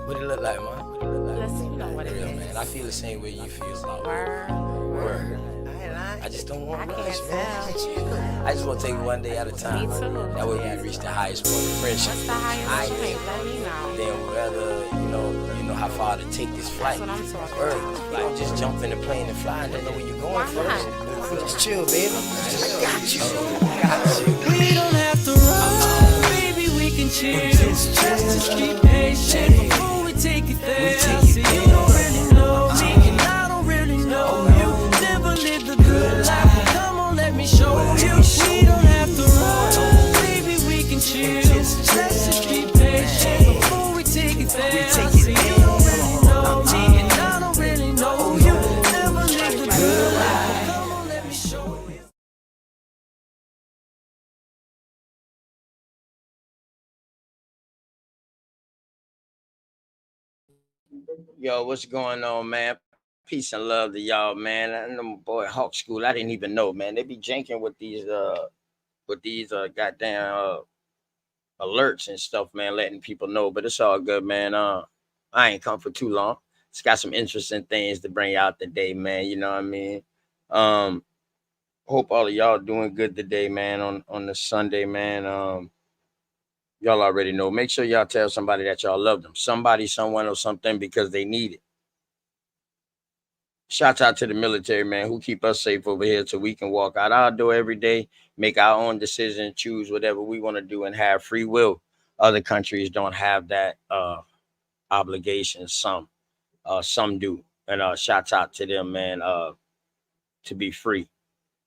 What it look like, man? Listen, you know what it Real, is. man. I feel the same way you feel about Word. Word. I ain't lying. I just don't want I to can't rush, man. tell. I just want to take it one day at a time. Me too. That way we can reach the highest point of friendship. What's the highest I point? Let me know. then whether you know how far to take this flight. That's what I'm talking Word. about. You don't just jump in the plane and fly and don't know where you're going Why first. not? Just chill, baby. I got you. Got you. We don't have to run, baby, we can chill. Just be patient before we take it there. See, you don't really know me, and I don't really know you. Never lived a good life, but come on, let me show you. We don't have to run, baby, we can chill. Just be patient before we take it there. See, you don't really know me, and I don't really know you. Never lived a good life, but come on, let me show you. Yo, what's going on, man? Peace and love to y'all, man. I know my boy Hawk School. I didn't even know, man. They be janking with these goddamn alerts and stuff, man, letting people know. But it's all good, man. I ain't come for too long. It's got some interesting things to bring out today, man. You know what I mean? Um, hope all of y'all doing good today, man. On the Sunday, man. Y'all already know. Make sure y'all tell somebody that y'all love them. Somebody, someone, or something because they need it. Shouts out to the military, man, who keep us safe over here so we can walk out our door every day, make our own decision, choose whatever we want to do, and have free will. Other countries don't have that obligation. Some do. And shouts out to them, man, to be free.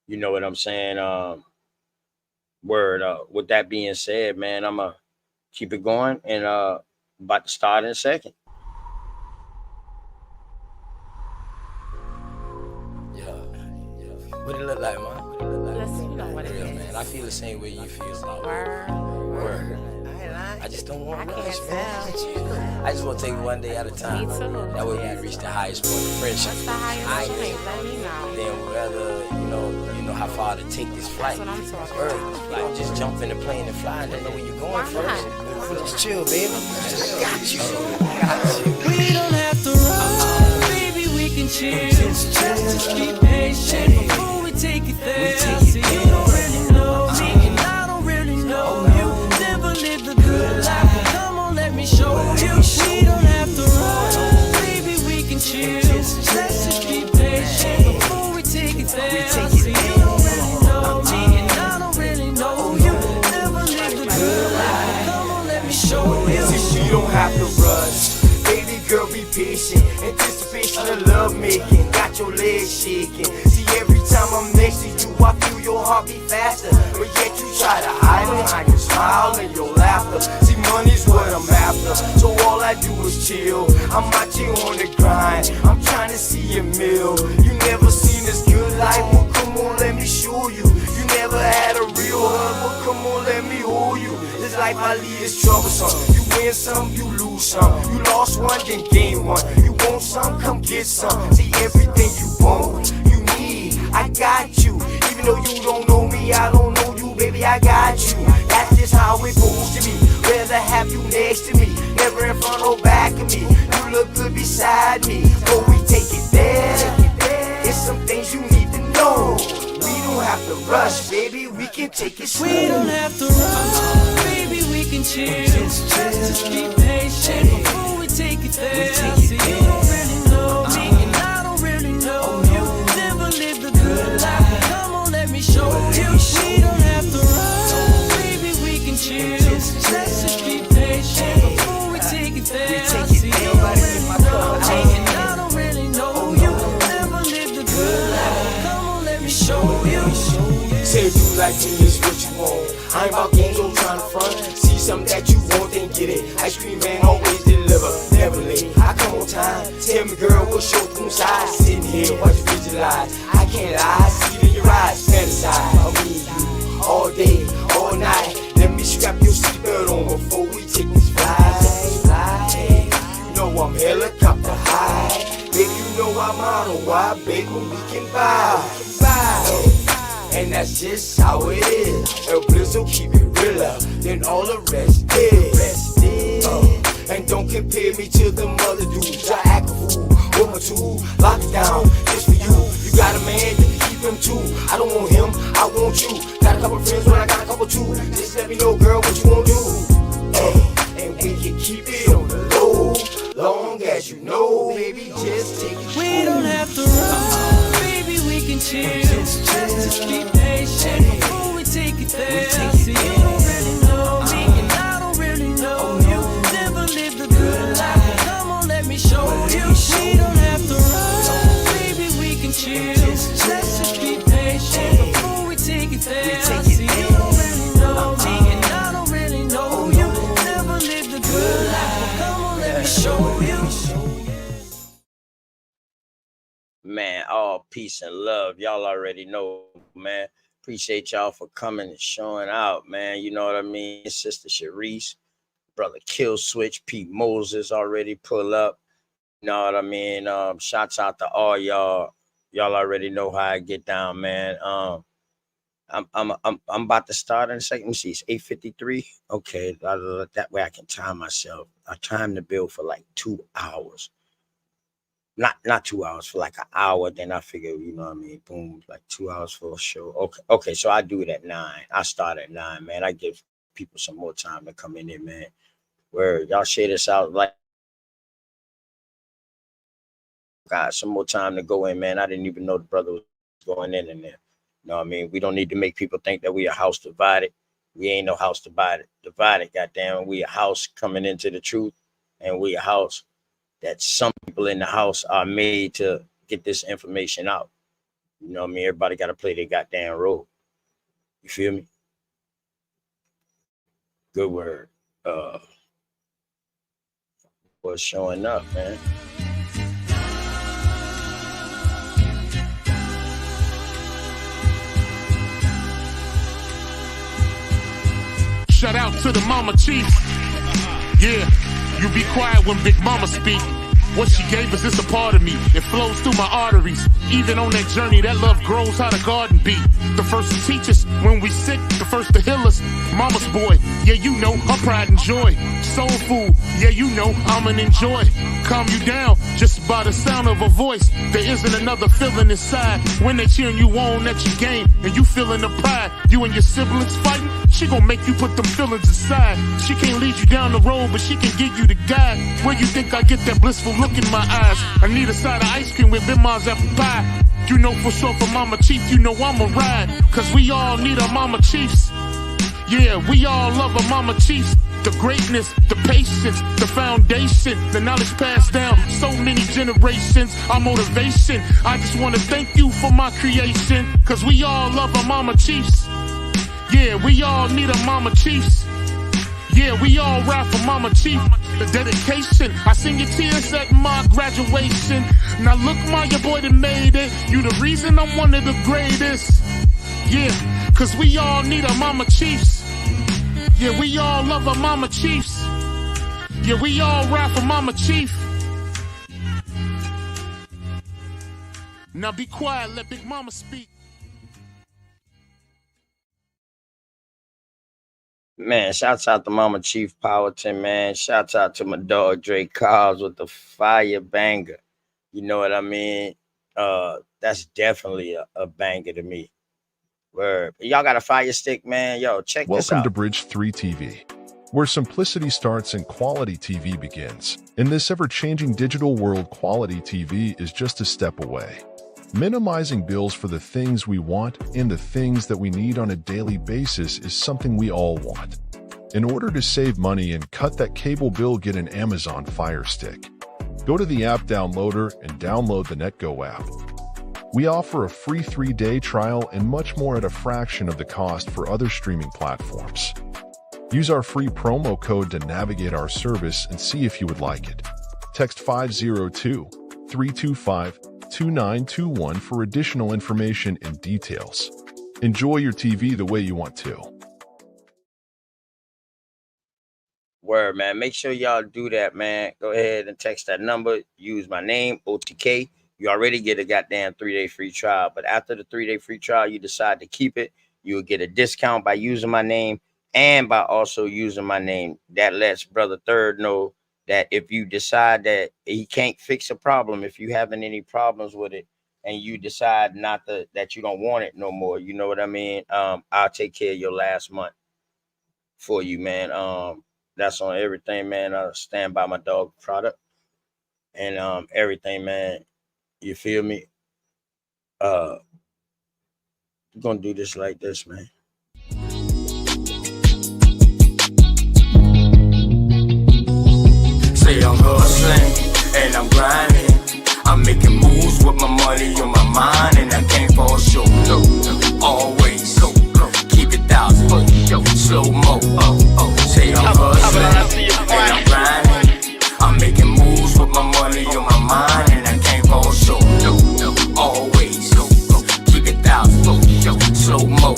You know what I'm saying? Word. With that being said, man, I'm going to keep it going and about to start in a second. What it look like, man? Listen, you know what it Real, is. man. I feel the same way you feel about Word. Word. I ain't lying. I just don't want I to can't rush, tell. man. I just want to take it one day at a time. Me too. That way we can reach the highest point of friendship. What's the highest point? Let me know. Then whether you know how far to take this flight. That's what I'm talking Word. about. You don't just jump in the plane and fly and don't know where you're going Why first. not? Just chill, baby. I got you. Got you. We don't have to run, baby, we can chill. Just be patient before we take it there. See, you don't really know me, and I don't really know you. Never lived a good life, but come on, let me show you. We don't have to run, baby, we can chill. Just be patient before we take it there. See, you don't really know me, and I don't really know you. Never lived a good life, but come on, let me show you. See, you don't have to rush. Baby girl, be patient. Anticipation of love making. Got your legs shaking. See, every time I'm next to you, I feel your heart beat faster. But yet you try to hide behind your smile and your laughter. See, money's what I'm after, so all I do is chill. I'm out here on the grind. I'm trying to see a meal. You never seen this good life, well come on, let me show you. You never had a real hug, well come on, let me hold you. This life I lead is troublesome. You win some, you lose some. You lost one, then gain one. You want some, come get some. See, everything you want, you need, I got you. Even though you don't know me, I don't know you, baby, I got you. That's just how it's supposed to be. Rather have you next to me, never in front or back of me. You look good beside me, but we take it there. It's some things you need to know. We don't have to rush, baby, we can take it slow. We don't have to run, baby, we can chill. Just be patient before we take it there. See, you don't really know me, and I don't really know you. Never lived a good life, but come on, let me show you. We don't have to run, baby, we can chill. Just be patient before we take it there. See, you don't really know me, and I don't really know you. Never lived a good life, but come on, let me show you. Say you like me is what you want. I ain't about games, I'm trying to front. See something that you want, then get it. Ice cream man always deliver, never late. I come on time. Tell me, girl, what's your room size? Sitting here, watch you visualize. I can't lie, see it in your eyes. Fantasize, I mean you all day, all night. Let me strap your seatbelt on before we take these flights. You know I'm helicopter high. Baby, you know I'm on a wide, baby, we can buy. And that's just how it is. El Blizzo keep it realer than all the rest is. And don't compare me to them other dudes. I act a fool, with my tool, lock it down, just for you. You got a man, you can keep him too. I don't want him, I want you. Got a couple friends, but I got a couple too. Just let me know, girl, what you gon' do. And we can keep it on the low, long as you know, baby, just take it. We don't have to run, baby, we can chill. Just be patient before we take it there. See, you don't really know me, and I don't really know you. Never lived a good life, come on, let me show you. We don't have to run, baby, we can chill. Let's just be patient before we take it there. See, you don't really know me, and I don't really know you. Never lived a good life, come on, let me show you. Man, all peace and love. Y'all already know, man. Appreciate y'all for coming and showing out, man. You know what I mean? Sister Sharice, brother Kill Switch, Pete Moses already pull up. You know what I mean? Shouts out to all y'all. Y'all already know how I get down, man. I'm about to start in a second. Let me see, it's 8:53. Okay, that way I can time myself. I time the bill for like 2 hours. Not 2 hours, for like an hour. Then I figure, you know what I mean? Boom, like 2 hours for a show. Okay. So I do it at 9. I start at 9, man. I give people some more time to come in there, man. Where y'all share this out, like, God, some more time to go in, man. I didn't even know the brother was going in there. You know what I mean? We don't need to make people think that we a house divided. We ain't no house divided. Goddamn, we a house coming into the truth, and we a house that some people in the house are made to get this information out. You know what I mean? Everybody got to play their goddamn role. You feel me? Good word. Was showing up, man. Shout out to the Mama Chief. Yeah, you be quiet when Big Mama speak. What she gave us is a part of me. It flows through my arteries. Even on that journey, that love grows how the garden be. The first to teach us when we sick, the first to heal us. Mama's boy, yeah, you know, her pride and joy. Soul food, yeah, you know, I'm an enjoy. Calm you down just by the sound of her voice. There isn't another feeling inside when they cheering you on at your game and you feeling the pride. You and your siblings fighting, she gon' make you put them feelings aside. She can't lead you down the road, but she can give you the guide. Where you think I get that blissful look in my eyes? I need a side of ice cream with Bim's apple pie. You know for sure for Mama Chief, you know I'ma ride. Cause we all need our Mama Chiefs. Yeah, we all love our Mama Chiefs. The greatness, the patience, the foundation, the knowledge passed down so many generations, our motivation. I just wanna thank you for my creation. Cause we all love our Mama Chiefs. Yeah, we all need our Mama Chiefs. Yeah, we all ride for Mama Chief. The dedication, I seen your tears at my graduation. Now look, Ma, your boy that made it. You the reason I'm one of the greatest. Yeah, cause we all need our Mama Chiefs. Yeah, we all love our Mama Chiefs. Yeah, we all ride for Mama Chief. Now be quiet, let Big Mama speak. Man, shouts out to Mama Chief Powerton, man. Shouts out to my dog Dre Cobbs with the fire banger. You know what I mean? That's definitely a banger to me. Word. Y'all got a fire stick, man? Yo, check this Welcome out. to Bridge 3 TV, where simplicity starts and quality TV begins. In this ever-changing digital world, quality TV is just a step away. Minimizing bills for the things we want and the things that we need on a daily basis is something we all want. In order to save money and cut that cable bill, get an Amazon Fire Stick. Go to the app downloader and download the NetGo app. We offer a free 3-day trial and much more at a fraction of the cost for other streaming platforms. Use our free promo code to navigate our service and see if you would like it. Text 502-325-2921 for additional information and details. Enjoy your TV the way you want to. Word, man. Make sure y'all do that, man. Go ahead and text that number. Use my name, OTK. You already get a goddamn 3-day free trial. But after the 3-day free trial, you decide to keep it. You'll get a discount by using my name and by also using my name. That lets Brother Third know that if you decide that he can't fix a problem, if you having any problems with it, and you decide not to, that you don't want it no more, you know what I mean? I'll take care of your last month for you, man. That's on everything, man. I stand by my dog product and everything, man. You feel me? Uh, gonna do this like this, man. Say I'm hustling and I'm grinding. I'm making moves with my money on my mind, and I can't fall short. No, always keep it thousand, slow mo. Say I'm hustling and I'm grinding. I'm making moves with my money on my mind, and I can't fall short. No, always keep it thousand, slow mo.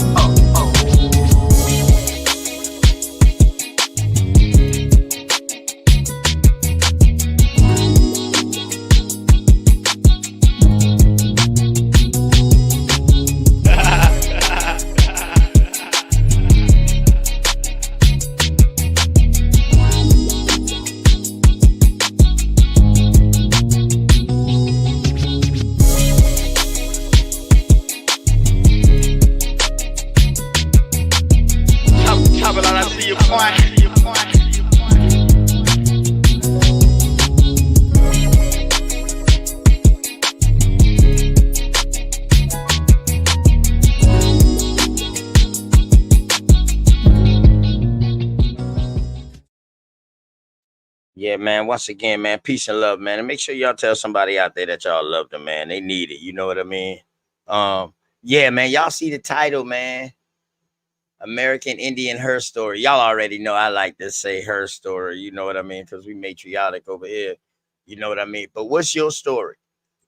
Yeah, man. Once again, man, peace and love, man. And make sure y'all tell somebody out there that y'all love them, man. They need it. You know what I mean? Yeah, man. Y'all see the title, man. American Indian Her Story. Y'all already know I like to say her story. You know what I mean? Because we matriotic over here. You know what I mean? But what's your story?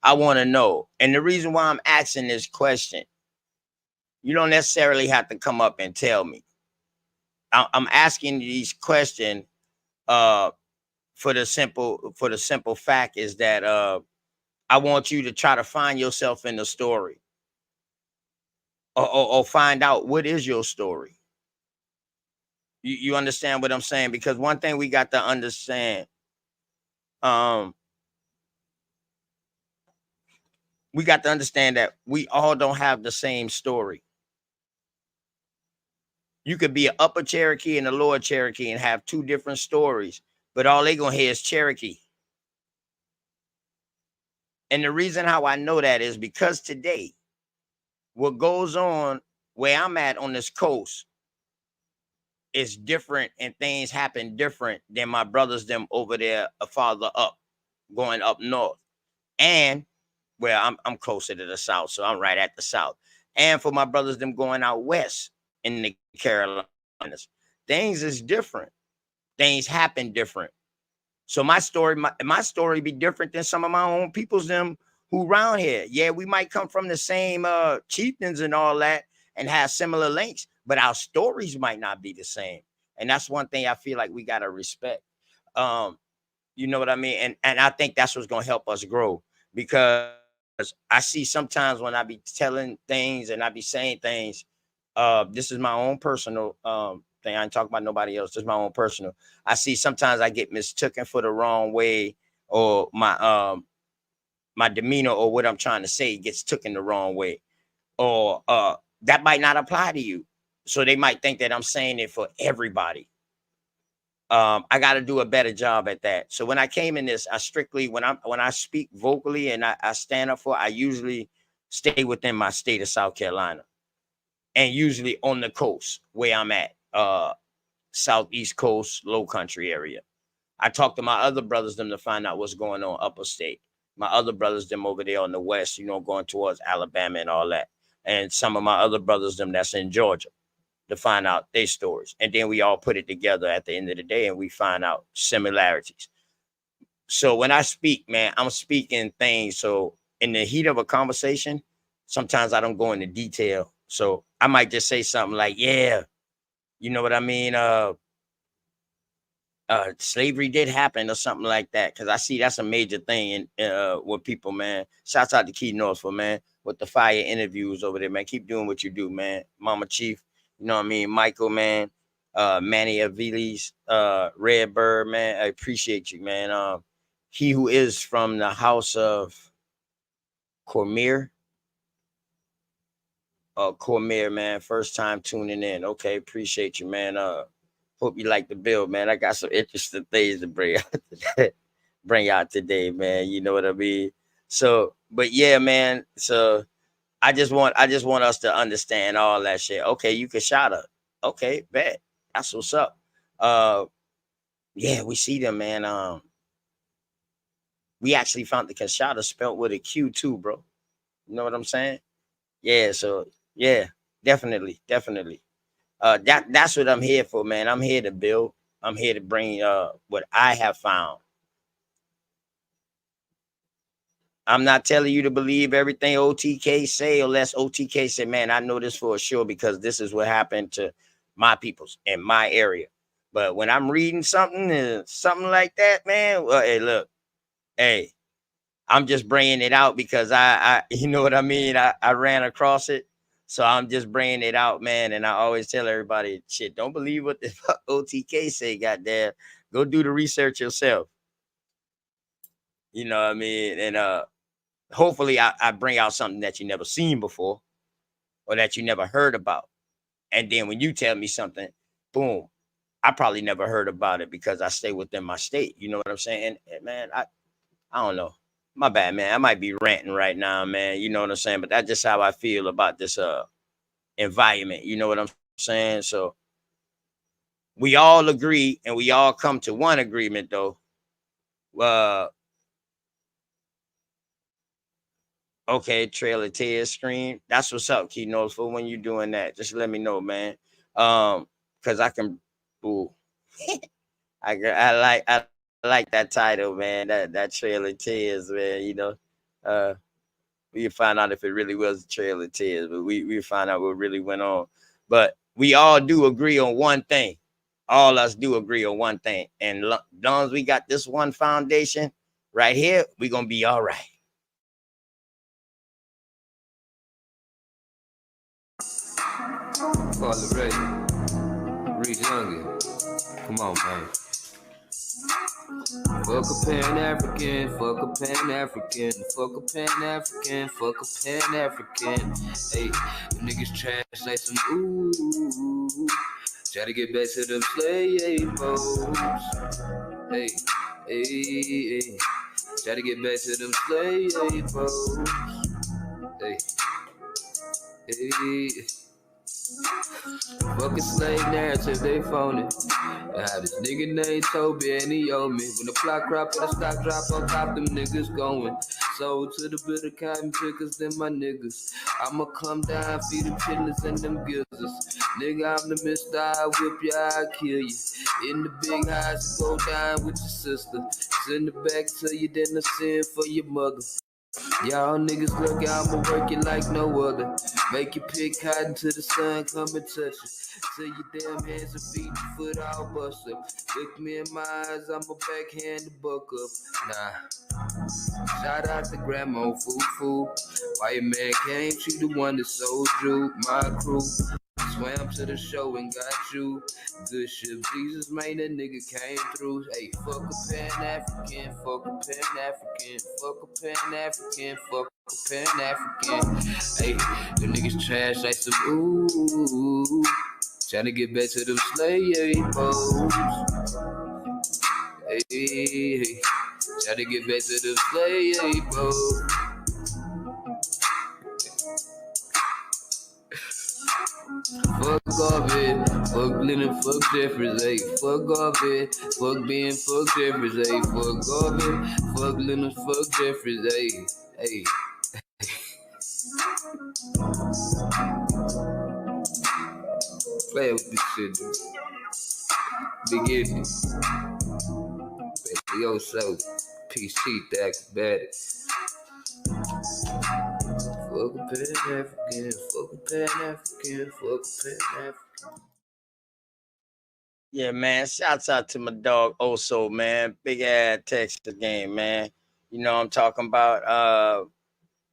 I want to know. And the reason why I'm asking this question, you don't necessarily have to come up and tell me. I'm asking these questions uh for the simple fact is that I want you to try to find yourself in the story, or find out what is your story. You understand what I'm saying? Because one thing we got to understand, um, we got to understand that we all don't have the same story. You could be an upper Cherokee and a lower Cherokee and have two different stories, but all they gonna hear is Cherokee. And the reason how I know that is because today, what goes on where I'm at on this coast is different, and things happen different than my brothers them over there farther up, going up north. And where I'm closer to the south, so I'm right at the south. And for my brothers them going out west in the Carolinas, things is different. Things happen different. So my story be different than some of my own peoples them who around here. Yeah, we might come from the same chieftains and all that and have similar links, but our stories might not be the same. And that's one thing I feel like we gotta respect. Um, you know what I mean? And I think that's what's gonna help us grow, because I see sometimes when I be telling things and I be saying things, this is my own personal thing. I ain't talking about nobody else. This is my own personal. I see sometimes I get mistaken for the wrong way, or my demeanor or what I'm trying to say gets taken the wrong way, or that might not apply to you. So they might think that I'm saying it for everybody. I got to do a better job at that. So when I came in this, I strictly when I speak vocally and I stand up for, I usually stay within my state of South Carolina, and usually on the coast where I'm at, southeast coast, low country area. I talk to my other brothers them to find out what's going on upper state. My other brothers them over there on the west, going towards Alabama and all that. And some of my other brothers them that's in Georgia, to find out their stories. And then we all put it together at the end of the day and we find out similarities. So when I speak, man, I'm speaking things. So in the heat of a conversation, sometimes I don't go into detail. So I might just say something like, yeah, you know what I mean? Slavery did happen or something like that. Cause I see that's a major thing in with people, man. Shouts out to Key Northful, man, with the fire interviews over there, man. Keep doing what you do, man. Mama Chief, you know what I mean? Michael, man. Manny Aviles, Red Bird, man. I appreciate you, man. He who is from the house of Cormier. Cormier, man. First time tuning in. Okay, appreciate you, man. Hope you like the build, man. I got some interesting things to bring out today, bring out today, man. You know what I mean? So, but yeah, man. So I just want us to understand all that shit. Okay, you can shout her. Okay, bet. That's what's up. Uh yeah, we see them, man. We actually found the Kashada spelt with a Q too, bro. You know what I'm saying? Yeah, so yeah, definitely, definitely. That's what I'm here for, man. I'm here to build. I'm here to bring what I have found. I'm not telling you to believe everything OTK say, unless OTK say, man, I know this for sure because this is what happened to my peoples in my area. But when I'm reading something, something like that, man, well, hey, look, hey, I'm just bringing it out because you know what I mean? I ran across it. So I'm just bringing it out, man. And I always tell everybody, shit, don't believe what the fuck OTK say, goddamn. Go do the research yourself. You know what I mean? And hopefully I bring out something that you never seen before or that you never heard about. And then when you tell me something, boom, I probably never heard about it because I stay within my state. You know what I'm saying? And man, I don't know. My bad, man. I might be ranting right now, man. You know what I'm saying? But that's just how I feel about this environment. You know what I'm saying? So we all agree and we all come to one agreement though. Uh okay, trailer tears screen. That's what's up, Keynote. For when you're doing that, just let me know, man. Because I can ooh. I like that title, man. That trailer tears, man. You know. We find out if it really was a trail of tears, but we find out what really went on. But we all do agree on one thing. All us do agree on one thing. And long as we got this one foundation right here, we're gonna be all right. Father Ray, Reed Younger. Come on, man. Fuck a Pan-African, fuck a Pan-African, fuck a Pan-African, fuck a Pan-African. Hey, them niggas trash like some ooh. Try to get back to them slave boats. Hey, hey. Try to get back to them slave boats. Hey, hey. Fucking slave narrative, they phony. I had this nigga named Toby and he owe me. When the plot crop and the stock drop on top, them niggas going. Sold to the bitter cotton pickers, them my niggas. I'ma come down, feed them chitlins and them gizzards. Nigga, I'm the mister, I whip ya, I kill you. In the big house, go down with your sister. Send it back to you, then I send for your mother. Y'all niggas look out, I'ma work it like no other. Make you pick cotton till the sun come and touch you. Till your damn hands and feet, your foot all bust up. Look me in my eyes, I'ma backhand the buck up. Nah. Shout out to Grandma Foo. Why your man came, she the one that sold you. My crew swam to the show and got you. Good shit, Jesus, man, that nigga came through. Hey, fuck a Pan-African, fuck a Pan-African, fuck a Pan-African, fuck a Pan-African. Hey, them niggas trash like some ooh. Tryna get back to them slave boats. Hey, tryna get back to them slave boats. Fuck off it, fuck Lennon, fuck Jeffries, ayy. Fuck off it, fuck Ben, fuck Jeffries, ayy. Fuck off it, fuck Lennon, fuck Jeffries, ayy. Ayy. Play with this shit, dude. Begin it. Baby, yo, so peace, teeth, acrobatic. Fuck a Pan-African, fuck a Pan-African, fuck a Pan-African. Yeah, man. Shouts out to my dog Oso, man. Big ass Texas game, man. You know what I'm talking about.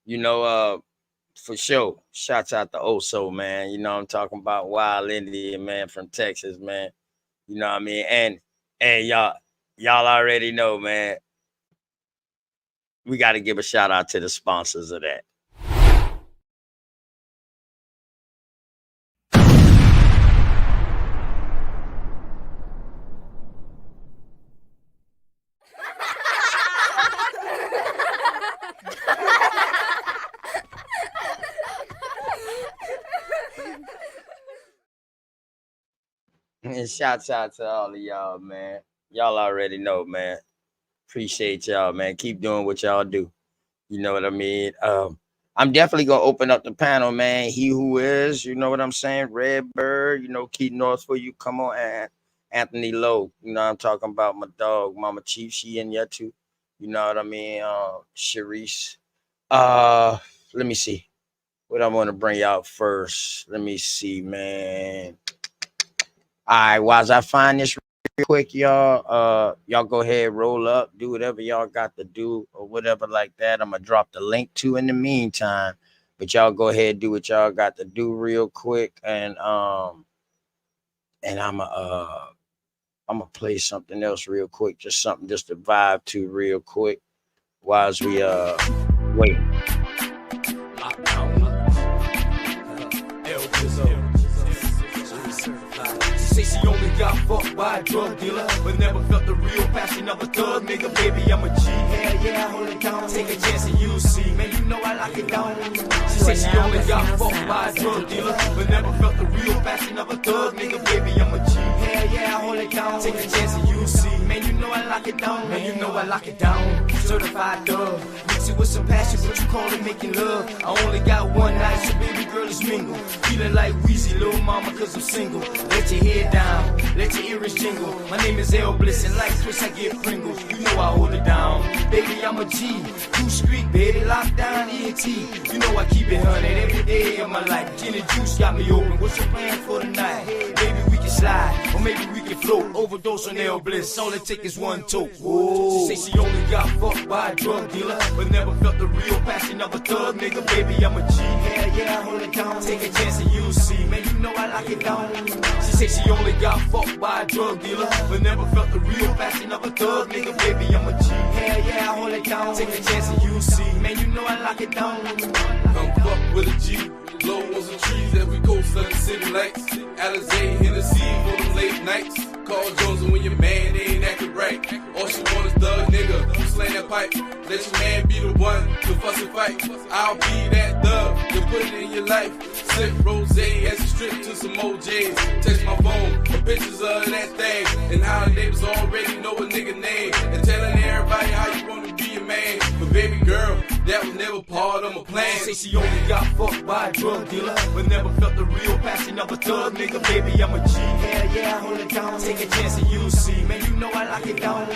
You know, For sure. Shouts out to Oso, man. You know I'm talking about Wild Indian, man, from Texas, man. You know what I mean? And y'all already know, man. We got to give a shout out to the sponsors of that. And shouts out to all of y'all, man. Y'all already know, man. Appreciate y'all, man. Keep doing what y'all do. You know what I mean? I'm definitely gonna open up the panel, man. He who is, you know what I'm saying? Red Bird, you know, Keith North for you. Come on, and Anthony Lowe. You know I'm talking about my dog, Mama Chief. She in there too. You know what I mean? Sharice. Let me see. What I want to bring out first. Let me see, man. All right, while I find this real quick, y'all go ahead, roll up, do whatever y'all got to do or whatever like that. I'm gonna drop the link to in the meantime, but y'all go ahead, do what y'all got to do real quick, and I'm gonna play something else real quick, just something just to vibe to real quick, while we wait. Say she only got fucked by a drug dealer, but never felt the real passion of a thug nigga. Baby, I'm a G, hell yeah, hold it down. Take a chance and you'll see, man, you know I lock it down. She say she only got fucked by a drug dealer, but never felt the real passion of a thug nigga. Baby, I'm a G, hell yeah, hold it down. Take a chance and you'll see, man, you know I lock it down. Man, you know I lock it down. Certified thug, mix it with some passion, but you call it making love. I only got one night, so baby girl, let's mingle. Feeling like Weezy, little mama, cause I'm single. Let your head down, let your earrings jingle. My name is L Bliss, and like Chris, I get Pringles. You know I hold it down. Baby, I'm a G. Blue Street, baby, lockdown, ENT. You know I keep it 100 every day of my life. Gin and juice got me open. What's your plan for tonight? Baby, we can slide, or maybe we can float. Overdose on L Bliss, all it take is one toke. Whoa. She say she only got fucked by a drug dealer, but never felt the real passion of a thug nigga. Baby, I'm a G. Hell yeah, hold it down. Take a chance and you'll see. Man, you know I lock it down. She say she only got fucked by a drug dealer, but never felt the real passion of a thug nigga. Baby, I'm a G. Hell yeah, hold it down. Take a chance and you'll see. Man, you know I lock it down. Come fuck with a G. Low on some trees, every coast of the city lights. Alizé, Hennessy for them late nights. Call Jones when your man ain't acting right. All she want is thug nigga who slang that pipe. Let your man be the one to fuss and fight. I'll be that thug to put it in your life. Sip rosé as a strip to some OJs. Text my phone for pictures of that thing, and how the neighbors already know a nigga name, and telling everybody how you wanna be a man. But baby girl, that was never part of my plan. Say she only got fucked by a drug dealer, but never felt the real passion of a thug nigga. Baby, I'm a G. Hell yeah, hold it down. Take a chance and you'll see. Man, you know I lock it down.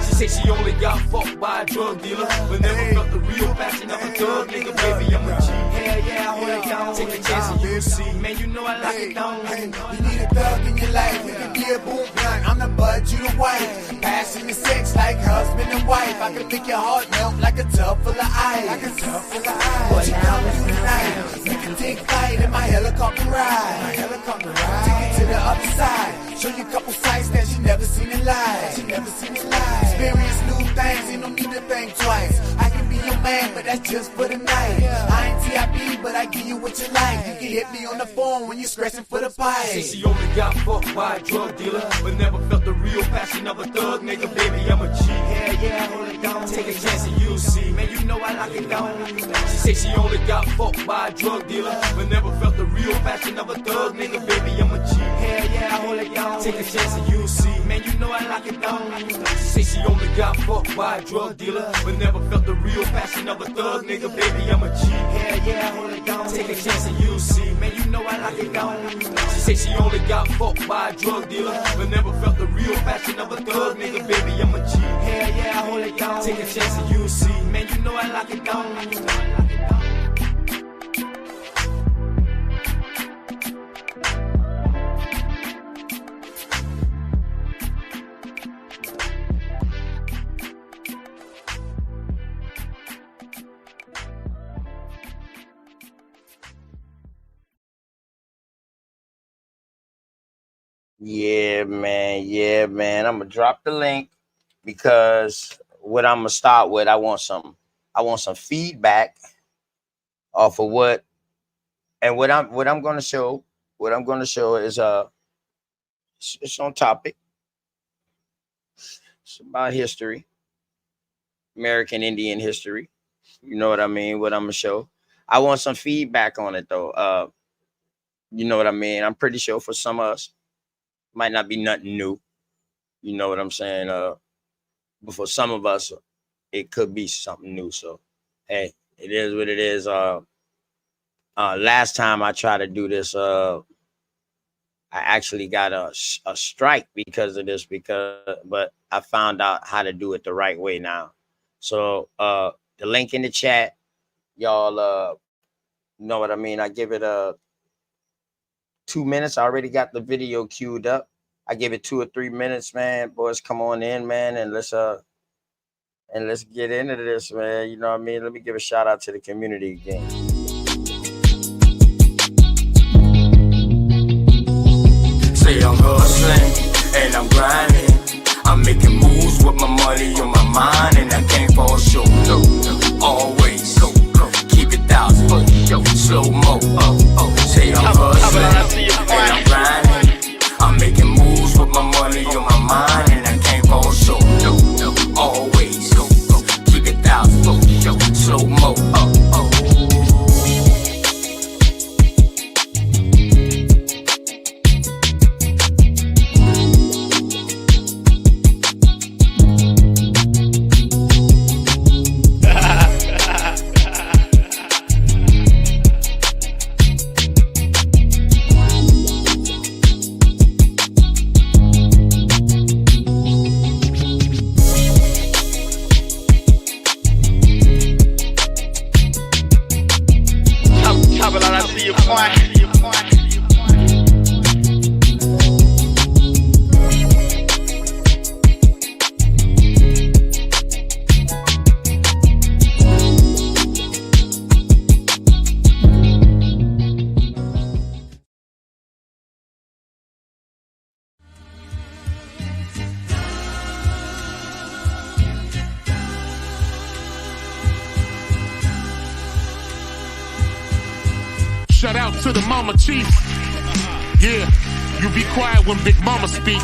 She say she only got fucked by a drug dealer, but never felt the real passion of a thug nigga. Baby, I'm a G. Hell yeah, hold it down. Take a chance and you'll see. Man, you know I lock it down. Hey, you need a thug in your life. You can be a boom gun. I'm the bud, you the wife. Passion and sex like husband and wife. I can make your heart melt like a tub full of ice. Like a tub full of ice. What you come do tonight? We can take flight in my helicopter ride. My helicopter ride. Take it to the other side. Show you a couple sights that she never seen in life. She never seen in life. Experience new things, you don't need to think twice. I can be your man, but that's just for the night. I ain't TIP, but I give you what you like. You can hit me on the phone when you're scratching for the pipe. Say she only got fucked by a drug dealer, but never felt the real passion of a thug nigga. Baby, I'm a G. Hell yeah, hold it down. Take a chance and you'll see. Man, you know I lock it down. She say she only got fucked by a drug dealer, but never felt the real passion of a thug nigga. Baby, I'm a G. Hell yeah, hold it down. Take a chance and you'll see. Man, you know I lock it down. She say she only got fucked by a drug dealer, but never felt the real passion of a thug nigga. Baby, I'm a G. Hell yeah, hold it down. Take a chance and you'll see. Man, you know I lock it down. She say she only got fucked by a drug dealer, but never felt the real passion of a thug nigga. Baby, I'm a G. Hell yeah, hold it down. Take a chance and you'll see. Man, you know I lock it down. Yeah, man. Yeah, man. I'm gonna drop the link because what I'm gonna start with, I want some feedback off of and what I'm gonna show. What I'm gonna show is it's on topic. It's about history, American Indian history. You know what I mean? What I'm gonna show. I want some feedback on it though. You know what I mean? I'm pretty sure for some of us, might not be nothing new. You know what I'm saying? But for some of us, it could be something new. So, hey, it is what it is. Last time I tried to do this, I actually got a strike because of this. But I found out how to do it the right way now. So, the link in the chat, y'all, know what I mean. I give it 2 minutes. I already got the video queued up. I give it 2 or 3 minutes, man. Boys, come on in, man, and let's get into this, man. You know what I mean? Let me give a shout out to the community again. Say I'm hustling and I'm grinding. I'm making moves with my money on my mind, and I can't fall short. No, always keep it thousand. Slow mo. Say I'm hustling and I'm grinding. I'm making moves with my money on my mind, and I can't fall short. No, always keep it thousand. Slow mo. Shout out to the mama chief. Yeah, you be quiet when Big Mama speak.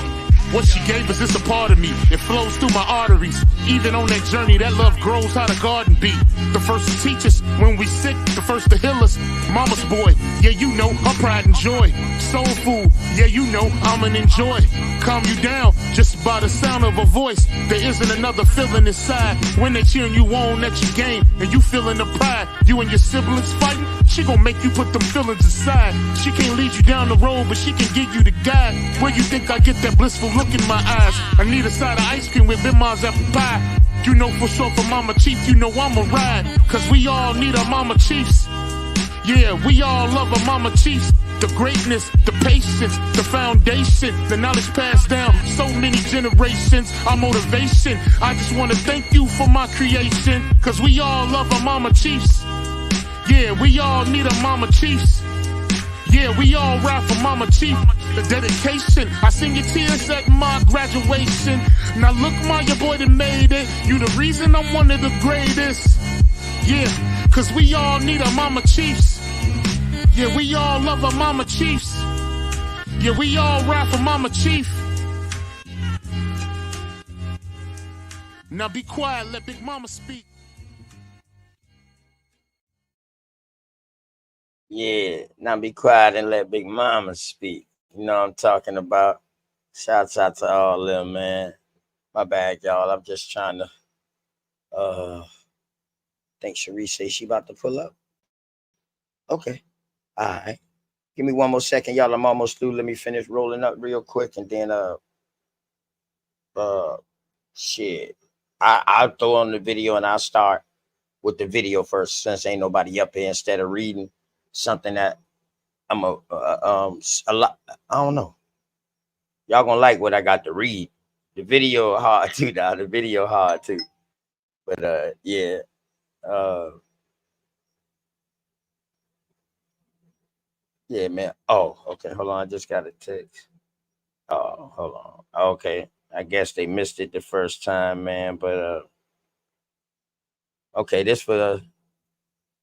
What she gave us is a part of me. It flows through my arteries. Even on that journey, that love grows how the garden be. The first to teach us when we sick, the first to heal us. Mama's boy, yeah, you know, her pride and joy. Soul food, yeah, you know, I'm an enjoy. Calm you down just by the sound of her voice. There isn't another feeling inside when they cheering you on at your game and you feeling the pride. You and your siblings fighting, she gon' make you put them feelings aside. She can't lead you down the road, but she can give you the guide. Where you think I get that blissful look in my eyes? I need a side of ice cream with Big Mom's apple pie. You know for sure for Mama Chief, you know I'ma ride. Cause we all need our Mama Chiefs. Yeah, we all love our Mama Chiefs. The greatness, the patience, the foundation, the knowledge passed down so many generations, our motivation. I just wanna thank you for my creation. Cause we all love our Mama Chiefs. Yeah, we all need our Mama Chiefs. Yeah, we all ride for Mama Chief. The dedication, I seen your tears at my graduation. Now look, ma, your boy that made it. You the reason I'm one of the greatest. Yeah, cause we all need our Mama Chiefs. Yeah, we all love our Mama Chiefs. Yeah, we all ride for Mama Chief. Now be quiet, let Big Mama speak. Yeah, now be quiet and let Big Mama speak. You know what I'm talking about. Shouts out to all them, man. My bad, y'all. I'm just trying to think Sharice say she about to pull up. Okay. All right. Give me one more second, y'all. I'm almost through. Let me finish rolling up real quick and then shit. I'll throw on the video and I'll start with the video first since ain't nobody up here instead of reading something that I'm a lot. I don't know. Y'all gonna like what I got to read. The video hard too, now. The video hard too. But yeah. Yeah, man. Oh, okay. Hold on. I just got a text. Oh, hold on. Okay, I guess they missed it the first time, man. But okay, this for the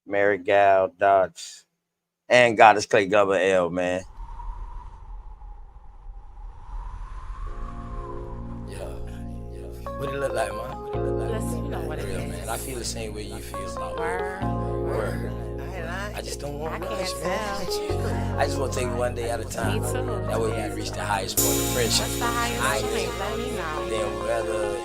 Mary Gal Dots and Goddess Clay Gubba L, man. Yeah, what it look like, man? Let's, you know what it Real, is. man. I feel the same way you feel about Word. word. I ain't lying. I just don't want I to rush, can't man. tell. I just want to take it one day at a time. Me too. That way we can reach the highest point of friendship. What's the highest I point? ain't Let me know. then whether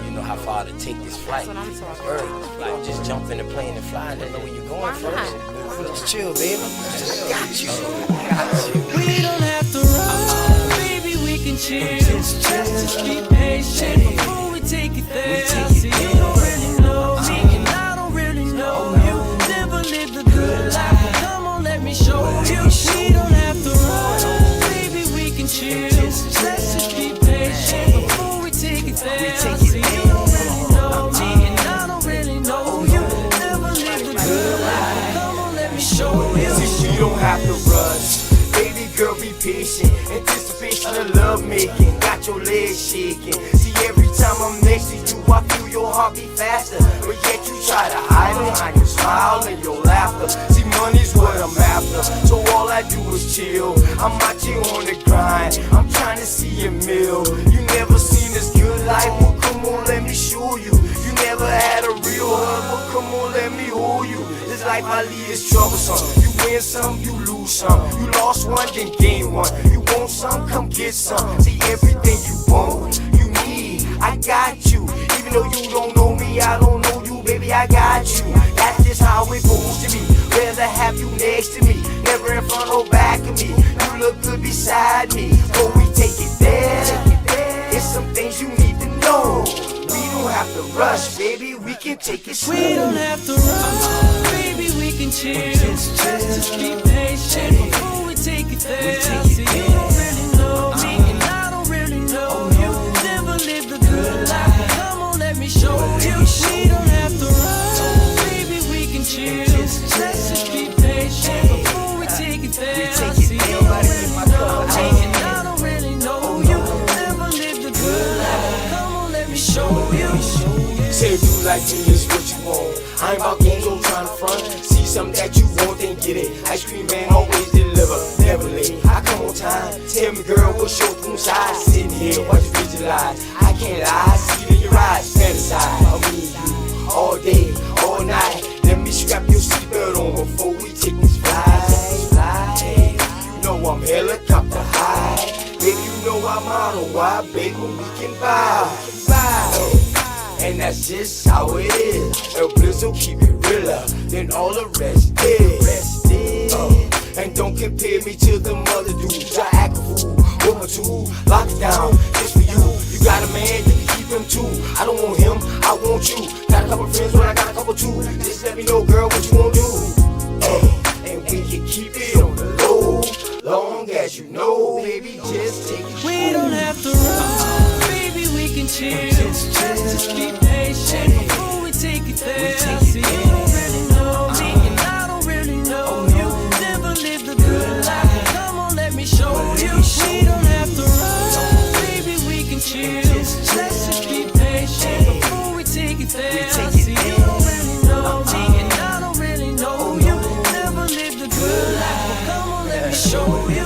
you know how far to take this flight. That's what I'm talking Word, about. like just jump in the plane and fly and don't know where you're going Why first. not? Just chill, baby. Just got you. We don't have to rush, baby, we can chill. Just be patient before we take it there. See, you don't really know me, and I don't really know you. Never lived a good life. Come on, let me show you. We don't have to rush, baby, we can chill. Let's just be patient before we take it there. See, you don't really know me, and I don't really know you. Never lived a good life. Come on, let me show you. See, you don't have to rush. Baby girl, be patient. Anticipation of love making. Got your legs shaking. See, every time I'm next to you, I feel your heart beat faster. But yet you try to hide behind your smile and your laughter. See, money's what I'm after. So all I do is chill. I'm out here on the grind. I'm trying to see a meal. You never seen this good life. Well, come on, let me show you. You never had a real hug. Well, come on, let me hold you. This life I lead is troublesome. You win some, you lose some. You lost one, then gain one. You want some, come get some. See, everything you want, you need, I got you. Even though you don't know me, I don't know you, baby, I got you. That's just how it supposed to be. Rather have you next to me, never in front or back of me. You look good beside me, but we take it there. It's some things you need to know. We don't have to rush, baby, we can take it slow. We don't have to rush, baby, we can chill. Just be patient before we take it there. See, you don't really know me, and I don't really know you. Never lived a good life. Come on, let me show you. We don't have to rush, baby, we can chill. Let's just be patient before we take it there. See, you don't really know me, and I don't really know you. Never lived a good life. Come on, let me show you. Say if you like me, it's what you want. I ain't about games, I'm trying to front. See something that you want, then get it. Ice cream man always deliver, never late. I come on time. Tell me, girl, what's your room size? Sitting here, watch you visualize. I can't lie, see it in your eyes. Fantasize, I mean you all day, all night. Let me strap your seatbelt on before we take this flight. You know I'm helicopter high. Baby, you know I'm on a wide, baby, we can vibe. And that's just how it is. El Blizzo keep it realer than all the rest is. And don't compare me to them other dudes. I act a fool with my tool. Lock it down, just for you. You got a man, you can keep him too. I don't want him, I want you. Got a couple friends, but I got a couple too. Just let me know, girl, what you wanna do. And we can keep it on the low. Long as you know, baby, just take it. We don't have to rush, baby, we can chill. Just be patient before we take it there. See, you don't really know me, and I don't really know you. Never lived a good life. Come on, let me show you. We don't have to rush, baby, we can chill. Let's just be patient before we take it there. See, you don't really know me, and I don't really know you. Never lived a good life. Come on, let me show you.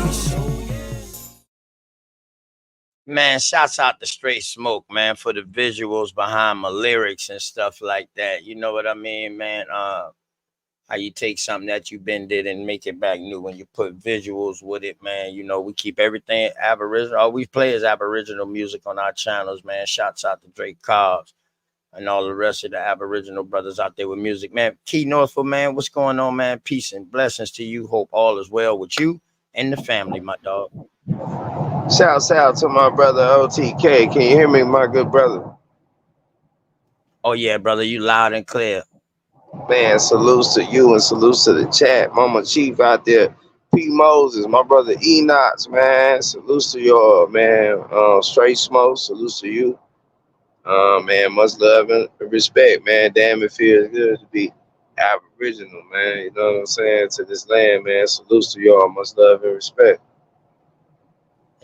Man, shouts out to Straight Smoke, man, for the visuals behind my lyrics and stuff like that. You know what I mean, man? How you take something that you been did and make it back new when you put visuals with it, man. You know, we keep everything Aboriginal. All we play is Aboriginal music on our channels, man. Shouts out to Drake Cobbs and all the rest of the Aboriginal brothers out there with music, man. Key Northwood, man, what's going on, man? Peace and blessings to you. Hope all is well with you and the family, my dog. Shouts out to my brother OTK. Can you hear me, my good brother? Oh, yeah, brother, you loud and clear. Man, salutes to you and salutes to the chat. Mama Chief out there. P. Moses, my brother Enoch, man. Salutes to y'all, man. Straight Smoke, salutes to you. Man, much love and respect, man. Damn, it feels good to be Aboriginal, man. You know what I'm saying? To this land, man. Salutes to y'all. Much love and respect.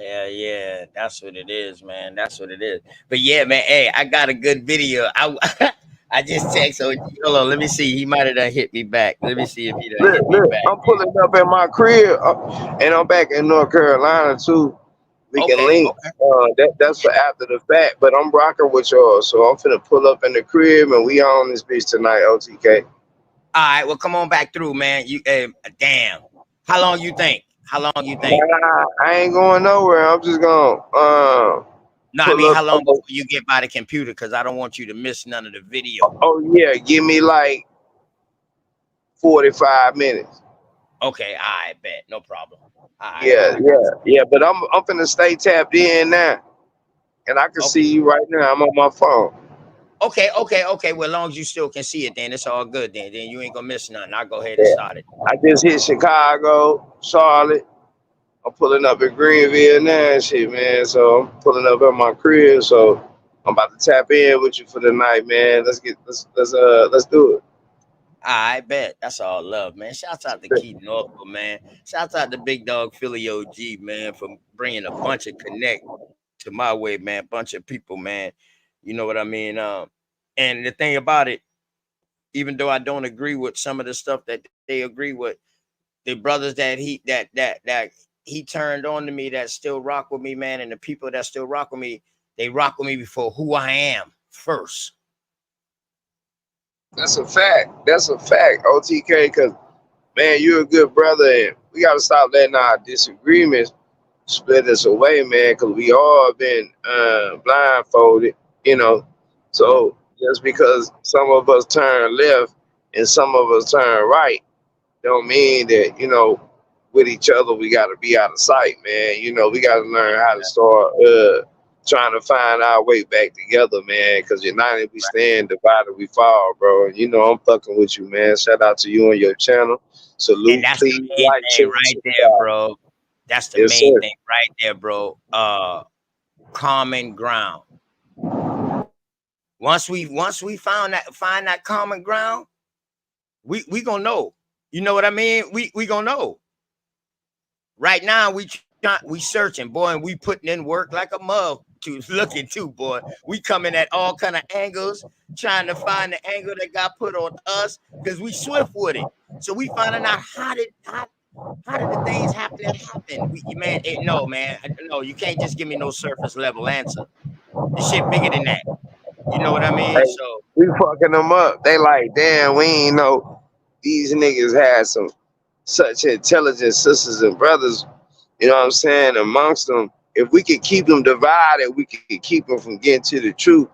Yeah, yeah, that's what it is, man. That's what it is. But yeah, man. Hey, I got a good video. I I just text OG. Hold on, let me see. He might have done hit me back. Let me see if he done Look, hit me look, back. I'm pulling up at my crib, and I'm back in North Carolina too. We can Okay, link. okay. That's for after the fact, but I'm rocking with y'all, so I'm finna pull up in the crib, and we on this bitch tonight, OTK. All right, well, come on back through, man. You, damn. How long you think? How long you think? Nah, I ain't going nowhere. I'm just gonna No, I pull mean, up. how long before you get by the computer? Because I don't want you to miss none of the video. Oh yeah, give me like 45 minutes. Okay, I bet, no problem. All right, Yeah, I got yeah, yeah. But I'm finna stay tapped in now, and I can you. Okay, see you right now. I'm on my phone. okay, okay, okay. Well, as long as you still can see it, then it's all good. Then you ain't gonna miss nothing. I'll go ahead and Yeah. start it. I just hit Chicago, Charlotte. I'm pulling up in Greenville now and shit, man. So I'm pulling up at my crib. So I'm about to tap in with you for the night, man. Let's do it. I bet. That's all love, man. Shouts out to Keith Norfolk, man. Shouts out to Big Dog Philly OG, man, for bringing a bunch of connect to my way, man. Bunch of people, man. You know what I mean? And the thing about it, even though I don't agree with some of the stuff that they agree with, the brothers that he turned on to me that still rock with me, man, and the people that still rock with me, they rock with me for who I am first. That's a fact. That's a fact, OTK. Because man, you're a good brother, and we gotta stop letting our disagreements split us away, man. Because we all been blindfolded, you know. So just because some of us turn left and some of us turn right don't mean that with each other we got to be out of sight, man. We got to learn how to start trying to find our way back together, man. Because united we stand, divided we fall, bro. And I'm fucking with you, man. Shout out to you and your channel. And Salute, that's the please main like, thing share, and right there, subscribe. bro. That's the Yes, main sir. thing right there, bro. Common ground. Once we find that common ground, we gonna know. You know what I mean? We gonna know. Right now we searching, boy, and we putting in work like a mug to looking too, boy. We coming at all kind of angles, trying to find the angle that got put on us, because we swift with it. So we finding out how did the things happen. Man, no, man, no, you can't just give me no surface level answer. This shit bigger than that. You know what I mean? Hey, So we fucking them up. They like, damn, we ain't know these niggas had some such intelligent sisters and brothers, you know what I'm saying, amongst them. If we could keep them divided, we could keep them from getting to the truth.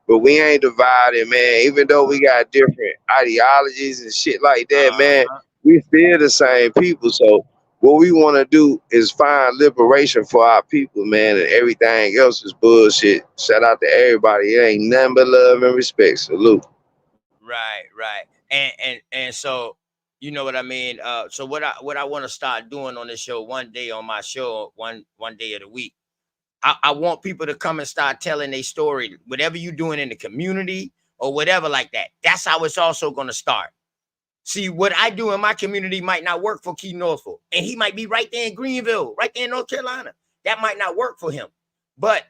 But we ain't divided, man. Even though we got different ideologies and shit like that, man, uh-huh. we still the same people. So what we want to do is find liberation for our people, man, and everything else is bullshit. Shout out to everybody. It ain't nothing but love and respect. Salute. Right, right. And so you know what I mean? So what I want to start doing on this show, one day on my show, one day of the week, I want people to come and start telling their story, whatever you're doing in the community or whatever like that. That's how it's also gonna start. See, what I do in my community might not work for Key Norfolk, and he might be right there in Greenville, right there in North Carolina. That might not work for him. But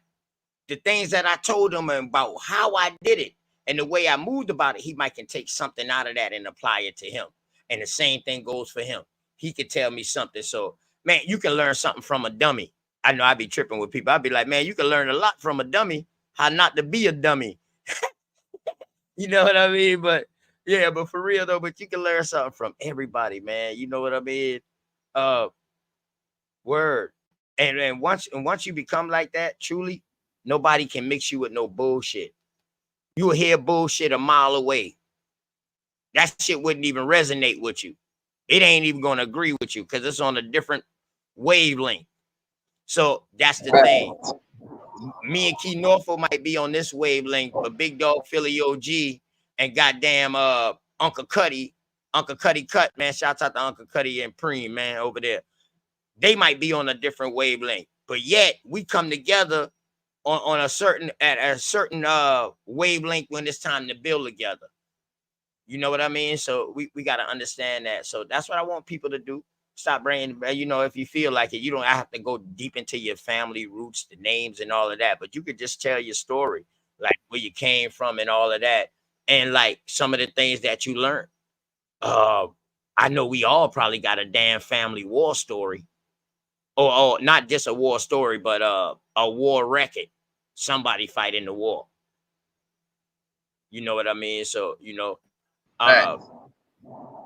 the things that I told him about how I did it and the way I moved about it, he might can take something out of that and apply it to him. And the same thing goes for him. He could tell me something. So, man, you can learn something from a dummy. I know I be tripping with people. I'd be like, man, you can learn a lot from a dummy, how not to be a dummy. You know what I mean? But yeah, but for real though, but you can learn something from everybody, man. You know what I mean? Uh Word. And once you become like that, truly, nobody can mix you with no bullshit. You will hear bullshit a mile away. That shit wouldn't even resonate with you. It ain't even gonna agree with you because it's on a different wavelength. So that's the thing. Me and Key Norfolk might be on this wavelength, but Big Dog Philly OG and goddamn Uncle Cuddy Cut, man. Shouts out to Uncle Cuddy and Preem, man, over there. They might be on a different wavelength, but yet we come together on a certain at a certain wavelength when it's time to build together. You know what I mean? So we got to understand that. So that's what I want people to do. stop bringing, you know, if you feel like it, you don't have to go deep into your family roots, the names and all of that, but you could just tell your story, like where you came from and all of that, and like some of the things that you learned. Uh, I know we all probably got a damn family war story, or not just a war story, but a war record. Somebody fighting the war. You know what I mean? So you know, uh, Facts.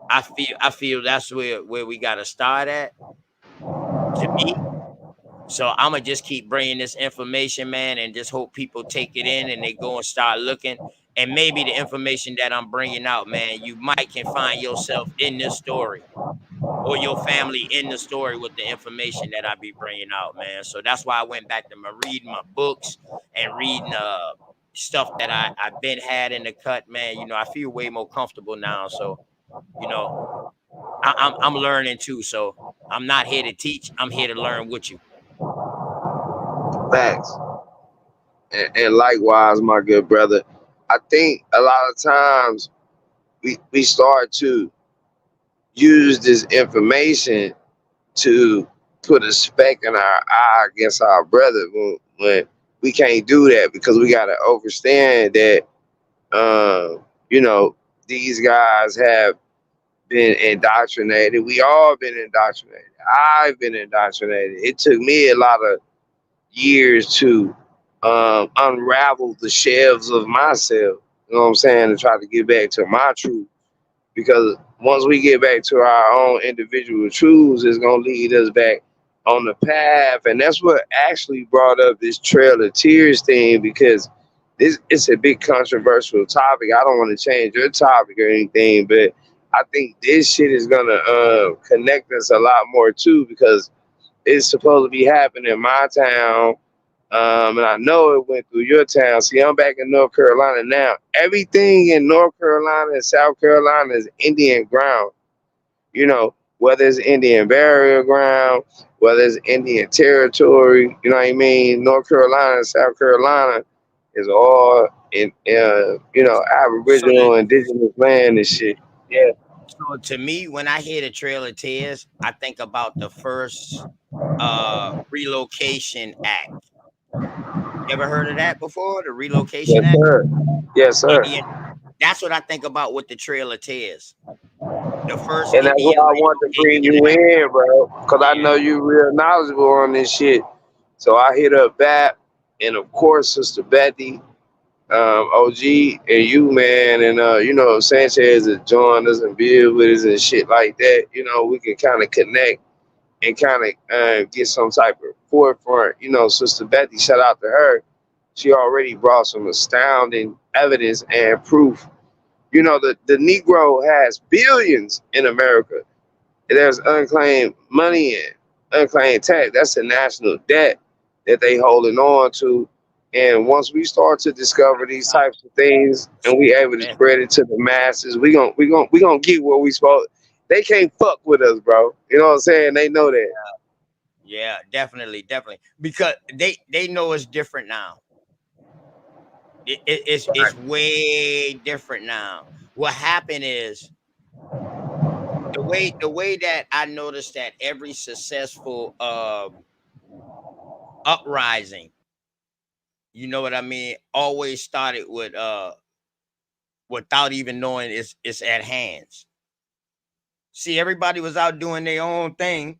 I feel that's where we got to start at. To me, so I'm gonna just keep bringing this information, man, and just hope people take it in and they go and start looking. And maybe the information that I'm bringing out, man, you might can find yourself in this story or your family in the story with the information that I be bringing out, man. So that's why I went back to my reading my books and reading stuff that I've been had in the cut, man. You know, I feel way more comfortable now. So you know, I'm learning too. So I'm not here to teach. I'm here to learn with you. Facts. And likewise, my good brother. I think a lot of times we start to use this information to put a speck in our eye against our brother when we can't do that because we gotta understand that you know, these guys have been indoctrinated. We all been indoctrinated. I've been indoctrinated. It took me a lot of years to unravel the shelves of myself. You know what I'm saying? To try to get back to my truth. Because once we get back to our own individual truths, it's gonna lead us back on the path. And that's what actually brought up this Trail of Tears thing because this it's a big controversial topic. I don't want to change your topic or anything, but I think this shit is gonna connect us a lot more too because it's supposed to be happening in my town. And I know it went through your town. See, I'm back in North Carolina now. Everything in North Carolina and South Carolina is Indian ground. You know, whether it's Indian burial ground, whether it's Indian territory, you know what I mean? North Carolina and South Carolina is all in, you know, So the Aboriginal, indigenous land and shit. Yeah. so to me, when I hear the Trail of Tears, I think about the first relocation act. You ever heard of that before? The Relocation Yes, Act? sir. Yes, sir. Indian. That's what I think about with the Trail of Tears. The first And that's Indian why I want to bring Relocation you Act. in, bro. Because I know Yeah. you real knowledgeable on this shit. So I hit up Bat and of course Sister Betty, OG, and you, man, and you know, Sanchez has joined us and build with us and shit like that. You know, we can kind of connect and kind of get some type of forefront. You know, Sister Betty, shout out to her. She already brought some astounding evidence and proof. You know, the Negro has billions in America. There's unclaimed money and unclaimed tax. That's a national debt that they holding on to. And once we start to discover these types of things and we able to Man. spread it to the masses, we gonna get what we supposed. They can't fuck with us, bro. You know what I'm saying? They know that. Yeah, definitely, definitely. Because they know it's different now. It's way different now. What happened is the way that I noticed that every successful uprising, you know what I mean, always started with without even knowing it's at hands. See, everybody was out doing their own thing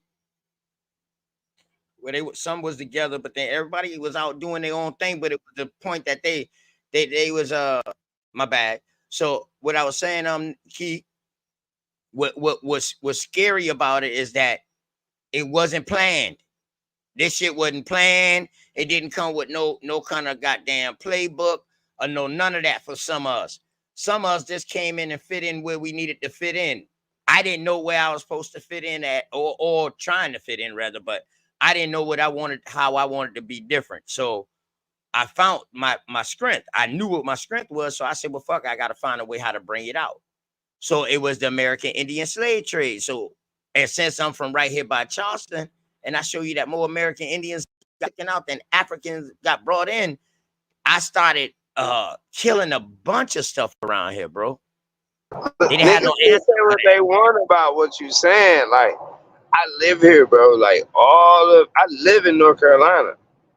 where some was together, but then everybody was out doing their own thing. But it was the point that they was my bad. So what I was saying, Key, what was scary about it is that it wasn't planned. This shit wasn't planned. It didn't come with no kind of goddamn playbook or no none of that for some of us. Some of us just came in and fit in where we needed to fit in. I didn't know where I was supposed to fit in at, or trying to fit in rather, but I didn't know what I wanted, how I wanted to be different. So I found my strength. I knew what my strength was. So I said, well, fuck, I gotta find a way how to bring it out. So it was the American Indian slave trade. So, and since I'm from right here by Charleston, and I show you that more American Indians got taken out than Africans got brought in, I started killing a bunch of stuff around here, bro. They didn't have Niggas no can answer say for what that. they want about what you saying. Like I live here, bro. Like I live in North Carolina,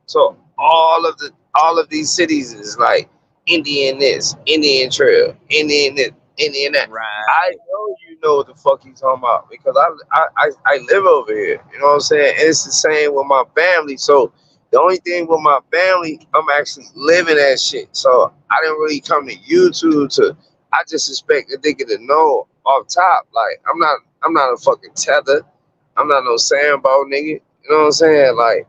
so all of these cities is like Indian this, Indian Trail, Indian this, Indian that. I Right. know you know what the fuck you talking about because I live over here. You know what I'm saying? And it's the same with my family. So the only thing with my family, I'm actually living that shit. So I didn't really come to YouTube to. I just expect a nigga to know off top. Like I'm not a fucking tether. I'm not no Sambo nigga. You know what I'm saying? Like,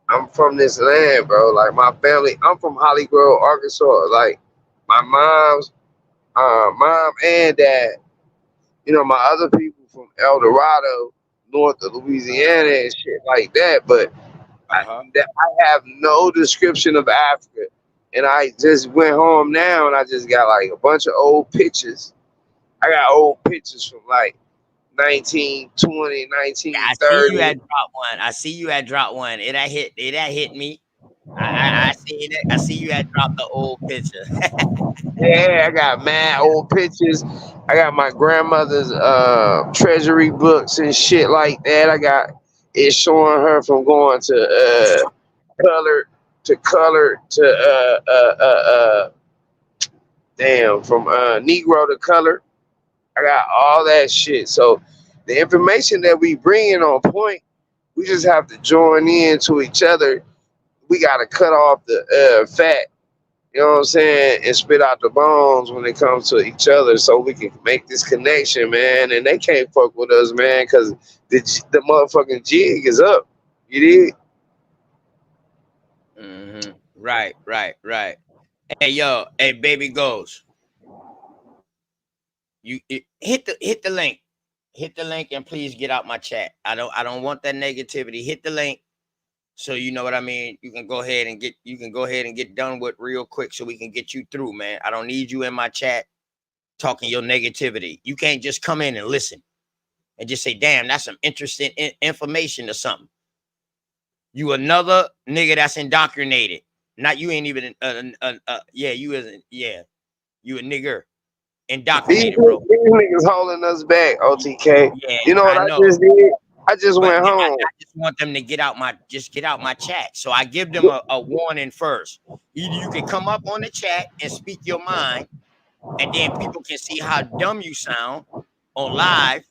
I'm from this land, bro. Like, my family, I'm from Holly Grove, Arkansas. Like, my mom's mom and dad, you know, my other people from El Dorado, north of Louisiana and shit like that. But Uh-huh. I have no description of Africa. And I just went home now and I just got like a bunch of old pictures. I got old pictures from like 1920, Yeah, I see you 1930. had drop one. I see you had drop one. It had hit me. I see it. I see you had dropped the old picture. Yeah, I got mad old pictures. I got my grandmother's treasury books and shit like that. I got it showing her from going to color color to damn from Negro to color. I got all that shit. So the information that we bring in on point, we just have to join in to each other. We got to cut off the fat, you know what I'm saying, and spit out the bones when it comes to each other so we can make this connection, man. And they can't fuck with us, man, because the motherfucking jig is up. You did? Right, right, right. Hey, yo, hey, baby goes. Hit the link. Hit the link and please get out my chat. I don't want that negativity. Hit the link so you know what I mean. You can go ahead and get done with real quick so we can get you through, man. I don't need you in my chat talking your negativity. You can't just come in and listen and just say, damn, that's some interesting information or something. You another nigga that's indoctrinated. Not you ain't even yeah, you isn't, yeah. You a nigger. Indoctrinated, bro. These niggas holding us back, OTK. Yeah, You know what I I know. just did? I just But went home. I just want them to get out my chat. So I give them a warning first. Either you can come up on the chat and speak your mind, and then people can see how dumb you sound on live,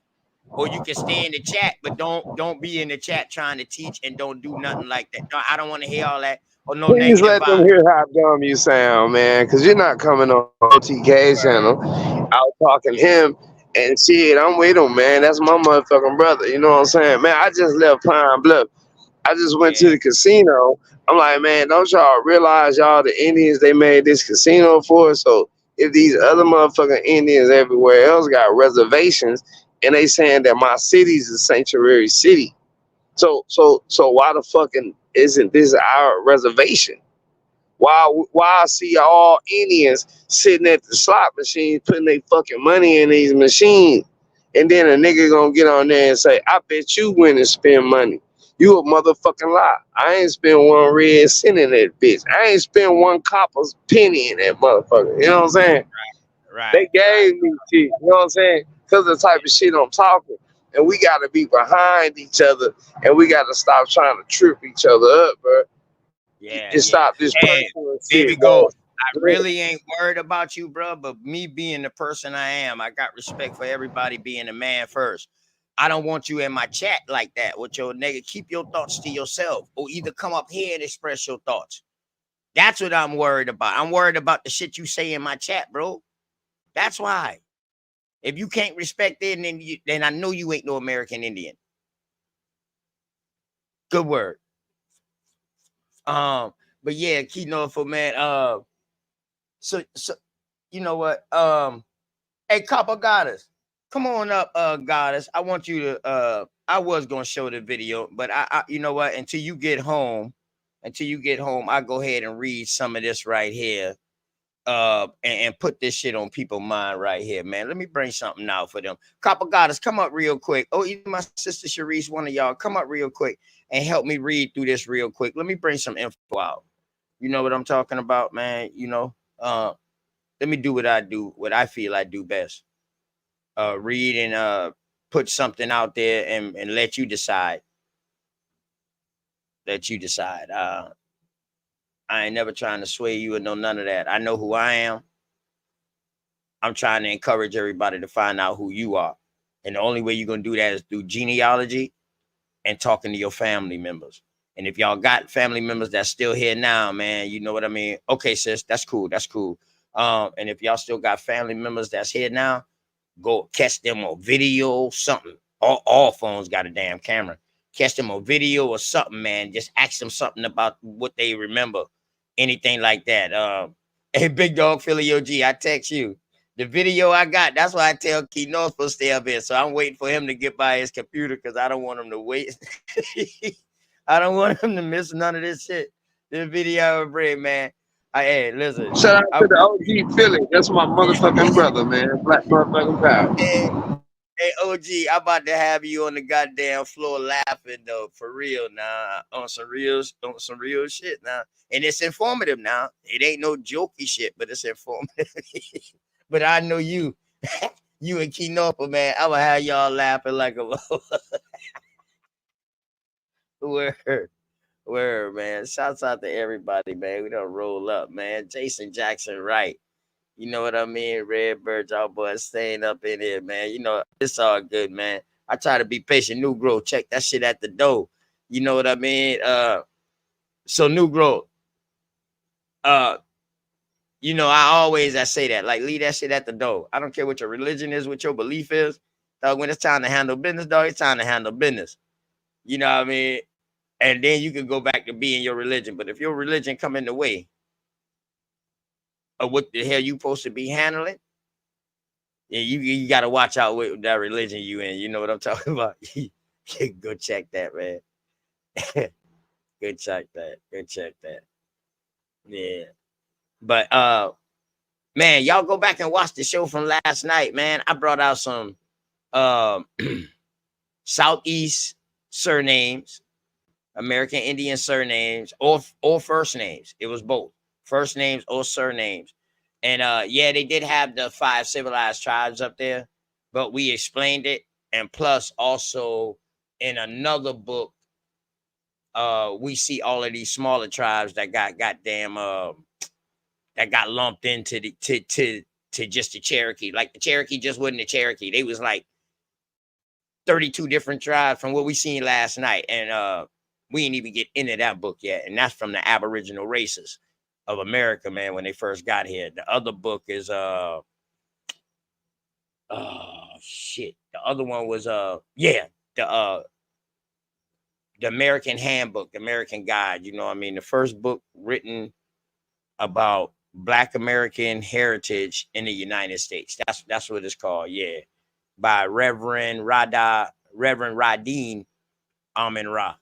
or you can stay in the chat, but don't be in the chat trying to teach and don't do nothing like that. No, I don't want to hear all that or no Please negative let them vibes. hear how dumb you sound, man, because you're not coming on OTK channel out talking Yeah, him and shit. I'm with him, man. That's my motherfucking brother. You know what I'm saying? Man, I just left Pine Bluff. I just went to yeah. the casino. I'm like, man, don't y'all realize y'all the Indians they made this casino for? So if these other motherfucking Indians everywhere else got reservations and they saying that my city's a sanctuary city. So why the fucking isn't this our reservation? Why I see all Indians sitting at the slot machines putting their fucking money in these machines, and then a nigga gonna get on there and say, "I bet you win and spend money." You a motherfucking lie. I ain't spent one red cent in that bitch. I ain't spent one copper's penny in that motherfucker. You know what I'm saying? They Right, right. gave me shit. You know what I'm saying? Because of the type of shit I'm talking. And we got to be behind each other, and we got to stop trying to trip each other up, bro. Yeah, And yeah. stop this Hey, personal baby shit, bro. goes. I really ain't worried about you, bro. But me being the person I am, I got respect for everybody being a man first. I don't want you in my chat like that with your nigga. Keep your thoughts to yourself, or either come up here and express your thoughts. That's what I'm worried about. I'm worried about the shit you say in my chat, bro. That's why. If you can't respect it, then I know you ain't no American Indian. Good word. Um, but yeah, keynote for man. So you know what? Hey, Copper Goddess, come on up, Goddess. I want you to. I was gonna show the video, but you know what? Until you get home, I go ahead and read some of this right here. And put this shit on people's mind right here, man. Let me bring something out for them. Copper Goddess, come up real quick. Oh, even my sister Sharice, one of y'all, come up real quick and help me read through this real quick. Let me bring some info out. You know what I'm talking about, man. Let me do what I do, what I feel I do best. Read and put something out there and let you decide. I ain't never trying to sway you or no none of that. I know who I am. I'm trying to encourage everybody to find out who you are. And the only way you're going to do that is through genealogy and talking to your family members. And if y'all got family members that's still here now, man, you know what I mean? Okay, sis, that's cool. That's cool. And if y'all still got family members that's here now, go catch them on video, something. All phones got a damn camera. Catch them on video or something, man. Just ask them something about what they remember. Anything like that. Hey, Big Dog Philly OG, I text you. The video I got, that's why I tell Key North to stay up here. So I'm waiting for him to get by his computer because I don't want him to wait. I don't want him to miss none of this shit. This video I bring, man. Hey, listen. Shout out to the OG Philly. That's my motherfucking brother, man. Black motherfucking power. Hey, OG, I'm about to have you on the goddamn floor laughing though, for real now, on some real shit now, and it's informative now. It ain't no jokey shit, but it's informative. But I know you, you and Kinopa, man. I'm gonna have y'all laughing like a word, man. Shouts out to everybody, man. We don't roll up, man. Jason Jackson, right? You know what I mean? Redbird, y'all boys staying up in here, man. You know, it's all good, man. I try to be patient. New growth, check that shit at the door. You know what I mean? So new growth. You know, I say that. Like, leave that shit at the door. I don't care what your religion is, what your belief is. Dog, when it's time to handle business, dog, it's time to handle business. You know what I mean? And then you can go back to being your religion. But if your religion come in the way of what the hell you supposed to be handling, yeah, you got to watch out with that religion you in. You know what I'm talking about? Go check that, man. Go check that. Yeah. But man, y'all go back and watch the show from last night, man. I brought out some Southeast surnames, American Indian surnames, or first names. It was both first names or surnames. And yeah, they did have the 5 civilized tribes up there, but we explained it. And plus, also in another book, we see all of these smaller tribes that got goddamn that got lumped into the to just the Cherokee. Like the Cherokee just wasn't the Cherokee. They was like 32 different tribes from what we seen last night. And we ain't even get into that book yet. And that's from the Aboriginal races of America, man, when they first got here. The other book is shit. The other one was the American Handbook, the American Guide. You know what I mean? The first book written about Black American heritage in the United States. That's what it's called, yeah. By Reverend Radeen Amin Ra.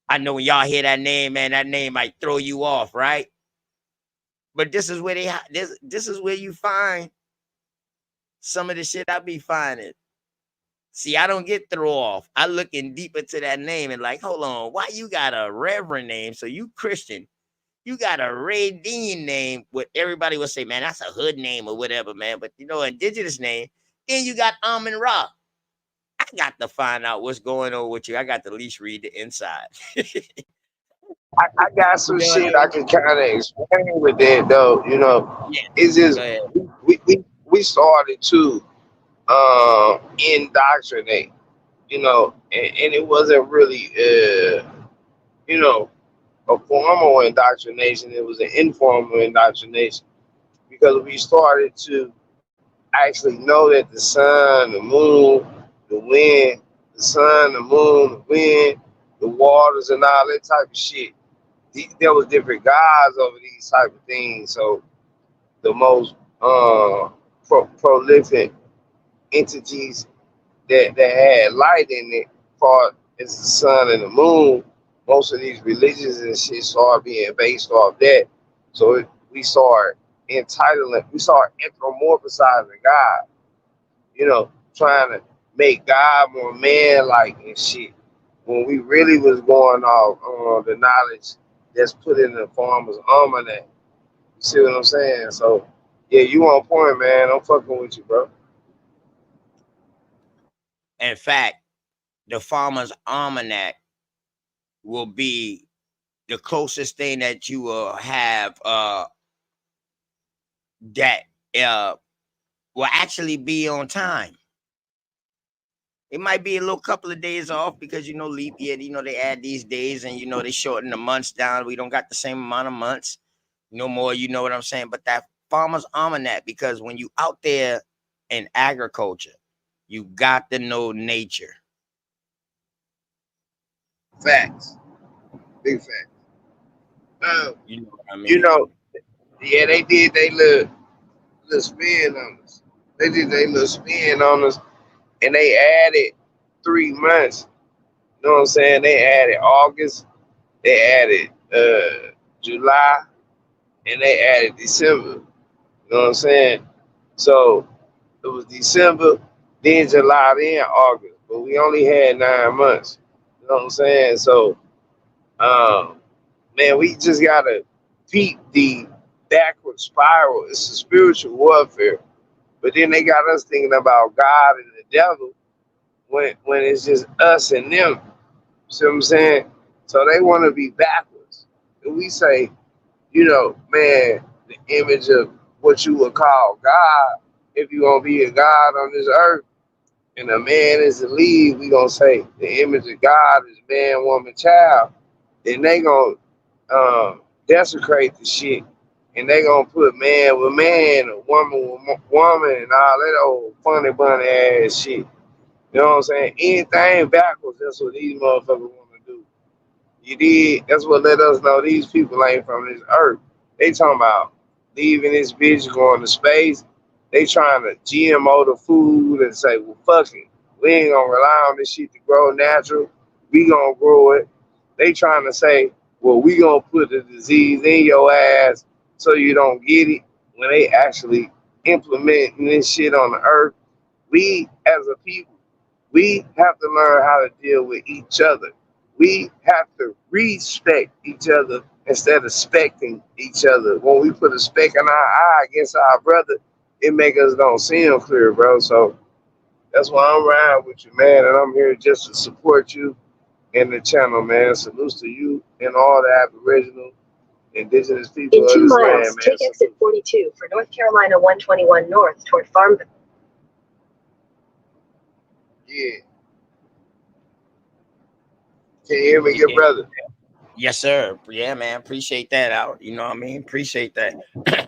I know when y'all hear that name, man, that name might throw you off, right? But this is where this is where you find some of the shit I be finding. See, I don't get thrown off. I looking deep into that name and like, hold on, why you got a Reverend name? So you Christian. You got a Radeen name, what everybody will say, man, that's a hood name or whatever, man. But you know, indigenous name. Then you got Amin Ra. I got to find out what's going on with you. I got to at least read the inside. I got some shit I can kind of explain with that though. You know, Yeah. it's just we started to indoctrinate. You know, and it wasn't really you know, a formal indoctrination. It was an informal indoctrination because we started to actually know that the sun, the moon, the wind, the sun, the moon, the wind, the waters, and all that type of shit. There was different gods over these type of things. So the most prolific entities that had light in it, far as the sun and the moon, most of these religions and shit started being based off that. So we start anthropomorphizing God, you know, trying to make God more man-like and shit. When we really was going off the knowledge that's put in the farmer's almanac. You see what I'm saying? So, yeah, you on point, man. I'm fucking with you, bro. In fact, the Farmer's Almanac will be the closest thing that you will have that will actually be on time. It might be a little couple of days off because leap year, they add these days and they shorten the months down. We don't got the same amount of months no more, you know what I'm saying? But that Farmer's Almanac, because when you out there in agriculture, you got to know nature. Facts. Big facts. You know what I mean? You know, yeah, they did they little spin on us. They did they little spin on us, and they added 3 months. You know what I'm saying? They added August, they added July, and they added December. You know what I'm saying? So it was December, then July, then August, but we only had 9 months. You know what I'm saying? So, man, we just gotta beat the backward spiral. It's a spiritual warfare. But then they got us thinking about God and the devil when it's just us and them. See what I'm saying? So they want to be backwards. And we say, man, the image of what you would call God, if you're going to be a God on this earth, and a man is the lead, we going to say the image of God is man, woman, child. Then they going to desecrate the shit. And they going to put man with man, a woman with woman, and all that old funny bunny ass shit. You know what I'm saying? Anything backwards, that's what these motherfuckers want to do. You did. That's what let us know these people ain't from this earth. They talking about leaving this bitch, going to space. They trying to GMO the food and say, well, fuck it. We ain't gonna rely on this shit to grow natural. We gonna grow it. They trying to say, well, we gonna put the disease in your ass so you don't get it. When they actually implementing this shit on the earth, we as a people, we have to learn how to deal with each other. We have to respect each other instead of specting each other. When we put a speck in our eye against our brother, it make us don't see him clear, bro. So that's why I'm riding with you, man, and I'm here just to support you and the channel, man. Salutes to you and all the Aboriginal, indigenous people in of 2 this miles, land, man. take exit 42 for North Carolina 121 north toward Farmville. Yeah. Can you hear me, good brother? Yes, sir. Yeah, man. Appreciate that out. You know what I mean? Appreciate that.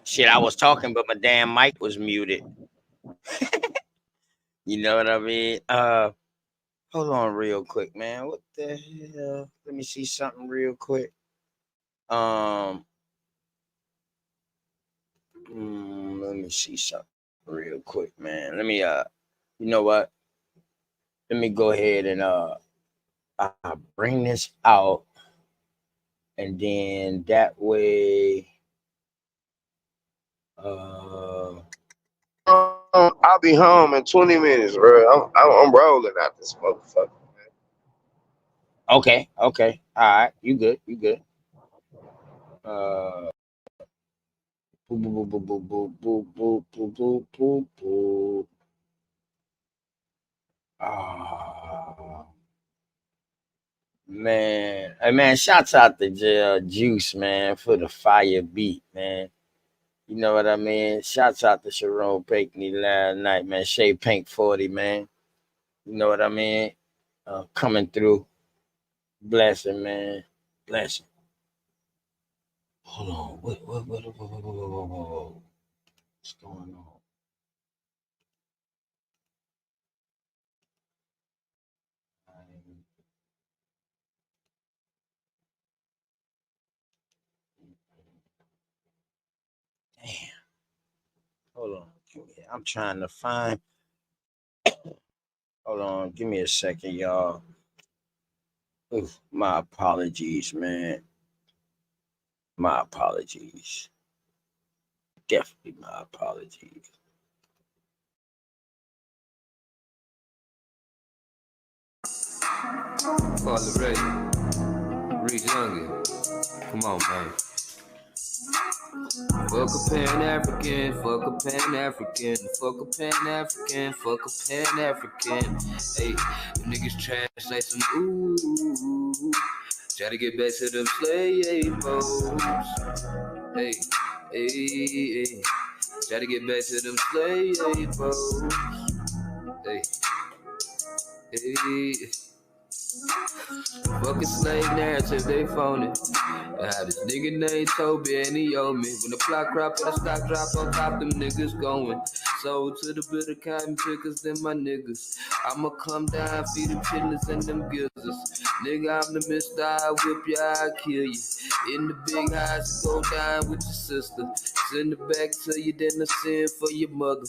Shit, I was talking, but my damn mic was muted. You know what I mean? Hold on real quick, man. What the hell? Let me see something real quick. Let me see something real quick, man. Let me you know what? Let me go ahead and bring this out, and then that way I'll be home in 20 minutes, bro. I'm rolling out this motherfucker. okay, all right, you good, boop, boop, boop, boop, boop, boop, boop, boop, boop, boop, boop. Man, hey man, shouts out to Juice, man, for the fire beat, man. You know what I mean? Shouts out to Sharon Pinckney last night, man. Shay Pink 40, man. You know what I mean? Coming through. Blessing, man. Blessing. Hold on. What, what's going on? Damn. Hold on. I'm trying to find. Hold on. Give me a second, y'all. Oof, my apologies, man. My apologies. Definitely my apologies. Father Ray, Reese Youngin. Come on, man. Fuck a Pan-African, fuck a Pan-African, fuck a Pan-African, fuck a Pan-African. Hey, them niggas trash like some ooh. Try to get back to them slave boats. Hey, hey. Try to get back to them slave boats. Hey, hey. Fucking slave narrative, they phony. I had this nigga named Toby and he owe me. When the plot crop and the stock drop on top, them niggas going. Sold to the bitter cotton pickers, them my niggas. I'ma come down, feed them chitlins and them gizzards. Nigga, I'm the mister, I whip you, I kill you. In the big house, go down with your sister. Send it back to you, then I send for your mother.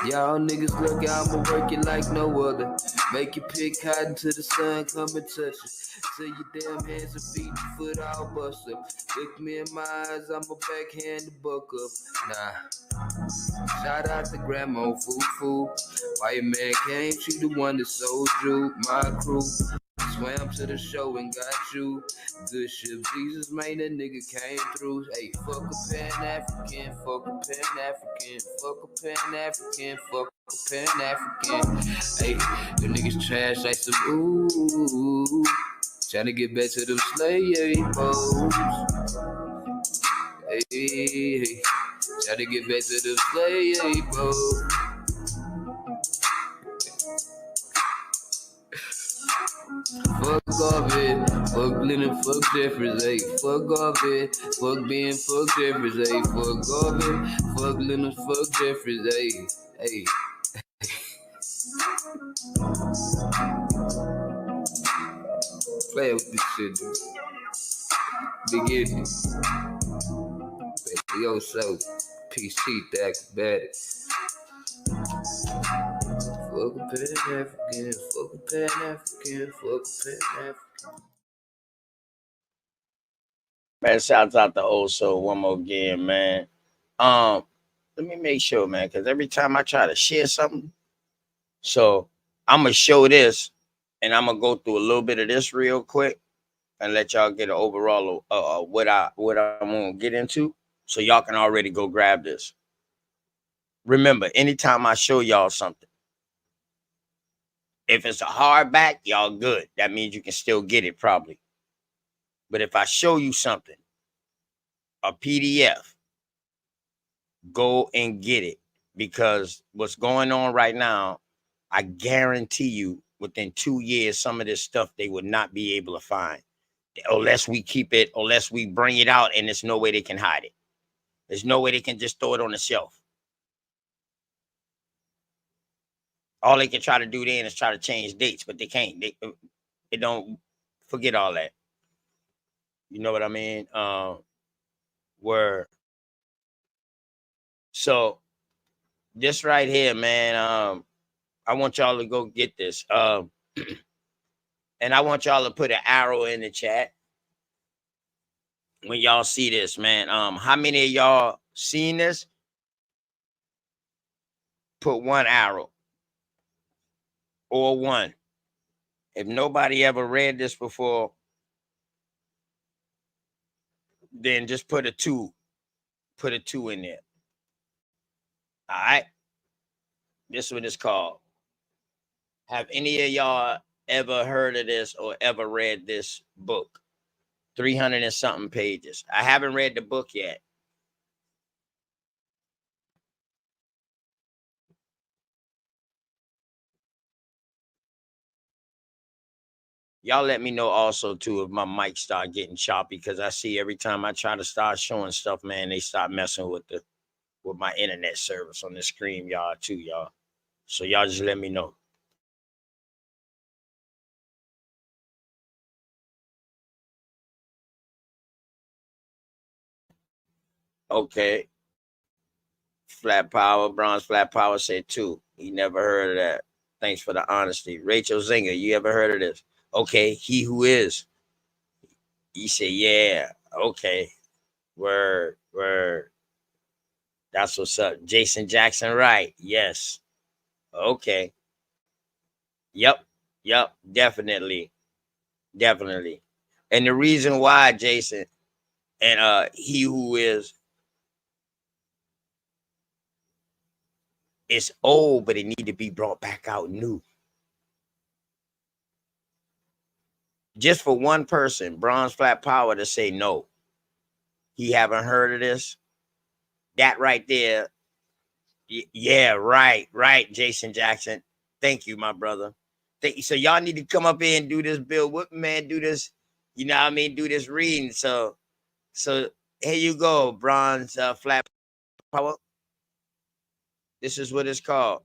Y'all niggas look, I'ma work it like no other. Make you pick cotton till the sun come and touch it. Till your damn hands and feet and foot all bust up. Look me in my eyes, I'ma backhand the buck up. Nah. Shout out to Grandma Foo. White man came, she the one that sold you. My crew swam to the show and got you. Good shit, Jesus, man, that nigga came through. Hey, fuck a Pan-African, fuck a Pan-African, fuck a Pan-African, fuck a Pan-African. Hey, them niggas trash like some ooh. Tryna get back to them slave boats. Hey, tryna get back to them slave boats. Fuck off it, fuck Lennon, fuck Jeffries, ayy. Fuck off it, fuck Ben, fuck Jeffries, ayy. Fuck off it, fuck Lennon, fuck Jeffries, ayy. Ayy. Play with this shit, dude. Begin it. Yo, so, PC, the acrobatic. Fuck a Pan-African, fuck a Pan-African, fuck a Pan-African. Man, shouts out to old soul one more again, man. Let me make sure, man, because every time I try to share something, so I'm gonna show this, and I'm gonna go through a little bit of this real quick, and let y'all get an overall what I'm gonna get into, so y'all can already go grab this. Remember, anytime I show y'all something, if it's a hardback, y'all good. That means you can still get it probably. But if I show you something, a PDF, go and get it, because what's going on right now, I guarantee you within 2 years, some of this stuff they would not be able to find unless we keep it, unless we bring it out, and there's no way they can hide it. There's no way they can just throw it on the shelf. All they can try to do then is try to change dates, but they can't. They don't, forget all that. You know what I mean? Word. So this right here, man, I want y'all to go get this. And I want y'all to put an arrow in the chat when y'all see this, man. How many of y'all seen this? Put one arrow or one. If nobody ever read this before, then just put a 2. Put a 2 in there. All right. This is what it's called. Have any of y'all ever heard of this or ever read this book? 300 and something pages. I haven't read the book yet. Y'all let me know also too if my mic start getting choppy, because I see every time I try to start showing stuff, man, they start messing with my internet service on the screen, y'all too, y'all. So y'all just let me know. Okay. Flat Power, Bronze Flat Power said 2. He never heard of that. Thanks for the honesty. Rachel Zinger, you ever heard of this? Okay, He Who Is. He said, yeah. Okay. Word. That's what's up. Jason Jackson, right? Yes. Okay. Yep. Definitely. And the reason why, Jason, And he who is old, but it need to be brought back out new. Just for one person, Bronze Flat Power, to say no, he haven't heard of this. That right there. Yeah, right, Jason Jackson. Thank you, my brother. Thank you. So y'all need to come up here and do this, Bill Whip, man. Do this, you know what I mean? Do this reading. So here you go, Bronze Flat Power. This is what it's called.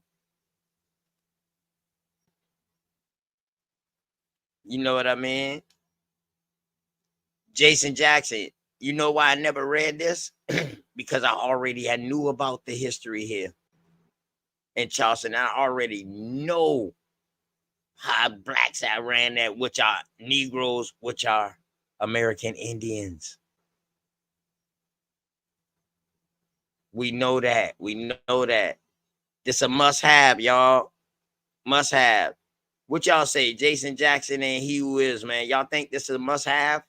You know what I mean? Jason Jackson. You know why I never read this? Because I already had knew about the history here in Charleston. I already know how blacks that ran that, which are Negroes, which are American Indians. We know that. We know that. This a must have, y'all. Must have. What y'all say? Jason Jackson and He Who Is, man. Y'all think this is a must have?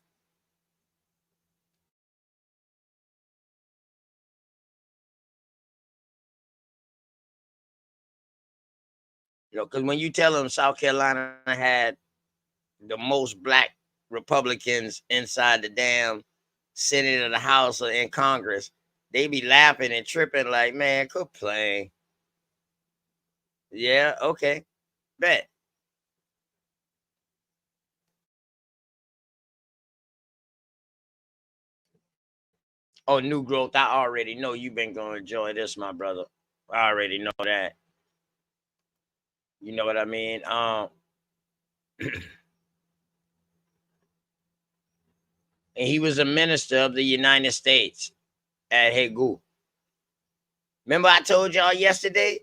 You know, because when you tell them South Carolina had the most black Republicans inside the damn Senate or the House or in Congress, they be laughing and tripping like, man, quit playing. Yeah, okay. Bet. Oh, new growth. I already know you've been going to enjoy this, my brother. I already know that. You know what I mean? And he was a minister of the United States at Hegu. Remember I told y'all yesterday?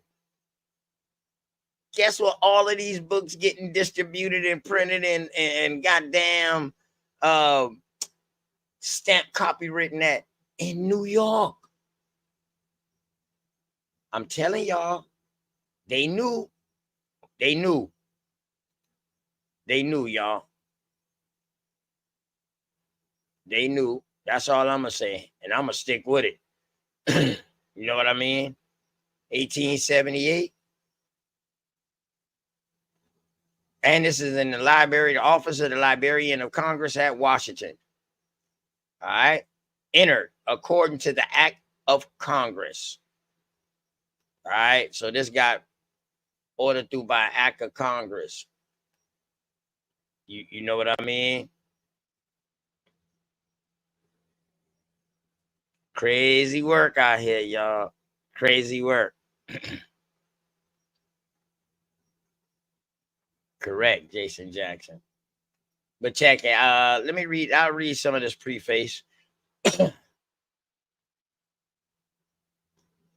Guess what? All of these books getting distributed and printed and goddamn stamp copywritten at in New York. I'm telling y'all, they knew, y'all. They knew. That's all I'm gonna say, and I'm gonna stick with it. You know what I mean? 1878. And this is in the library, the office of the Librarian of Congress at Washington. All right. Entered according to the Act of Congress. All right. So this got ordered through by Act of Congress. You know what I mean? Crazy work out here, y'all. Crazy work. Correct, Jason Jackson. But check it. Let me read. I'll read some of this preface.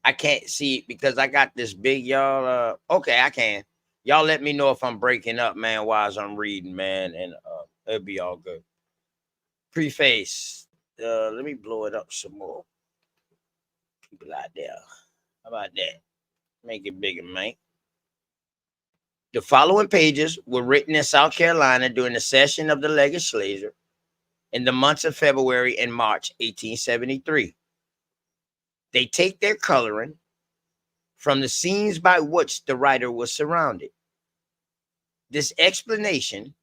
I can't see it because I got this big, y'all. Okay, I can. Y'all let me know if I'm breaking up, man, while I'm reading, man, and it'll be all good. Preface. Let me blow it up some more. People out there. How about that? Make it bigger, man. The following pages were written in South Carolina during the session of the legislature in the months of February and March 1873. They take their coloring from the scenes by which the writer was surrounded. This explanation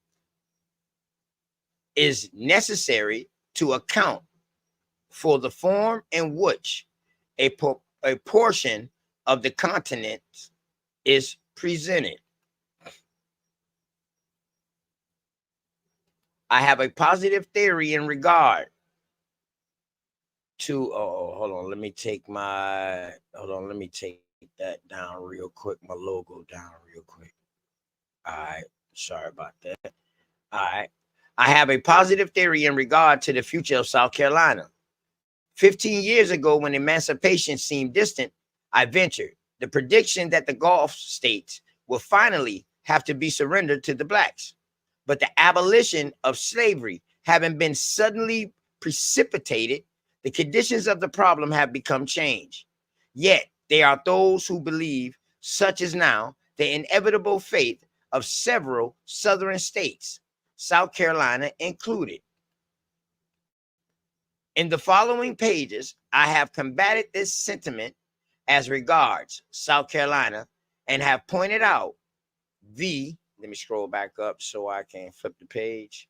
is necessary to account for the form in which a portion of the continent is presented. I have a positive theory in regard to, hold on, let me take that down real quick, my logo down real quick. All right, sorry about that. All right. I have a positive theory in regard to the future of South Carolina. 15 years ago, when emancipation seemed distant, I ventured the prediction that the Gulf states will finally have to be surrendered to the blacks. But the abolition of slavery having been suddenly precipitated, the conditions of the problem have become changed. Yet there are those who believe, such as now, the inevitable fate of several southern states, South Carolina included. In the following pages, I have combated this sentiment as regards South Carolina and have pointed out let me scroll back up so I can flip the page.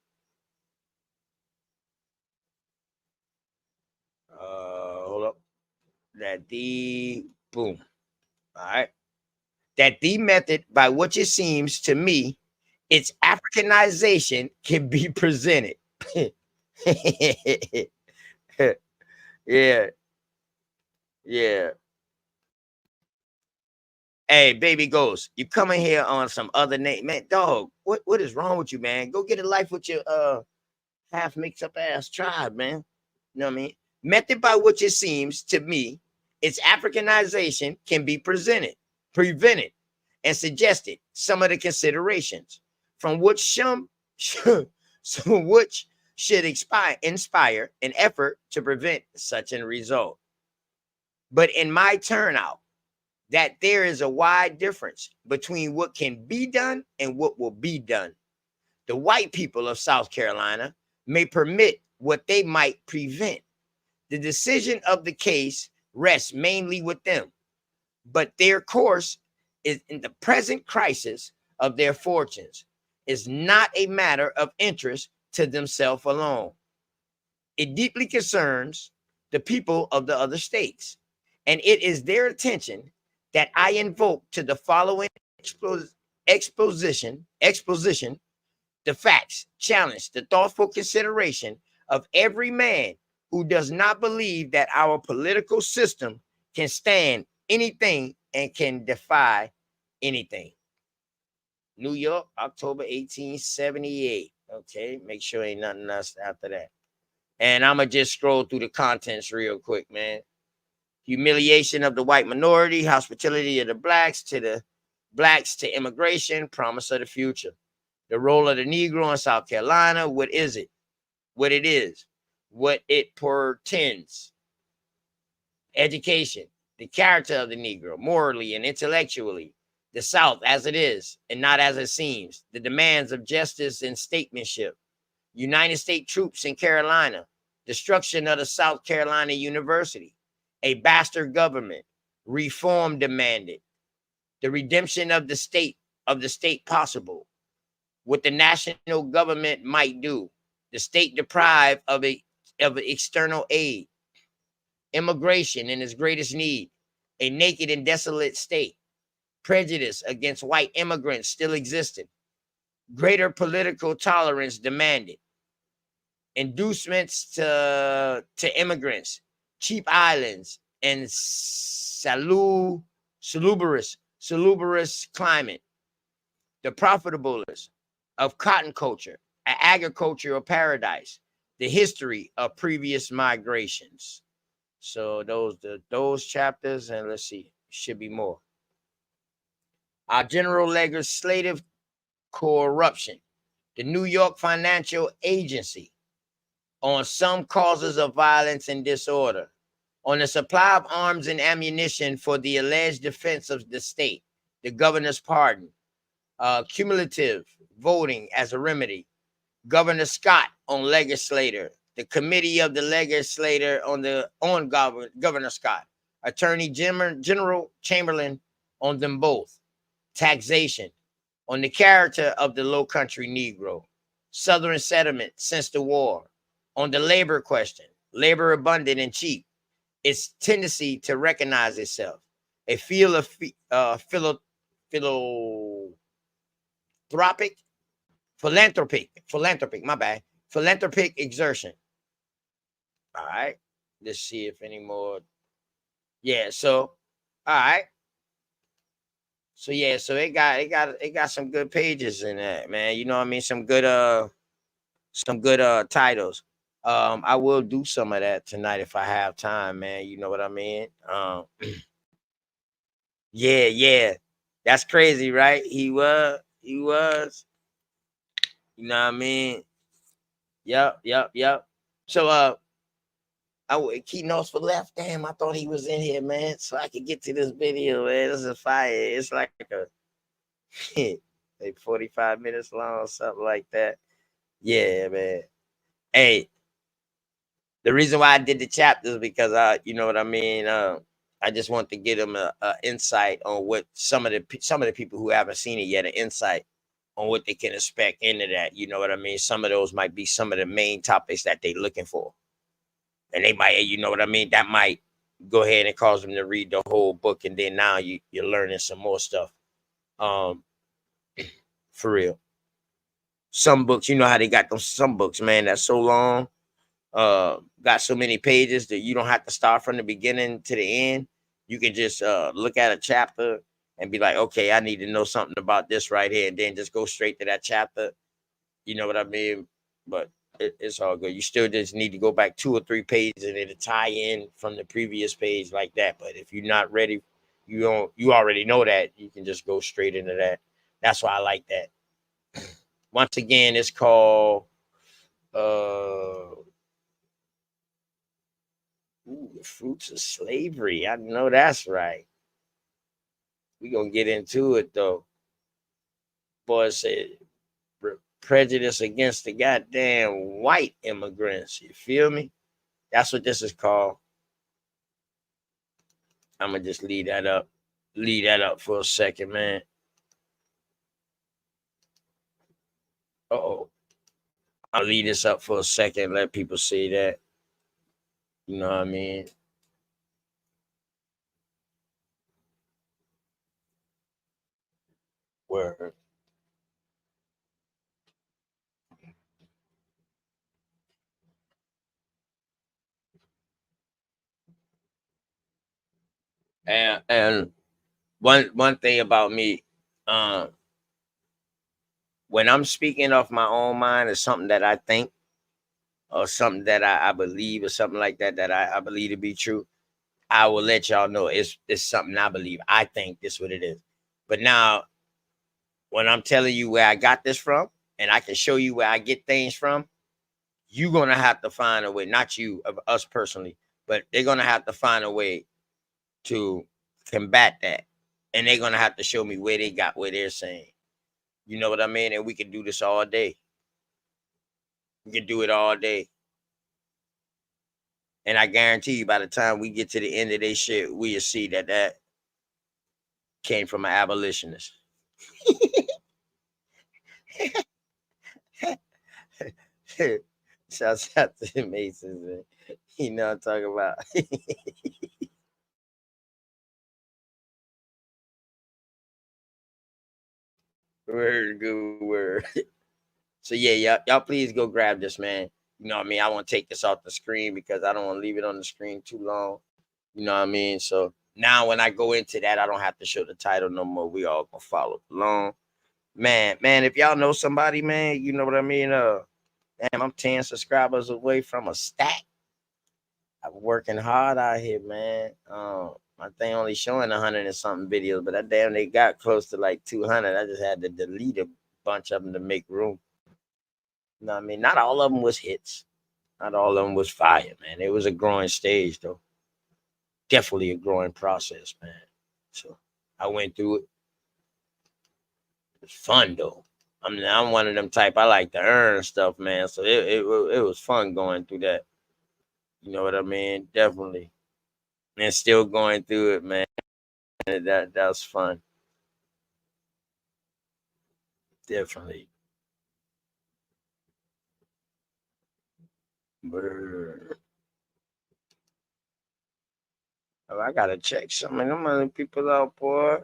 Hold up. Boom. All right. That the method by which it seems to me its Africanization can be presented. Yeah. Yeah. Hey, baby ghost, you coming here on some other name, man? Dog, what is wrong with you, man? Go get a life with your half mixed up ass tribe, man. You know what I mean? Method by which it seems to me its Africanization can be prevented, and suggested some of the considerations from which which should inspire an effort to prevent such a result. But in my turnout, that there is a wide difference between what can be done and what will be done. The white people of South Carolina may permit what they might prevent. The decision of the case rests mainly with them, but their course is in the present crisis of their fortunes is not a matter of interest to themselves alone. It deeply concerns the people of the other states, and it is their attention that I invoke to the following exposition, the facts, challenge the thoughtful consideration of every man who does not believe that our political system can stand anything and can defy anything. New York, October 1878. Okay, make sure ain't nothing else after that. And I'm going to just scroll through the contents real quick, man. Humiliation of the white minority, hospitality of the blacks to immigration, promise of the future. The role of the Negro in South Carolina, what is it? What it is, what it portends. Education, the character of the Negro, morally and intellectually. The South as it is and not as it seems. The demands of justice and statesmanship. United States troops in Carolina. Destruction of the South Carolina University. A bastard government. Reform demanded. The redemption of the state possible. What the national government might do. The state deprived of external aid. Immigration in its greatest need. A naked and desolate state. Prejudice against white immigrants still existed. Greater political tolerance demanded. Inducements to immigrants. Cheap islands and salubrious climate. The profitableness of cotton culture, an agricultural paradise. The history of previous migrations. So those chapters, and let's see, should be more. Our general legislative corruption. The New York Financial Agency on some causes of violence and disorder. On the supply of arms and ammunition for the alleged defense of the state. The governor's pardon. Cumulative voting as a remedy. Governor Scott on legislator. The committee of the legislator on Governor Scott. Attorney General Chamberlain on them both. Taxation on the character of the low country Negro. Southern settlement since the war. On the labor question, labor abundant and cheap. Its tendency to recognize itself. A field of philanthropic exertion. All right, let's see if any more. Yeah, so all right. So yeah, so it got some good pages in that, man. You know what I mean? Some good titles. I will do some of that tonight if I have time, man. You know what I mean? Yeah. That's crazy, right? He was. You know what I mean? Yep. So key notes for left. Damn, I thought he was in here, man. So I could get to this video, man. This is fire. It's like like 45 minutes long, something like that. Yeah, man. Hey, The reason why I did the chapters because you know what I mean. I just want to get them a insight on what some of the people who haven't seen it yet, an insight on what they can expect into that. You know what I mean? Some of those might be some of the main topics that they're looking for, and they might, you know what I mean. That might go ahead and cause them to read the whole book, and then now you're learning some more stuff. For real. Some books, you know how they got them. Some books, man, that's so long. Got so many pages that you don't have to start from the beginning to the end. You can just look at a chapter and be like, okay, I need to know something about this right here, and then just go straight to that chapter. You know what I mean? But it's all good. You still just need to go back 2 or 3 pages and it'll tie in from the previous page like that. But if you're not ready, you already know that. You can just go straight into that. That's why I like that. Once again, it's called the Fruits of Slavery. I know that's right. We gonna get into it though. Boy said prejudice against the goddamn white immigrants. You feel me? That's what this is called. I'm gonna just leave that up. Leave that up for a second, man. Uh-oh. I'll leave this up for a second, let people see that. You know what I mean? Word. And one thing about me, um, when I'm speaking off my own mind, is something that I think or something that I believe or something like that that I believe to be true. I will let y'all know it's something I believe. I think this what it is. But now when I'm telling you where I got this from, and I can show you where I get things from, you're gonna have to find a way, not you, of us personally, but they're gonna have to find a way to combat that. And they're gonna have to show me where they got what they're saying. You know what I mean? And we can do this all day. We can do it all day. And I guarantee you by the time we get to the end of this shit, we'll see that came from an abolitionist. Shouts out to the Masons, man. You know what I'm talking about. Word, good word. So yeah, y'all please go grab this, man. You know what I mean? I want to take this off the screen because I don't want to leave it on the screen too long. You know what I mean? So now when I go into that, I don't have to show the title no more. We all gonna follow along. Man, if y'all know somebody, man, you know what I mean? Damn, I'm 10 subscribers away from a stack. I'm working hard out here, man. My thing only showing 100 and something videos, but that damn they got close to like 200. I just had to delete a bunch of them to make room. You know what I mean? Not all of them was hits. Not all of them was fire, man. It was a growing stage, though. Definitely a growing process, man. So I went through it. It's fun though. I'm one of them type. I like to earn stuff, man. So it was fun going through that. You know what I mean? Definitely, and still going through it, man. That was fun. Definitely. Brr. Oh, I gotta check some of them other people out, boy.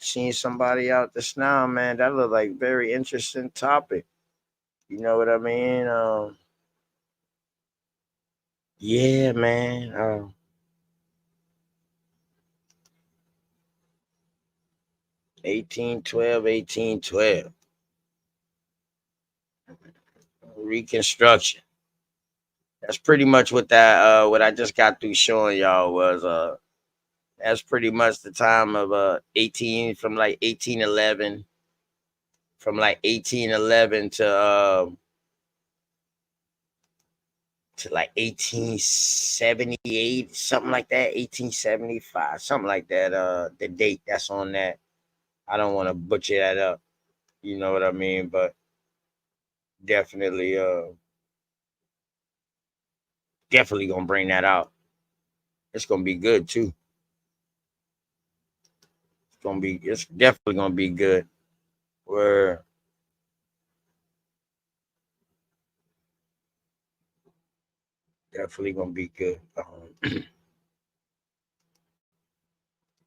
Seeing somebody out just now, man. That look like very interesting topic. You know what I mean? Yeah, man. 1812, 1812. Reconstruction. That's pretty much what I just got through showing y'all was that's pretty much the time of 18 from like 1811 to like 1878, something like that, 1875, something like that. The date that's on that. I don't want to butcher that up. You know what I mean? But definitely Definitely gonna bring that out. It's gonna be good too. It's definitely gonna be good. We're definitely gonna be good.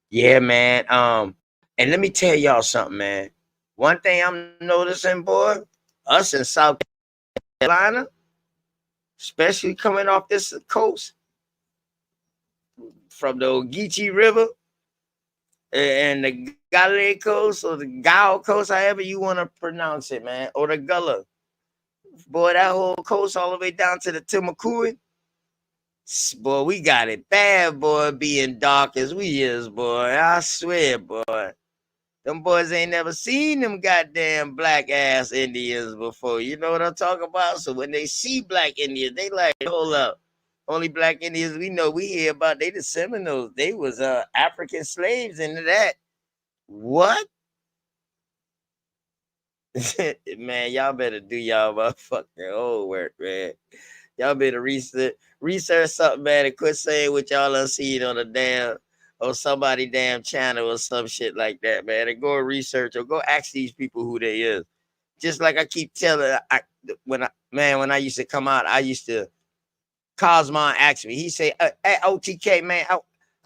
Yeah, man. And let me tell y'all something, man. One thing I'm noticing, boy, us in South Carolina, especially coming off this coast from the Ogeechee River and the Galilee Coast or the Gao Coast, however you want to pronounce it, man, or the Gullah. Boy, that whole coast all the way down to the Timucua. Boy, we got it bad, boy, being dark as we is, boy. I swear, boy. Them boys ain't never seen them goddamn black ass Indians before. You know what I'm talking about? So when they see black Indians, they like, hold up. Only black Indians we know, we hear about, they the Seminoles. They was African slaves into that. What? Man, y'all better do y'all motherfucking old work, man. Y'all better research something, man, and quit saying what y'all done seen on a damn or somebody damn channel or some shit like that, man. And go research or go ask these people who they is. Just like I keep telling, when I used to come out, I used to, Cosmon asked me, he said, hey, OTK, man,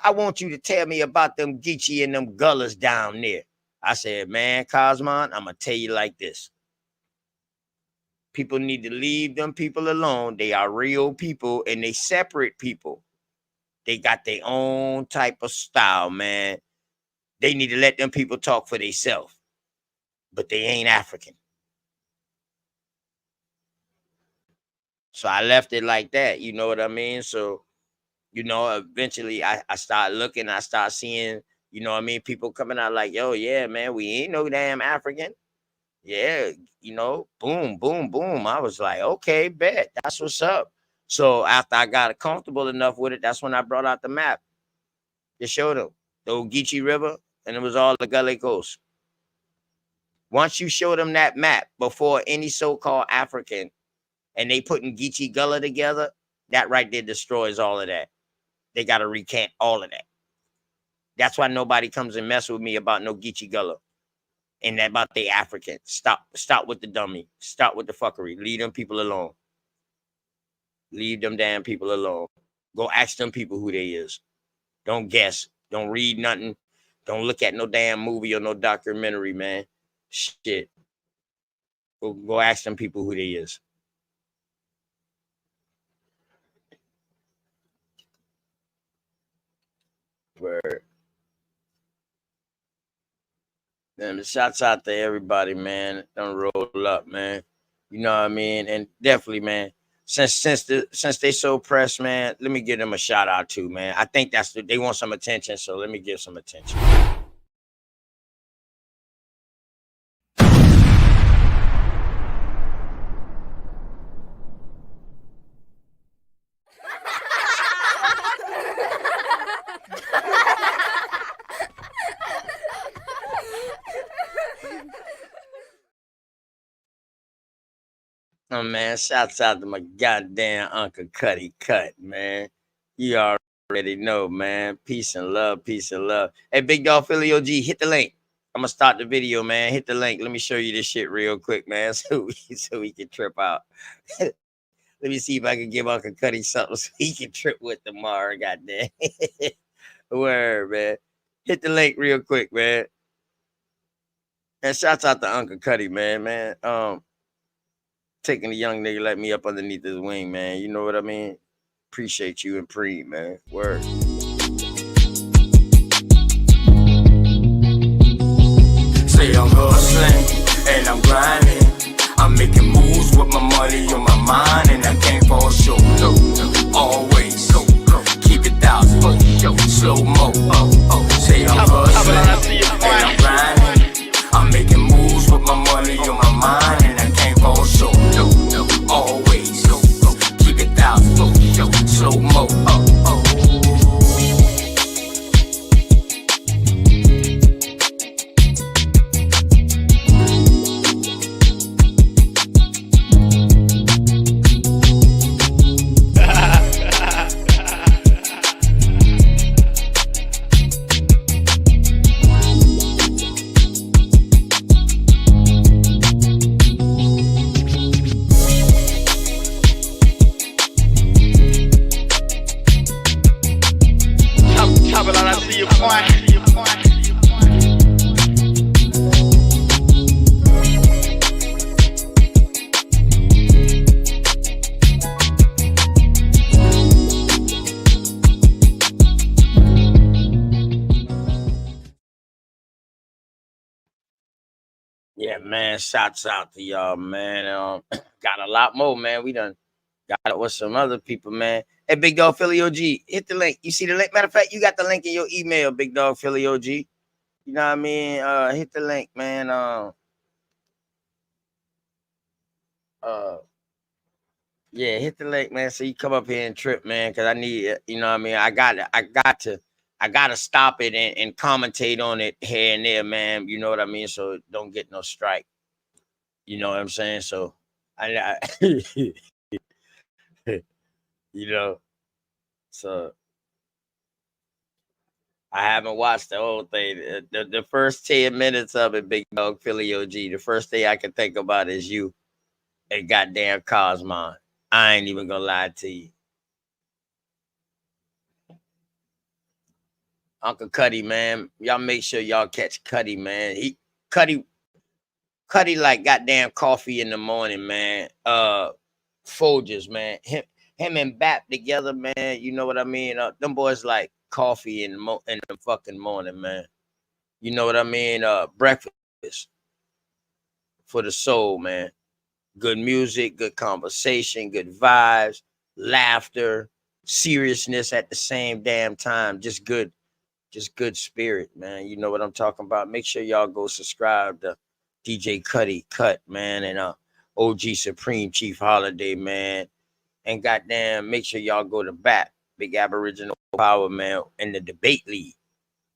I want you to tell me about them Geechee and them Gullahs down there. I said, man, Cosmon, I'm going to tell you like this. People need to leave them people alone. They are real people and they separate people. They got their own type of style, man. They need to let them people talk for themselves. But they ain't African. So I left it like that. You know what I mean? So, you know, eventually I start looking, I start seeing, you know what I mean, people coming out like, yo, yeah, man, we ain't no damn African. Yeah, you know, boom, boom, boom. I was like, okay, bet. That's what's up. So after I got comfortable enough with it, that's when I brought out the map to show them the Ogeechee River, and it was all the Gullah Coast. Once you show them that map before any so-called African, and they putting Geechee Gullah together, that right there destroys all of that. They got to recant all of that. That's why nobody comes and mess with me about no Geechee Gullah. And that about the African. Stop with the dummy. Stop with the fuckery. Leave them people alone. Leave them damn people alone. Go ask them people who they is. Don't guess. Don't read nothing. Don't look at no damn movie or no documentary, man. Shit. Go ask them people who they is. Word. And shouts out to everybody, man. Don't roll up, man. You know what I mean? And definitely, man. Since they so pressed, man, let me give them a shout out too, man. I think they want some attention, so let me give some attention. Oh, man, shouts out to my goddamn Uncle Cuddy Cut, man. You already know, man. Peace and love, peace and love. Hey, Big Dog Philly OG, hit the link. I'm going to start the video, man. Hit the link. Let me show you this shit real quick, man, so we can trip out. Let me see if I can give Uncle Cuddy something so he can trip with tomorrow, goddamn. Word, man. Hit the link real quick, man. And shouts out to Uncle Cuddy, man. Taking a young nigga like me up underneath his wing, man. You know what I mean? Appreciate you and pre, man. Word. Say I'm hustling and I'm grinding. I'm making moves with my money on my mind, and I can't fall short. No, always keep it down, slow mo. Say I'm hustling and I'm grinding. I'm making moves with my money on my mind, and I can't fall short. Always keep it down, slow mo. to your point. Yeah, man. Shouts out to y'all, man. Got a lot more, man. We done got it with some other people, man. Hey, Big Dog Philly OG, hit the link. You see the link? Matter of fact, you got the link in your email, Big Dog Philly OG. You know what I mean? Hit the link, man. Yeah, hit the link, man. So you come up here and trip, man, because I need it. You know what I mean? I gotta stop it and commentate on it here and there, man. You know what I mean? So don't get no strike. You know what I'm saying? So I you know, so I haven't watched the whole thing. The first 10 minutes of it, Big Dog Philly OG. The first thing I can think about is you and goddamn Cosmon. I ain't even gonna lie to you. Uncle Cuddy, man. Y'all make sure y'all catch Cuddy, man. Cuddy like goddamn coffee in the morning, man. Folgers, man. Him and Bap together, man. You know what I mean? Them boys like coffee in the fucking morning, man. You know what I mean? Breakfast for the soul, man. Good music, good conversation, good vibes, laughter, seriousness at the same damn time. Just good spirit, man. You know what I'm talking about. Make sure y'all go subscribe to DJ Cuddy Cut, man, and OG Supreme Chief Holiday, man. And goddamn, make sure y'all go to BAP, Big Aboriginal Power, man, in the debate lead.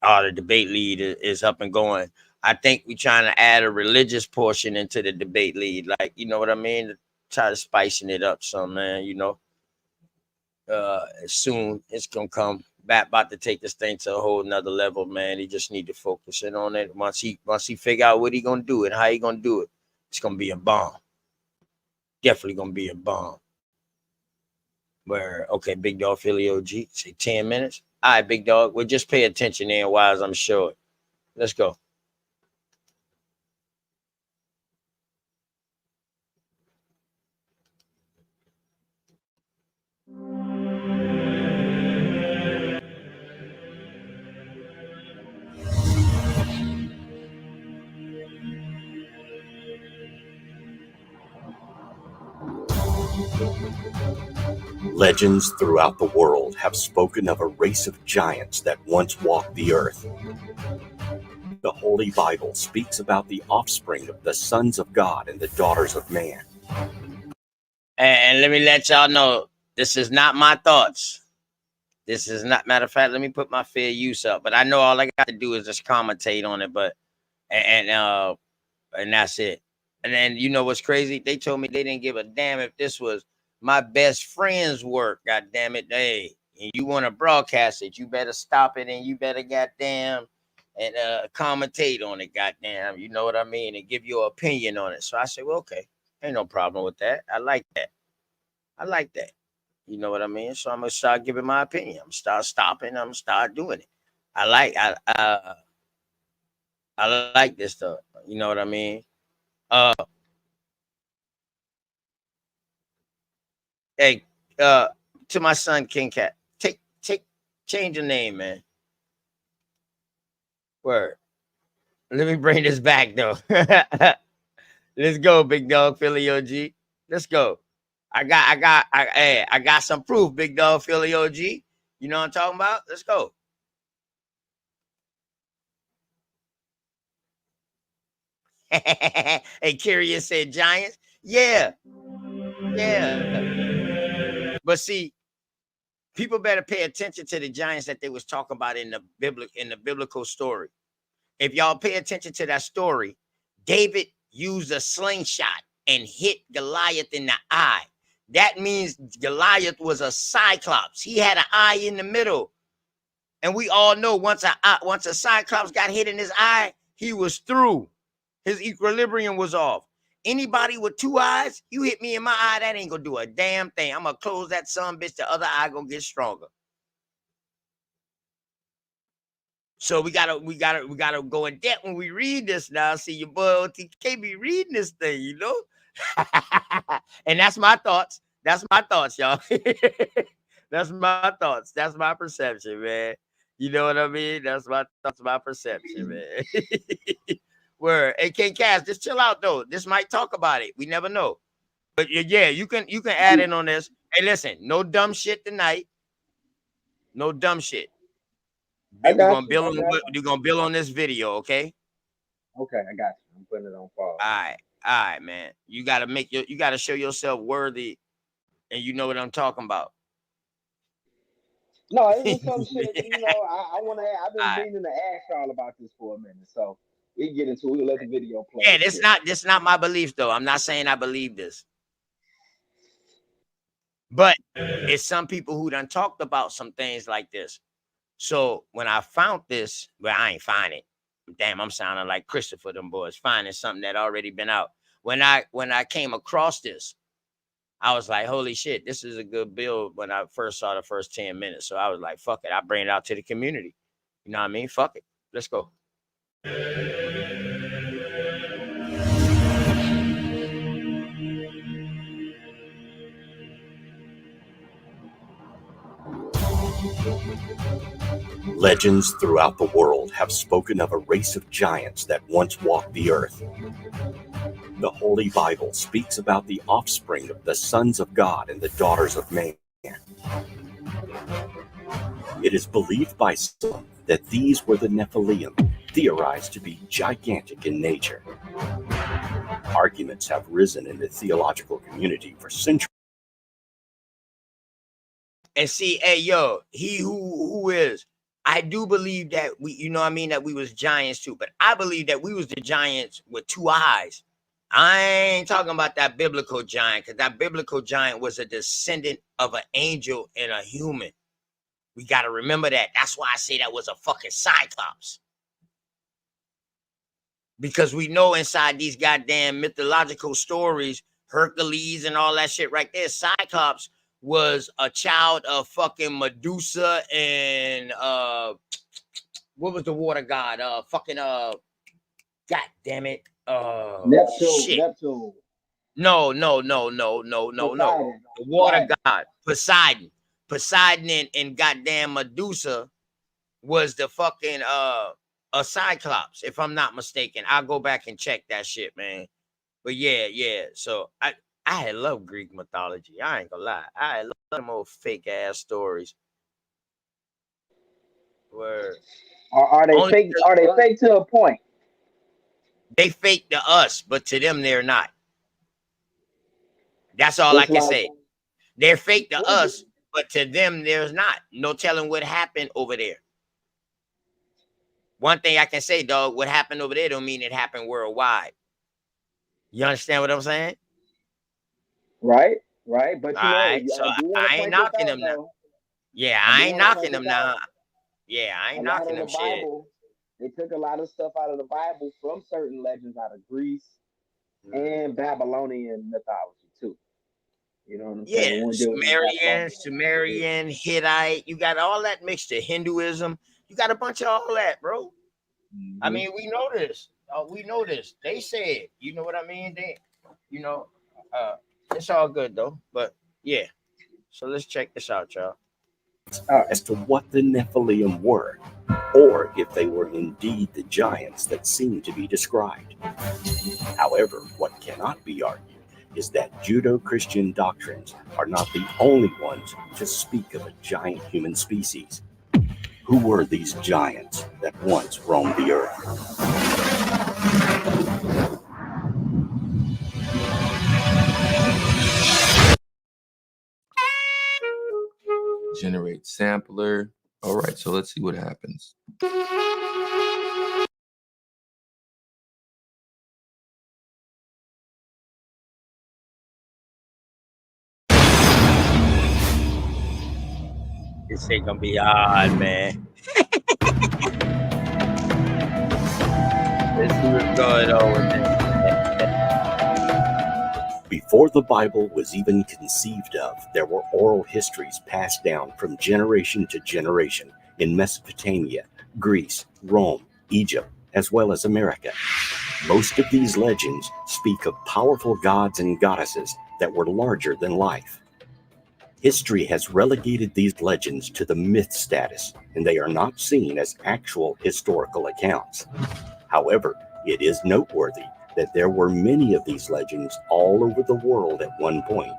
The debate lead is up and going. I think we're trying to add a religious portion into the debate lead. Like, you know what I mean? Try to spicing it up some, man, you know. Soon it's gonna come. Bat about to take this thing to a whole nother level, man. He just need to focus in on it. Once he figure out what he gonna do and how he gonna do it, it's gonna be a bomb. Definitely gonna be a bomb. Where okay, Big Dog Philly OG, say 10 minutes. All right, Big Dog. Well, just pay attention there, wise. I'm sure. Let's go. Legends throughout the world have spoken of a race of giants that once walked the earth. The Holy Bible speaks about the offspring of the sons of God and the daughters of man. And let me let y'all know, this is not my thoughts. This is not, matter of fact, let me put my fair use up. But I know all I got to do is just commentate on it, but and that's it. And then you know what's crazy? They told me they didn't give a damn if this was my best friend's work. God damn it. Hey, and you want to broadcast it, you better stop it and you better goddamn and commentate on it, goddamn. You know what I mean? And give your opinion on it. So I said, well, okay, ain't no problem with that. I like that. I like that. You know what I mean? So I'm gonna start giving my opinion. I'm gonna start stopping. I'm gonna start doing it. I like this stuff. You know what I mean? Hey, to my son King Cat, change the name, man. Word. Let me bring this back though. Let's go, Big Dog Philly OG. Let's go. I got some proof, Big Dog Philly OG. You know what I'm talking about? Let's go. Hey, Curious said Giants. Yeah. But see, people better pay attention to the Giants that they was talking about in the biblical story. If y'all pay attention to that story, David used a slingshot and hit Goliath in the eye. That means Goliath was a cyclops. He had an eye in the middle. And we all know once a cyclops got hit in his eye, he was through. His equilibrium was off. Anybody with two eyes, you hit me in my eye, that ain't gonna do a damn thing. I'm gonna close that son bitch, the other eye gonna get stronger. So we gotta go in depth when we read this now. See, your boy OTK be reading this thing, you know. And that's my thoughts. That's my thoughts, y'all. That's my thoughts. That's my perception, man. You know what I mean? That's my thoughts, my perception, man. Word. Hey, K Cass, just chill out though. This might talk about it. We never know. But yeah, you can add in on this. Hey, listen, no dumb shit tonight. No dumb shit. I We're got gonna you. build on we're gonna build on this video, okay? Okay, I got you. I'm putting it on pause. All right, man. You gotta show yourself worthy, and you know what I'm talking about. No, it's just some shit. I want to. I've been All right. meaning to ask y'all about this for a minute, so we can get into it. We'll let the video play. Yeah, this not my belief though. I'm not saying I believe this, but it's some people who done talked about some things like this. So when I found this, well, I ain't find it. Damn, I'm sounding like Christopher, them boys, finding something that already been out. When I came across this, I was like, holy shit, this is a good build when I first saw the first 10 minutes. So I was like, fuck it. I bring it out to the community. You know what I mean? Fuck it. Let's go. Legends throughout the world have spoken of a race of giants that once walked the earth. The Holy Bible speaks about the offspring of the sons of God and the daughters of man. It is believed by some that these were the Nephilim, theorized to be gigantic in nature. Arguments have risen in the theological community for centuries. And see, hey, yo, he who is, I do believe that we, you know what I mean, that we was giants too, but I believe that we was the giants with two eyes. I ain't talking about that biblical giant, because that biblical giant was a descendant of an angel and a human. We got to remember that. That's why I say that was a fucking cyclops. Because we know inside these goddamn mythological stories, Hercules and all that shit right there, Cyclops was a child of fucking Medusa and what was the water god? God damn it. Neptune. Shit. Neptune. No. Poseidon. The water god, Poseidon. Poseidon and goddamn Medusa was the fucking a Cyclops, if I'm not mistaken. I'll go back and check that shit, man. But yeah. So I love Greek mythology. I ain't gonna lie. I love them old fake ass stories. Where Are they fake? Are they fake to a point? They fake to us, but to them they're not. That's all I can say. They're fake to us, but to them there's not. No telling what happened over there. One thing I can say, dog, what happened over there don't mean it happened worldwide. You understand what I'm saying? Right. But so I ain't knocking them now. Yeah, I ain't knocking them now. Yeah, I ain't knocking them shit. They took a lot of stuff out of the Bible from certain legends out of Greece and Babylonian mythology too. You know what I'm saying? Sumerian, Hittite. You got all that mixed to Hinduism. You got a bunch of all that, bro. Mm-hmm. I mean, we know this. We know this. They said, you know what I mean? It's all good though. But yeah. So let's check this out, y'all. As to what the Nephilim were, or if they were indeed the giants that seem to be described. However, what cannot be argued is that Judeo-Christian doctrines are not the only ones to speak of a giant human species. Who were these giants that once roamed the earth? Generate sampler. All right, so let's see what happens. This ain't gonna be hard, man. Let's see what's going on with this. Before the Bible was even conceived of, there were oral histories passed down from generation to generation in Mesopotamia, Greece, Rome, Egypt, as well as America. Most of these legends speak of powerful gods and goddesses that were larger than life. History has relegated these legends to the myth status, and they are not seen as actual historical accounts. However, it is noteworthy that there were many of these legends all over the world at one point.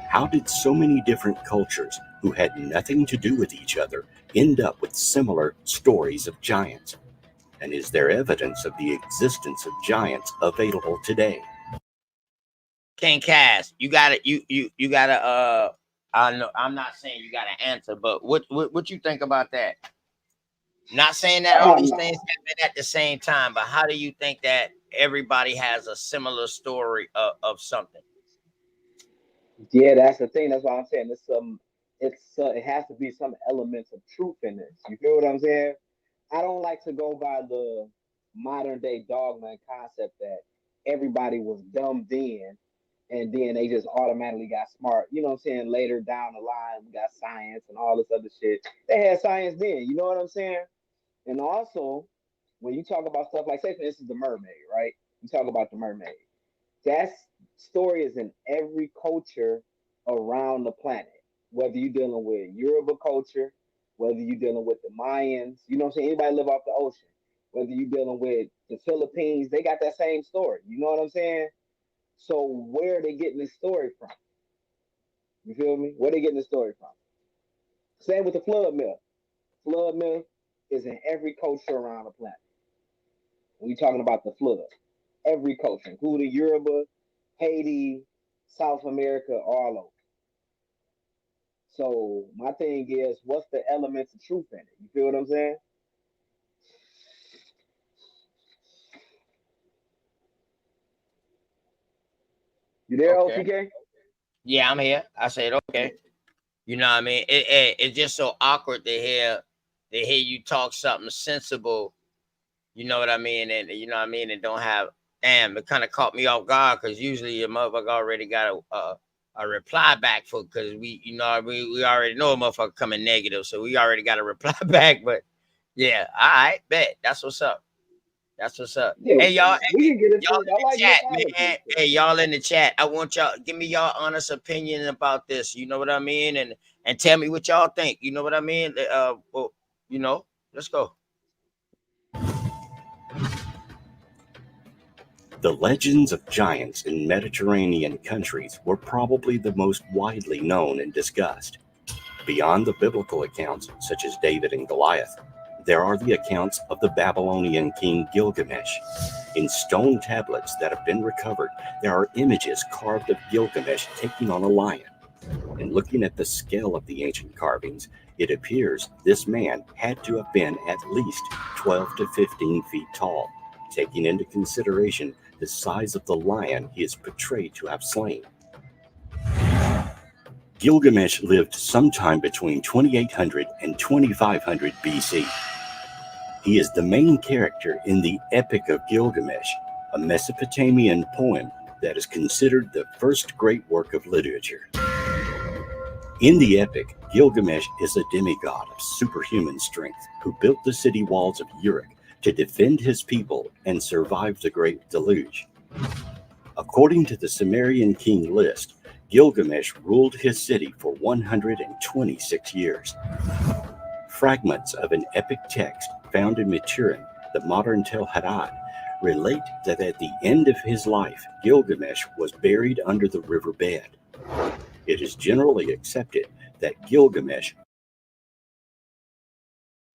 How did so many different cultures who had nothing to do with each other end up with similar stories of giants? And is there evidence of the existence of giants available today? King Cass, you gotta you gotta I know I'm not saying you gotta answer, but what you think about that? Not saying that all these things happen at the same time, but how do you think that everybody has a similar story of something? Yeah, that's the thing. That's why I'm saying it has to be some elements of truth in this. You feel what I'm saying? I don't like to go by the modern day dogma and concept that everybody was dumb then and then they just automatically got smart. You know what I'm saying? Later down the line, we got science and all this other shit. They had science then. You know what I'm saying? And also, when you talk about stuff like, say, for instance, the mermaid, right? You talk about the mermaid. That story is in every culture around the planet. Whether you're dealing with Yoruba culture, whether you're dealing with the Mayans, you know what I'm saying? Anybody live off the ocean. Whether you're dealing with the Philippines, they got that same story. You know what I'm saying? So where are they getting this story from? You feel me? Where are they getting the story from? Same with the flood myth. Flood myth is in every culture around the planet. We talking about the flood. Every culture, including Yoruba, Haiti, South America, all over. So my thing is, what's the elements of truth in it? You feel what I'm saying? You there, Okay. OTK? Yeah, I'm here. I said okay. You know what I mean? It's just so awkward to hear you talk something sensible. You know what I mean? And you know what I mean? And don't have damn. It kind of caught me off guard because usually your motherfucker already got a reply back for because we you know we already know a motherfucker coming negative, so we already got a reply back. But yeah, all right, bet that's what's up. That's what's up. Yeah, Hey y'all, we can get y'all into it. in I the like chat, mythology man. and shit. Hey, y'all in the chat. I want y'all give me y'all honest opinion about this. You know what I mean? And tell me what y'all think. You know what I mean? Well, you know, let's go. The legends of giants in Mediterranean countries were probably the most widely known and discussed. Beyond the biblical accounts, such as David and Goliath, there are the accounts of the Babylonian king Gilgamesh. In stone tablets that have been recovered, there are images carved of Gilgamesh taking on a lion. And looking at the scale of the ancient carvings, it appears this man had to have been at least 12 to 15 feet tall, taking into consideration the size of the lion he is portrayed to have slain. Gilgamesh lived sometime between 2800 and 2500 BC. He is the main character in the Epic of Gilgamesh, a Mesopotamian poem that is considered the first great work of literature. In the epic, Gilgamesh is a demigod of superhuman strength who built the city walls of Uruk to defend his people and survive the Great Deluge. According to the Sumerian king list, Gilgamesh ruled his city for 126 years. Fragments of an epic text found in Maturin, the modern Tel Hadad, relate that at the end of his life, Gilgamesh was buried under the riverbed. It is generally accepted that Gilgamesh.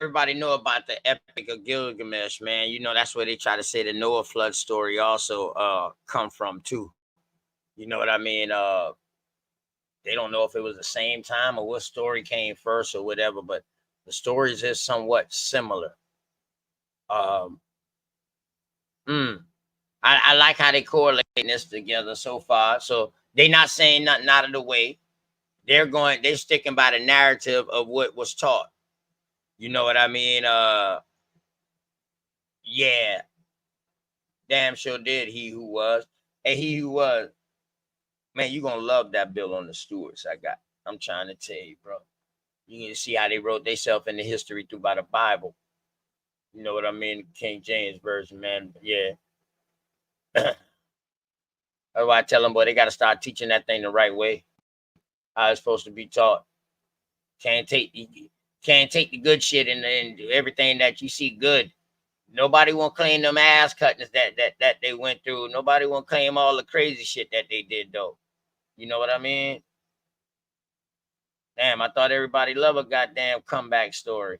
Everybody know about the Epic of Gilgamesh, man. You know that's where they try to say the Noah flood story also come from too. You know what I mean? They don't know if it was the same time or what story came first or whatever, but the stories is somewhat similar. Um, mm, I like how they correlate this together so far. So they not saying nothing out of the way. They're sticking by the narrative of what was taught. You know what I mean? Yeah, damn sure did he who was. And he who was, man, you gonna love that bill on the stewards I got. I'm trying to tell you, bro. You can see how they wrote themselves in the history through by the Bible. You know what I mean? King James version, man. Yeah. That's why I tell them, boy, they got to start teaching that thing the right way. How it's supposed to be taught. Can't take the good shit and everything that you see good. Nobody won't claim them ass cuttings that they went through. Nobody won't claim all the crazy shit that they did though. You know what I mean? Damn, I thought everybody loved a goddamn comeback story.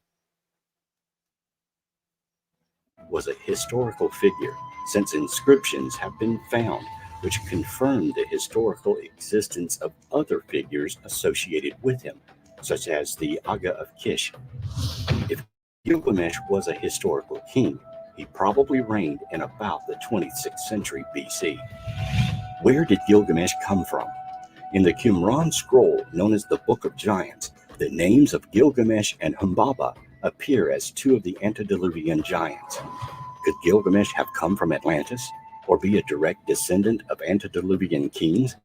Was a historical figure, since inscriptions have been found which confirm the historical existence of other figures associated with him, such as the Aga of Kish. If Gilgamesh was a historical king, he probably reigned in about the 26th century BC. Where did Gilgamesh come from? In the Qumran scroll known as the Book of Giants, the names of Gilgamesh and Humbaba appear as two of the antediluvian giants. Could Gilgamesh have come from Atlantis, or be a direct descendant of antediluvian kings?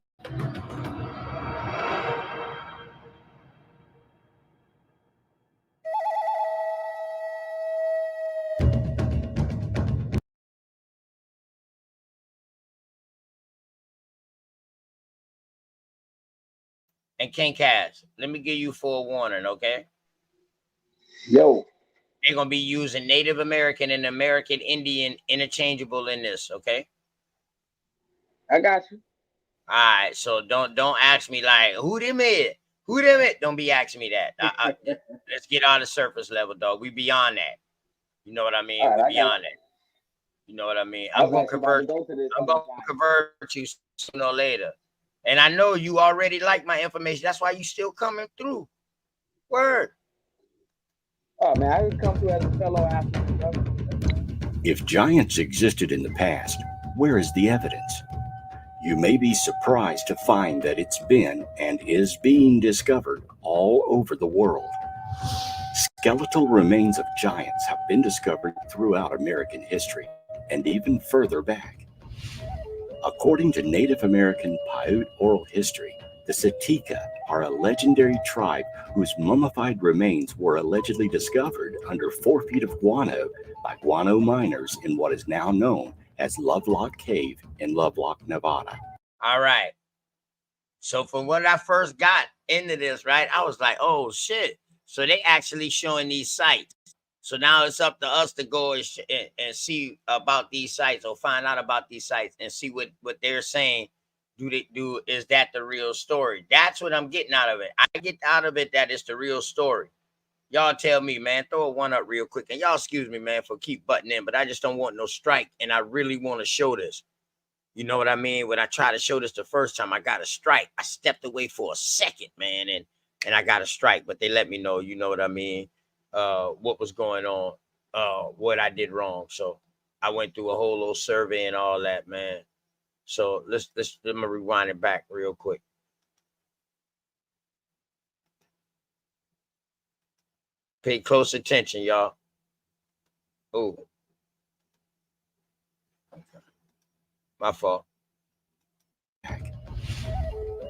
And King Cass, let me give you forewarning, okay? Yo. They're gonna be using Native American and American Indian interchangeable in this, okay? I got you. All right, so don't ask me like who them is, who them it. Don't be asking me that. Let's get on the surface level, dog. We beyond that. You know what I mean? Right, We beyond that. You know what I mean? I'm gonna convert. I'm gonna convert you sooner or later. And I know you already like my information. That's why you still coming through. Word. Oh man, I just come through as a fellow African brother. If giants existed in the past, where is the evidence? You may be surprised to find that it's been and is being discovered all over the world. Skeletal remains of giants have been discovered throughout American history and even further back. According to Native American Paiute oral history, the Sitika are a legendary tribe whose mummified remains were allegedly discovered under 4 feet of guano by guano miners in what is now known as Lovelock Cave in Lovelock, Nevada. All right. So from when I first got into this, right, I was like, oh shit. So they actually showing these sites. So now it's up to us to go and see about these sites or find out about these sites and see what they're saying. Is that the real story? That's what I'm getting out of it. I get out of it that it's the real story. Y'all tell me, man, throw one up real quick. And y'all excuse me, man, for keep butting in, but I just don't want no strike. And I really want to show this. You know what I mean? When I tried to show this the first time, I got a strike. I stepped away for a second, man, and I got a strike, but they let me know, you know what I mean, what was going on, what I did wrong. So I went through a whole little survey and all that, man. So let me rewind it back real quick. Pay close attention, y'all. Oh, my fault.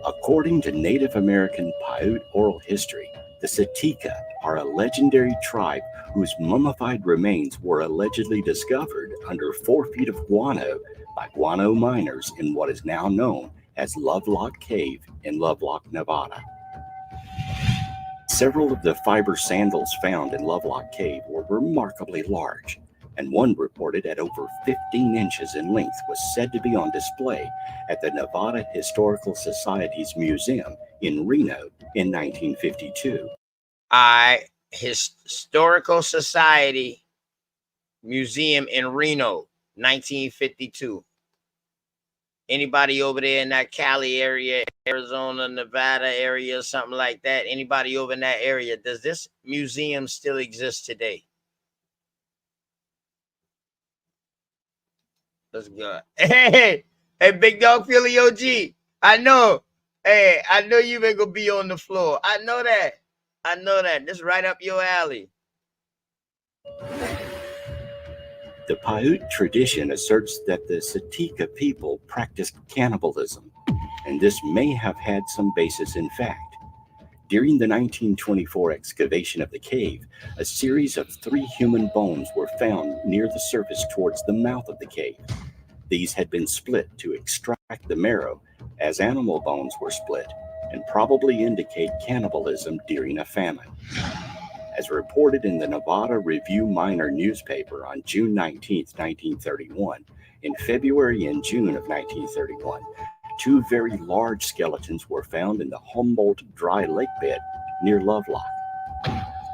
According to Native American Paiute oral history, the Sitika are a legendary tribe whose mummified remains were allegedly discovered under 4 feet of guano by guano miners in what is now known as Lovelock Cave in Lovelock, Nevada. Several of the fiber sandals found in Lovelock Cave were remarkably large, and one reported at over 15 inches in length was said to be on display at the Nevada Historical Society's museum in Reno in 1952. Historical Society Museum in Reno, 1952. Anybody over there in that Cali area, Arizona, Nevada area, something like that? Anybody over in that area? Does this museum still exist today? Let's go. Hey, big dog Philly OG. I know. Hey, I know you ain't gonna be on the floor. I know that. I know that. This is right up your alley. The Paiute tradition asserts that the Sitika people practiced cannibalism, and this may have had some basis in fact. During the 1924 excavation of the cave, a series of 3 human bones were found near the surface towards the mouth of the cave. These had been split to extract the marrow, as animal bones were split, and probably indicate cannibalism during a famine. As reported in the Nevada Review-Minor newspaper on June 19, 1931, in February and June of 1931, 2 very large skeletons were found in the Humboldt dry lake bed near Lovelock.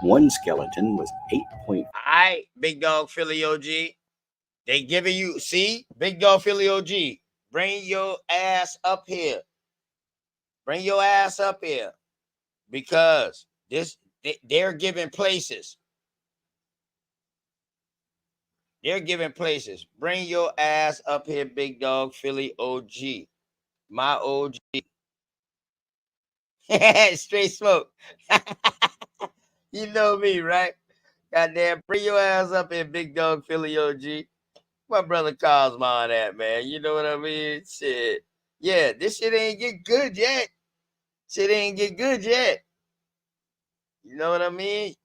One skeleton was 8. All right, Big Dog Philly OG. They giving you, see, Big Dog Philly OG. Bring your ass up here. Bring your ass up here. Because they're giving places. They're giving places. Bring your ass up here, Big Dog Philly OG. My OG. Straight smoke. You know me, right? Goddamn, bring your ass up here, Big Dog Philly OG. My brother Cosmo on that, man. You know what I mean? Shit. Yeah, this shit ain't get good yet. Shit ain't get good yet. You know what I mean?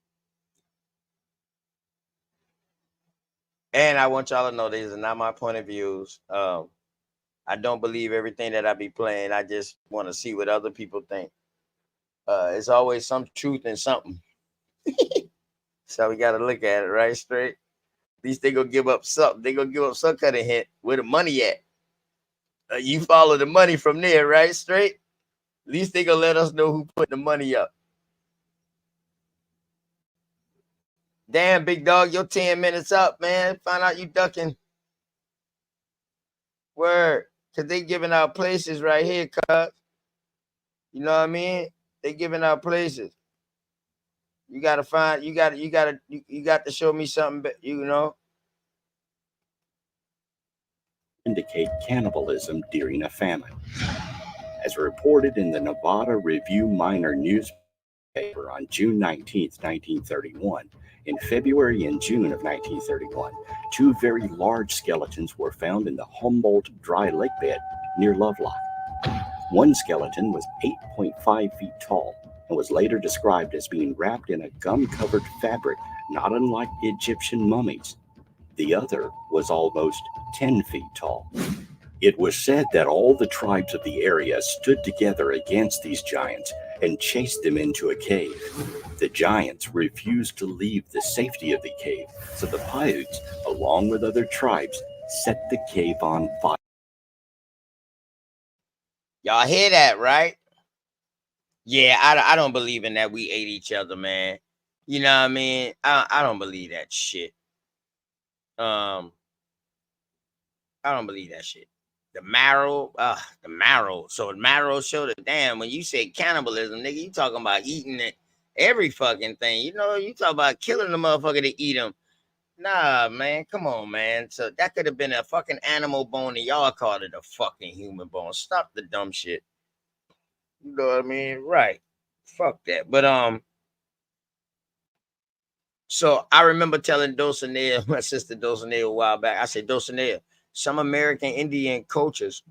And I want y'all to know these are not my point of views. I don't believe everything that I be playing. I just want to see what other people think. It's always some truth in something. So we got to look at it right straight. At least they gonna give up something. They gonna give up some kind of hint. Where the money at? You follow the money from there, right straight. At least they gonna let us know who put the money up. Damn, Big Dog, your 10 minutes up, man. Find out you ducking. Word. Because they giving out places right here, cuz. You know what I mean? They giving out places. You got to find, you got to show me something, you know? Indicate cannibalism during a famine. As reported in the Nevada Review-Minor newspaper on June 19, 1931, in February and June of 1931, 2 very large skeletons were found in the Humboldt dry lake bed near Lovelock. One skeleton was 8.5 feet tall and was later described as being wrapped in a gum-covered fabric not unlike Egyptian mummies. The other was almost 10 feet tall. It was said that all the tribes of the area stood together against these giants and chased them into a cave. The giants refused to leave the safety of the cave, so the Paiutes, along with other tribes, set the cave on fire. Y'all hear that, right? Yeah, I don't believe in that we ate each other, man. You know what I mean? I don't believe that shit. I don't believe that shit. The marrow. So the marrow showed it. Damn, when you say cannibalism, nigga, you talking about eating it, every fucking thing. You know, you talk about killing the motherfucker to eat them. Nah, man, come on, man. So that could have been a fucking animal bone, and y'all called it a fucking human bone. Stop the dumb shit. You know what I mean? Right. Fuck that. But so I remember telling Dulcinea, my sister Dulcinea, a while back. I said, Dulcinea, some American Indian cultures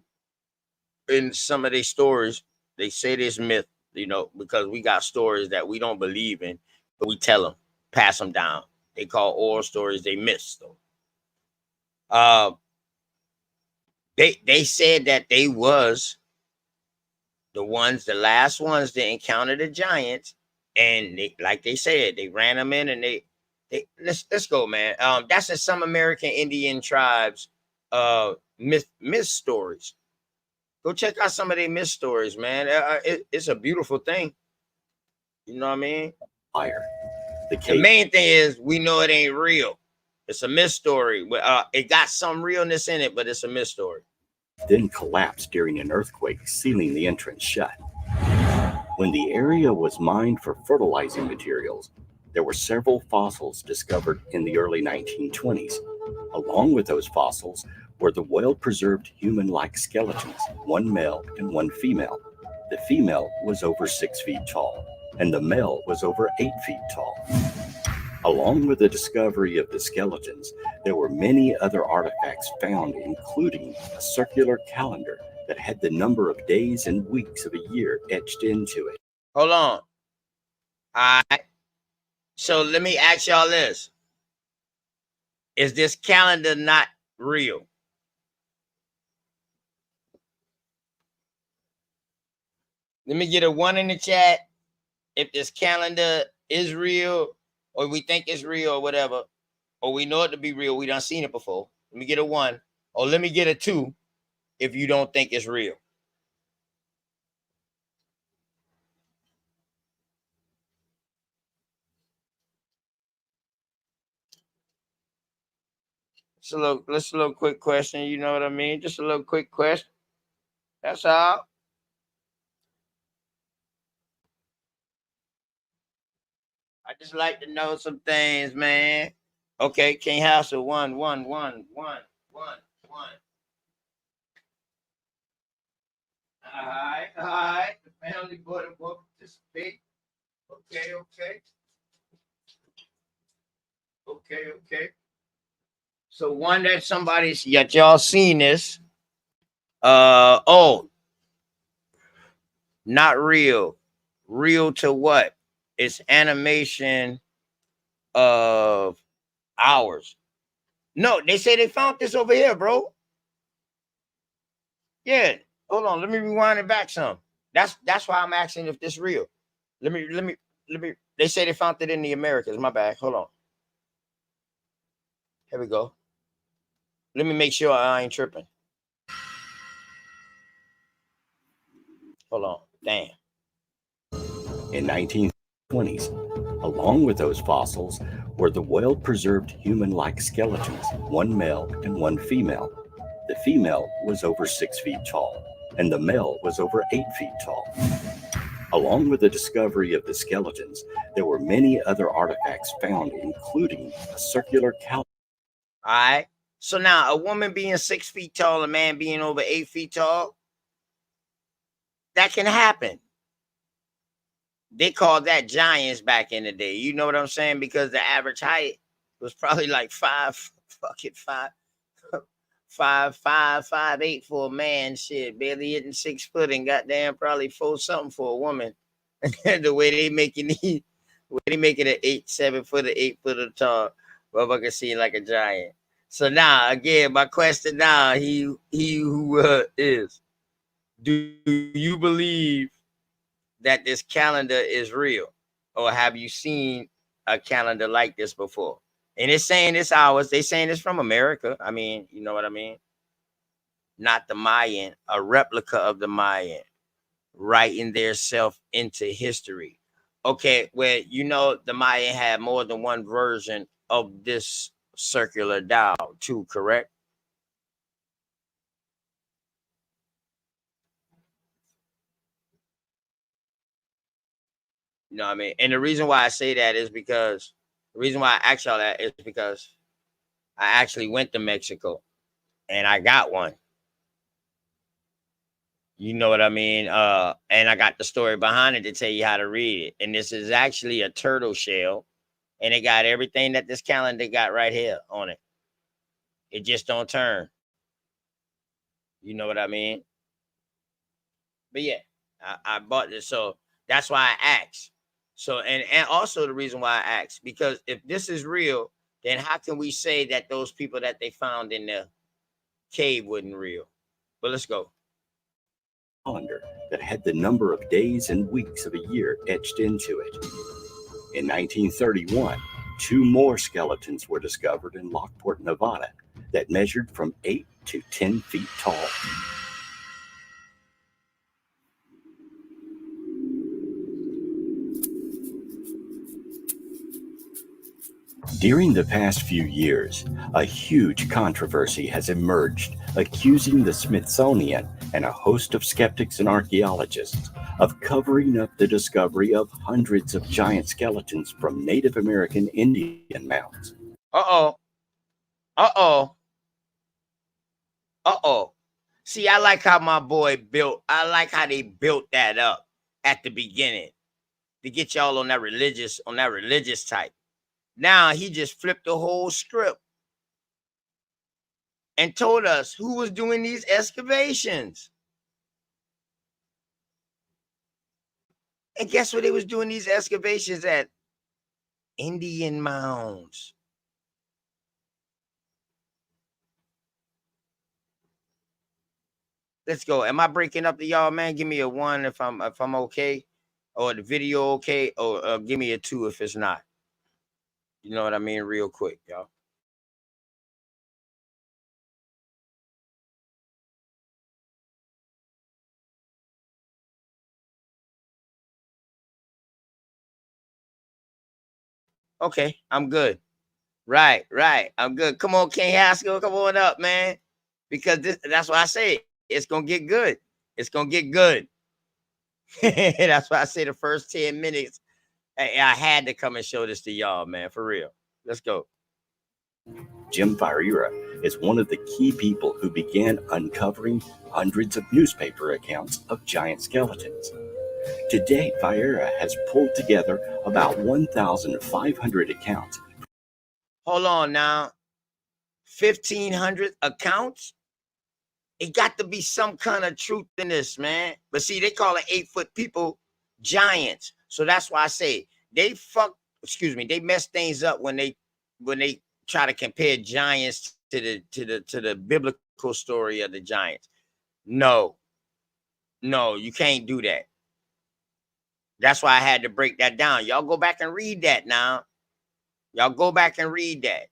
in some of their stories, they say this myth, you know, because we got stories that we don't believe in, but we tell them, pass them down. They call oral stories, they myths though. They said that they was the last ones that encountered the giants, and they, like they said, they ran them in, and they let's go, man. That's in some American Indian tribes myth stories. Go check out some of their myth stories, man. It's a beautiful thing. You know what I mean? Fire. The main thing is we know it ain't real. It's a myth story. It got some realness in it, but it's a myth story. Then collapsed during an earthquake, sealing the entrance shut. When the area was mined for fertilizing materials, there were several fossils discovered in the early 1920s. Along with those fossils were the well-preserved human-like skeletons, one male and one female. The female was over 6 feet tall, and the male was over 8 feet tall. Along with the discovery of the skeletons, there were many other artifacts found, including a circular calendar that had the number of days and weeks of a year etched into it. Hold on. All right. So let me ask y'all this: is this calendar not real? Let me get a 1 in the chat if this calendar is real, or we think it's real, or whatever, or we know it to be real. We done seen it before. Let me get a 1, or let me get a 2 if you don't think it's real. It's a little quick question. You know what I mean? Just a little quick question. That's all. I just like to know some things, man. Okay, King House of 1. All right, all right. The family board will participate. Okay, okay. So one that somebody's yet y'all seen this. Oh, not real. Real to what? It's animation of ours. No, they say they found this over here, bro. Yeah. Hold on. Let me rewind it back some. That's why I'm asking if this real. Let me. They say they found it in the Americas. My bad. Hold on. Here we go. Let me make sure I ain't tripping. Hold on. Damn. In 1920s, along with those fossils were the well-preserved human-like skeletons, one male and one female. The female was over 6 feet tall, and the male was over 8 feet tall. Along with the discovery of the skeletons, there were many other artifacts found, including a circular calendar. All right. So now, a woman being 6 feet tall, a man being over 8 feet tall, that can happen. They called that giants back in the day. You know what I'm saying? Because the average height was probably like 5'8" for a man. Shit, barely hitting 6 foot, and goddamn probably 4 something for a woman. And the way they making it an 7 foot or 8 foot tall, motherfucker seem like a giant. So now again, my question now, he who is, do you believe that this calendar is real, or have you seen a calendar like this before? And it's saying it's ours. They saying it's from America. I mean, you know what I mean? Not the Mayan, a replica of the Mayan, writing their self into history. Okay, well, you know the Mayan had more than one version of this circular dial too, correct? You know what I mean? And the reason why I say that is because the reason why I ask y'all that is because I actually went to Mexico and I got one. You know what I mean? And I got the story behind it to tell you how to read it. And this is actually a turtle shell, and it got everything that this calendar got right here on it. It just don't turn. You know what I mean? But yeah, I bought this, so that's why I asked. So and also the reason why I asked, because if this is real, then how can we say that those people that they found in the cave wasn't real? But let's go. Calendar that had the number of days and weeks of a year etched into it. In 1931, 2 more skeletons were discovered in Lockport, Nevada, that measured from 8 to 10 feet tall. During the past few years, a huge controversy has emerged accusing the Smithsonian and a host of skeptics and archaeologists of covering up the discovery of hundreds of giant skeletons from Native American Indian mounds. Uh-oh. See, I like how my boy built. I like how they built that up at the beginning to get y'all on that religious type. Now he just flipped the whole script and told us who was doing these excavations. And guess what they was doing these excavations at? Indian mounds. Let's go. Am I breaking up to y'all, man? Give me a 1 if I'm okay, or the video okay, or give me a 2 if it's not. You know what I mean? Real quick, y'all. Okay, I'm good. Right. I'm good. Come on, King Haskell, come on up, man. Because that's why I say it's gonna get good. It's gonna get good. That's why I say the first 10 minutes. I had to come and show this to y'all, man. For real. Let's go. Jim Ferreira is one of the key people who began uncovering hundreds of newspaper accounts of giant skeletons. Today, Ferreira has pulled together about 1,500 accounts. Hold on now. 1,500 accounts? It got to be some kind of truth in this, man. But see, they call it 8-foot people giants. So that's why I say they they mess things up when they try to compare giants to the biblical story of the giants. No, you can't do that. That's why I had to break that down. Y'all go back and read that now. Y'all go back and read that.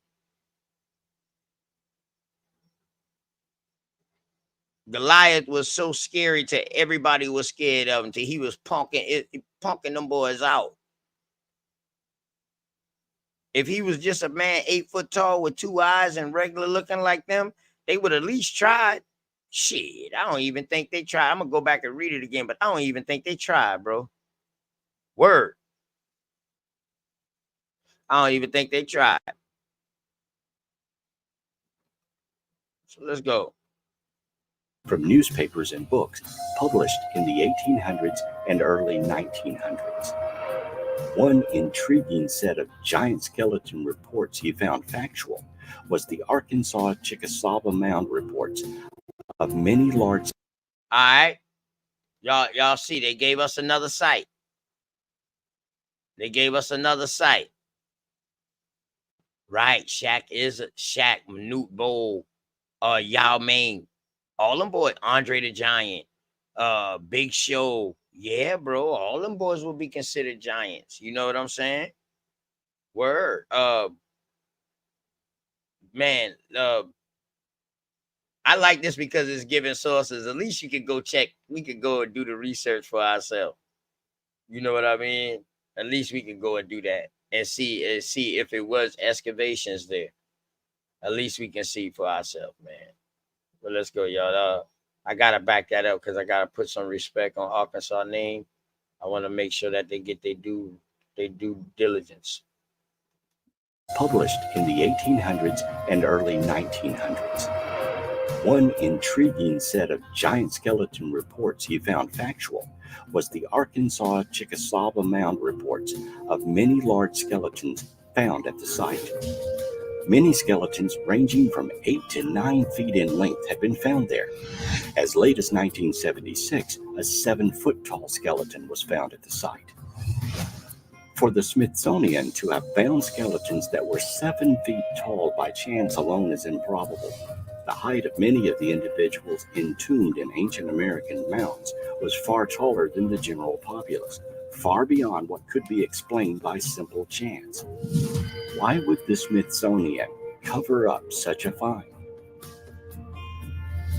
Goliath was so scary to everybody was scared of him till he was punking them boys out. If he was just a man 8 foot tall with 2 eyes and regular looking like them, they would at least tried. Shit, I don't even think they tried. I'm gonna go back and read it again, but I don't even think they tried, bro. Word. I don't even think they tried. So let's go. From newspapers and books published in the 1800s and early 1900s. One intriguing set of giant skeleton reports he found factual was the Arkansas Chickasaw Mound reports of many large. All right. Y'all see, they gave us another site. They gave us another site. Right. Shaq, Manute Bowl, Yao Ming, all them boys, Andre the Giant, Big Show. Yeah, bro. All them boys will be considered giants. You know what I'm saying? Word. Man, I like this because it's giving sources. At least you could go check. We could go and do the research for ourselves. You know what I mean? At least we could go and do that and see if it was excavations there. At least we can see for ourselves, man. But let's go, y'all. I gotta back that up because I gotta put some respect on Arkansas name. I want to make sure that they get their due diligence. Published in the 1800s and early 1900s. One intriguing set of giant skeleton reports he found factual was the Arkansas Chickasaw Mound reports of many large skeletons found at the site. Many skeletons ranging from 8 to 9 feet in length had been found there. As late as 1976, a 7-foot tall skeleton was found at the site. For the Smithsonian to have found skeletons that were 7 feet tall by chance alone is improbable. The height of many of the individuals entombed in ancient American mounds was far taller than the general populace, far beyond what could be explained by simple chance. Why would the Smithsonian cover up such a find?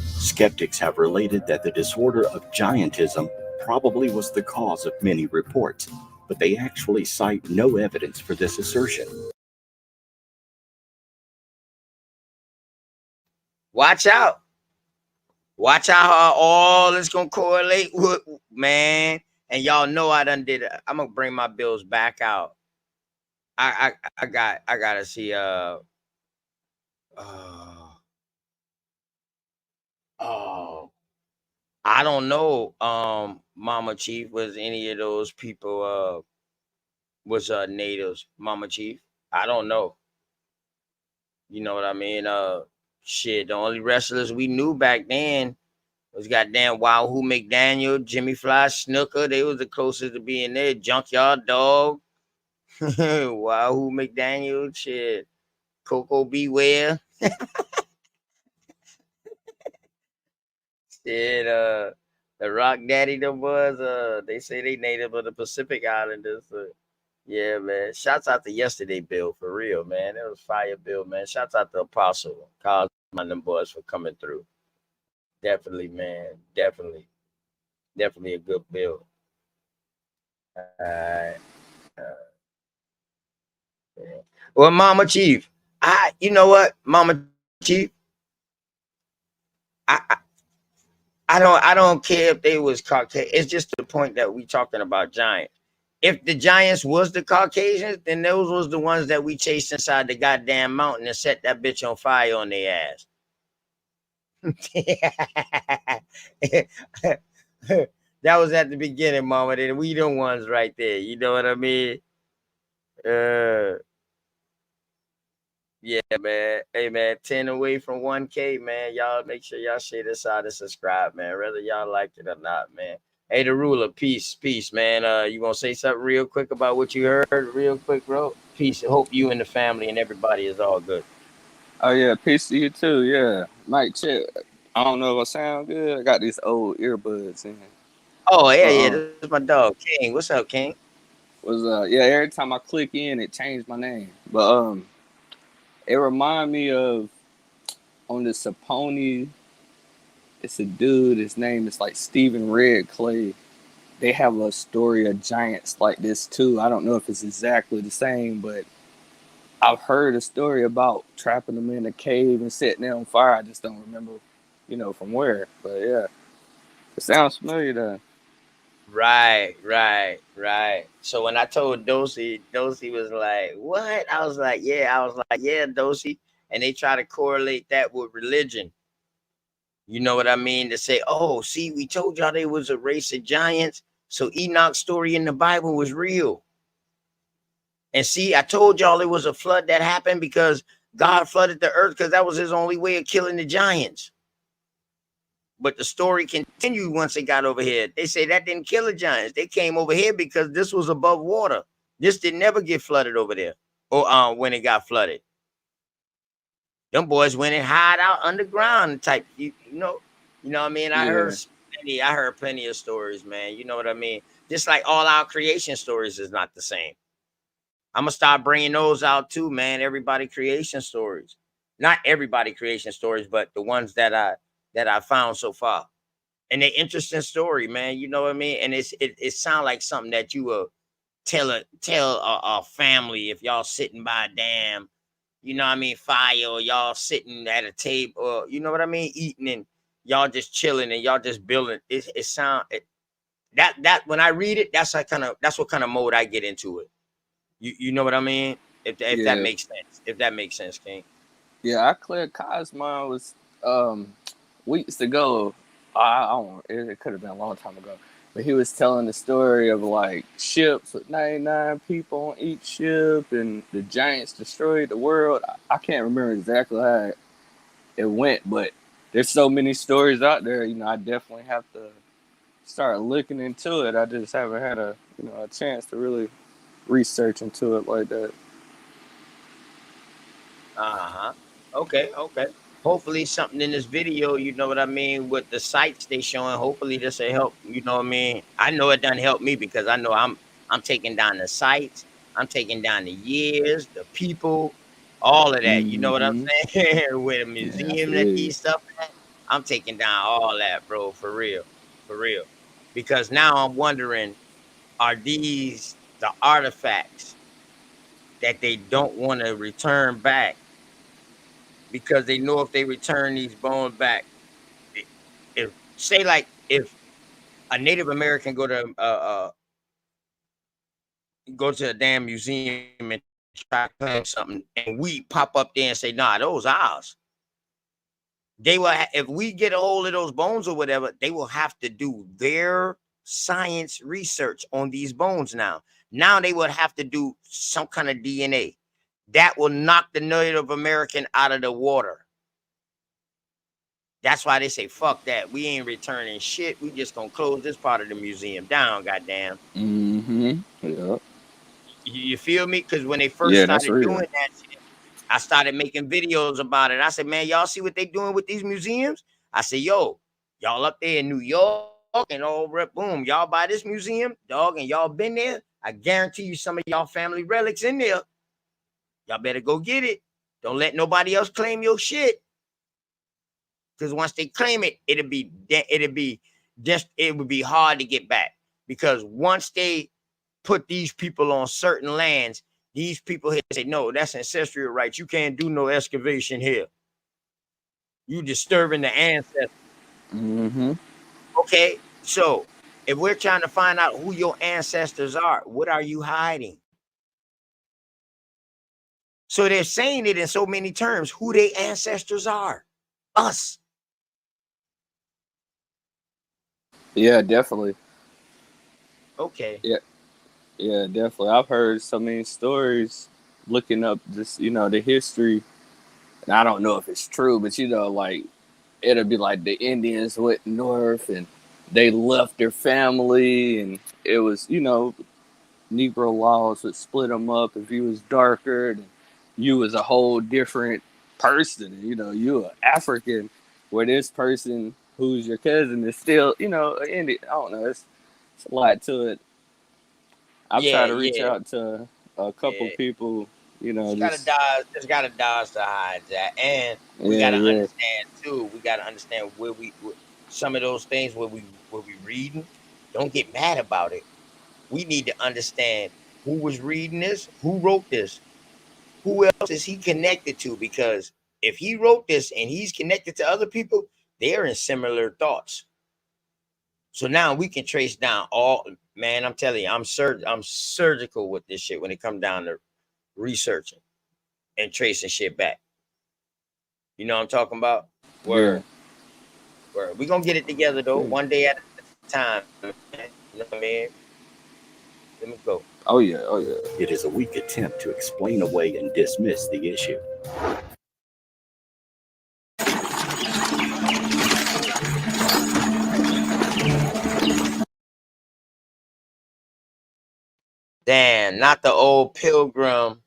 Skeptics have related that the disorder of giantism probably was the cause of many reports, but they actually cite no evidence for this assertion. Watch out. Watch out how all this gonna correlate with, man. And y'all know I done did it. I'm gonna bring my bills back out. I gotta see I don't know. Mama Chief, was any of those people was natives, Mama Chief? I don't know. You know what I mean? Shit, the only wrestlers we knew back then Was goddamn Wahoo McDaniel, Jimmy Fly Snooker. They was the closest to being there. Junkyard Dog. Wahoo McDaniel. Shit. Coco Beware. Shit. The Rock Daddy them was. They say they native of the Pacific Islanders. Yeah, man. Shouts out to yesterday, Bill, for real, man. It was fire, Bill, man. Shouts out to Apostle, Cosmo, and them boys for coming through. Definitely, man. Definitely. Definitely a good build. Uh, yeah. Well, Mama Chief, you know what, Mama Chief, I, I don't care if they was Caucasian. It's just the point that we talking about giants. If the giants was the Caucasians, then those was the ones that we chased inside the goddamn mountain and set that bitch on fire on their ass. That was at the beginning, Mama. Then we the ones right there. You know what I mean? Uh, Yeah, man. Hey, man, 10 away from 1K, man. Y'all make sure y'all share this out and subscribe, man. Whether y'all like it or not, man. Hey, the ruler, peace, man. You gonna say something real quick about what you heard, real quick, bro? Peace. I hope you and the family and everybody is all good. Oh yeah, peace to you too. Yeah, Mike, check. I don't know if I sound good. I got these old earbuds in. Oh, yeah. Uh, This is my dog, King. What's up, King? yeah. Every time I click in, it changed my name. But it remind me of on the Saponi. It's a dude. His name is like Stephen Red Clay. They have a story of giants like this too. I don't know if it's exactly the same, but I've heard a story about trapping them in a cave and setting them on fire. I just don't remember, from where. But yeah, it sounds familiar though. Right. So when I told Dosey was like, "What?" I was like, "Yeah, Dosey." And they try to correlate that with religion. You know what I mean? To say, "Oh, see, we told y'all there was a race of giants, so Enoch's story in the Bible was real." And see, I told y'all it was a flood that happened because God flooded the earth because that was his only way of killing the giants. But the story continued once they got over here. They say that didn't kill the giants. They came over here because this was above water. This did never get flooded over there. Or when it got flooded. Them boys went and hide out underground type. You know what I mean? I Yeah, heard plenty of stories, man. You know what I mean? Just like all our creation stories is not the same. I'm gonna start bringing those out too, man. Everybody creation stories, not everybody creation stories, but the ones that I found so far, and they interesting story, man. You know what I mean? And it sound like something that you will tell a family if y'all sitting by a damn, fire, or y'all sitting at a table, or you know what I mean, eating, and y'all just chilling and y'all just building. That when I read it, that's what kind of mode I get into it. You know what I mean? If that yeah, makes sense. If that makes sense, King. yeah. I cleared Cosmo was weeks ago. I don't. It could have been a long time ago. But he was telling the story of like ships with 99 people on each ship, and the giants destroyed the world. I can't remember exactly how it went, but there's so many stories out there. I definitely have to start looking into it. I just haven't had a chance to really research into it like that. Uh-huh. Okay. Hopefully something in this video, you know what I mean, with the sites they showing. Hopefully this will help. You know what I mean? I know it done help me because I know I'm taking down the sites, I'm taking down the years, the people, all of that. You know what I'm Mm-hmm. saying? With a Yeah, I museum feel that you. these stuff at, I'm taking down all that, bro, for real. For real. Because now I'm wondering, are these the artifacts that they don't want to return back because they know if they return these bones back, if say like if a Native American go to a damn museum and try to claim something, and we pop up there and say, "Nah, those are ours." They will if we get a hold of those bones or whatever, they will have to do their science research on these bones now. Now they would have to do some kind of DNA that will knock the Native American out of the water. That's why they say, fuck that. We ain't returning shit. We just gonna close this part of the museum down, goddamn. Mm-hmm. Yeah. You feel me? Because when they first Yeah, that's started doing real. that shit, I started making videos about it. I said, man, y'all see what they doing with these museums? I said, yo, y'all up there in New York and all rep, boom, y'all buy this museum, dog, and y'all been there. I guarantee you some of y'all family relics in there. Y'all better go get it. Don't let nobody else claim your shit. Because once they claim it, it would be hard to get back. Because once they put these people on certain lands, these people here say, no, that's ancestral rights. You can't do no excavation here. You disturbing the ancestors. Mm-hmm. Okay, so if we're trying to find out who your ancestors are, what are you hiding? So they're saying it in so many terms, who their ancestors are. Us. Yeah, definitely. Okay. Yeah, yeah, definitely. I've heard so many stories looking up this, the history, and I don't know if it's true, but like it'll be like the Indians went north and they left their family, and it was, Negro laws would split them up. If you was darker, then you was a whole different person. You are African, where this person who's your cousin is still, Indian. I don't know. It's a lot to it. I've tried Yeah, to reach yeah, out to a couple yeah. people, Just gotta dodge the hide that. And we yeah, gotta yeah, understand too. We gotta understand some of those things where we reading. Don't get mad about it. We need to understand who was reading this, who wrote this, who else is he connected to? Because if he wrote this and he's connected to other people, they're in similar thoughts. So now we can trace down all. Man, I'm telling you, I'm surgical with this shit when it comes down to researching and tracing shit back. You know what I'm talking about? yeah. Where we gonna get it together though, Yeah. one day at a time, man. You know what I mean? Let me go. Oh yeah, oh yeah. It is a weak attempt to explain away and dismiss the issue. Damn, not the old Pilgrim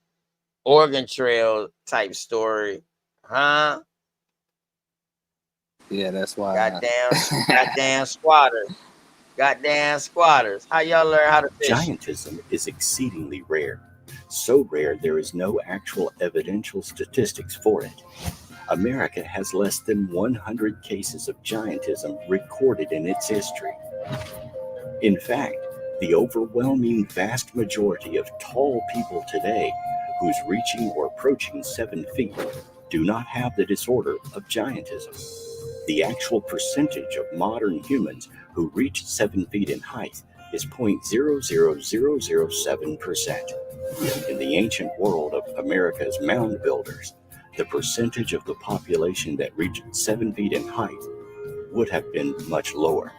Oregon Trail type story, huh? Yeah, that's why. Goddamn squatters. Goddamn squatters. How y'all learn how to fish? Giantism is exceedingly rare. So rare there is no actual evidential statistics for it. America has less than 100 cases of giantism recorded in its history. In fact, the overwhelming vast majority of tall people today who's reaching or approaching 7 feet do not have the disorder of giantism. The actual percentage of modern humans who reach 7 feet in height is 0.00007%. In the ancient world of America's mound builders, the percentage of the population that reached 7 feet in height would have been much lower.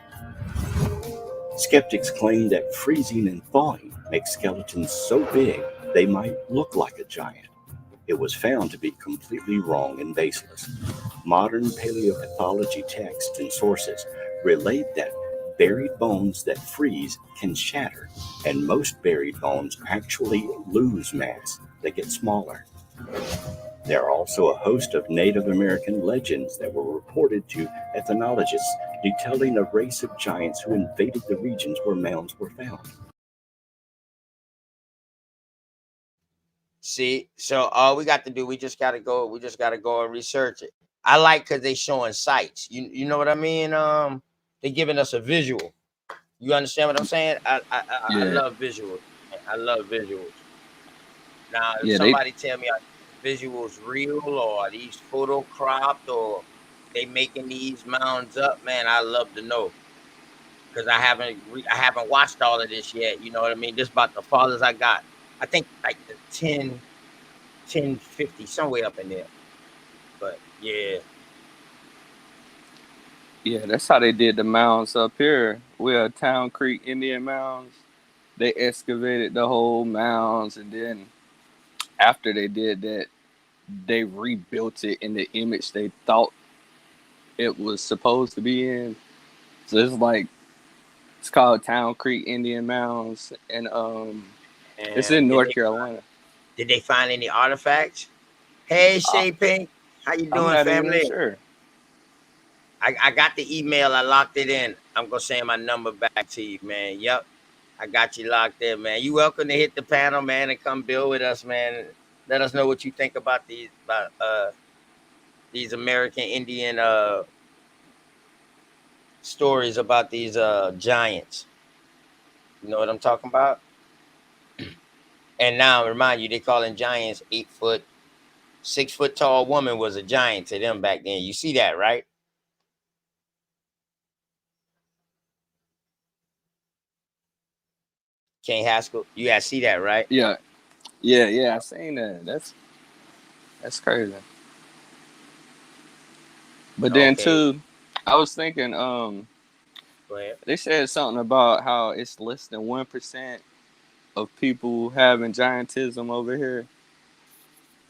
Skeptics claim that freezing and thawing make skeletons so big they might look like a giant. It was found to be completely wrong and baseless. Modern paleopathology texts and sources relate that buried bones that freeze can shatter, and most buried bones actually lose mass. They get smaller. There are also a host of Native American legends that were reported to ethnologists detailing a race of giants who invaded the regions where mounds were found. See, so all we got to do, we just gotta go and research it. I like because they showing sights. You know what I mean? They giving us a visual. You understand what I'm saying? I Yeah, love visuals. I love visuals. Now, if yeah. They. somebody tell me are these visuals real or are these photo cropped or they making these mounds up, man, I love to know because I haven't watched all of this yet. You know what I mean? This about the farthest I got. I think like the 1050 somewhere up in there. But yeah, Yeah, that's how they did the mounds up here. We're Town Creek Indian mounds. They excavated the whole mounds, and then after they did that, they rebuilt it in the image they thought it was supposed to be in. So it's called Town Creek Indian Mounds, and it's in And North Carolina. did they find any artifacts? Hey, I, Shay Pink, how you I'm doing, not even family? sure. I got the email. I locked it in. I'm gonna send my number back to you, man. Yep, I got you locked in, man. You welcome to hit the panel, man, and come build with us, man. Let us know what you think about these American Indian stories about these giants. You know what I'm talking about? And now remind you, they calling giants 8 foot, 6 foot tall woman was a giant to them back then. You see that, right? Kane Haskell, you guys see that, right? Yeah, yeah. I seen that. That's crazy. But then Okay, too, I was thinking, go ahead. they said something about how it's less than 1% of people having giantism over here.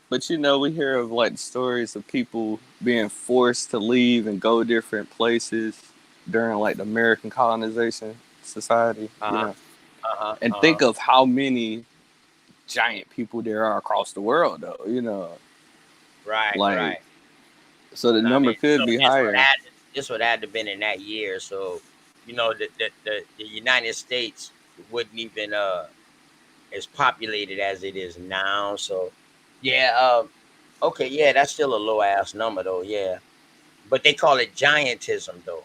But we hear of like stories of people being forced to leave and go different places during like the American colonization society, Uh huh. Uh huh. And Uh huh. think of how many giant people there are across the world, though. Right. Like, Right. so the I number mean, so could be higher. this would had to been in that year. So, the United States wouldn't even as populated as it is now. So, yeah. Okay. Yeah, that's still a low ass number though. Yeah, but they call it giantism though.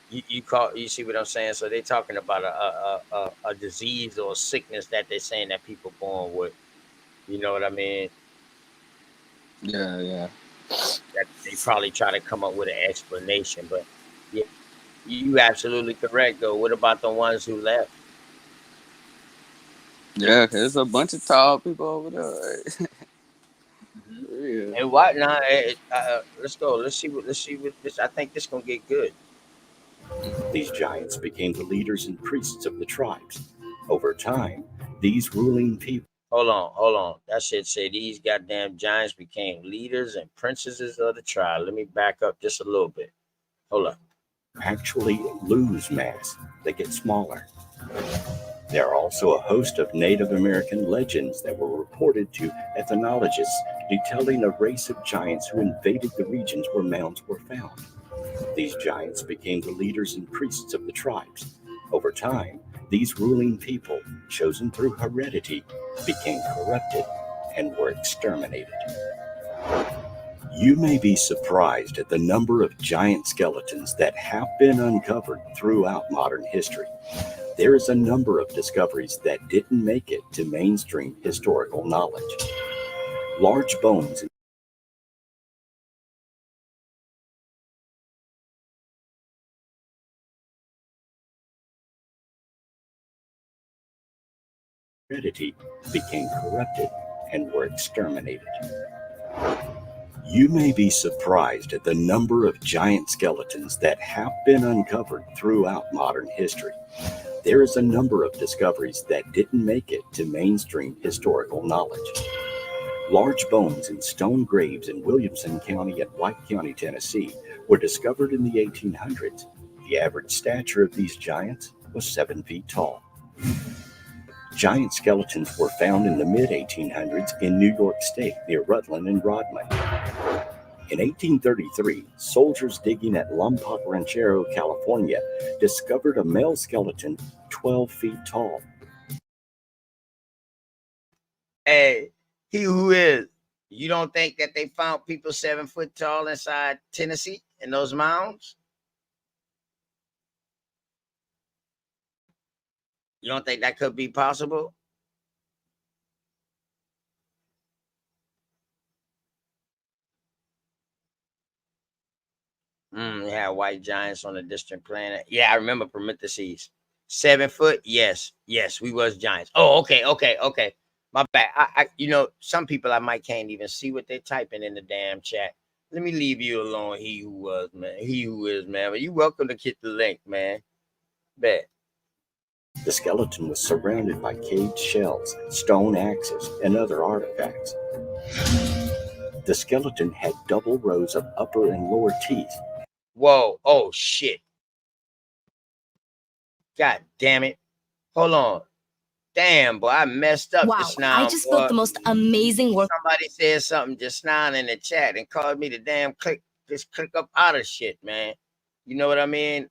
You see what I'm saying? So they're talking about a disease or a sickness that they're saying that people born with. You know what I mean? Yeah, yeah. That they probably try to come up with an explanation, but yeah, you absolutely correct though. What about the ones who left? Yeah, 'cause there's a bunch of tall people over there. Right? Yeah. And what now? Let's go. Let's see what this. I think this gonna get good. These giants became the leaders and priests of the tribes. Over time, these ruling people Hold on. That shit say these goddamn giants became leaders and princesses of the tribe. Let me back up just a little bit. Hold up. actually lose mass, they get smaller. There are also a host of Native American legends that were reported to ethnologists detailing a race of giants who invaded the regions where mounds were found. These giants became the leaders and priests of the tribes. Over time, these ruling people, chosen through heredity, became corrupted and were exterminated. You may be surprised at the number of giant skeletons that have been uncovered throughout modern history. There is a number of discoveries that didn't make it to mainstream historical knowledge. Large bones and heredity became corrupted and were exterminated. You may be surprised at the number of giant skeletons that have been uncovered throughout modern history. There is a number of discoveries that didn't make it to mainstream historical knowledge. Large bones in stone graves in Williamson County and White County, Tennessee, were discovered in the 1800s. The average stature of these giants was 7 feet tall. Giant skeletons were found in the mid-1800s in New York State near Rutland and Rodman. In 1833, soldiers digging at Lompoc Ranchero, California, discovered a male skeleton 12 feet tall. Hey, he who is. You don't think that they found people 7 foot tall inside Tennessee in those mounds? You don't think that could be possible? Yeah, white giants on a distant planet. Yeah, I remember parentheses. 7 foot. Yes, yes, we was giants. Oh, okay. My bad. Some people I might can't even see what they're typing in the damn chat. Let me leave you alone. He who was, man. He who is, man. But you welcome to get the link, man. Bet. The skeleton was surrounded by caved shells, stone axes, and other artifacts. The skeleton had double rows of upper and lower teeth Whoa. Oh shit. God damn it. Hold on. Damn, boy, I messed up just now. I just built the most amazing work. Somebody said something just now in the chat and called me the damn click. Just click up out of shit, man. You know what I mean?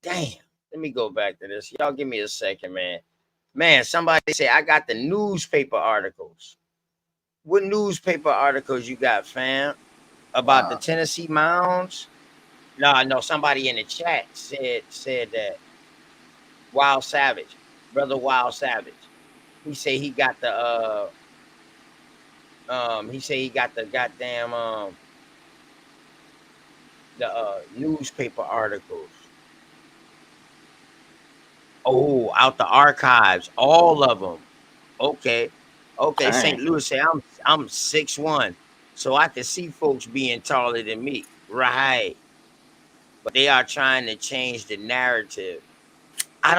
Damn. Let me go back to this. Y'all give me a second, man. Man, somebody say I got the newspaper articles. What newspaper articles you got, fam? About the Tennessee Mounds? No, somebody in the chat said that Wild Savage, brother Wild Savage. He say he got the he say he got the goddamn the newspaper articles. Oh, out the archives, all of them. Okay. Dang. St. Louis say I'm 6'1", so I can see folks being taller than me. Right. But they are trying to change the narrative. I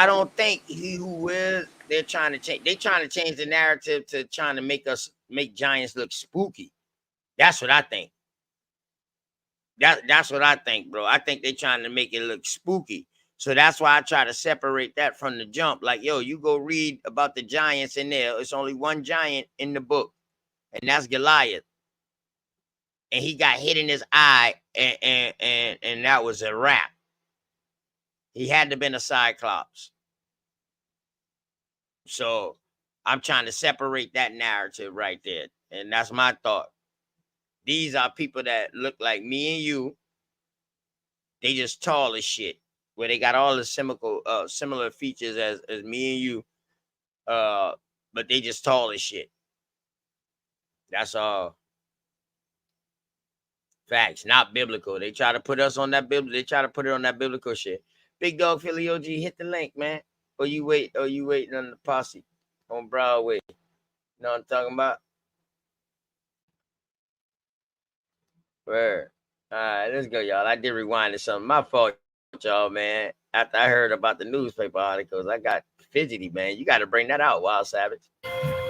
don't think he who is, they're trying to change the narrative to trying to make giants look spooky. That's what I think. That's what I think, bro. I think they're trying to make it look spooky. So that's why I try to separate that from the jump. Like, yo, you go read about the giants in there. It's only one giant in the book, and that's Goliath. And he got hit in his eye, and that was a wrap. He had to have been a Cyclops. So I'm trying to separate that narrative right there. And that's my thought. These are people that look like me and you. They just tall as shit. Where they got all the similar features as me and you. But they just tall as shit. That's all. Facts, not biblical. They try to put us on that biblical. They try to put it on that biblical shit. Big Dog Philly OG, hit the link, man. Or you waiting on the posse on Broadway. You know what I'm talking about? Where? All right, let's go, y'all. I did rewind to something. My fault, y'all, man. After I heard about the newspaper articles, I got fidgety, man. You got to bring that out, Wild Savage.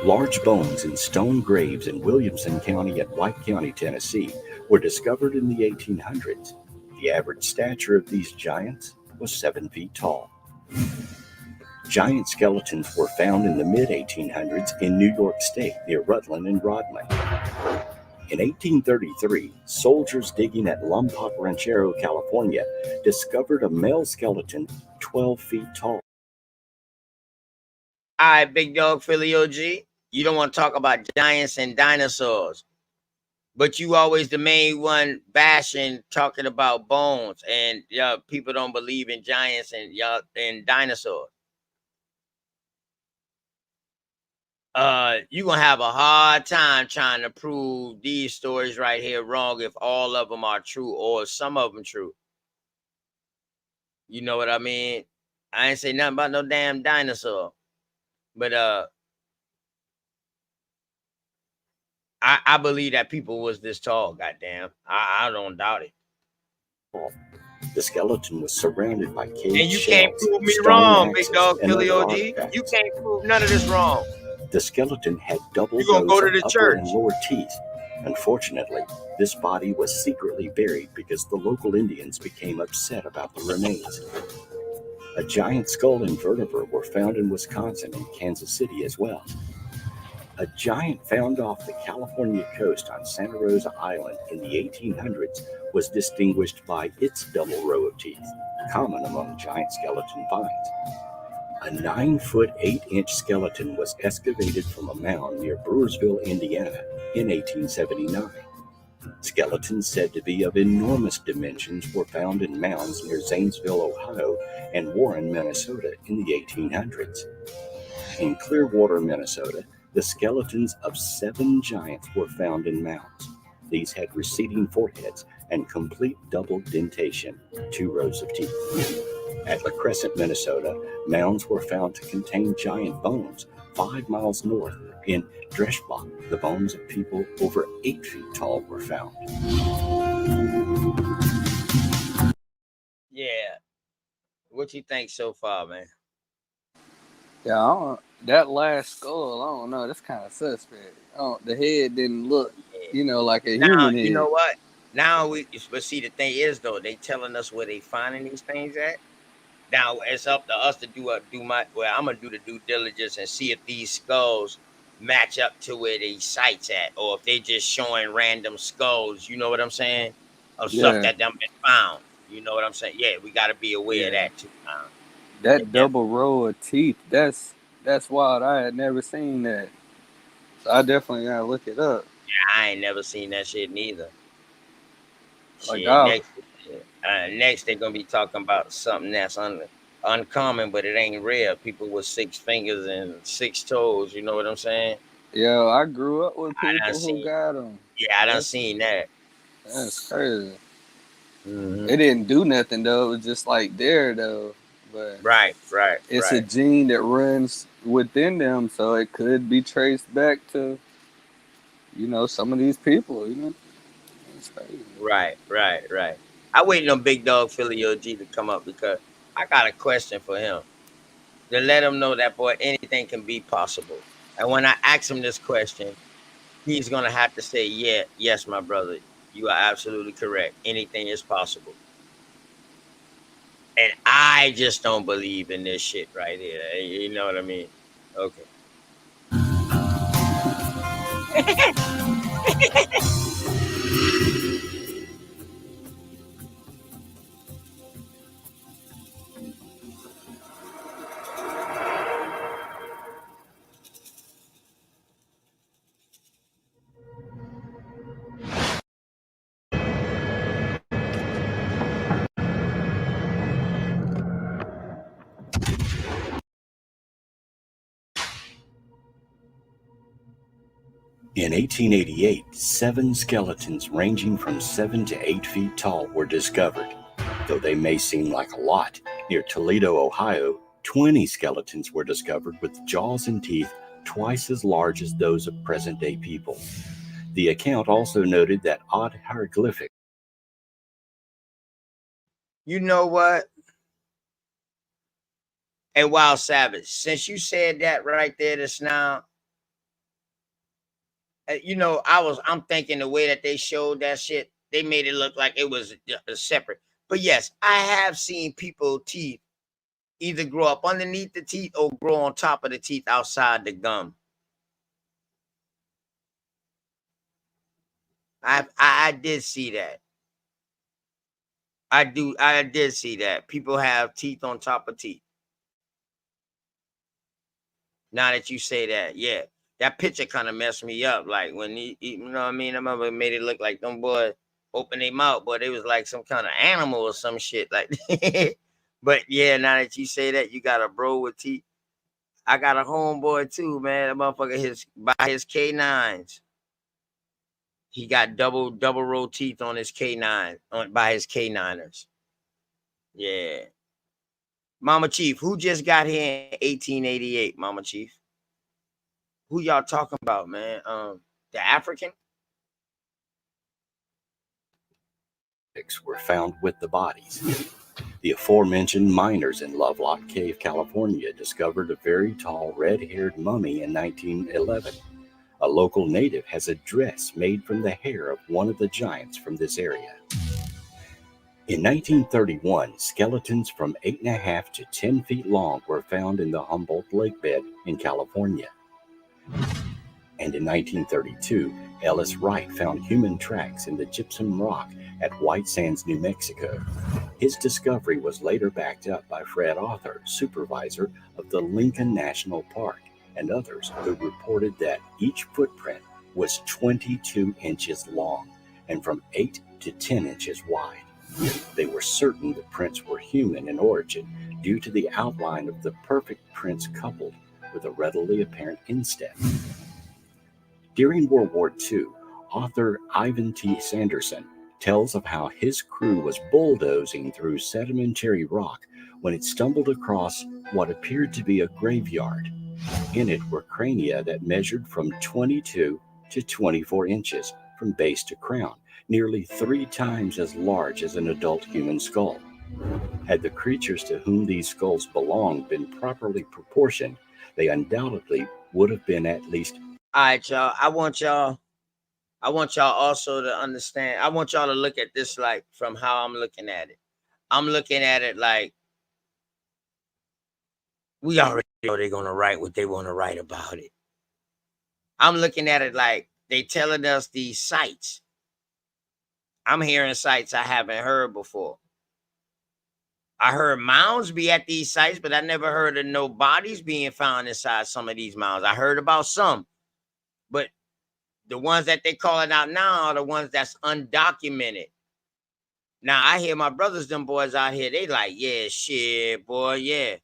Large bones in stone graves in Williamson County and White County, Tennessee, were discovered in the 1800s. The average stature of these giants was 7 feet tall. Giant skeletons were found in the mid-1800s in New York State near Rutland and Rodman. In 1833, soldiers digging at Lompoc Ranchero, California, discovered a male skeleton 12 feet tall. All right, Big Dog Philly OG. You don't want to talk about giants and dinosaurs, but you always the main one bashing, talking about bones, and people don't believe in giants and dinosaurs. You're gonna have a hard time trying to prove these stories right here wrong if all of them are true or some of them true. You know what I mean? I ain't say nothing about no damn dinosaur. But I believe that people was this tall, goddamn. I don't doubt it. The skeleton was surrounded by caged and you can't shells, prove me stone wrong, axes, Big Dog and Philly other OG. artifacts. You can't prove none of this wrong. The skeleton had double You gonna rows go to of the upper church. and lower teeth. Unfortunately, this body was secretly buried because the local Indians became upset about the remains. A giant skull and vertebra were found in Wisconsin and Kansas City as well. A giant found off the California coast on Santa Rosa Island in the 1800s was distinguished by its double row of teeth, common among giant skeleton finds. A 9-foot 8-inch skeleton was excavated from a mound near Brewersville, Indiana in 1879. Skeletons said to be of enormous dimensions were found in mounds near Zanesville, Ohio and Warren, Minnesota in the 1800s. In Clearwater, Minnesota, the skeletons of 7 giants were found in mounds. These had receding foreheads and complete double dentation, 2 rows of teeth. At La Crescent, Minnesota, mounds were found to contain giant bones 5 miles north. In Dreschbach, the bones of people over 8 feet tall were found. Yeah. What you think so far, man? Yeah, that last skull, I don't know. That's kind of suspect. The head didn't look, like a human head. You know what? Now but see, the thing is though, they telling us where they finding these things at. Now it's up to us to I'm gonna do the due diligence and see if these skulls match up to where these sites at, or if they just showing random skulls. You know what I'm saying? Of stuff Yeah, that done been found. You know what I'm saying? Yeah, we got to be aware of yeah. that too. Yeah, That double row of teeth, that's wild. I had never seen that. So I definitely gotta look it up. I ain't never seen that shit neither. Like Shit, I next they're gonna be talking about something that's uncommon, but it ain't rare. People with 6 fingers and 6 toes. You know what I'm saying? yeah, I grew up with I done people who seen. got them. Yeah, I done That's seen that. crazy. Hmm. It didn't do nothing though. It was just like there though. But Right, right, it's a right, gene that runs within them, so it could be traced back to some of these people. It's crazy. right. I waiting on Big Dog Philly OG to come up because I got a question for him to let him know that boy anything can be possible. And when I ask him this question, he's gonna have to say, "Yeah, yes, my brother, you are absolutely correct. Anything is possible." And I just don't believe in this shit right here. You know what I mean? Okay. In 1888, 7 skeletons ranging from 7 to 8 feet tall were discovered. Though they may seem like a lot, near Toledo, Ohio, 20 skeletons were discovered with jaws and teeth twice as large as those of present-day people. The account also noted that odd hieroglyphics. You know what? And Wild Savage, since you said that right there just now, I'm thinking the way that they showed that shit, they made it look like it was separate. But yes, I have seen people teeth either grow up underneath the teeth or grow on top of the teeth outside the gum. I did see that. I did see that. People have teeth on top of teeth. Now that you say that, yeah. That picture kind of messed me up. Like when you know what I mean? I remember it made it look like them boys opened their mouth, but it was like some kind of animal or some shit like But yeah, now that you say that, you got a bro with teeth. I got a homeboy too, man. That motherfucker by his canines. He got double row teeth on his canine by his caniners. Yeah. Mama Chief, who just got here in 1888, Mama Chief? Who y'all talking about, man? The African? Were found with the bodies. The aforementioned miners in Lovelock Cave, California, discovered a very tall red-haired mummy in 1911. A local native has a dress made from the hair of one of the giants from this area. In 1931, skeletons from 8.5 to 10 feet long were found in the Humboldt Lake bed in California. And in 1932, Ellis Wright found human tracks in the gypsum rock at White Sands, New Mexico. His discovery was later backed up by Fred Arthur, supervisor of the Lincoln National Park, and others who reported that each footprint was 22 inches long and from 8 to 10 inches wide. They were certain the prints were human in origin due to the outline of the perfect prints coupled with a readily apparent instep. During World War II, author Ivan T. Sanderson tells of how his crew was bulldozing through sedimentary rock when it stumbled across what appeared to be a graveyard. In it were crania that measured from 22 to 24 inches from base to crown, nearly 3 times as large as an adult human skull. Had the creatures to whom these skulls belonged been properly proportioned, they undoubtedly would have been at least. All right, y'all. I want y'all also to understand. I want y'all to look at this like from how I'm looking at it. I'm looking at it like we already know they're gonna write what they want to write about it. I'm looking at it like they telling us these sites. I'm hearing sites I haven't heard before. I heard mounds be at these sites, but I never heard of no bodies being found inside some of these mounds. I heard about some, but the ones that they calling out now are the ones that's undocumented. Now I hear my brothers, them boys out here, they like, yeah, shit, boy, yeah.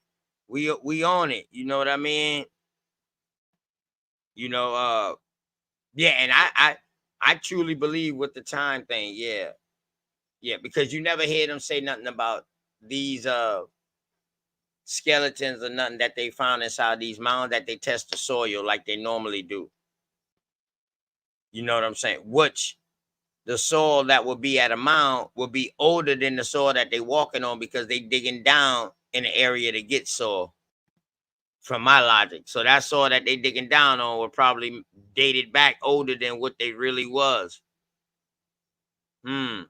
We on it. You know what I mean? You know, yeah, and I truly believe with the time thing, yeah. Yeah, because you never hear them say nothing about these skeletons or nothing that they found inside these mounds that they test the soil like they normally do. You know what I'm saying? Which the soil that will be at a mound will be older than the soil that they walking on because they digging down in the area to get soil. From my logic, so that soil that they digging down on will probably dated back older than what they really was. Good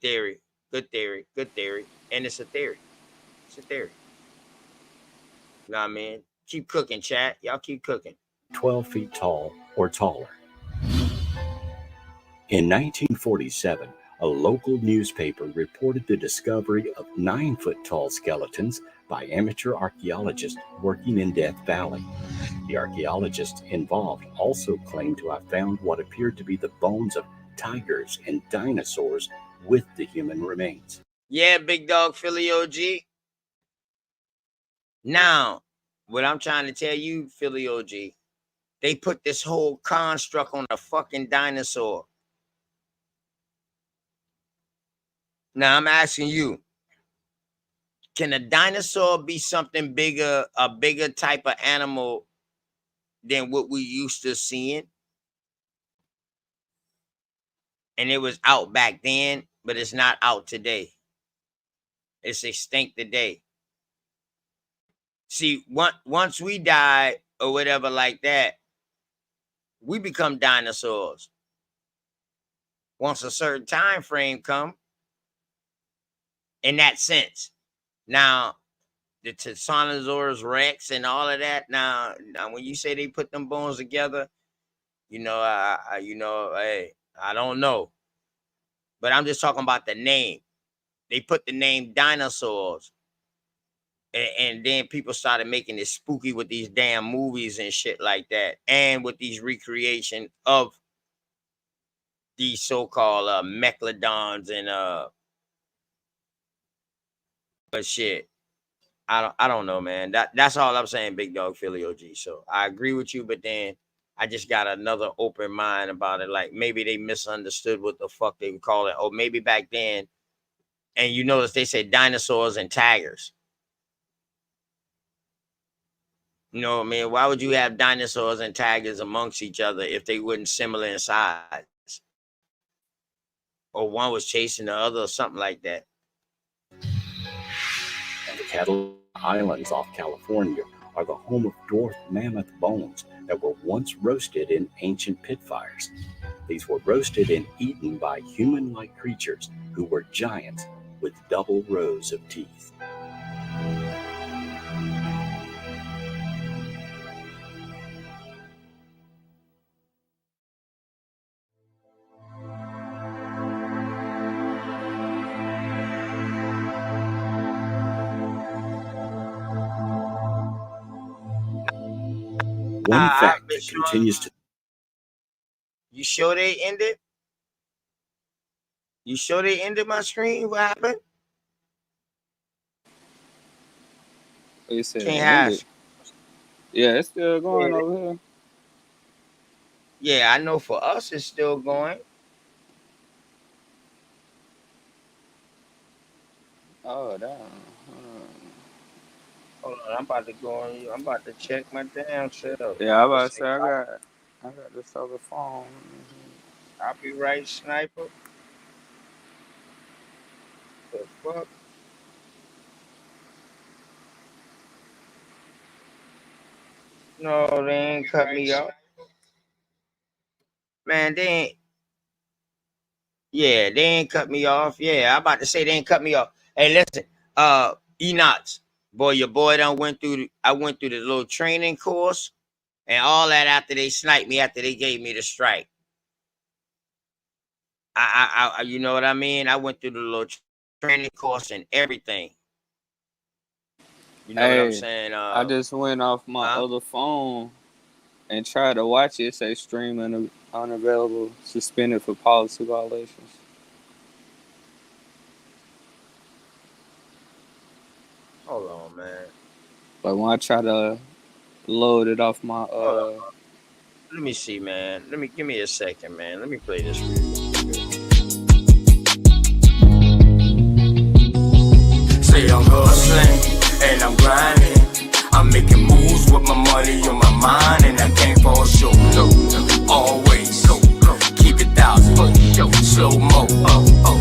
theory. Good theory. Good theory. And it's a theory. It's a theory. You know what I mean? Keep cooking, chat. Y'all keep cooking. 12 feet tall or taller. In 1947, a local newspaper reported the discovery of 9-foot tall skeletons by amateur archaeologists working in Death Valley. The archaeologists involved also claimed to have found what appeared to be the bones of tigers and dinosaurs with the human remains. Yeah, big dog Philly OG. Now, what I'm trying to tell you, Philly OG, they put this whole construct on a fucking dinosaur. Now I'm asking you, can a dinosaur be something bigger, a bigger type of animal than what we used to seeing? And it was out back then, but it's not out today. It's extinct today. See, once we die or whatever like that, we become dinosaurs. Once a certain time frame come, in that sense. Now, the Tyrannosaurus Rex and all of that. Now when you say they put them bones together, you know, hey, I don't know, but I'm just talking about the name. They put the name dinosaurs, and then people started making it spooky with these damn movies and shit like that, and with these recreation of these so-called megalodons and but shit. I don't know, man. That's all I'm saying, big dog Philly OG. So I agree with you, but then I just got another open mind about it. Like maybe they misunderstood what the fuck they would call it. Or maybe back then, and you notice they said dinosaurs and tigers. You know what I mean? Why would you have dinosaurs and tigers amongst each other if they weren't similar in size? Or one was chasing the other or something like that. And the Catalina Islands off California are the home of dwarf mammoth bones that were once roasted in ancient pit fires. These were roasted and eaten by human-like creatures who were giants with double rows of teeth. One fact that continues to... You sure they ended? You sure they ended my screen? What happened? You said Can't it have. ended. Yeah, it's still going over here. Yeah, I know for us it's still going. Oh, damn. Hold on, I'm about to go on you. I'm about to check my damn self. Yeah, I about to say I got this other phone. Copyright sniper. The fuck? No, they ain't cut me off. Man, they ain't cut me off. Yeah, I about to say they ain't cut me off. Hey, listen, Enox, boy, your boy done went through. I went through the little training course and all that after they sniped me after they gave me the strike. You know what I mean? I went through the little training course and everything. You know what I'm Hey, saying? I just went off my Huh? other phone and tried to watch it. Say stream unavailable, suspended for policy violations. Hold on, man. But when I try to load it off my Hold on. Let me see, man. Let me give me a second, man. Let me play this real quick. Say I'm hustling and I'm grinding. I'm making moves with my money on my mind, and I can't fall short. No, always keep it thousand, slow mo.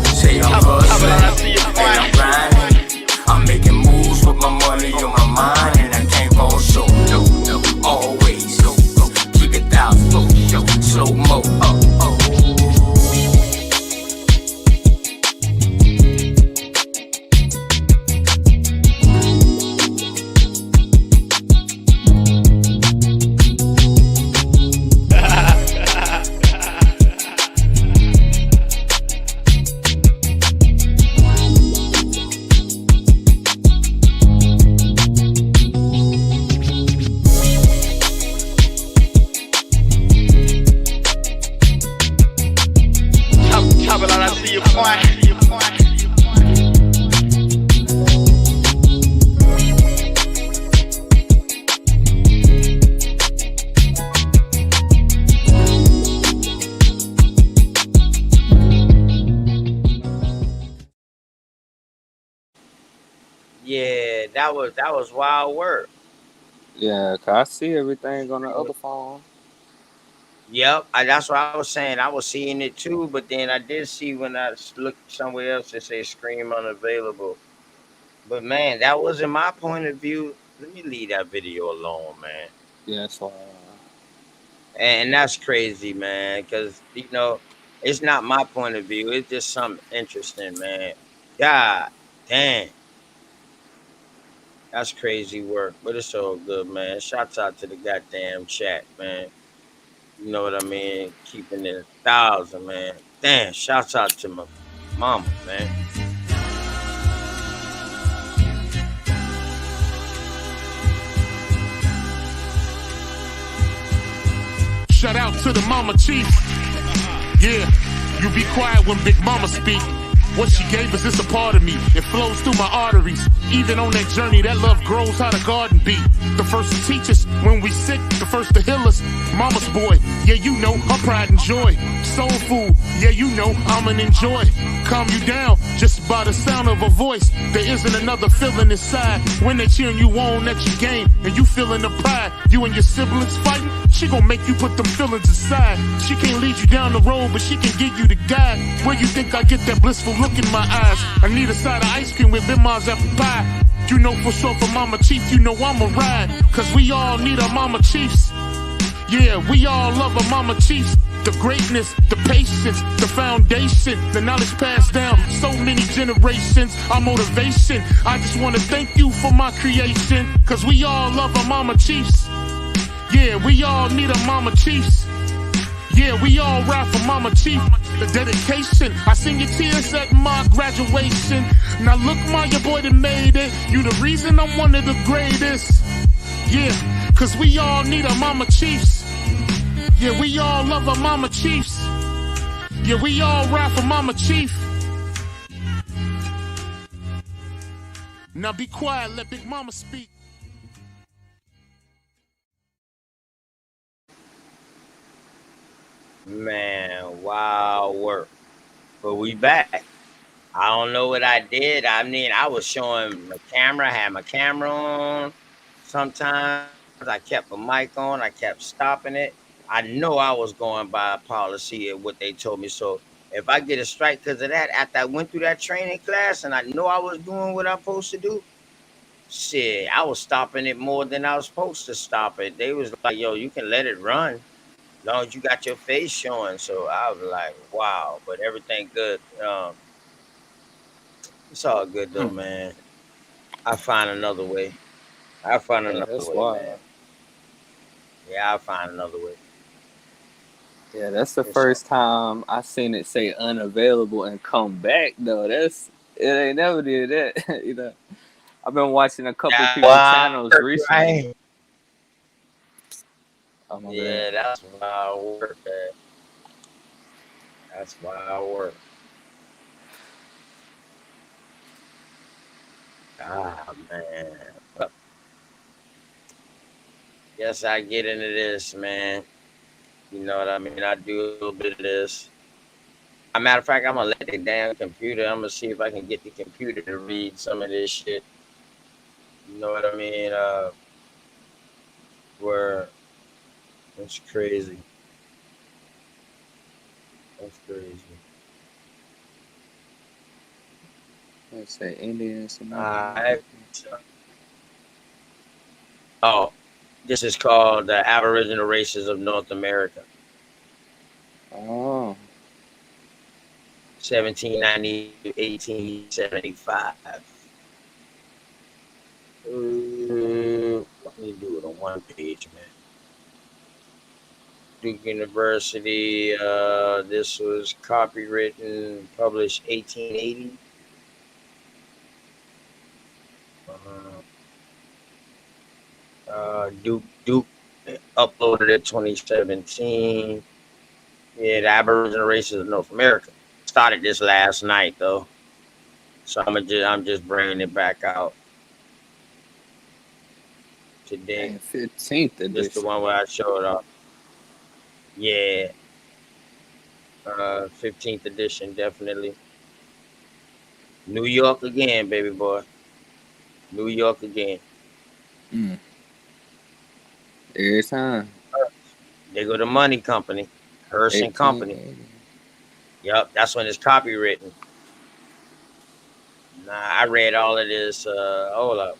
Say I'm hustling and I'm grinding. I'm making moves with my money on my mind, and I can't fall short. No, always keep it thousand, slow mo. Yeah, that was wild work. Yeah, 'cause I see everything on the other phone. Yep, that's what I was saying. I was seeing it too, but then I did see when I looked somewhere else it say scream unavailable. But man, that wasn't my point of view. Let me leave that video alone, man. Yeah, that's why. And that's crazy, man, because it's not my point of view. It's just something interesting, man. God damn, that's crazy work, but it's all good, man. Shouts out to the goddamn chat, man. You know what I mean? Keeping it 1,000, man. Damn, shouts out to my mama, man. Shout out to the mama chief. Yeah, you be quiet when Big Mama speak. What she gave us is a part of me. It flows through my arteries. Even on that journey, that love grows how the garden be. The first to teach us when we sick, the first to heal us. Mama's boy, yeah, you know, her pride and joy. Soul food, yeah, you know, I'ma enjoy. Calm you down just by the sound of her voice. There isn't another feeling inside when they cheering you on at your game and you feeling the pride. You and your siblings fighting, she gon' make you put them feelings aside. She can't lead you down the road, but she can give you the guide. Where you think I get that blissful look in my eyes? I need a side of ice cream with Bim's apple pie. You know for sure for Mama Chief, you know I'ma ride. Cause we all need our Mama Chiefs. Yeah, we all love our Mama Chiefs. The greatness, the patience, the foundation, the knowledge passed down so many generations, our motivation. I just wanna thank you for my creation. Cause we all love our Mama Chiefs. Yeah, we all need our Mama Chiefs. Yeah, we all ride for Mama Chief. The dedication, I seen your tears at my graduation. Now look, ma, your boy that made it. You the reason I'm one of the greatest. Yeah, cause we all need our Mama Chiefs. Yeah, we all love our Mama Chiefs. Yeah, we all ride for Mama Chief. Now be quiet, let Big Mama speak. Man, wild work. But we back. I don't know what I did. I mean, I was showing my camera, had my camera on. Sometimes I kept a mic on, I kept stopping it. I know I was going by policy of what they told me. So if I get a strike because of that, after I went through that training class and I know I was doing what I'm supposed to do, shit, I was stopping it more than I was supposed to stop it. They was like, yo, you can let it run. long as you got your face showing. So I was like, wow, but everything good. It's all good though, Hmm. man. I find another way. I find Yeah, another that's way, man. wild. Yeah, I'll find another way. Yeah, that's the It's all first time I seen it say unavailable and come back though. That's it ain't never did that. I've been watching a couple that people wild channels work, recently. right? Oh my bad. Yeah, that's wild work, man. That's wild work. Ah man. Well, yes, I get into this, man. You know what I mean? I do a little bit of this. A matter of fact, I'm gonna let the damn computer. I'm gonna see if I can get the computer to read some of this shit. You know what I mean? Where it's crazy. That's crazy. Let's say Indians and not I oh, this is called the Aboriginal Races of North America, Oh, 1790 to 1875. Let me do it on one page, man. Duke University. This was copywritten, published 1880. Uh, Duke uploaded it 2017. Yeah, the Aboriginal races of North America started this last night though, so I'm just bringing it back out today. dang, 15th Just the edition. one where I showed up. Yeah, 15th edition definitely. New York again, baby boy. New York again. Mm, every time. They go to Money Company, Hearst and Company. 1880. Yep, that's when it's copywritten. Nah, I read all of this. Hold up.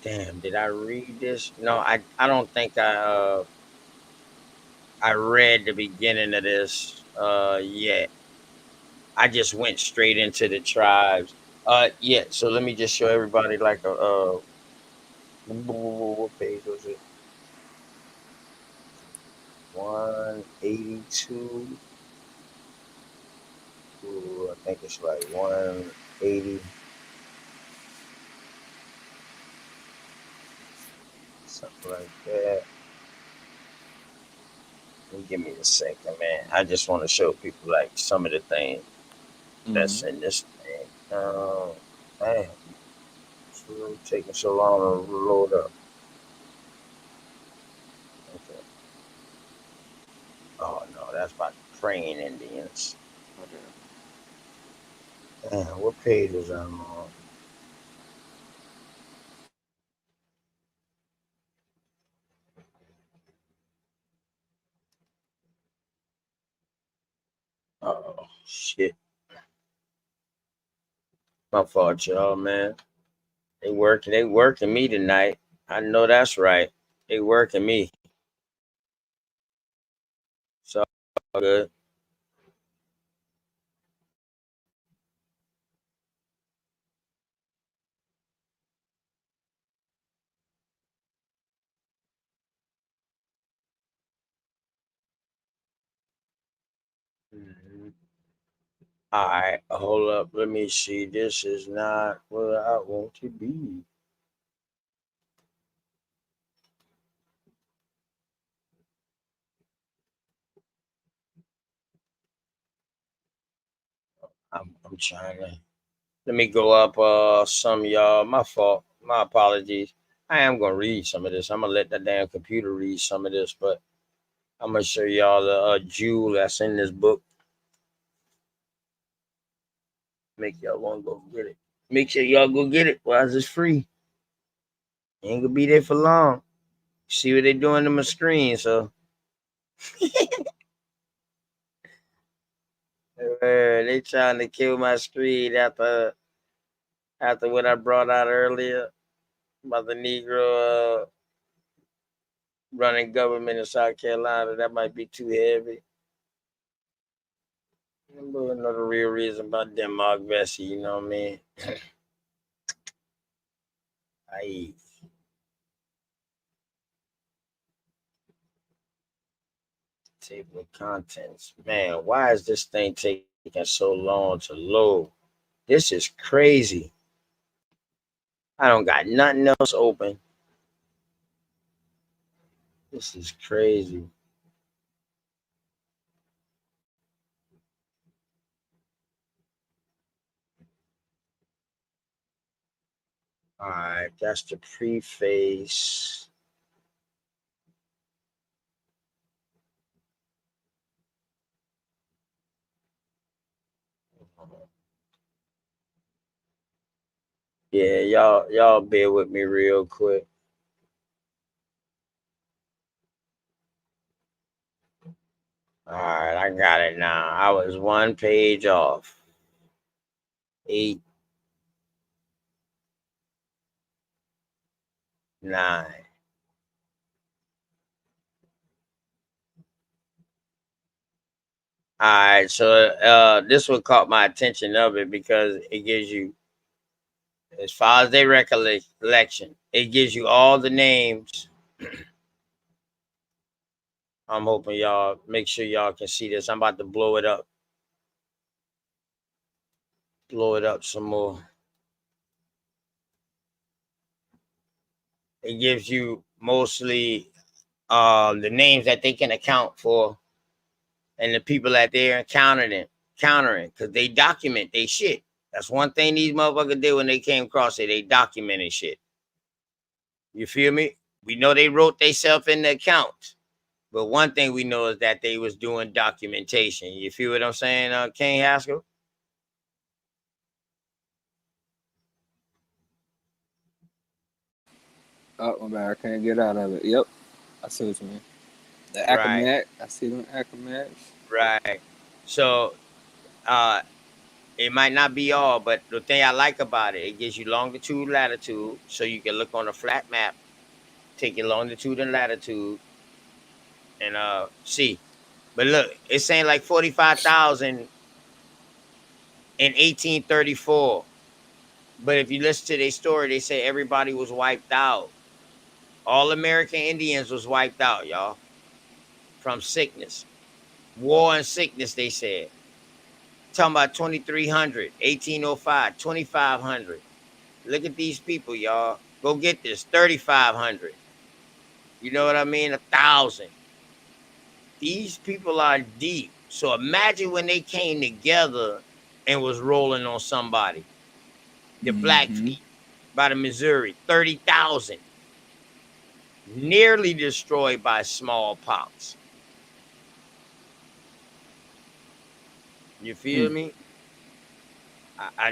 Damn, did I read this? No, I don't think I read the beginning of this yet. I just went straight into the tribes. Yeah, so let me just show everybody like a what page was it? 182. Ooh, I think it's like 180, something like that. Give me a second, man. I just want to show people like some of the things that's Mm. in this thing. Man, it's really taking so long to load up. Okay. Oh no, that's about the praying Indians. Okay. Damn, what page is I'm on? Oh shit, my fault, y'all, man. They working me tonight. I know that's right. They working me. So good. Mhm. All right, hold up. Let me see. This is not what I want to be. I'm trying to. Let me go up some of y'all. My fault. My apologies. I am gonna read some of this. I'm gonna let the damn computer read some of this, but I'm gonna show y'all the jewel that's in this book. Make y'all want to go get it. Make sure y'all go get it while it's free. Ain't gonna be there for long. See what they doing on my screen, so they trying to kill my screen after what I brought out earlier. about the Negro running government in South Carolina. That might be too heavy. Another real reason about Denmark Vesey, you know what I mean? I table of contents. Man, why is this thing taking so long to load? This is crazy. I don't got nothing else open. This is crazy. All right, that's the preface. Yeah, y'all bear with me real quick. All right, I got it now. I was one page off. 8, 9. All right, so this one caught my attention of it because it gives you, as far as their recollection, it gives you all the names. I'm hoping y'all make sure y'all can see this. I'm about to blow it up. Blow it up some more. It gives you mostly the names that they can account for and the people that they're countering, because they document they shit. That's one thing these motherfuckers did when they came across it. They documented shit. You feel me? We know they wrote themselves in the account, but one thing we know is that they was doing documentation. You feel what I'm saying, King Haskell? Oh, my bad. I can't get out of it. Yep. I see what you mean. The Right, Akamat. I see them Akamats. right. So it might not be all, but the thing I like about it, it gives you longitude, latitude, so you can look on a flat map, take your longitude and latitude, and see. But look, it's saying like 45,000 in 1834. But if you listen to their story, they say everybody was wiped out. All American Indians was wiped out, y'all, from sickness. War and sickness, they said. Talking about 2300, 1805, 2500. Look at these people, y'all. Go get this, 3,500. You know what I mean? 1,000. These people are deep. So imagine when they came together and was rolling on somebody. The Mm-hmm. Blackfeet by the Missouri, 30,000. Nearly destroyed by smallpox. You feel Mm. me?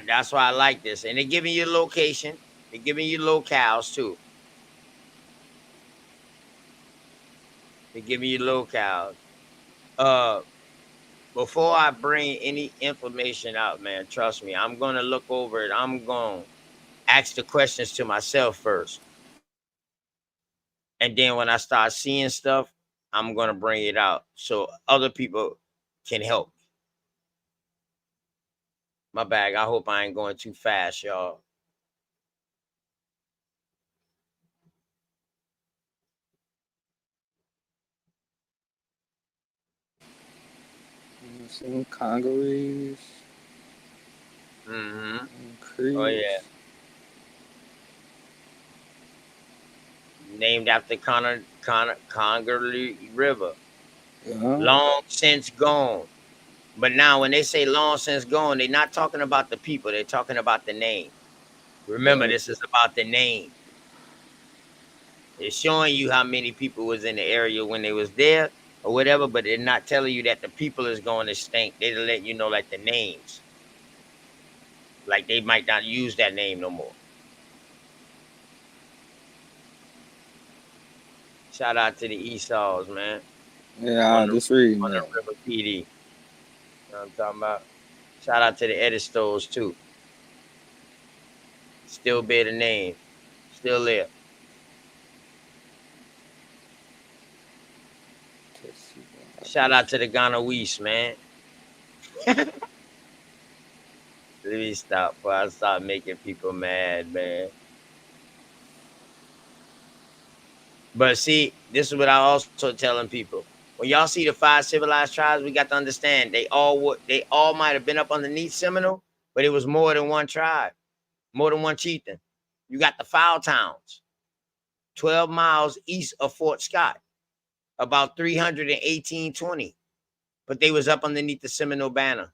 That's why I like this. And they're giving you location. They're giving you locales too. They're giving you locales. Uh, Before I bring any information out, man, trust me, I'm gonna look over it. I'm gonna ask the questions to myself first. And then when I start seeing stuff, I'm gonna bring it out so other people can help. My bag. I hope I ain't going too fast, y'all. Some Congolese, Mm-hmm. Oh yeah. Creeks. Named after Congaree River. Yeah. Long since gone. But now when they say long since gone, they're not talking about the people, they're talking about the name. Remember, Right. this is about the name. It's showing you how many people was in the area when they was there or whatever, but they're not telling you that the people is going to stink. They're letting you know like the names. Like they might not use that name no more. Shout out to the Esau's, man. Yeah, On I the just reading on the that. River PD. You know what I'm talking about? Shout out to the Edistos too. Still bear the name. still there. Shout out to the Ghana West, man. Let me stop before I start making people mad, man. But see, this is what I also telling people. When y'all see the 5 civilized tribes, we got to understand they all might have been up underneath Seminole, but it was more than one tribe, more than one chieftain. You got the Foul Towns, 12 miles east of Fort Scott, about 318-20, but they was up underneath the Seminole banner.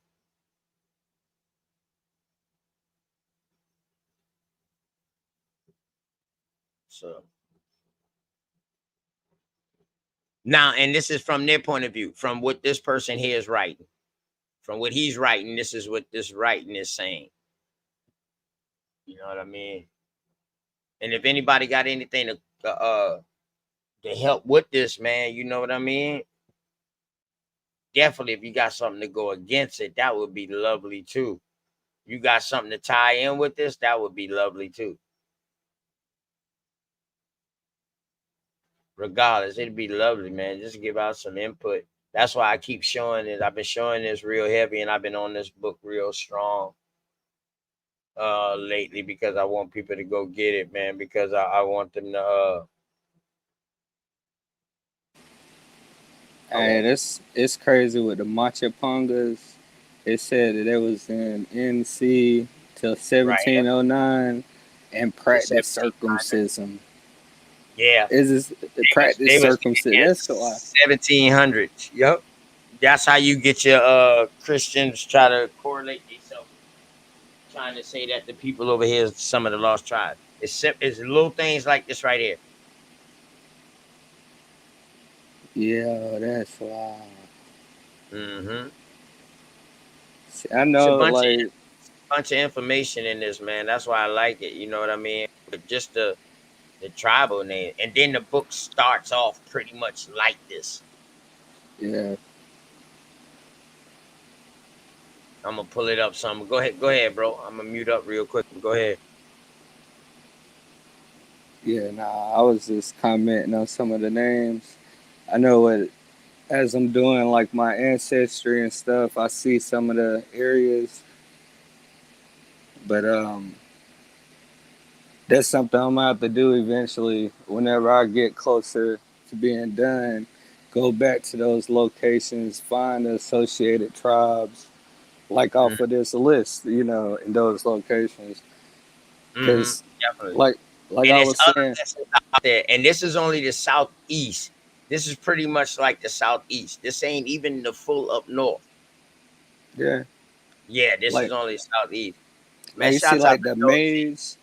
So now, and this is from their point of view, from what this person here is writing. From what he's writing, this is what this writing is saying. You know what I mean? And if anybody got anything to help with this, man, you know what I mean? Definitely, if you got something to go against it, that would be lovely too. You got something to tie in with this, that would be lovely too. Regardless, it'd be lovely, man. Just give out some input. That's why I keep showing it. I've been showing this real heavy, and I've been on this book real strong lately because I want people to go get it, man. Because I want them to. Hey, it's crazy with the Machapungas. It said that it was in NC till 1709 and practice circumcision. Yeah. Is this practice circumcision? That's why. 1700s. Yep. That's how you get your Christians try to correlate themselves, trying to say that the people over here is some of the lost tribes. It's little things like this right here. Yeah, that's wild. Mm-hmm. See, I know, like bunch of information in this, man. That's why I like it. You know what I mean? But just the tribal name, and then the book starts off pretty much like this. Yeah. I'm gonna pull it up. Some. Go ahead, bro. I'm gonna mute up real quick. Go ahead. Yeah, nah. I was just commenting on some of the names. I know what. As I'm doing like my ancestry and stuff, I see some of the areas, but that's something I'm gonna have to do eventually. Whenever I get closer to being done, go back to those locations, find the associated tribes, like off of this list, you know, in those locations. Because, like and I was saying, out there, and this is only the southeast. This is pretty much like the southeast. This ain't even the full up north. Yeah. Yeah, this like, is only southeast. Man, like you see, like the maze.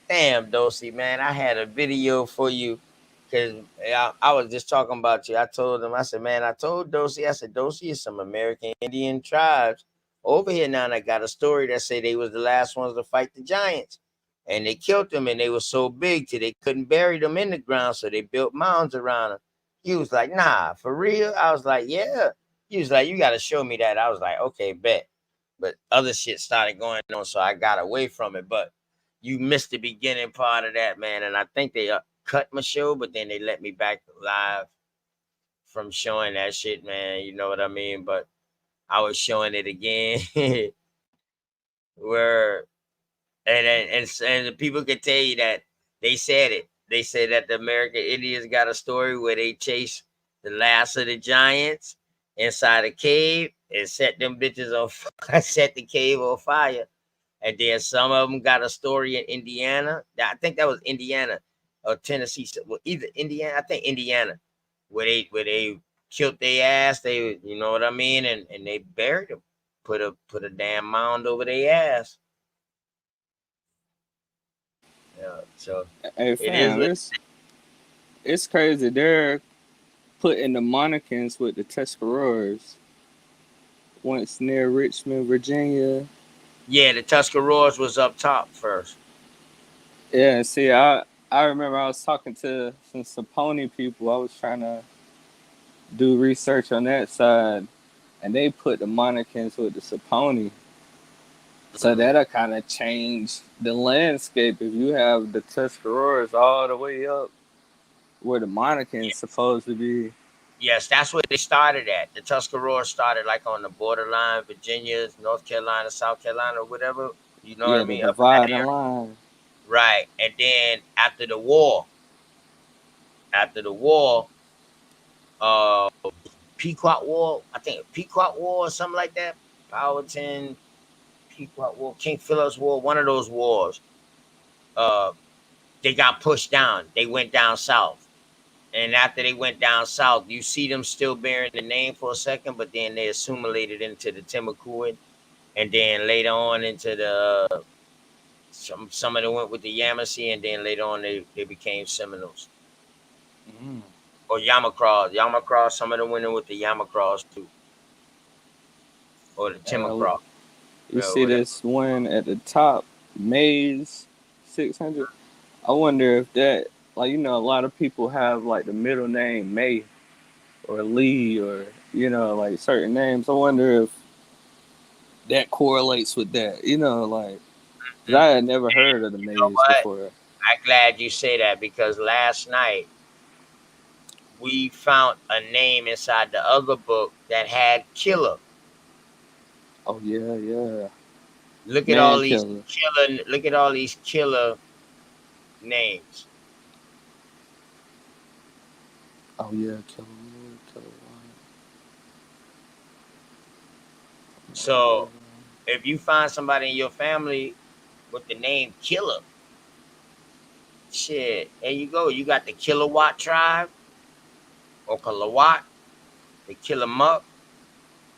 Damn, Dosey, man, I had a video for you because I was just talking about you. I told him, I said, man, I told Dosey, I said, Dosey is some American Indian tribes over here now, and I got a story that say they was the last ones to fight the giants. And they killed them, and they were so big till they couldn't bury them in the ground, so they built mounds around them. He was like, nah, for real? I was like, yeah. He was like, you got to show me that. I was like, okay, bet. But other shit started going on, so I got away from it. But you missed the beginning part of that, man. And I think they cut my show, but then they let me back live from showing that shit, man. You know what I mean? But I was showing it again. Where and the people could tell you that they said it. They said that the American Indians got a story where they chased the last of the giants inside a cave and set them bitches on fire, set the cave on fire. And then some of them got a story in Indiana. I think that was Indiana or Tennessee. Well, either Indiana, I think Indiana, where they killed their ass. They, you know what I mean, and they buried them, put a damn mound over their ass. Yeah, so Hey, fam, it's crazy. They're putting the Monicans with the Tuscaroras. Once near Richmond, Virginia. Yeah, the Tuscaroras was up top first. Yeah, see, I remember I was talking to some Saponi people. I was trying to do research on that side, and they put the Monicans with the Saponi. So that'll kind of change the landscape if you have the Tuscaroras all the way up where the Monacan's supposed to be. Yes, that's where they started at. The Tuscaroras started like on the borderline, Virginia, North Carolina, South Carolina, or whatever. You know what I Yeah, the mean? Up in that dividing area. line. Right. And then after the war, uh Pequot War, I think Pequot War or something like that. Powhatan, Pequot War, King Philip's War, one of those wars. Uh they got pushed down. They went down south. And after they went down south, you see them still bearing the name for a second, but then they assimilated into the Timucuan, and then later on into the some of them went with the Yamasee, and then later on they became Seminoles Mm. or Yamacraws. Yamacraws, some of them went in with the Yamacraws too, or the And Timacraw, you see whatever. this one at the top, Maze 600. I wonder if that, like, a lot of people have like the middle name May or Lee or, like certain names. I wonder if that correlates with that, like, 'cause I Mhm. had never heard of the You know Maze what? before. I'm glad you say that because last night we found a name inside the other book that had killer. Oh, yeah, yeah. Look at all Man these killer. killer. Look at all these killer names. Oh, yeah, killer. Man, killer. So if you find somebody in your family with the name Killer, shit, there you go. You got the Kilowatt tribe or Kilowatt, the Killamuck.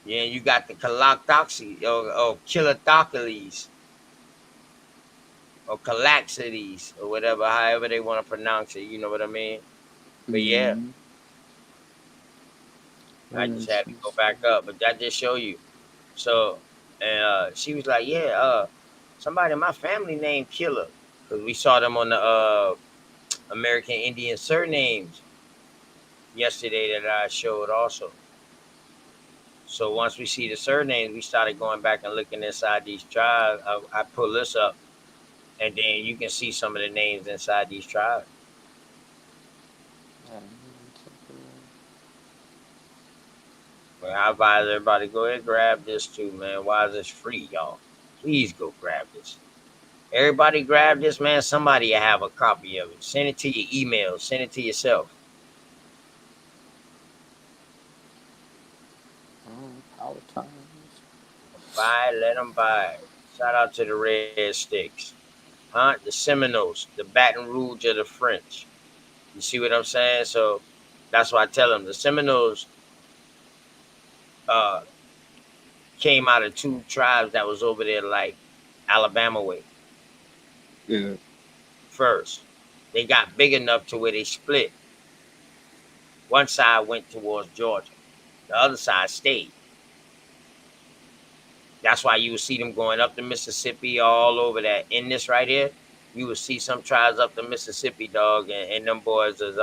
Yeah, you got the Kalaktoxi or Killathocles or Calaxides or whatever, however they want to pronounce it. You know what I mean? But yeah, Mm-hmm. I Very just had to go interesting. back up. But that just show you. So, and she was like, "Yeah, somebody in my family named Killer because we saw them on the American Indian surnames yesterday that I showed also. So once we see the surnames, we started going back and looking inside these tribes. I pull this up, and then you can see some of the names inside these tribes. Well, I advise everybody go ahead and grab this too, man. Why is this free, y'all? Please go grab this. Everybody grab this, man. Somebody will have a copy of it. Send it to your email. Send it to yourself. Power times. Buy, let them buy. Shout out to the Red Sticks. Huh? The Seminoles, the Baton Rouge of the French. You see what I'm saying? So that's why I tell them the Seminoles uh, came out of two tribes that was over there like Alabama way Yeah. first. They got big enough to where they split. One side went towards Georgia. The other side stayed. That's why you would see them going up the Mississippi all over that. In this right here, you would see some tribes up the Mississippi, dog, and them boys is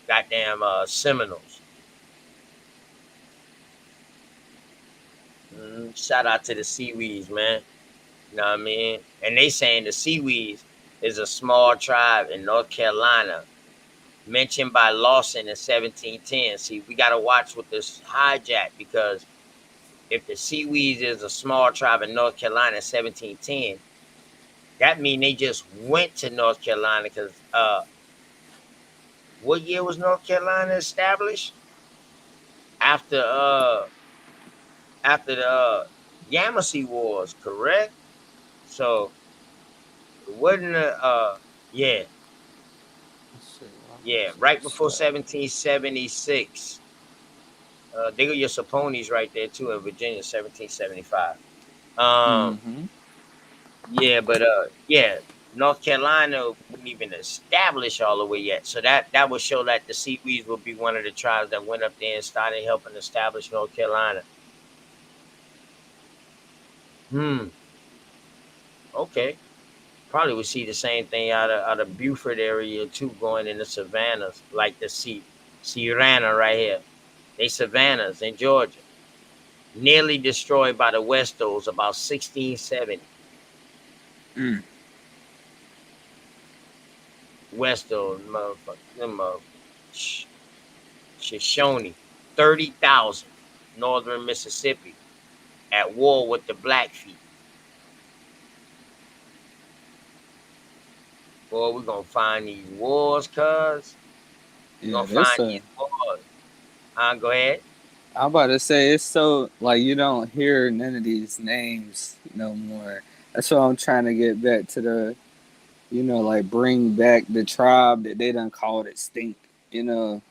goddamn Seminoles. Shout out to the Seaweeds, man. You know what I mean? And they saying the Seaweeds is a small tribe in North Carolina mentioned by Lawson in 1710. See, we got to watch with this hijack because if the Seaweeds is a small tribe in North Carolina in 1710, that mean they just went to North Carolina because what year was North Carolina established? After after the Yamasee Wars, correct? So it wasn't yeah, Let's see. yeah, right before 1776. They got your Saponis right there too in Virginia, 1775. Um, Mm-hmm. yeah, but yeah, North Carolina wouldn't even establish all the way yet. So that would show that the Seaweeds would be one of the tribes that went up there and started helping establish North Carolina. Hmm. Okay. Probably would see the same thing out of Beaufort area too, going into Savannahs, like the Savannah right here. They Savannahs in Georgia. nearly destroyed by the Westos about 1670. Mm. Westos, motherfucker, them Shoshone, 30,000, northern Mississippi, at war with the Blackfeet. Boy, we're gonna find these wars, cuz. We're Yeah, gonna find that's a. these wars. Go ahead. I'm about to say it's so like you don't hear none of these names no more. That's why I'm trying to get back to the, like bring back the tribe that they done called extinct. You know,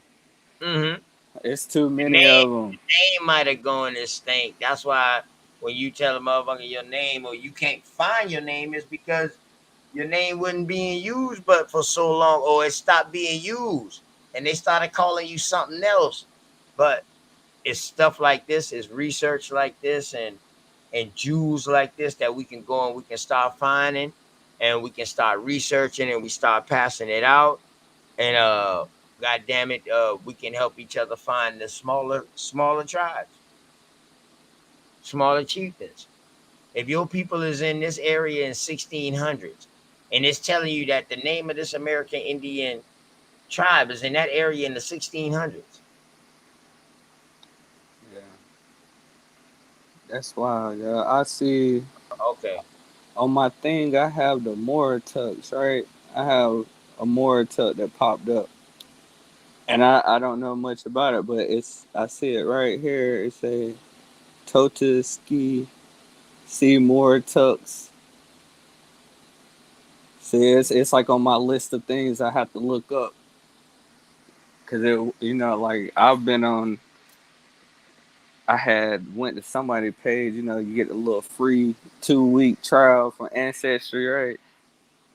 Mm-hmm. it's too The many name, of them. the name might have gone extinct. That's why when you tell a motherfucker your name or you can't find your name, it's because your name wasn't being used but for so long, or it stopped being used and they started calling you something else. But it's stuff like this, it's research like this, and jewels like this that we can go and we can start finding, and we can start researching, and we start passing it out, and god damn it, we can help each other find the smaller tribes, smaller chieftains. If your people is in this area in 1600s and it's telling you that the name of this American Indian tribe is in that area in the 1600s. Yeah, that's why. Yeah, I see Okay. on my thing. I have the Moratux, right? I have a Moratux that popped up, and I don't know much about it, but I see it right here. It say Totuski Seymour Tux. See, it's like on my list of things I have to look up because like I've been on. I had went to somebody's page. You get a little free 2-week trial for Ancestry, right?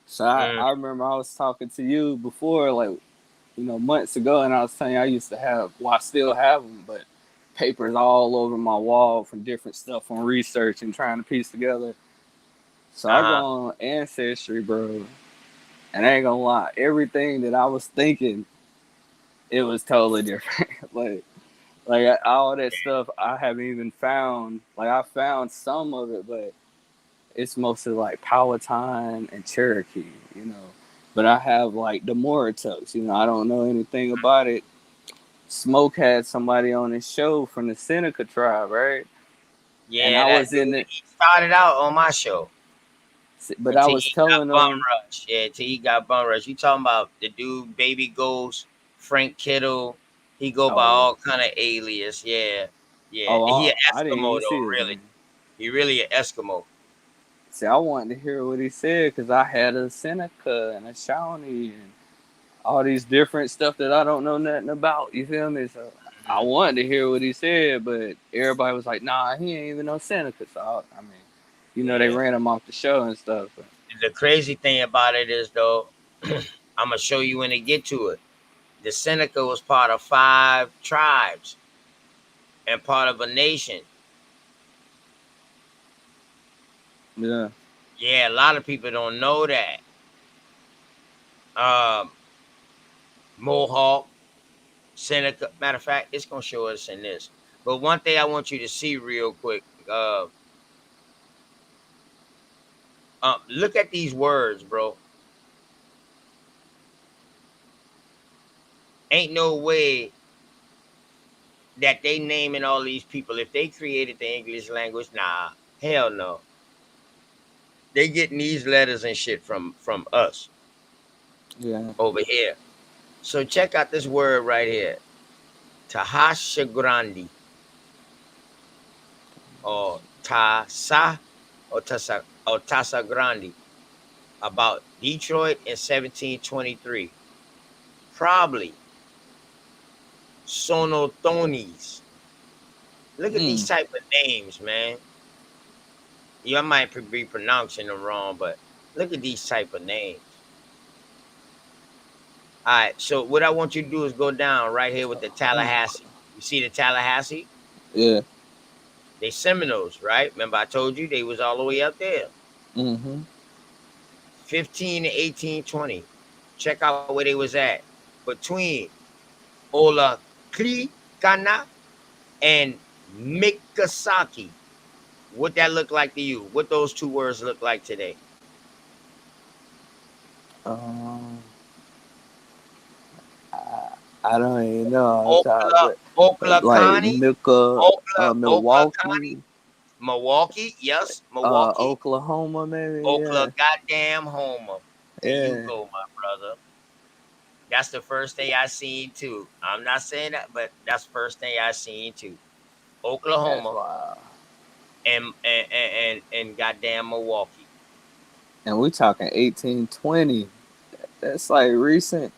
So Mm. I remember I was talking to you before, like months ago, and I was telling you I used to have, well, I still have them, but papers all over my wall from different stuff on research and trying to piece together. So I go Uh-huh. on Ancestry, bro. And I ain't gonna lie, everything that I was thinking, it was totally different. like all that stuff I haven't even found. Like I found some of it, but it's mostly like Powhatan and Cherokee, you know. But I have like the Moratux, I don't know anything about it. Smoke had somebody on his show from the Seneca tribe, right? And Yeah, I that was dude, in it, he started out on my show but I until was he got telling bum them, rush. Yeah, until he got bum rush. You talking about the dude, Baby Ghost, Frank Kittle? He go by oh yeah, all kind of alias. Yeah, yeah. He an I didn't Eskimo even though, see his really. name. He really an Eskimo. See, I wanted to hear what he said because I had a Seneca and a Shawnee and all these different stuff that I don't know nothing about. You feel me? So I Mhm. wanted to hear what he said, but everybody was like, "Nah, he ain't even no Seneca." So I mean, they Yeah. ran him off the show and stuff. But The crazy thing about it is though, I'm gonna show you when they get to it. The Seneca was part of 5 tribes and part of a nation. yeah, Yeah, a lot of people don't know that. Um, Mohawk, Seneca. Matter of fact, it's gonna show us in this. But one thing I want you to see real quick. Look at these words, bro. Ain't no way that they naming all these people. If they created the English language, nah, hell no. They getting these letters and shit from us yeah. over here. So check out this word right here, Tahasha or Tasa or Tasa Grande, about Detroit in 1723. Probably Sonotonis. Look at these Mm, type of names, man. I might be pronouncing them wrong, but look at these type of names. All right, so what I want you to do is go down right here with the Tallahassee. You see the Tallahassee? yeah. They Seminoles, right? Remember I told you they was all the way up there. Mm-hmm. 15 to 1820. Check out where they was at. Between Ola Cana and Mikasaki. What that look like to you? What those two words look like today? Um, I, I don't even know off top, Okla, but like Oklahoma, Oklahoma, Milwaukee, Milwaukee. Yes, Milwaukee. Oklahoma, maybe. Yeah, Oklahoma, goddamn Homer. There you yeah. go, my brother. That's the first thing I seen too. I'm not saying that, but that's the first thing I seen too. That's Oklahoma wild. and goddamn Milwaukee. And we talking 1820. That's like recent.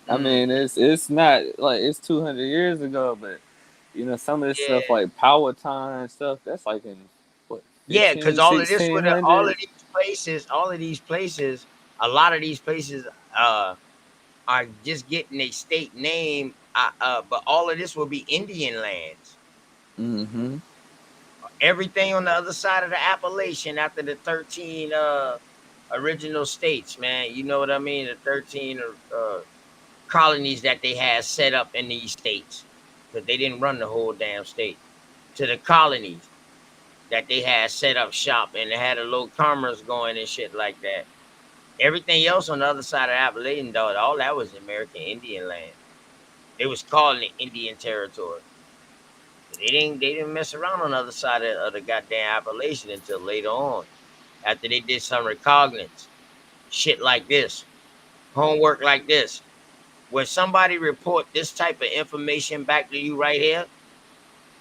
I Mm, mean, it's not like it's 200 years ago, but some of this stuff yeah, like power time and stuff. That's like in what yeah, because 15, all of this would all of 1600s. these places, a lot of these places, are just getting a state name. But all of this will be Indian lands. Mm-hmm. Everything on the other side of the Appalachian after the 13 original states, man. You know what I mean? The 13 colonies that they had set up in these states, because they didn't run the whole damn state. To the colonies that they had set up shop and they had a little commerce going and shit like that. Everything else on the other side of the Appalachian, though, all that was American Indian land. They was calling it Indian territory. They didn't mess around on the other side of the goddamn Appalachian until later on, after they did some recognizance, shit like this, homework like this. When somebody report this type of information back to you right here,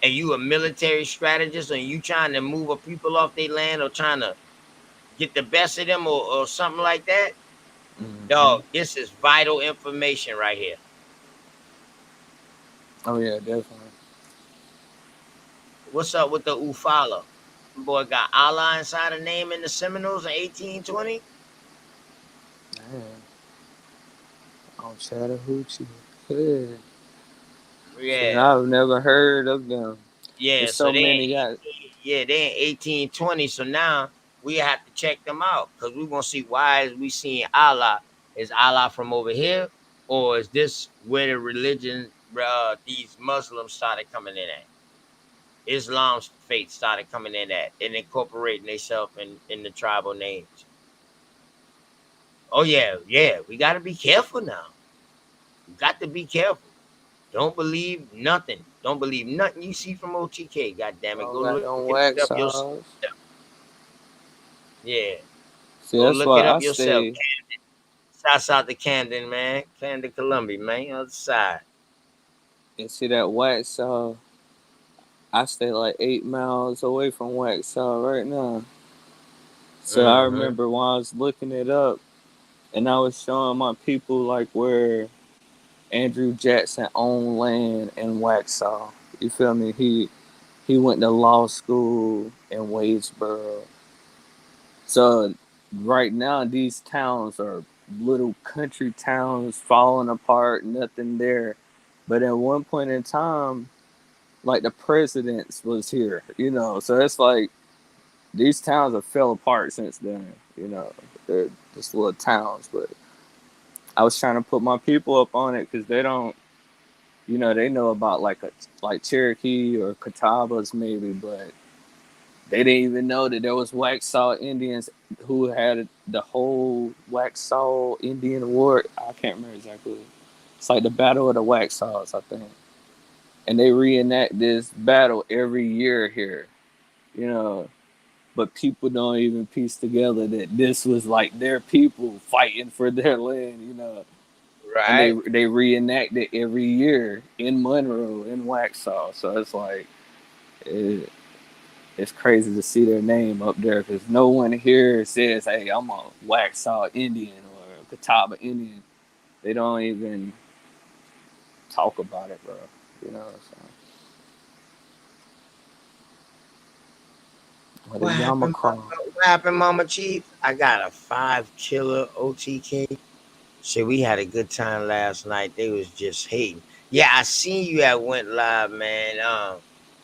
and you a military strategist, and you trying to move a people off their land or trying to get the best of them or something like that, Mm-hmm. dog, this is vital information right here. Oh yeah, definitely. What's up with the Ufala? Boy got Allah inside the name in the Seminoles in 1820. Man, on Chattahoochee. Yeah. See, Yeah, I've never heard of them. yeah. There's So so they many in got. 18, yeah, they in 1820. So now we have to check them out because we gonna see why is we seeing Allah. Is Allah from over here, or is this where the religion these Muslims started coming in at? Islam's faith started coming in at and incorporating themselves in the tribal names. Oh yeah, yeah. We gotta be careful now. We got to be careful. Don't believe nothing. Don't believe nothing you see from OTK. God damn it. All Go got look them it up wax yourself. saws. Yeah. See, Go that's look why it I up yourself. stay. Shouts out to Camden, man. Camden, Columbia, man. Other side. And see that wax saw. I stay like 8 miles away from Waxhaw right now. So I Mm-hmm. remember when I was looking it up and I was showing my people like where Andrew Jackson owned land in Waxhaw. You feel me? He went to law school in Wadesboro. So right now these towns are little country towns falling apart, nothing there. But at one point in time, like the presidents was here. So it's like these towns have fell apart since then. They're just little towns, but I was trying to put my people up on it because they don't, they know about like Cherokee or Catawbas maybe, but they didn't even know that there was Waxhaw Indians who had the whole Waxhaw Indian War. I can't remember exactly. It's like the Battle of the Waxhaws, I think, and they reenact this battle every year here. You know, but people don't even piece together that this was like their people fighting for their land. And they Right. they reenact it every year in Monroe in Waxhaw. So it's like it, it's crazy to see their name up there because no one here says, "Hey, I'm a Waxhaw Indian or a Catawba Indian." They don't even talk about it, bro. So what What a happened, Yamacraw. What happened, Mama Chief? I got a 5 killer OTK. Shit, we had a good time last night. They was just hating. Yeah, I seen you at went live, man.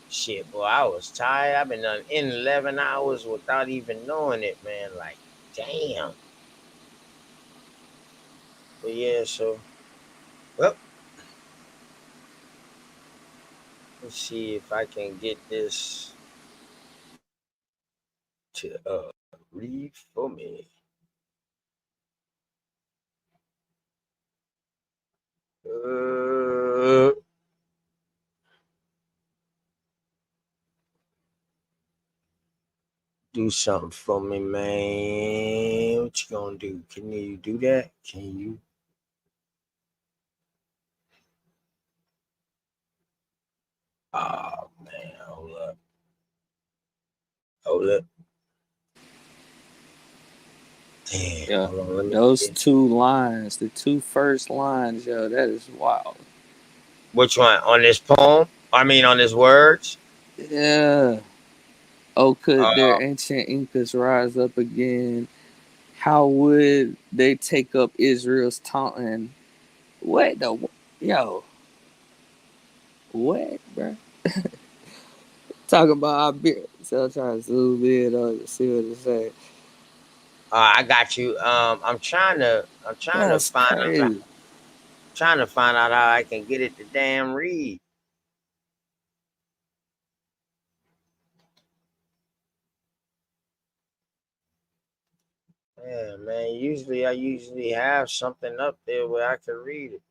Shit, boy, I was tired. I've been done in 11 hours without even knowing it, man. Like, damn. But yeah, so well, Let's see if I can get this to read for me. Do something for me, man. What you gonna do? Can you do that? Can you? Oh man, hold up. Hold up. Damn, Yeah, hold on, let me those get two lines, the two first lines, yo, that is wild. which one? On this poem? I mean on his words? Yeah. Oh, could Uh their ancient Incas rise up again? How would they take up Israel's taunting? What the? Yo, what, bro? Talking about our beer. So I'm trying to zoom in on it, see what it say. I got you. I'm trying to That's crazy. find out how I can get it to damn read. Yeah, man. I usually have something up there where I can read it.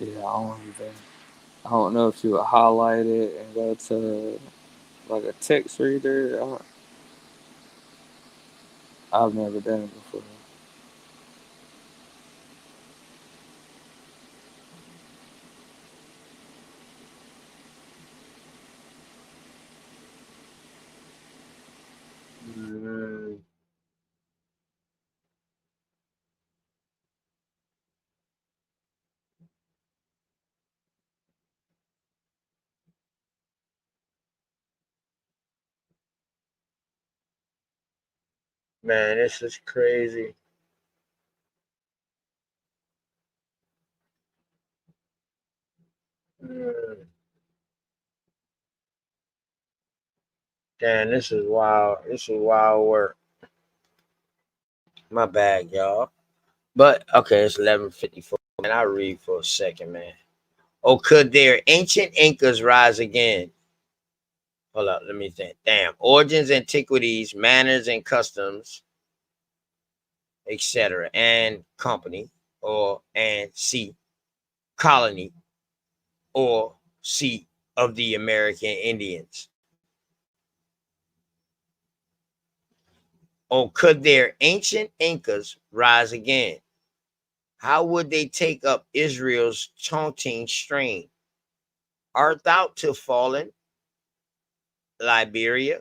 Yeah, I don't know if you would highlight it and go to like a text reader. I've never done it before. Mm, man, this is crazy. Mm, damn, this is wild. This is wild work. My bad, y'all. But okay, it's 11:54. And I read for a second, man. Oh, could their ancient Incas rise again? Hold up, let me think. Damn. Origins, antiquities, manners, and customs, etc. And company, or and seat, colony, or seat of the American Indians. Or could their ancient Incas rise again? How would they take up Israel's taunting strain? Art thou to fallen, Liberia?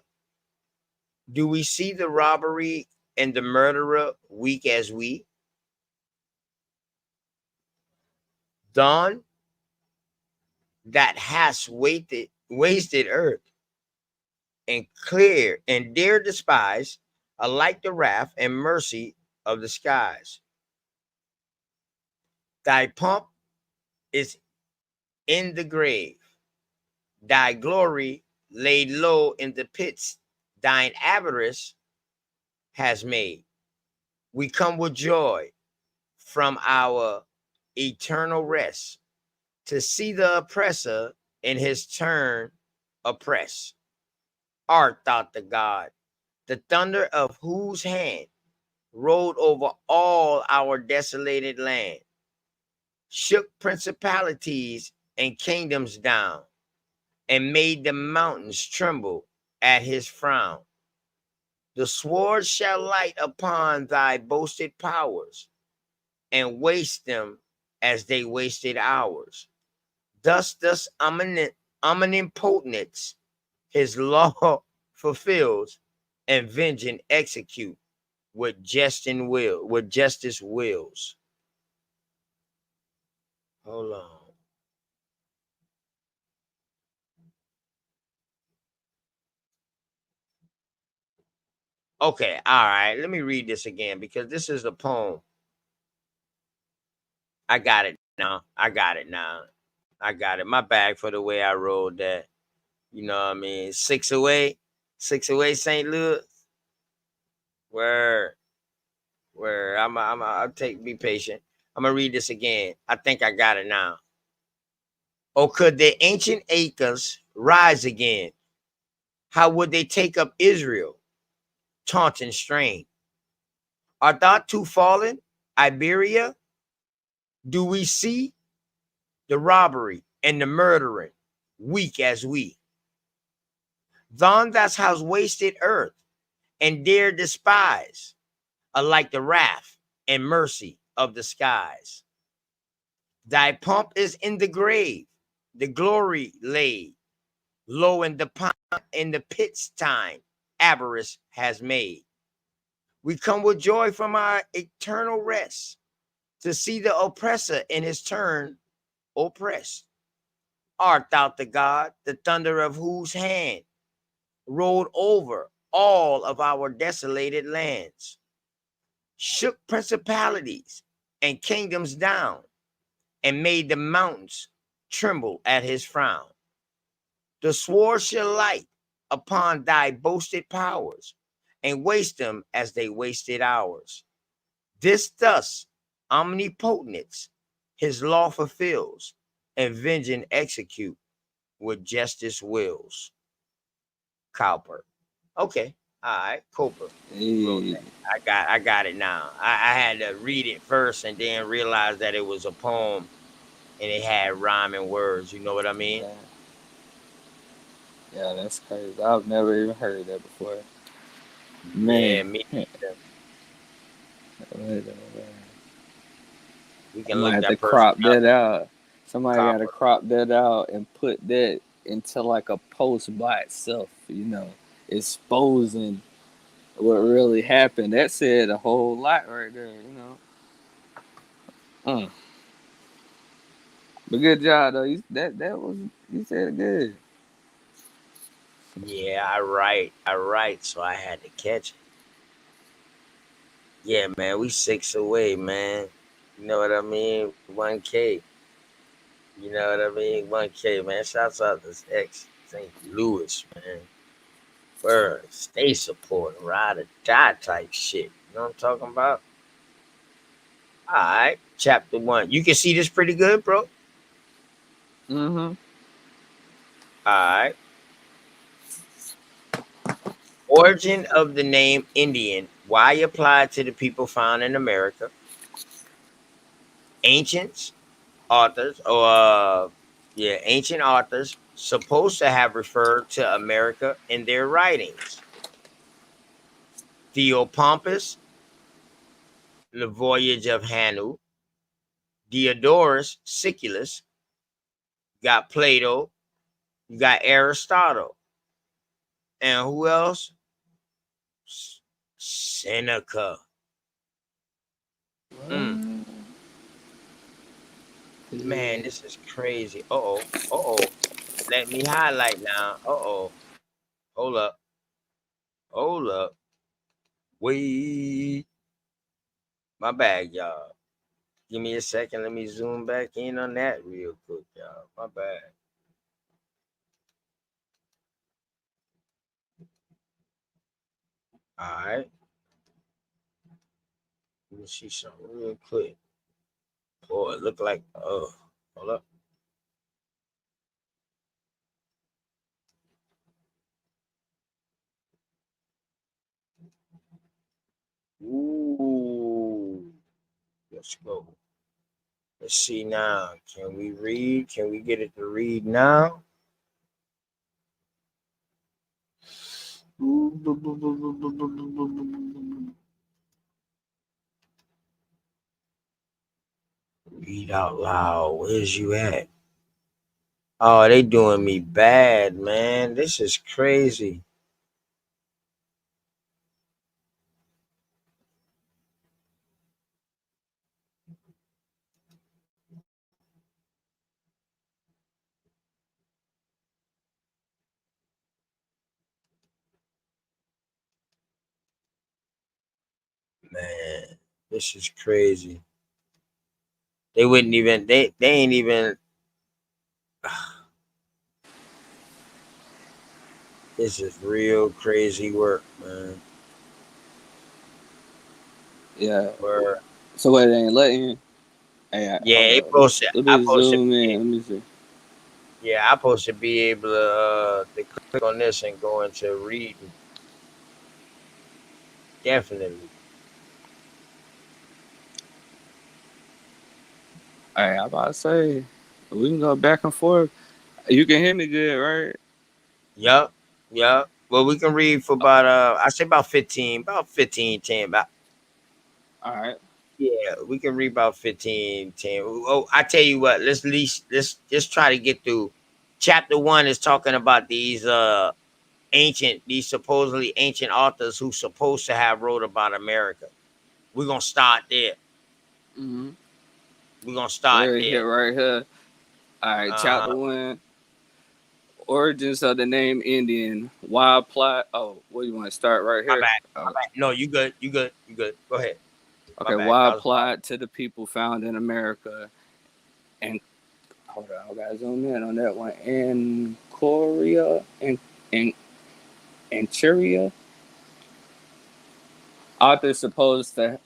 Do we see the robbery and the murderer weak as we? Dawn that has wasted earth and clear and dare despise alike the wrath and mercy of the skies. Thy pomp is in the grave, thy glory laid low in the pits thine avarice has made. We come with joy from our eternal rest to see the oppressor in his turn oppress. Art thou the God, the thunder of whose hand rolled over all our desolated land, shook principalities and kingdoms down, and made the mountains tremble at his frown. The sword shall light upon thy boasted powers and waste them as they wasted ours. Thus omnipotence his law fulfills and vengeance execute with justice wills. Hold on. Okay, all right. Let me read this again because this is a poem. I got it now. I got it now. I got it. My bag for the way I rolled that. You know what I mean? 6 away. 6 away, St. Louis. Word. Where I'll be patient. I'm gonna read this again. I think I got it now. Or could the ancient Acres rise again? How would they take up Israel, taunting strain? Art thou too fallen, Iberia? Do we see the robbery and the murdering, weak as we? Thon that's has wasted earth, and dare despise, alike the wrath and mercy of the skies. Thy pomp is in the grave, the glory laid low in the pit's time, avarice has made. We come with joy from our eternal rest to see the oppressor in his turn oppressed. Art thou the God, the thunder of whose hand rolled over all of our desolated lands, shook principalities and kingdoms down, and made the mountains tremble at his frown? The sword shall light upon thy boasted powers, and waste them as they wasted ours. This thus omnipotence his law fulfills, and vengeance execute with justice wills. Cowper. Okay. All right. Cooper. Hey. I got it now. I had to read it first and then realize that it was a poem and it had rhyming words. You know what I mean? Yeah, that's crazy. I've never even heard that before. Yeah, Man. me neither. We I can might look have to that person crop up. that out. Somebody got to Copper. crop that out and put that into like a post by itself, exposing what really happened. That said a whole lot right there. Mm. But good job though. You said it good. Yeah, I write, so I had to catch it. Yeah, man, we 6 away, man. You know what I mean? 1K. You know what I mean? 1K, man. Shouts out to ex St. Louis, man. Word, stay supporting, ride or die type shit. You know what I'm talking about? All right, chapter 1. You can see this pretty good, bro. Mm-hmm. All right. Origin of the name Indian. Why applied to the people found in America? Ancients, authors, or ancient authors supposed to have referred to America in their writings. Theopompus, The Voyage of Hanu, Diodorus Siculus, you got Plato, you got Aristotle, and who else? Seneca. Mm. Man, this is crazy. Uh oh. Let me highlight now. Hold up. Hold up. Wait. My bad, y'all. Give me a second. Let me zoom back in on that real quick, y'all. My bad. All right. Let me see something real quick. Boy, it look like, hold up. Ooh. Let's go. Let's see now. Can we read? Can we get it to read now? Read out loud. Where's you at? Oh, they doing me bad, man. This is crazy. Man, this is crazy. They wouldn't even they ain't even this is real crazy work, man. Yeah. Word. So what, it ain't letting you? Hey, Yeah, hold it on. posted. Let I me posted. zoom in. Let me see. Yeah, I supposed to be able to click on this and go into reading. Definitely. Hey, I about to say we can go back and forth. You can hear me good, right? Yup. Yup. Well, we can read for about I say about 15, about 15, 10. About All right. yeah, we can read about 15, 10. Oh, I tell you what, let's just try to get through. Chapter 1 is talking about these supposedly ancient authors who supposed to have wrote about America. We're gonna start there. Mm-hmm. We're gonna start We're there. here, right here. All right. Uh-huh. Chapter 1. Origins of the name Indian. Why apply? Oh, what do you want to start right My here? bad. My Oh, bad. No, you good. You good. You good. Go ahead. My okay. bad. Why I was about applied to the people found in America? And hold on, I gotta zoom in on that one. And Korea and Churia. Authors supposed to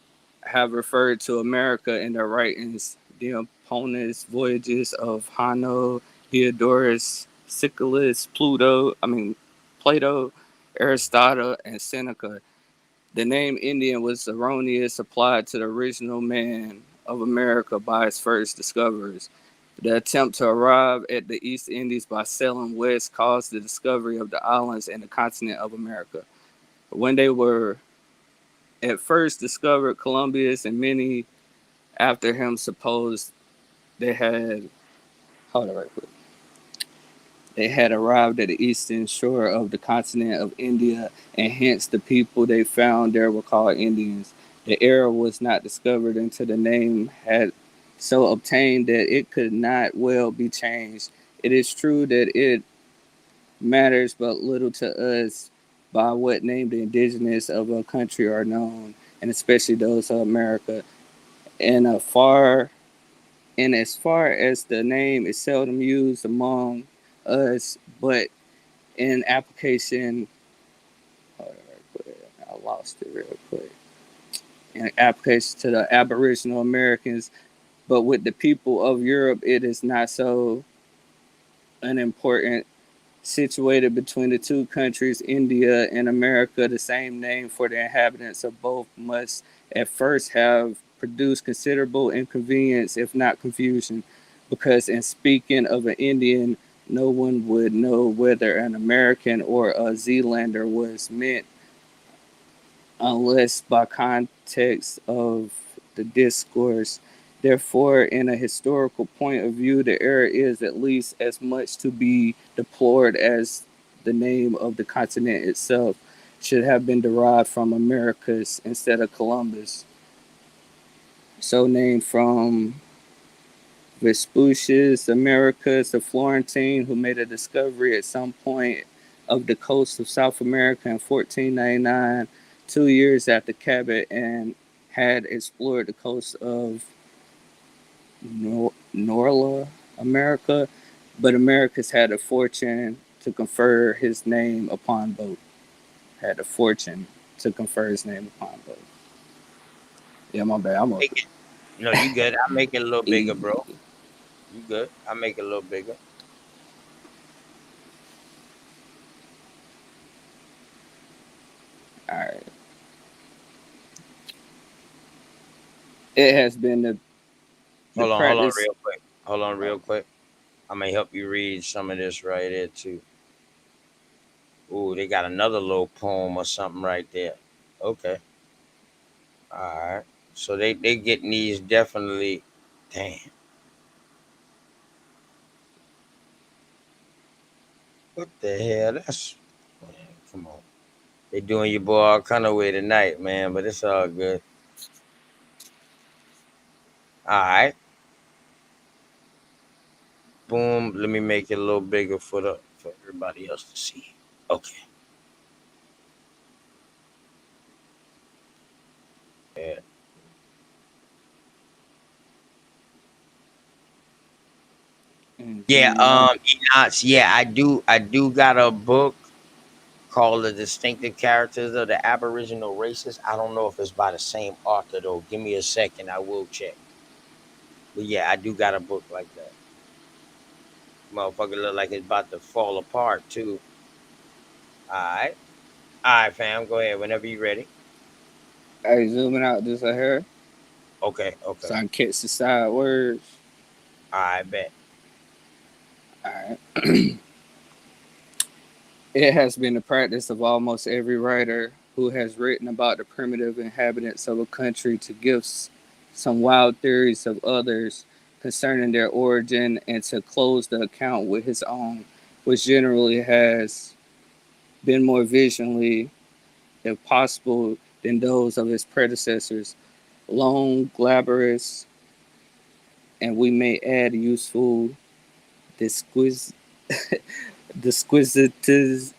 have referred to America in their writings. The opponents' voyages of Hanno, Diodorus, Siculus, Plato, Aristotle, and Seneca. The name Indian was erroneous applied to the original man of America by its first discoverers. The attempt to arrive at the East Indies by sailing west caused the discovery of the islands and the continent of America. When they were at first discovered, Columbus and many after him supposed they had hold on right quick. They had arrived at the eastern shore of the continent of India, and hence the people they found there were called Indians. The era was not discovered until the name had so obtained that it could not well be changed. It is true that it matters but little to us by what name the indigenous of a country are known, and especially those of America. And as far as the name is seldom used among us, but in application, hold on real quick, I lost it real quick. In application to the Aboriginal Americans, but with the people of Europe, it is not so unimportant. Situated between the two countries, India and America, the same name for the inhabitants of both must at first have produced considerable inconvenience, if not confusion, because in speaking of an Indian, no one would know whether an American or a Zealander was meant unless by context of the discourse. Therefore, in a historical point of view, the error is at least as much to be deplored as the name of the continent itself should have been derived from Americus instead of Columbus, so named from Vespucius Americus, a Florentine who made a discovery at some point of the coast of South America in 1499, 2 years after Cabot, and had explored the coast of Norla America, but Americus had a fortune to confer his name upon both. Had a fortune to confer his name upon both. Yeah, my bad. I'm a make it. No, you good. I make it a little bigger, E. bro. You good. I make it a little bigger. All right. It has been the Hold on, practice. real quick. Hold on, real quick. I may help you read some of this right here too. Ooh, they got another little poem or something right there. Okay. All right. So they getting these definitely. Damn. What the hell? That's man, come on. They doing your boy all kind of way tonight, man. But it's all good. All right. Boom. Let me make it a little bigger for everybody else to see. Okay. Yeah. And Yeah. zoom in on. Enoch, yeah, I do got a book called The Distinctive Characters of the Aboriginal Races. I don't know if it's by the same author though. Give me a second, I will check. But yeah, I do got a book like that. Motherfucker look like it's about to fall apart too. Alright. Alright, fam. Go ahead whenever you ready. Hey, zooming out just a hair Okay, so okay. I can catch the side words. Alright, bet. All right. It has been the practice of almost every writer who has written about the primitive inhabitants of a country to give some wild theories of others concerning their origin and to close the account with his own, which generally has been more visually, if possible, than those of his predecessors. Long, glabrous, and we may add useful, disquis- disquisites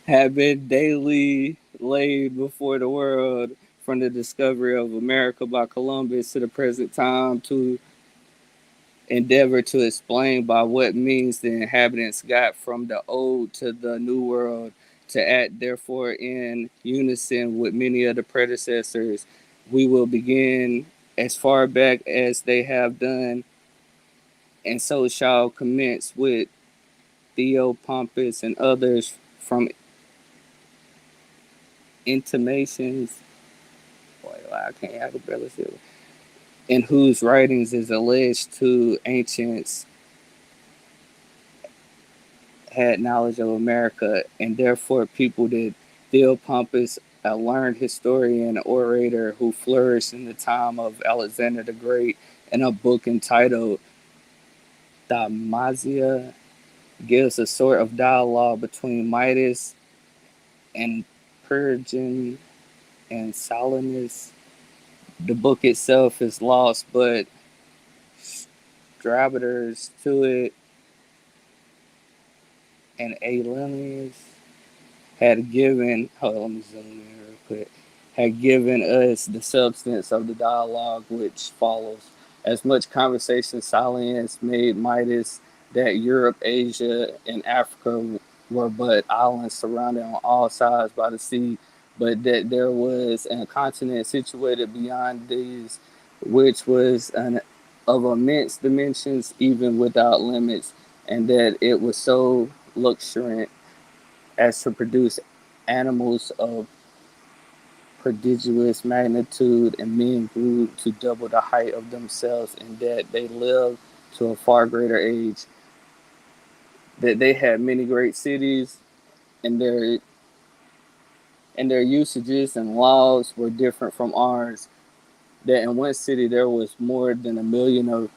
have been daily laid before the world from the discovery of America by Columbus to the present time to endeavor to explain by what means the inhabitants got from the old to the new world to act therefore in unison with many of the predecessors. We will begin as far back as they have done, and so shall commence with Theopompus and others from intimations. Boy, I can't have a barely see it. In whose writings is alleged to ancients had knowledge of America, and therefore people that Theopompus, a learned historian, orator who flourished in the time of Alexander the Great, in a book entitled Damasia, gives a sort of dialogue between Midas and Persian and Solinus. The book itself is lost, but Strabiters to it and aliens had given, hold on, let me zoom in real quick, had given us the substance of the dialogue which follows. As much conversation silence made Midas that Europe, Asia, and Africa were but islands surrounded on all sides by the sea, but that there was a continent situated beyond these, which was of immense dimensions, even without limits, and that it was so luxuriant as to produce animals of prodigious magnitude, and men grew to double the height of themselves, and that they lived to a far greater age. That they had many great cities, and their usages and laws were different from ours. That in one city there was more than a million of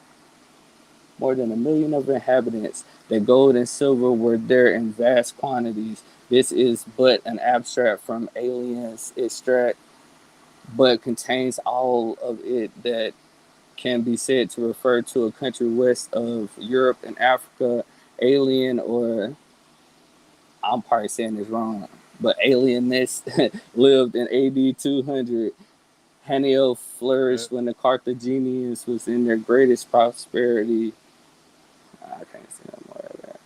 inhabitants. That gold and silver were there in vast quantities. This is but an abstract from aliens extract, but contains all of it that can be said to refer to a country west of Europe and Africa. Alien, or I'm probably saying this wrong, but alienness lived in AD 200. Hanio flourished when the Carthaginians was in their greatest prosperity. I can't say no more of that.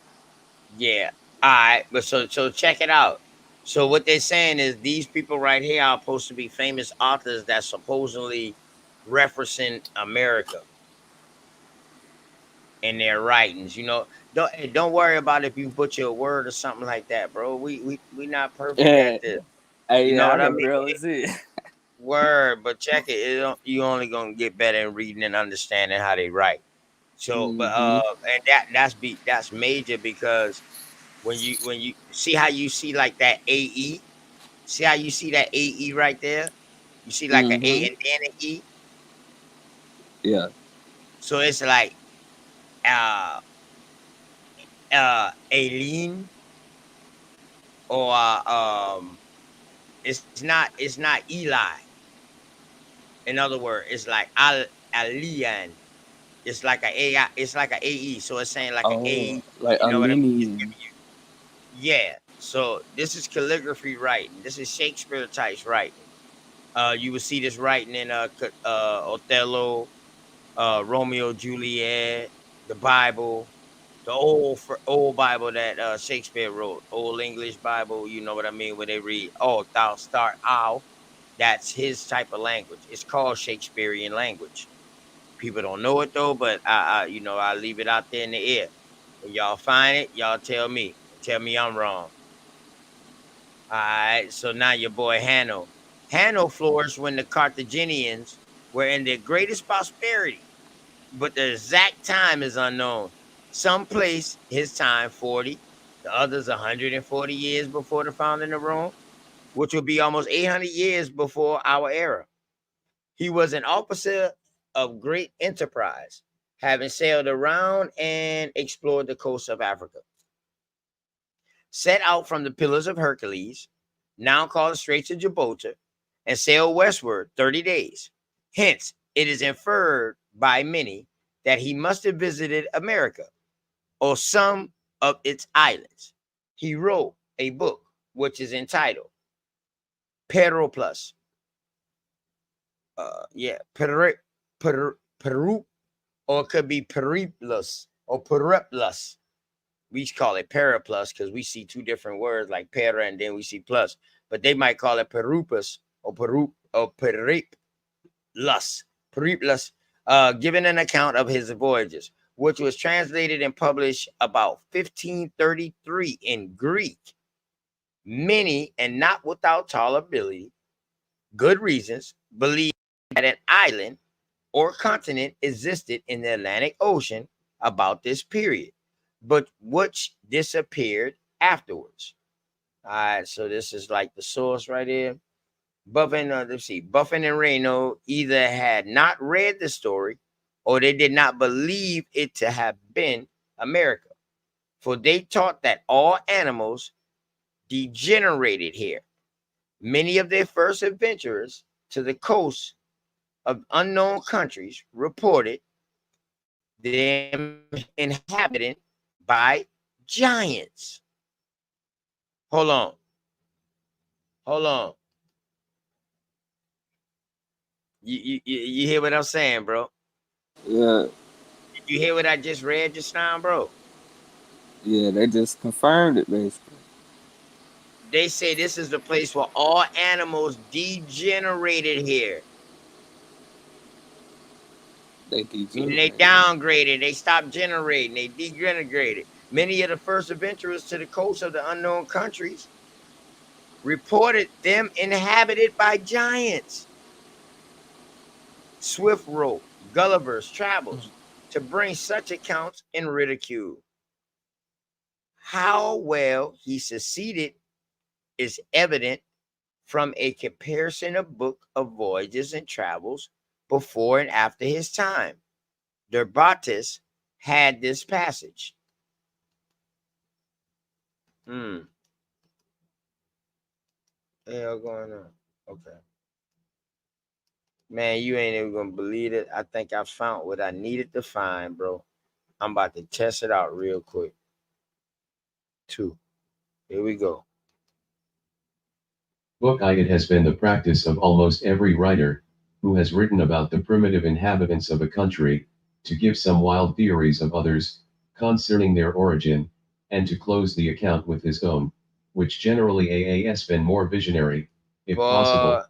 Yeah. Alright, but so check it out. So what they're saying is these people right here are supposed to be famous authors that supposedly referencing America in their writings. Don't worry about if you butcher a word or something like that, bro. We not perfect Yeah, at this. You know yeah, I what I can mean? barely see it. Word, but check it. You only gonna get better in reading and understanding how they write. So, but Mm-hmm. and that's major because when you see how you see like that AE, see how you see that AE right there. You see like an A Mm-hmm. and then an E. Yeah. So it's like uh Aileen or it's not Eli. In other words, it's like Alian. It's like a AI. It's like a AE. So it's saying like a Oh, AE. like You a know what I mean? It's lenient. giving you yeah. So this is calligraphy writing. This is Shakespeare types writing. You will see this writing in Othello, Romeo Juliet, the Bible. The old Bible that Shakespeare wrote, old English Bible. You know what I mean? Where they read, "Oh, thou start ow." That's his type of language. It's called Shakespearean language. People don't know it though, but I leave it out there in the air. When y'all find it, y'all tell me. Tell me I'm wrong. All right. So now your boy Hanno. Hanno flourished when the Carthaginians were in their greatest prosperity, but the exact time is unknown. Some place his time 40, the others 140 years before the founding of Rome, which would be almost 800 years before our era. He was an officer of great enterprise, having sailed around and explored the coast of Africa. Set out from the Pillars of Hercules, now called the Straits of Gibraltar, and sailed westward 30 days. Hence, it is inferred by many that he must have visited America or some of its islands. He wrote a book which is entitled Peroplus. Peru, or it could be Periplus or Periplus. We call it Periplus because we see two different words like Pera and then we see plus, but they might call it Perupus or Periplus. Periplus, giving an account of his voyages, which was translated and published about 1533 in Greek. Many, and not without tolerability, good reasons, believe that an island or continent existed in the Atlantic Ocean about this period, but which disappeared afterwards. All right, so this is like the source right here. Buffin and Reno either had not read the story or they did not believe it to have been America, for they taught that all animals degenerated here. Many of their first adventurers to the coast of unknown countries reported them inhabited by giants. Hold on. Hold on. You hear what I'm saying, bro? Yeah, Did you hear what I just read just now, bro? yeah, they just confirmed it basically. They say this is the place where all animals degenerated here. They Meaning they degenerated. downgraded, they stopped generating, they degenerated. Many of the first adventurers to the coast of the unknown countries reported them inhabited by giants. Swift wrote Gulliver's Travels to bring such accounts in ridicule. How well he succeeded is evident from a comparison of book of voyages and travels before and after his time. Derbatis had this passage. The hell going on? Okay. Man, you ain't even gonna believe it. I think I found what I needed to find, bro. I'm about to test it out real quick. 2. Here we go. It has been the practice of almost every writer, who has written about the primitive inhabitants of a country, to give some wild theories of others, concerning their origin, and to close the account with his own, which generally has been more visionary, if possible.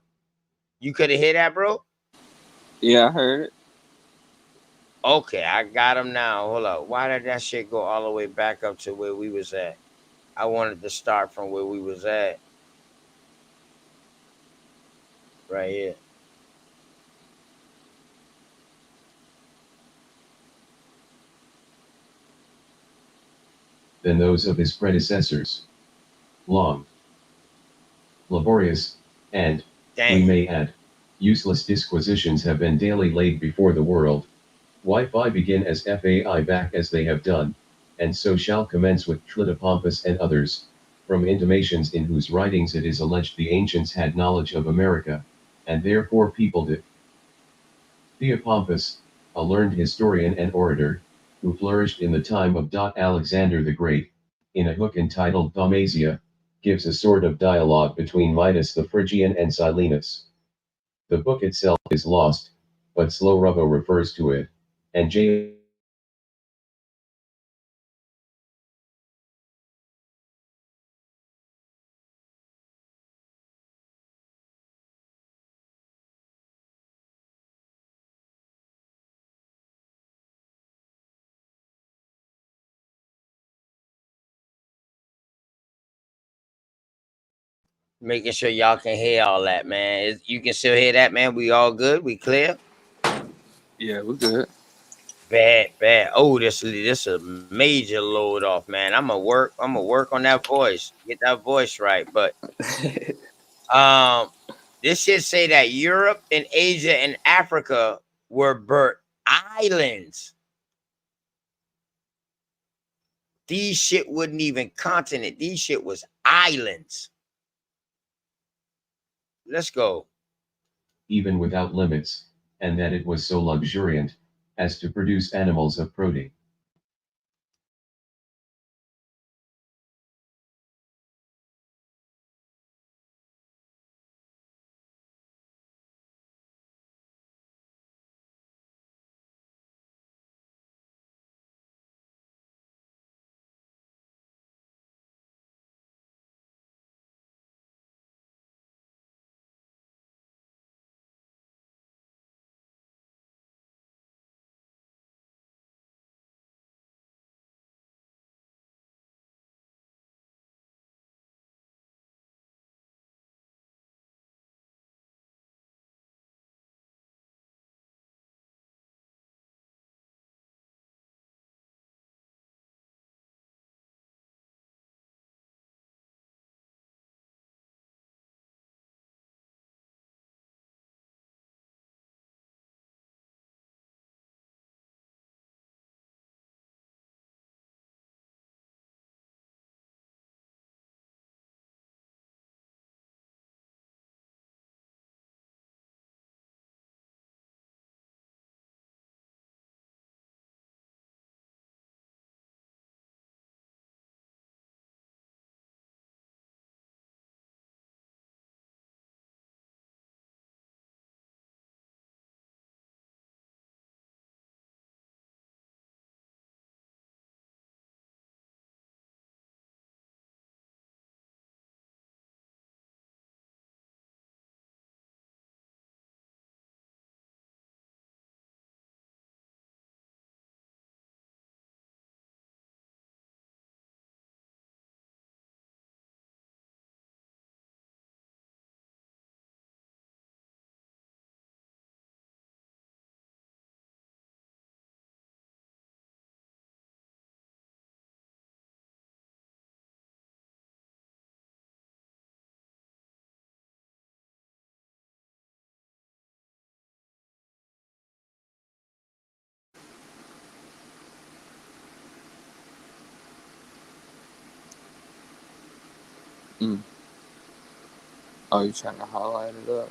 You could have hit that, bro? Yeah, I heard it. Okay, I got him now. Hold up. Why did that shit go all the way back up to where we was at? I wanted to start from where we was at. Right here. Than those of his predecessors. Long, laborious, and, we may add, useless disquisitions have been daily laid before the world. Wi-Fi begin as FAI back as they have done, and so shall commence with Tlidopompus and others, from intimations in whose writings it is alleged the ancients had knowledge of America, and therefore peopled it. Theopompus, a learned historian and orator, who flourished in the time of Alexander the Great, in a book entitled Thaumasia, gives a sort of dialogue between Midas the Phrygian and Silenus. The book itself is lost, but Slow Rubbo refers to it, and J. Making sure y'all can hear all that, man. You can still hear that, man. We all good. We clear. Yeah, we're good. Bad, bad. Oh, this a major load off, man. I'm gonna work. I'm gonna work on that voice. Get that voice right. But um, this shit say that Europe and Asia and Africa were birth islands. These shit wasn't even continent. These shit was islands. Let's go. Even without limits, and that it was so luxuriant as to produce animals of protein. Mm. Oh, you trying to highlight it up?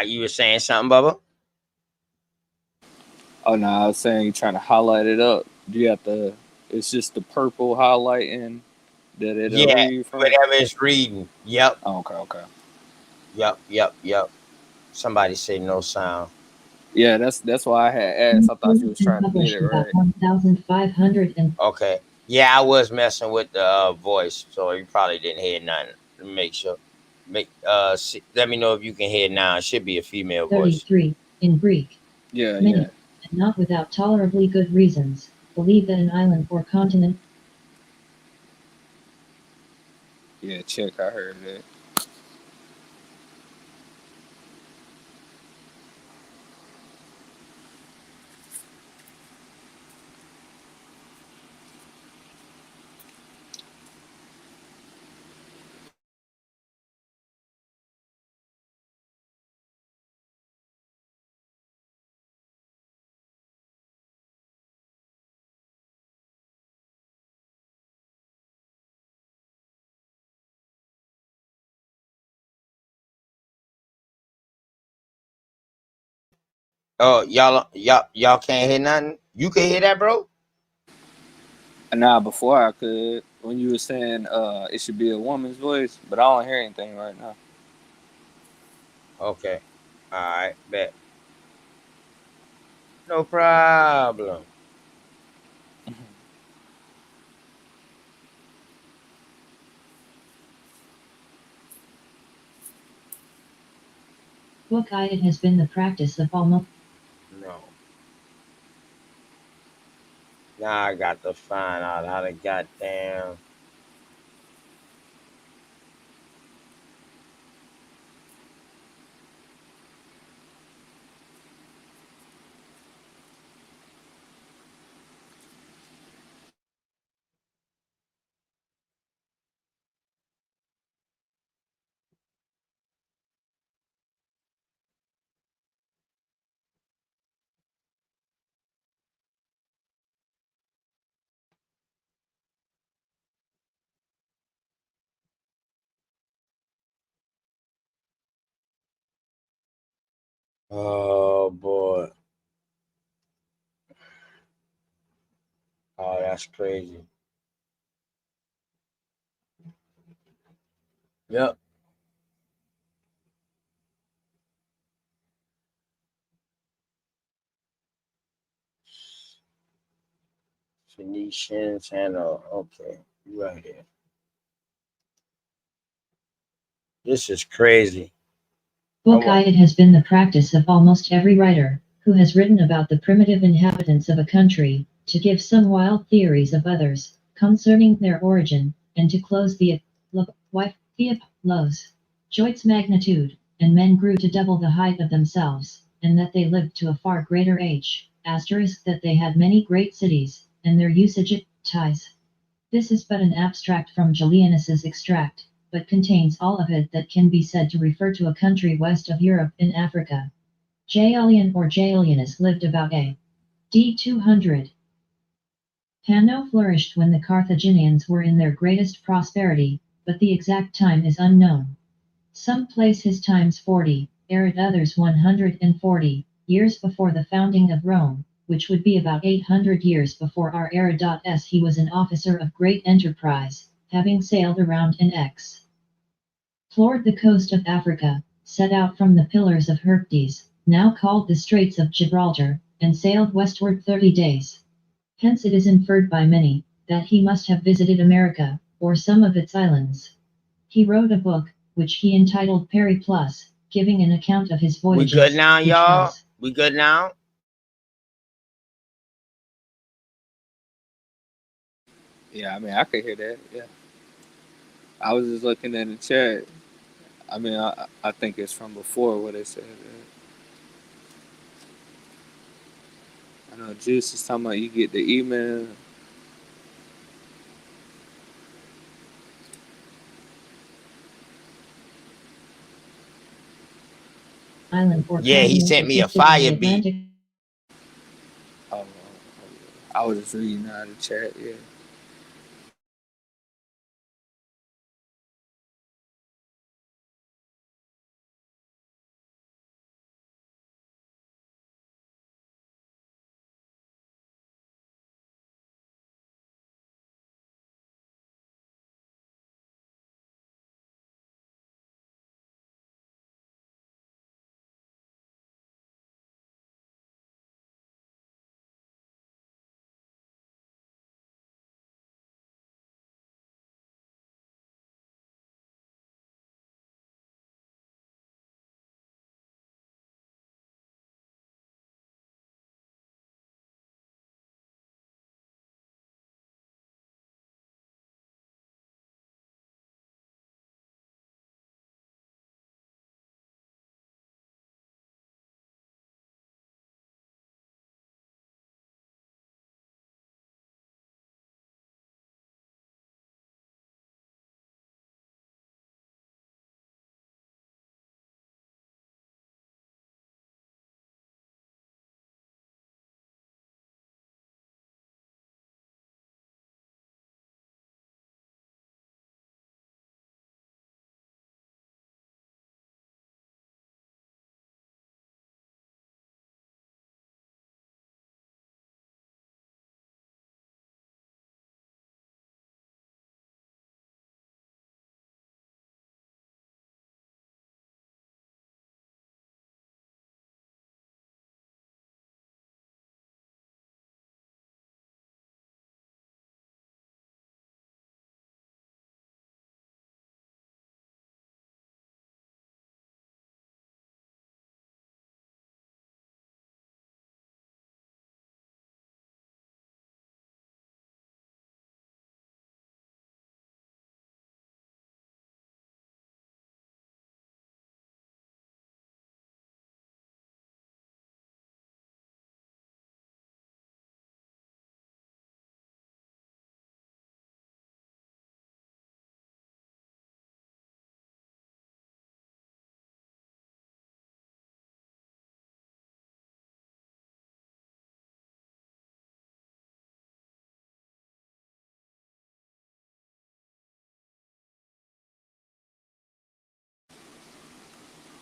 You were saying something, Bubba? Oh no, I was saying you trying to highlight it up. Do you have to? It's just the purple highlighting that it'll Yeah, read from. whatever it's reading. Yep, Oh, okay, okay. yep. Somebody say no sound. Yeah, that's why I had asked. I thought you was trying to get it right. 1,500 and Okay. Yeah, I was messing with the voice, so you probably didn't hear nothing. Make sure. Let me know if you can hear now. It should be a female voice. 33 in Greek. Yeah, Many, yeah, and not without tolerably good reasons, believe that an island or continent yeah. Check, I heard that. Oh, y'all can't hear nothing. You can hear that, bro? And now before I could, when you were saying it should be a woman's voice, but I don't hear anything right now. Okay. All right, bet. No problem. Book I. It has been the practice of almost. No. Now I got to find out how to goddamn. Oh boy. Oh, that's crazy. Yep. Phoenicians and okay, you right here. This is crazy. Book I. It has been the practice of almost every writer who has written about the primitive inhabitants of a country to give some wild theories of others concerning their origin, and to close the wife the loves joy's magnitude, and men grew to double the height of themselves, and that they lived to a far greater age, asterisk that they had many great cities, and their usage it ties. This is but an abstract from Julianus's extract, but contains all of it that can be said to refer to a country west of Europe in Africa. Jaelian or Jaelianus lived about a.d. 200. Hanno flourished when the Carthaginians were in their greatest prosperity, but the exact time is unknown. Some place his times 40, at others 140, years before the founding of Rome, which would be about 800 years before our era. S. He was an officer of great enterprise, having sailed around in X. Floored the coast of Africa, set out from the Pillars of Herpes, now called the Straits of Gibraltar, and sailed westward 30 days. Hence it is inferred by many, that he must have visited America, or some of its islands. He wrote a book, which he entitled Periplus, giving an account of his We voyages, good now, which y'all? was. We good now? Yeah, I mean, I could hear that. Yeah, I was just looking at the chat. I mean, I think it's from before what it said. I know Juice is talking about you get the email. Island or Yeah, he continent sent me a existed in the fire beat. Atlantic. Oh, I was just reading out of the chat. Yeah.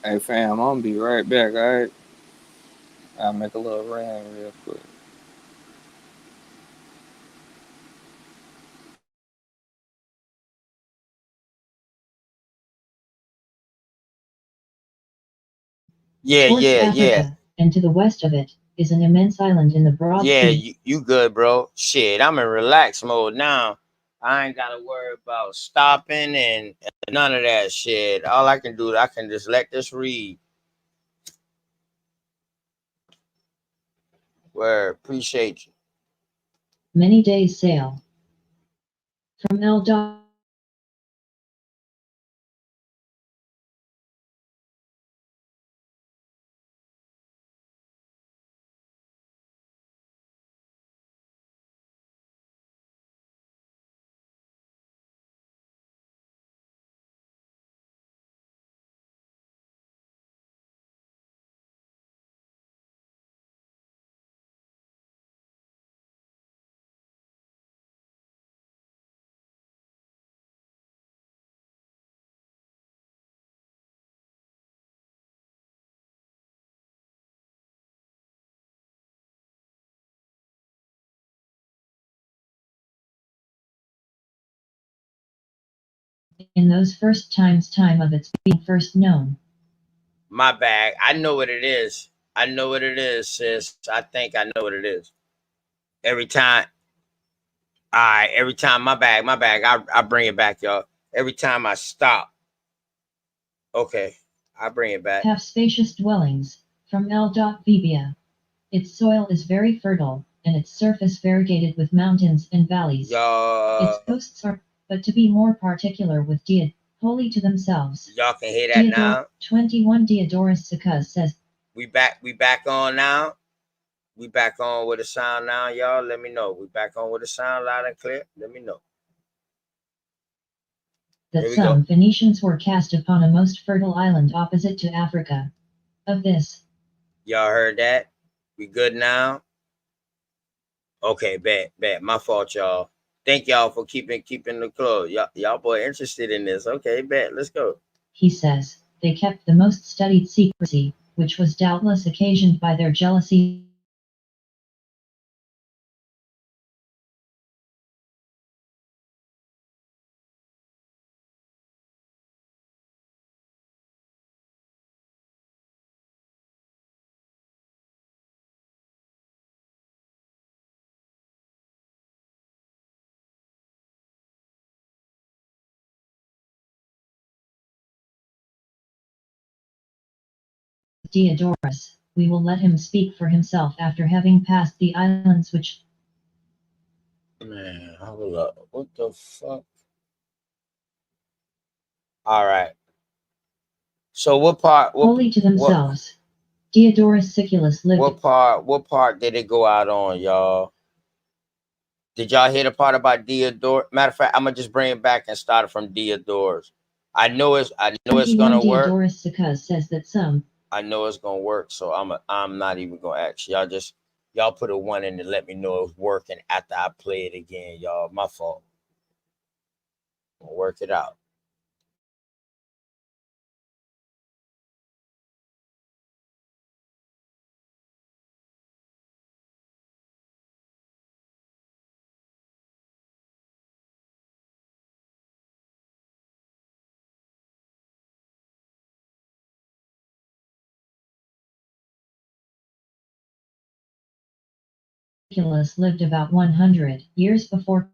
Hey fam, I'm gonna be right back, alright? I'll make a little run real quick. Yeah, Towards yeah, yeah. Africa, and to the west of it, is an immense island in the broad Yeah, sea. you good, bro. Shit, I'm in relax mode now. I ain't gotta worry about stopping and none of that shit. All I can do, I can just let this read. Word, appreciate you. Many days sail. From El in those first times time of its being first known. My bag. I know what it is. I know what it is, sis. I think I know what it is. Every time, every time, my bag. I bring it back, y'all. Every time I stop, okay, I bring it back. Have spacious dwellings, from El Vibia. Its soil is very fertile, and its surface variegated with mountains and valleys. Its Y'all, coasts are, but to be more particular with holy to themselves. y'all can hear that now. 21 Diodorus Siccus says, We back on now. We back on with the sound now, y'all. Let me know. We back on with the sound loud and clear. Let me know. that Here we some go. Phoenicians were cast upon a most fertile island opposite to Africa. Of this, Y'all heard that? We good now? Okay, bet. My fault, y'all. Thank y'all for keeping the club. Y'all boy interested in this. Okay, bet. Let's go. he says, they kept the most studied secrecy, which was doubtless occasioned by their jealousy. Diodorus, we will let him speak for himself after having passed the islands which. Man, hold up. What the fuck? All right. So what part? Holy to What themselves. Diodorus Siculus lived. What part did it go out on, y'all? Did y'all hear the part about Diodore? Matter of fact, I'm gonna just bring it back and start it from Diodorus. I know it's gonna work. Diodorus Siccus says that some. I know it's gonna work, so I'm not even gonna ask y'all put a one in to let me know it's working after I play it again, y'all. My fault. We'll work it out. Siculus lived about 100 years before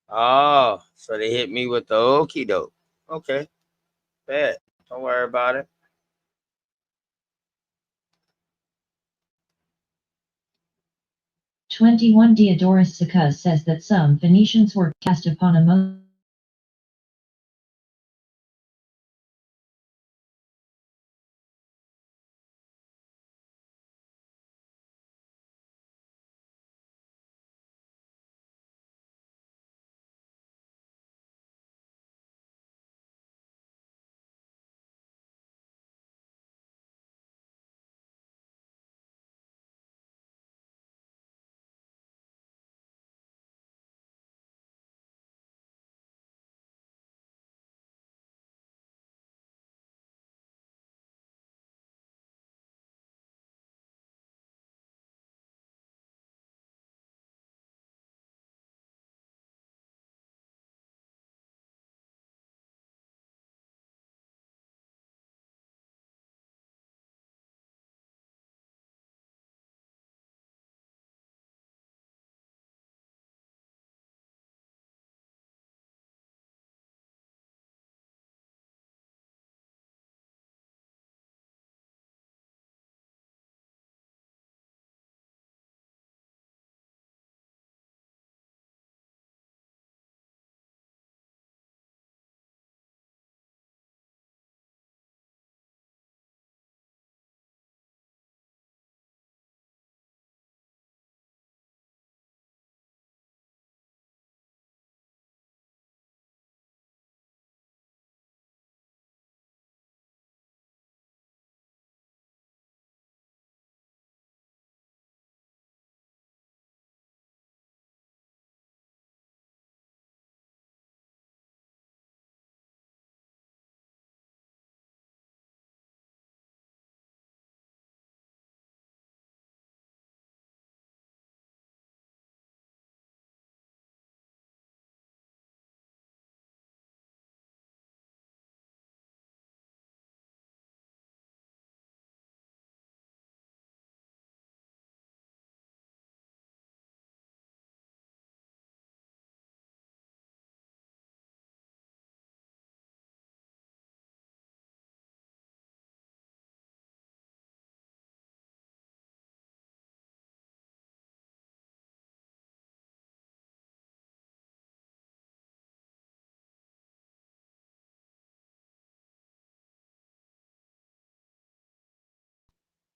Oh, so they hit me with the okie doke. Okay, bad. Don't worry about it. 21 Diodorus Siccus says that some Phoenicians were cast upon a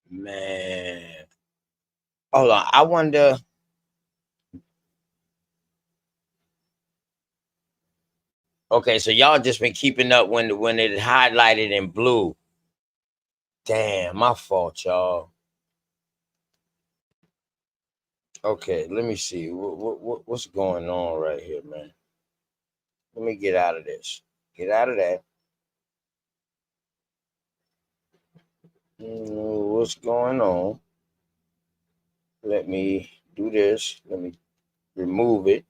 Man, hold on. I wonder. Okay, so y'all just been keeping up when it highlighted in blue. Damn, my fault, y'all. Okay, let me see. What's going on right here, man? Let me get out of this. Get out of that. What's going on? Let me do this. Let me remove it.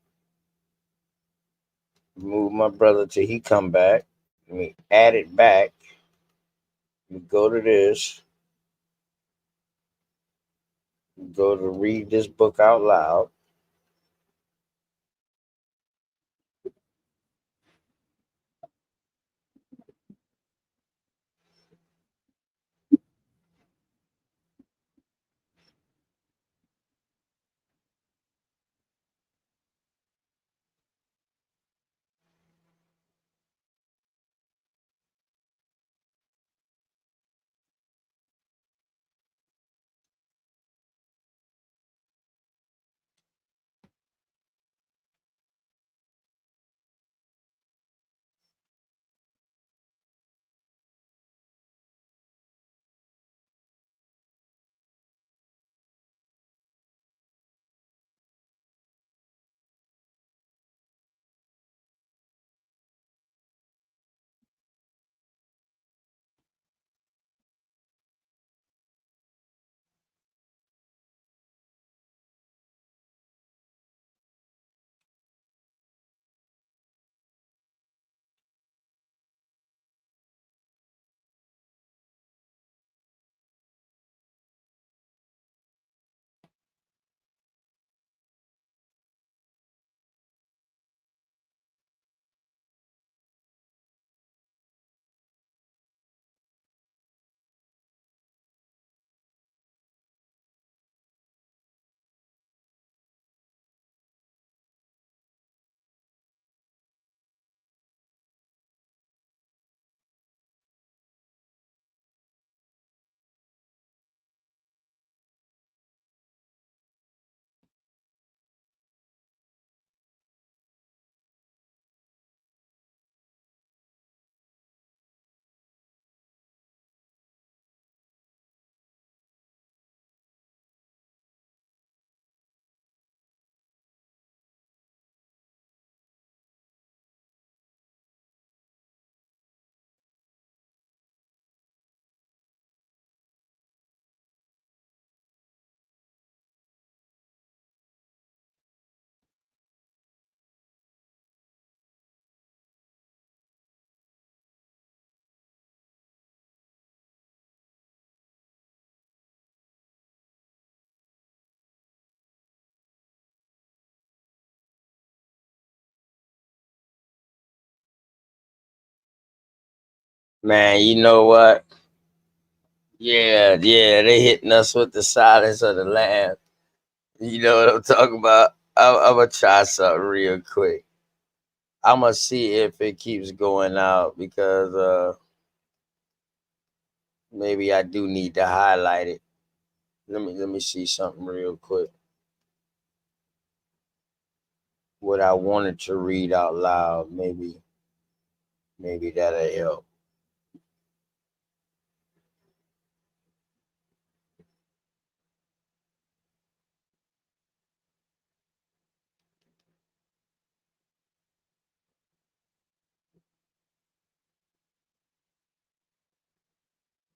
Remove my brother till he come back. Let me add it back. Let me go to this. Go to read this book out loud. Man, you know what? Yeah, they hitting us with the silence of the lamb. You know what I'm talking about? I'm gonna try something real quick. I'm gonna see if it keeps going out because maybe I do need to highlight it. Let me see something real quick. What I wanted to read out loud, maybe that'll help.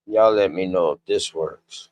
Y'all let me know if this works.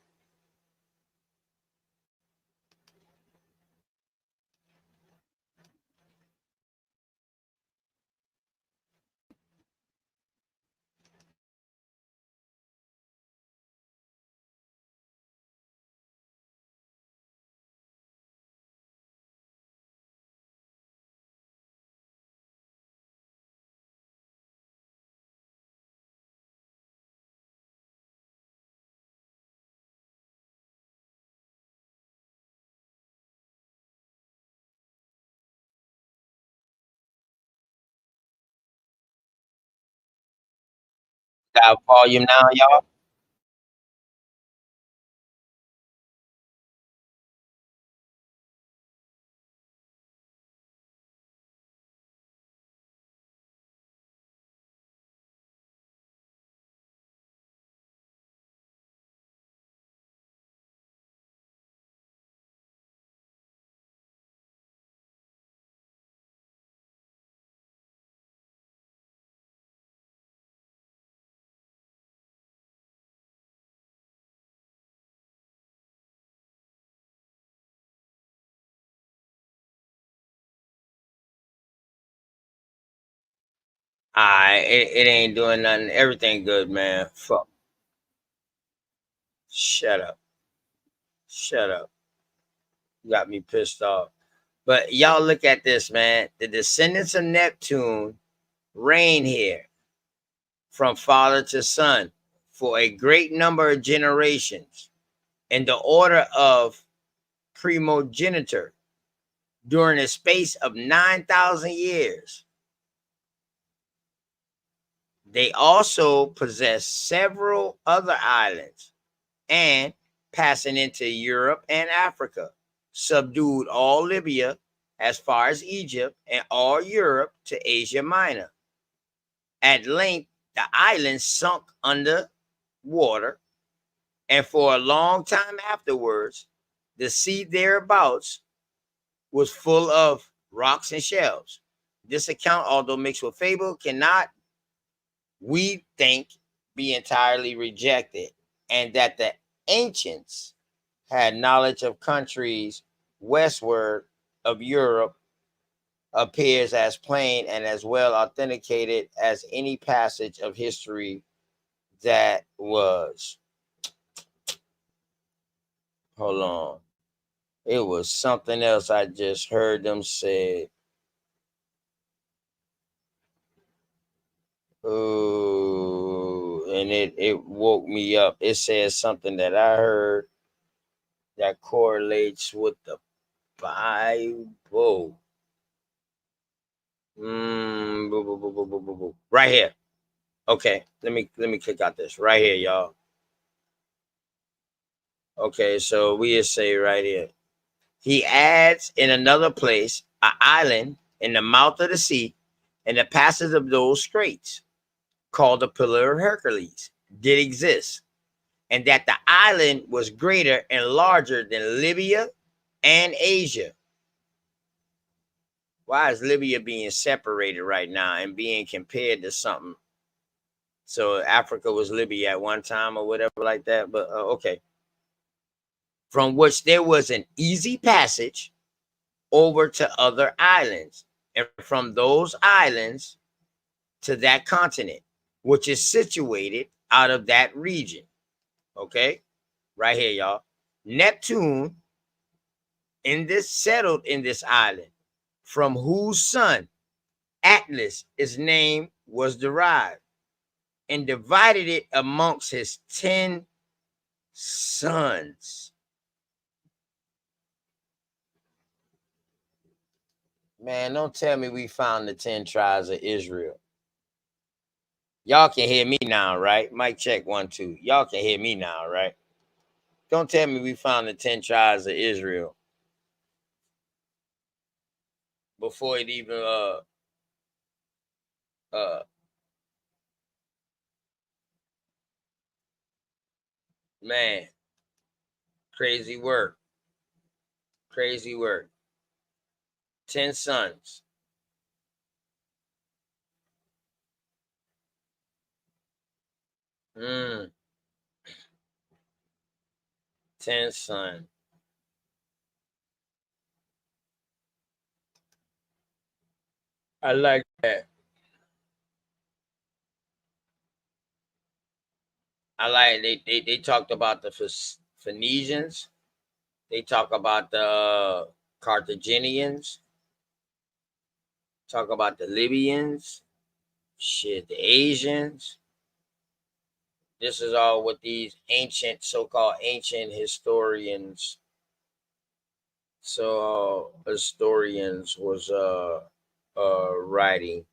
Got volume now, y'all? Alright, it ain't doing nothing. Everything good, man. Fuck. Shut up. Shut up. Got me pissed off. But y'all look at this, man. The descendants of Neptune reign here from father to son for a great number of generations in the order of primogeniture during a space of 9,000 years. They also possess several other islands and, passing into Europe and Africa, subdued all Libya as far as Egypt and all Europe to Asia Minor. At length, the islands sunk under water, and for a long time afterwards, the sea thereabouts was full of rocks and shells. This account, although mixed with fable, cannot, we think, be entirely rejected, and that the ancients had knowledge of countries westward of Europe appears as plain and as well authenticated as any passage of history that was. Hold on. It was something else I just heard them say. Ooh, and it woke me up. It says something that I heard that correlates with the Bible. Right here. Okay, let me click out this right here, y'all. Okay, so we just say right here. He adds in another place an island in the mouth of the sea, and the passage of those straits, called the Pillar of Hercules, did exist, and that the island was greater and larger than Libya and Asia. Why is Libya being separated right now and being compared to something? So Africa was Libya at one time or whatever like that. But okay. From which there was an easy passage over to other islands, and from those islands to that continent, which is situated out of that region. Okay. Right here, y'all. Neptune settled in this island, from whose son Atlas, his name, was derived. and divided it amongst his 10 sons. Man, don't tell me we found the 10 tribes of Israel. Y'all can hear me now, right? Mic check 1 2. Y'all can hear me now, right? Don't tell me we found the 10 tribes of Israel before it even man, crazy work. Crazy work. 10 sons. Mm. 10 sons. I like that. I like they talked about the Phoenicians. They talk about the Carthaginians. Talk about the Libyans. Shit, the Asians. This is all what these ancient, so-called ancient historians, historians was writing.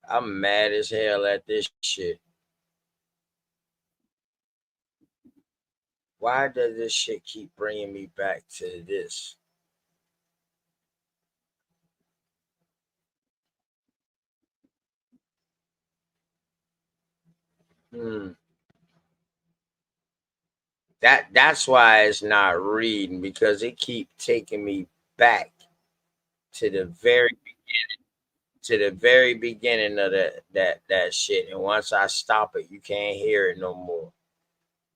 I'm mad as hell at this shit. Why does this shit keep bringing me back to this? That's why it's not reading, because it keep taking me back to the very beginning of that shit. And once I stop it, you can't hear it no more.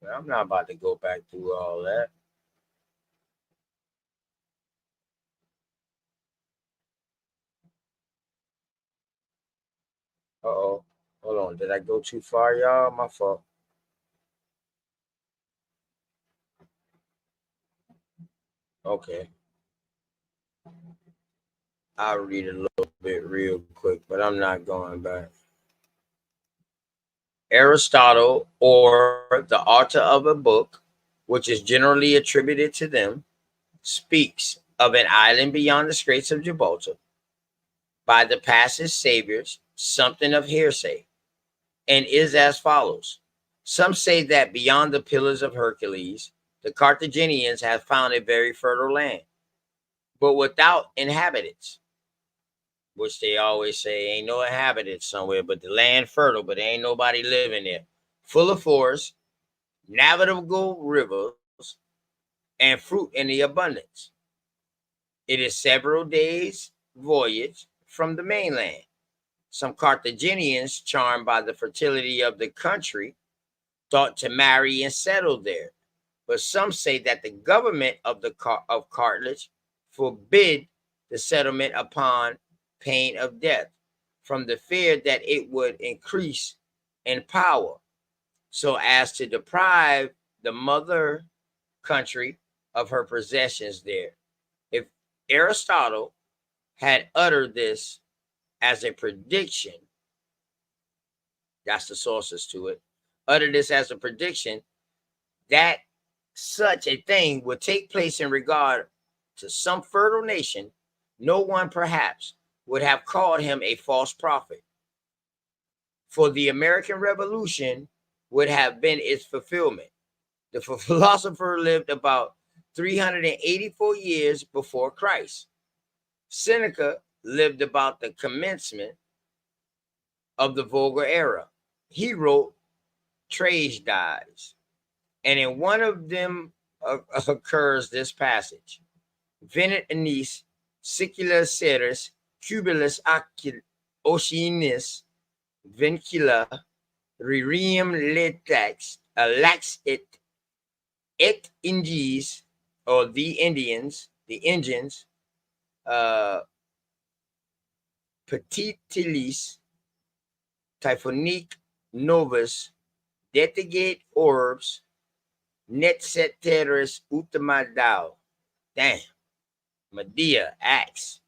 But I'm not about to go back through all that. Uh-oh. Hold on. Did I go too far, y'all? My fault. Okay. I'll read a little bit real quick, but I'm not going back. Aristotle, or the author of a book, which is generally attributed to them, speaks of an island beyond the Straits of Gibraltar by the passage saviors, something of hearsay, and is as follows. Some say that beyond the Pillars of Hercules, the Carthaginians have found a very fertile land, but without inhabitants, which they always say ain't no inhabitants somewhere, but the land fertile, but ain't nobody living there. Full of forests, navigable rivers, and fruit in the abundance. It is several days' voyage from the mainland. Some Carthaginians, charmed by the fertility of the country, thought to marry and settle there. But some say that the government of Carthage forbid the settlement upon pain of death, from the fear that it would increase in power, so as to deprive the mother country of her possessions there. If Aristotle had uttered this as a prediction, that's the sources to it, uttered this as a prediction that such a thing would take place in regard to some fertile nation, no one perhaps would have called him a false prophet. For the American Revolution would have been its fulfillment. The philosopher lived about 384 years before Christ. Seneca lived about the commencement of the vulgar era. He wrote tragedies, and in one of them occurs this passage: Venit annis sicula seris cubulis oceanis vincula ririum lax et ingis, or the Indians, the engines, petitilis typhonique novus detigate orbs net ceteris ultima dao. Damn. Medea, Acts.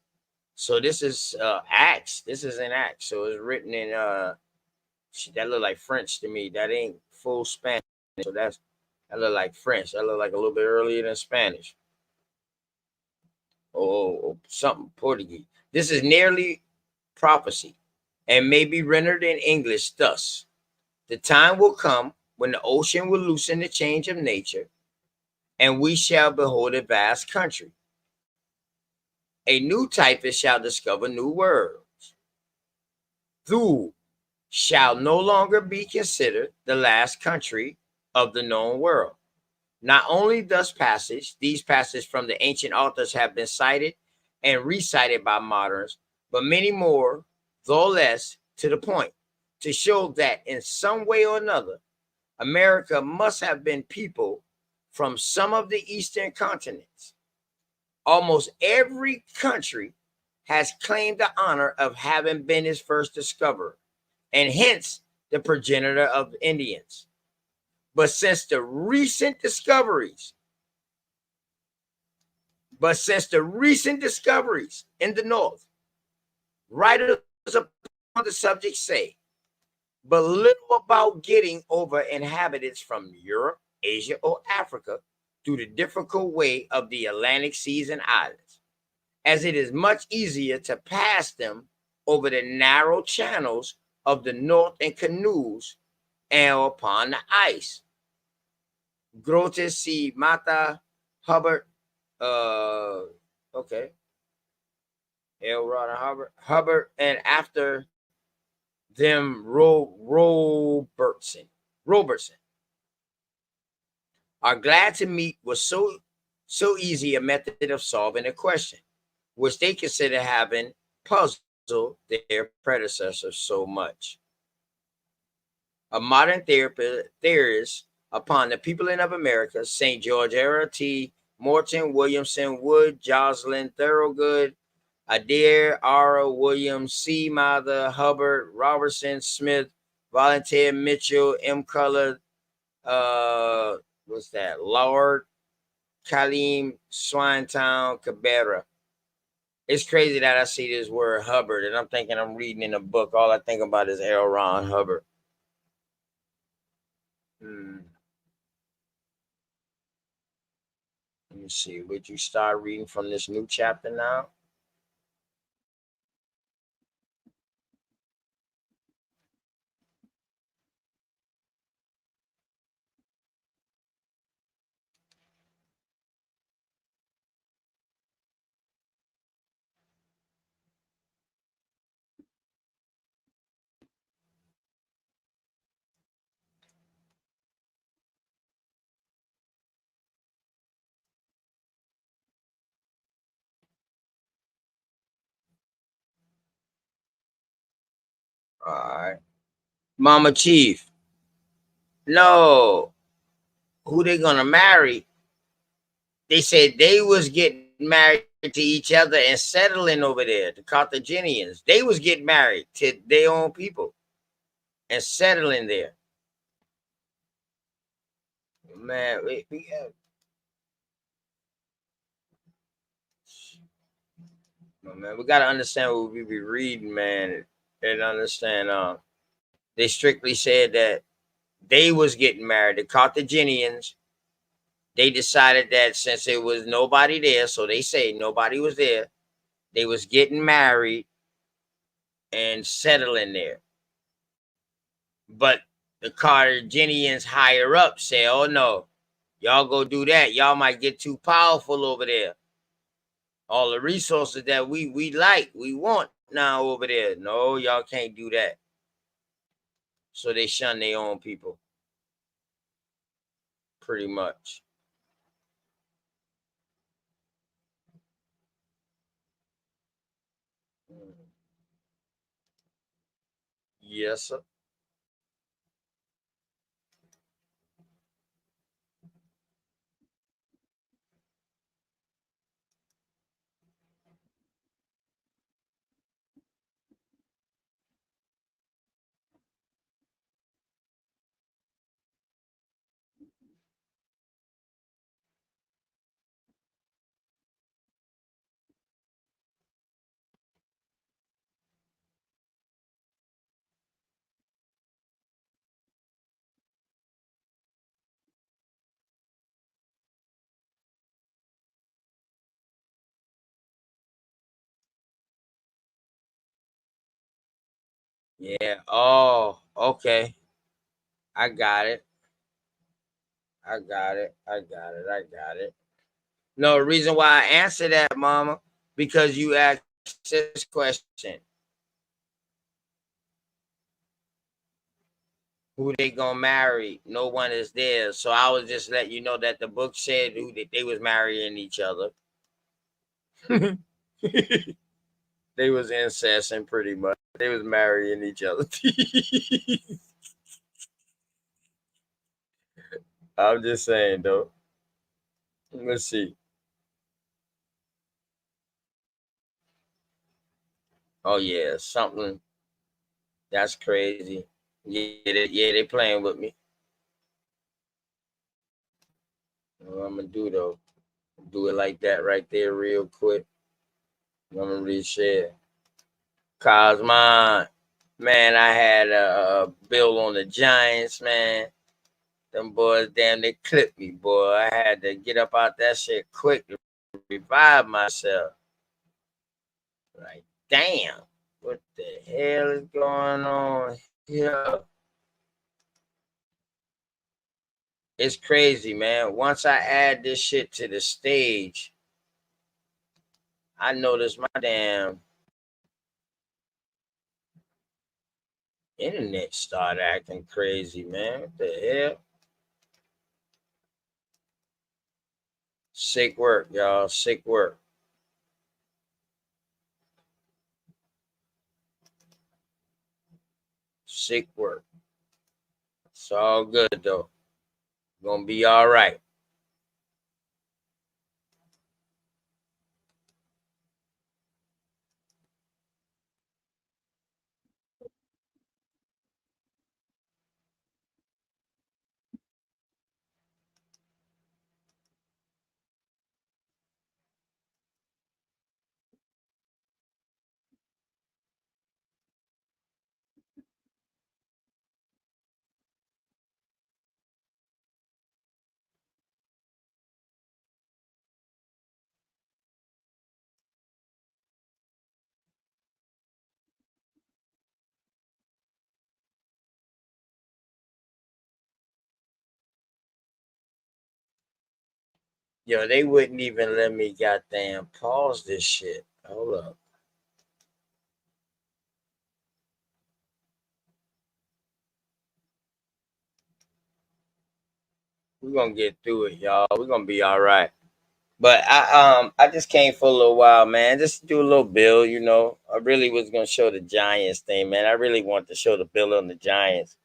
So this is Acts. This is in Acts. So it's written in that look like French to me. That ain't full Spanish. So that look like French. That look like a little bit earlier than Spanish. Or something Portuguese. This is nearly prophecy and may be rendered in English thus. The time will come when the ocean will loosen the change of nature, and we shall behold a vast country. A new typist shall discover new words. Thou shall no longer be considered the last country of the known world. Not only these passages from the ancient authors have been cited and recited by moderns, but many more, though less to the point, to show that in some way or another, America must have been people from some of the eastern continents. Almost every country has claimed the honor of having been its first discoverer, and hence the progenitor of Indians. But since the recent discoveries in the North, writers upon the subject say, but little about getting over inhabitants from Europe, Asia, or Africa through the difficult way of the Atlantic seas and islands, as it is much easier to pass them over the narrow channels of the north in canoes and upon the ice. Grote C. Mata Hubbard, okay, L. Ron Hubbard, and after them Robertson are glad to meet with so easy a method of solving a question, which they consider having puzzled their predecessors so much. A modern theorist upon the peopling of America, St. George Era, T. Morton, Williamson, Wood, Joslin, Thorogood, Adair, R. Williams, C. Mather, Hubbard, Robertson, Smith, Volunteer, Mitchell, M. Color, what's that? Lord, Kalim, Swinetown, Cabrera. It's crazy that I see this word Hubbard and I'm thinking I'm reading in a book. All I think about is L. Ron Hubbard. Let me see. Would you start reading from this new chapter now? All right. Mama Chief. No. Who they gonna marry? They said they was getting married to each other and settling over there. The Carthaginians. They was getting married to their own people and settling there. Man, we have, man, we gotta understand what we be reading, man, and understand. They strictly said that they was getting married. The Carthaginians, they decided that since there was nobody there, so they say nobody was there, they was getting married and settling there. But the Carthaginians higher up say, oh no, y'all go do that. Y'all might get too powerful over there. All the resources that we want now over there. No, y'all can't do that. So they shun their own people. Pretty much. Yes, sir. Yeah. Oh, okay. I got it. I got it. I got it. I got it. No, the reason why I answer that, mama, because you asked this question. Who they gonna marry? No one is there. So I was just letting you know that the book said who that they was marrying each other. They was incessant pretty much. They was marrying each other. I'm just saying though. Let's see. Oh yeah, something that's crazy. Yeah, they playing with me. What I'm gonna do though? Do it like that right there, real quick. I'm gonna reshare. Cosmon, man, I had a bill on the Giants, man. Them boys, damn, they clipped me, boy. I had to get up out that shit quick to revive myself. Like, damn, what the hell is going on here? It's crazy, man. Once I add this shit to the stage, I notice my damn internet start acting crazy, man. What the hell? Sick work, y'all. Sick work. Sick work. It's all good though. Gonna be all right. Yo, they wouldn't even let me goddamn pause this shit. Hold up. We're gonna get through it, y'all. We're gonna be all right. But I just came for a little while, man. Just do a little bill, you know. I really was gonna show the Giants thing, man. I really want to show the bill on the Giants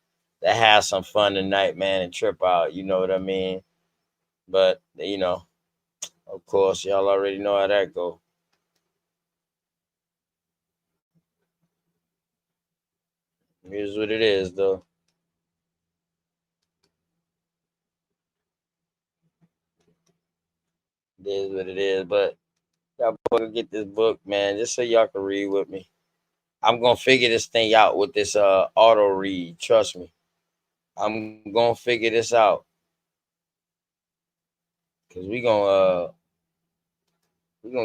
to have some fun tonight, man, and trip out. You know what I mean? But of course, y'all already know how that go. Here's what it is, though. It is what it is. But y'all better get this book, man, just so y'all can read with me. I'm gonna figure this thing out with this auto read. Trust me. I'm gonna figure this out. Cause we gonna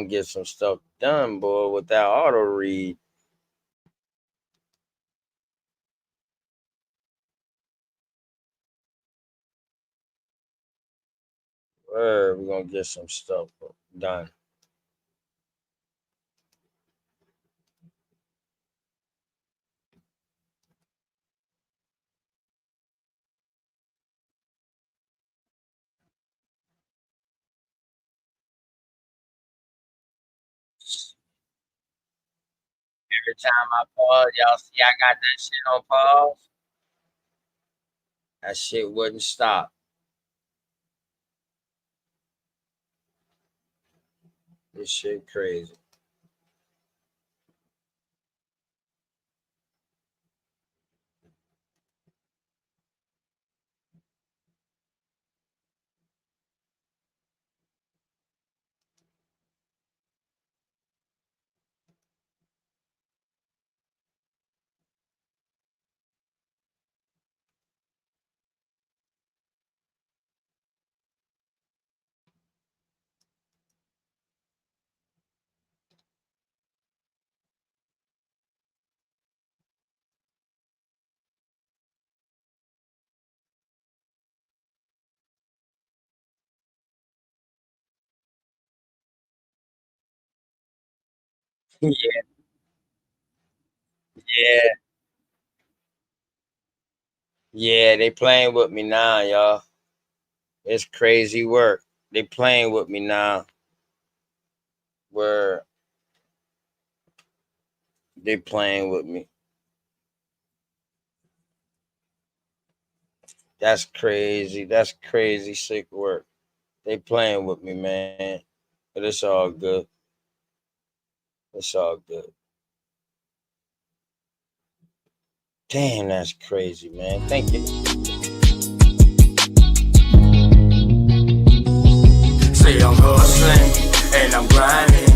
get some stuff done, boy, with that auto read. We're gonna get some stuff done. Every time I pause, y'all see I got that shit on pause. That shit wouldn't stop. This shit crazy. Yeah, yeah, yeah. They playing with me now, y'all. It's crazy work. They playing with me now. Where they playing with me. That's crazy. That's crazy sick work. They playing with me, man. But it's all good. It's all good. Damn, that's crazy, man. Thank you. Say I'm hustling and I'm grinding.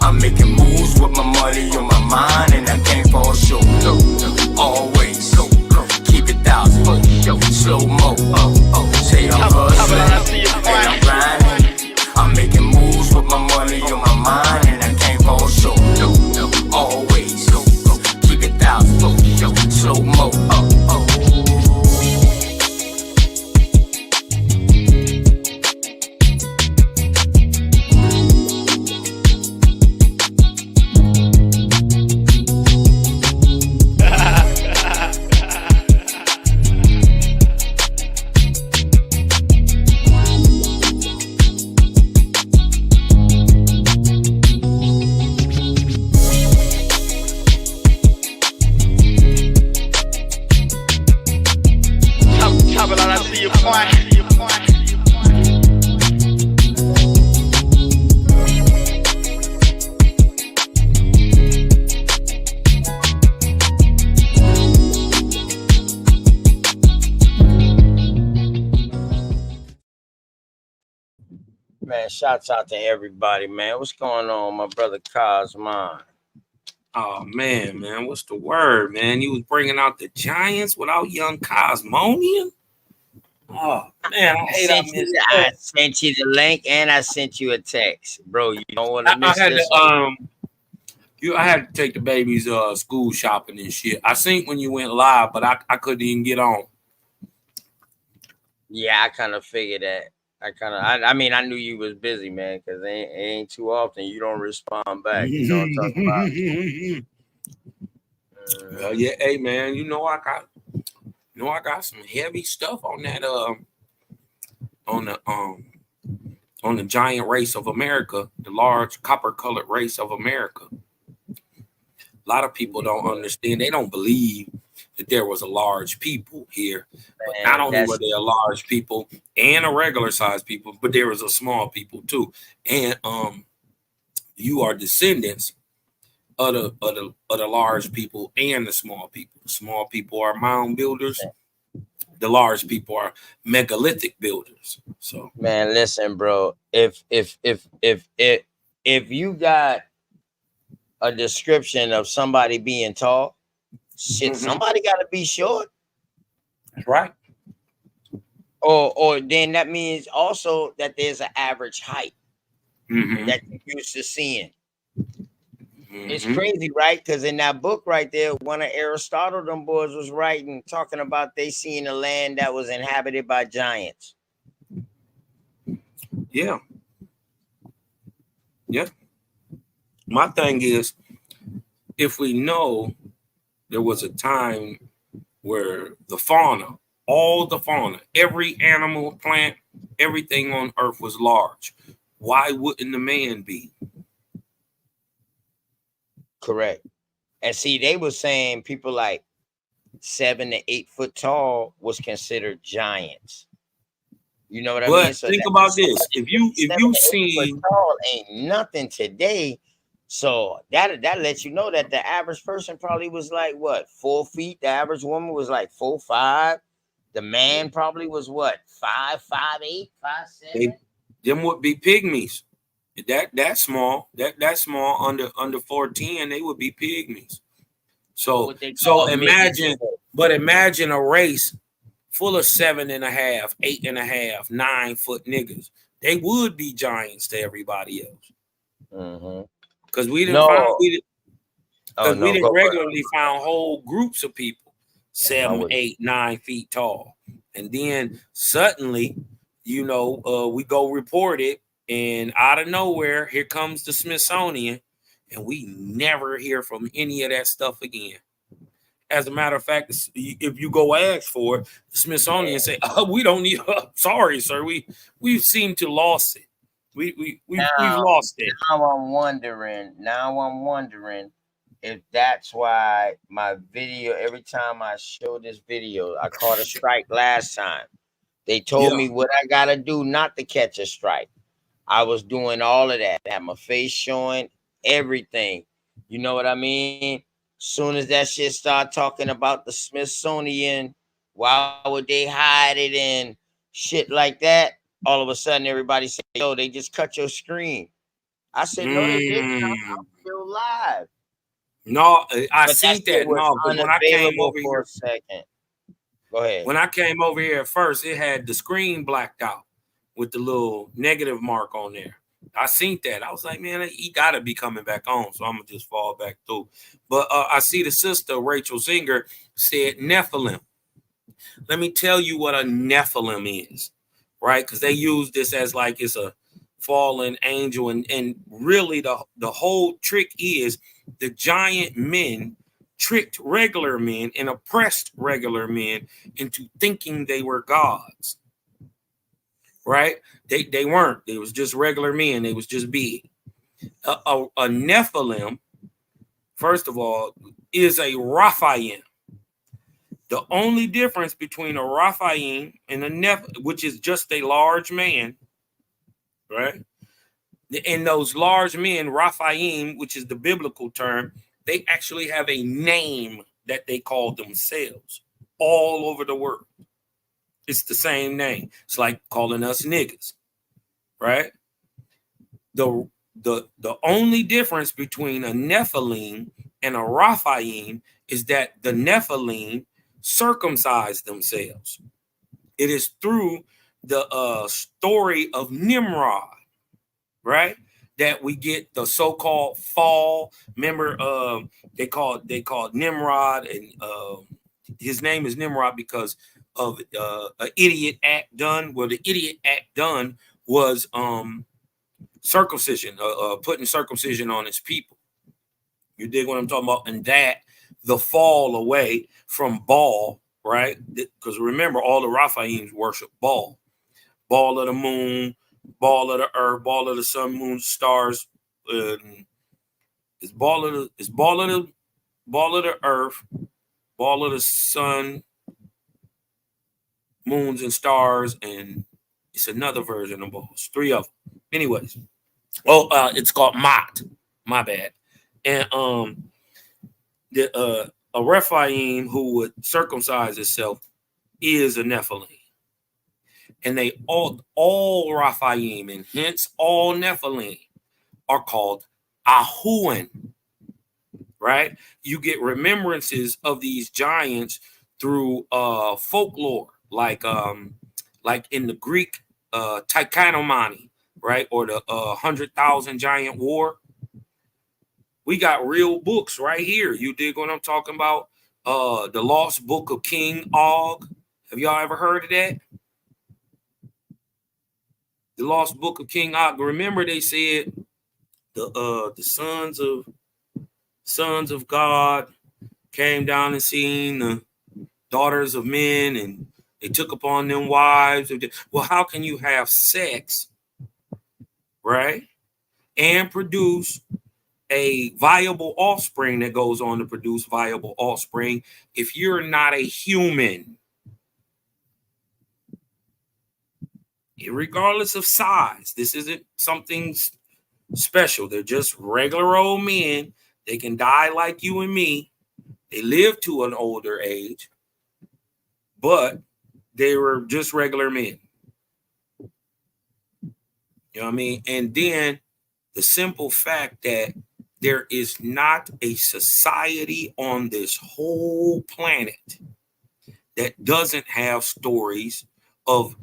I'm making moves with my money on my mind, and I can't fall short. No, no, always keep it thousand. Slow mo. Say I'm hustling and I'm grinding. I'm making moves with my money on my mind, and I can't fall short. No, no, always keep it thousand. Slow mo. Man, shouts out to everybody, man. What's going on, my brother Cosmon? Oh man, what's the word, man? You was bringing out the Giants without young Cosmonian. Oh man, I hate I missed I that. sent you the link and I sent you a text, bro. You don't want to I miss had this. I had to take the baby's school shopping and shit. I seen when you went live, but I couldn't even get on. Yeah, I kind of figured that. I mean, I knew you was busy, man, because it ain't too often you don't respond back. You know what I'm talking about? Well, yeah, hey man, I got some heavy stuff on that on the giant race of America, the large copper colored race of America. A lot of people don't understand. They don't believe that there was a large people here. But Man, not only were there large people and a regular sized people, but there was a small people too. And you are descendants of the large people and the small people. The small people are mound builders. The large people are megalithic builders. So man, listen, bro. If you got a description of somebody being tall, shit, somebody got to be short. That's right. Or then that means also that there's an average height that you're used to seeing. It's crazy, right? Because in that book right there, one of Aristotle them boys was writing, talking about they seen a land that was inhabited by giants. Yeah. Yeah. My thing is, if we know there was a time where the fauna, all the fauna, every animal, plant, everything on earth was large, why wouldn't the man be? Correct. And see, they were saying people like 7 to 8 foot tall was considered giants. You know what I mean? But So think that about this: if you 7 to 8 see, foot tall ain't nothing today. So that lets you know that the average person probably was like what 4 feet. The average woman was like 4'5". The man probably was what 5'8", 5'7". them would be pygmies. That small, that small under 4'10", they would be pygmies. So imagine, but imagine a race full of 7.5, 8.5, 9-foot niggas. They would be giants to everybody else. Because we didn't regularly find whole groups of people 7, 8, 9 feet tall. And then suddenly, we go report it, and out of nowhere, here comes the Smithsonian, and we never hear from any of that stuff again. As a matter of fact, if you go ask for it, the Smithsonian say, "Oh, we don't need." Sorry, sir, we seem to lost it. We've lost it. Now I'm wondering if that's why my video, every time I show this video, I caught a strike last time. They told me what I gotta do not to catch a strike. I was doing all of that. I had my face showing, everything. You know what I mean? Soon as that shit start talking about the Smithsonian, why would they hide it and shit like that? All of a sudden, everybody say, "Yo, they just cut your screen." I said, "No, they didn't. I'm still live." No, I But that seen shit that. was No, because when I came unavailable over for here, a second. Go ahead. when I came over here at first, it had the screen blacked out with the little negative mark on there. I seen that. I was like, man, he got to be coming back on. So I'm going to just fall back through. But I see the sister, Rachel Zinger, said Nephilim. Let me tell you what a Nephilim is, right? Because they use this as like it's a fallen angel. And really the whole trick is the giant men tricked regular men and oppressed regular men into thinking they were gods. Right? They weren't. They was just regular men. They was just big. A Nephilim, first of all, is a Raphaim. The only difference between a Raphaim and a Nephilim, which is just a large man, right? And those large men, Raphaim, which is the biblical term, they actually have a name that they call themselves all over the world. It's the same name. It's like calling us niggas, right? The only difference between a Nephilim and a Raphaim is that the Nephilim circumcise themselves. It is through the story of Nimrod, right, that we get the so-called fall. Remember, they called Nimrod, and his name is Nimrod because of an idiot act done. Well, the idiot act done was circumcision, putting circumcision on his people. You dig what I'm talking about? And that the fall away from Baal, right? Because remember, all the Raphaims worship Baal, Baal of the moon, Baal of the earth, Baal of the sun, moon, stars. It's Baal of the earth, Baal of the sun, moons and stars, and it's another version of Baal. It's three of them. Anyways, it's called Mot. My bad. And a Rephaim who would circumcise itself is a Nephilim. And they all Rephaim, and hence all Nephilim, are called Ahuan. Right? You get remembrances of these giants through folklore, like in the Greek Tychanomany, right? Or the 100,000 Giant War. We got real books right here. You dig what I'm talking about? The Lost Book of King Og. Have y'all ever heard of that? The Lost Book of King Og. Remember, they said the sons of God came down and seen the daughters of men, and they took upon them wives. Well, how can you have sex, right, and produce a viable offspring that goes on to produce viable offspring if you're not a human? Regardless of size, this isn't something special. They're just regular old men. They can die like you and me. They live to an older age, but they were just regular men. You know what I mean? And then the simple fact that there is not a society on this whole planet that doesn't have stories of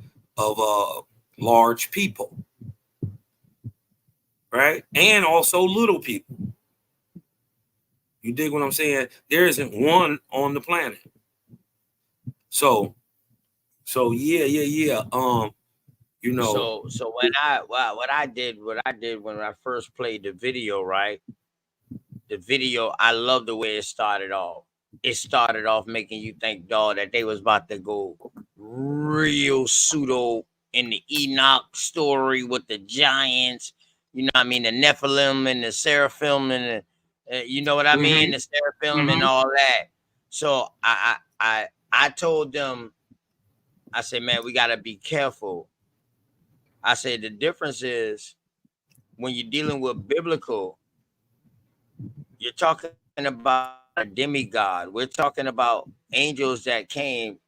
large people, right? And also little people. You dig what I'm saying? There isn't one on the planet. So yeah. You know. So when what I did when I first played the video, right? the video, I love the way it started off. It started off making you think, dog, that they was about to go real pseudo in the Enoch story with the giants. You know what I mean? The Nephilim and the Seraphim and the, you know what I mean? The Seraphim and all that. So I told them, I said, man, we got to be careful. I said, the difference is when you're dealing with biblical, you're talking about a demigod. We're talking about angels that came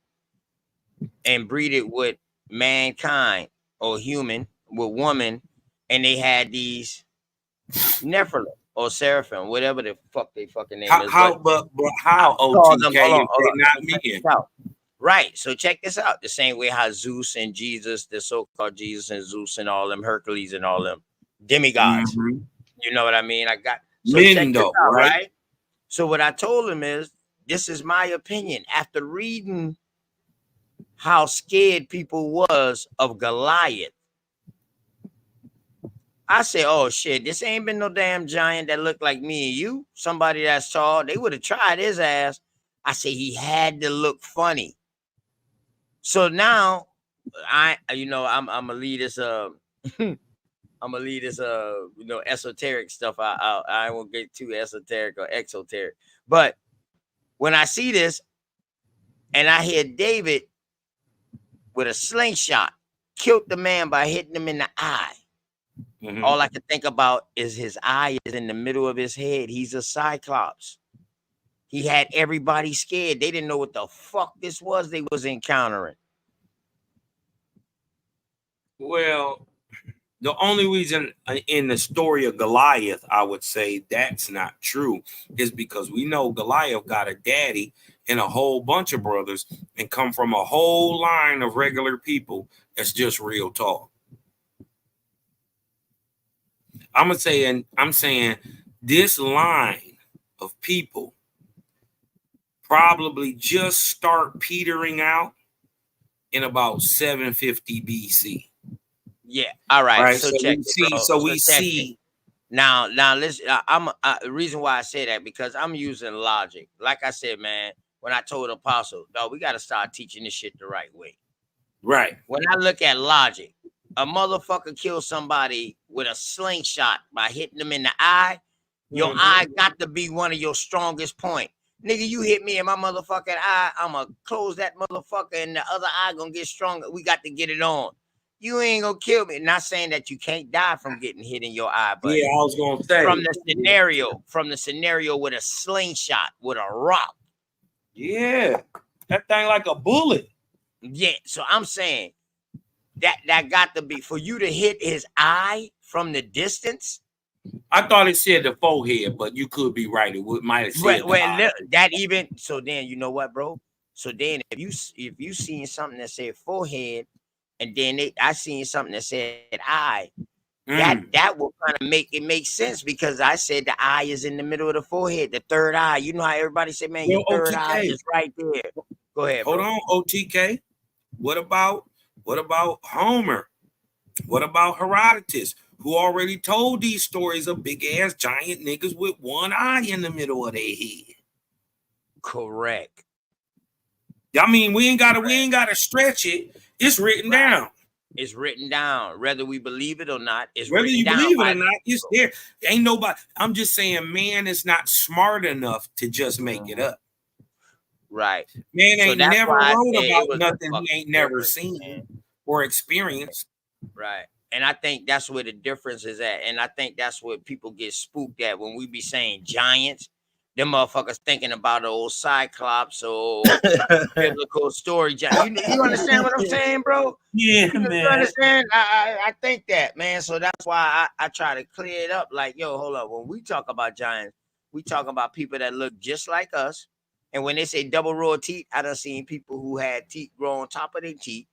and breeded with mankind or human, with woman, and they had these Nephilim or Seraphim, whatever the fuck they fucking name is. But how, call them, OTK, if hold they on, not check men? this out. Right. So check this out. The same way how Zeus and Jesus, the so-called Jesus and Zeus and all them, Hercules and all them demigods. You know what I mean? I got so Men, check this though, out, right? right? So what I told him is, this is my opinion. After reading how scared people was of Goliath, I said, oh shit, this ain't been no damn giant that looked like me and you. Somebody that's tall, they would have tried his ass. I said he had to look funny. So now I'm gonna leave this I'm gonna leave this esoteric stuff. I won't get too esoteric or exoteric. But when I see this and I hear David with a slingshot killed the man by hitting him in the eye, all I can think about is his eye is in the middle of his head. He's a cyclops. He had everybody scared. They didn't know what the fuck this was they was encountering. Well, the only reason in the story of Goliath, I would say that's not true, is because we know Goliath got a daddy and a whole bunch of brothers and come from a whole line of regular people that's just real tall. I'm saying this line of people probably just start petering out in about 750 BC. Yeah. All right. Right. So So check we it, see. bro. So we check it. see. Now listen. The reason why I say that because I'm using logic. Like I said, man, when I told Apostle, dog, we got to start teaching this shit the right way. Right. When I look at logic, a motherfucker kills somebody with a slingshot by hitting them in the eye. Your eye got to be one of your strongest points. Nigga, you hit me in my motherfucking eye, I'ma close that motherfucker and the other eye gonna get stronger. We got to get it on. You ain't gonna kill me. Not saying that you can't die from getting hit in your eye, but Yeah, I was gonna say from the scenario with a slingshot, with a rock. Yeah, that thing like a bullet. Yeah, so I'm saying that got to be for you to hit his eye from the distance. I thought it said the forehead, but you could be right. It might have said that even. So then you know what, bro? So then if you seen something that said forehead, and then I seen something that said eye, that will kind of make sense because I said the eye is in the middle of the forehead, the third eye. You know how everybody say, man, your third eye is right there. Go ahead. Hold on, OTK. What about Homer? What about Herodotus, who already told these stories of big ass giant niggas with one eye in the middle of their head? Correct. I mean, we ain't gotta stretch it. It's written down. It's written down. Whether we believe it or not, it's whether written you down. Believe it or not, it's there. Ain't nobody. I'm just saying, man is not smart enough to just make it up. Right. Man ain't never wrote about nothing he ain't never seen or experienced. Right. And I think that's where the difference is at. And I think that's where people get spooked at when we be saying giants. Them motherfuckers thinking about the old Cyclops or biblical story. You understand what I'm saying, bro? Yeah, man. You understand? I think that, man. So that's why I try to clear it up. Like, yo, hold up. When we talk about giants, we talk about people that look just like us. And when they say double row of teeth, I done seen people who had teeth grow on top of their teeth.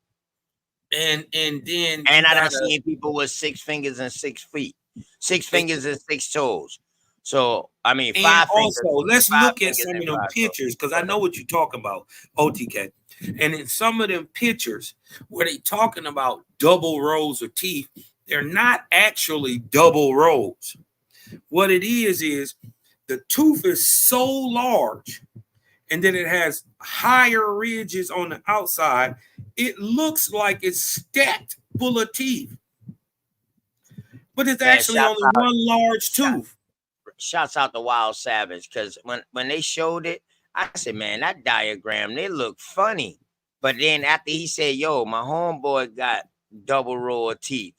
And I done seen people with 6 fingers and 6 feet, 6 fingers and 6 toes. So I mean, 5 fingers. Also, let's look at some of them pictures because I know what you're talking about, OTK. And in some of them pictures where they talking about double rows of teeth, they're not actually double rows. What it is the tooth is so large, and then it has higher ridges on the outside. It looks like it's stacked full of teeth, but it's Man, actually only one large tooth. shouts out to Wild Savage, because when they showed it, I said, man, that diagram, they look funny. But then after he said, yo, my homeboy got double row of teeth,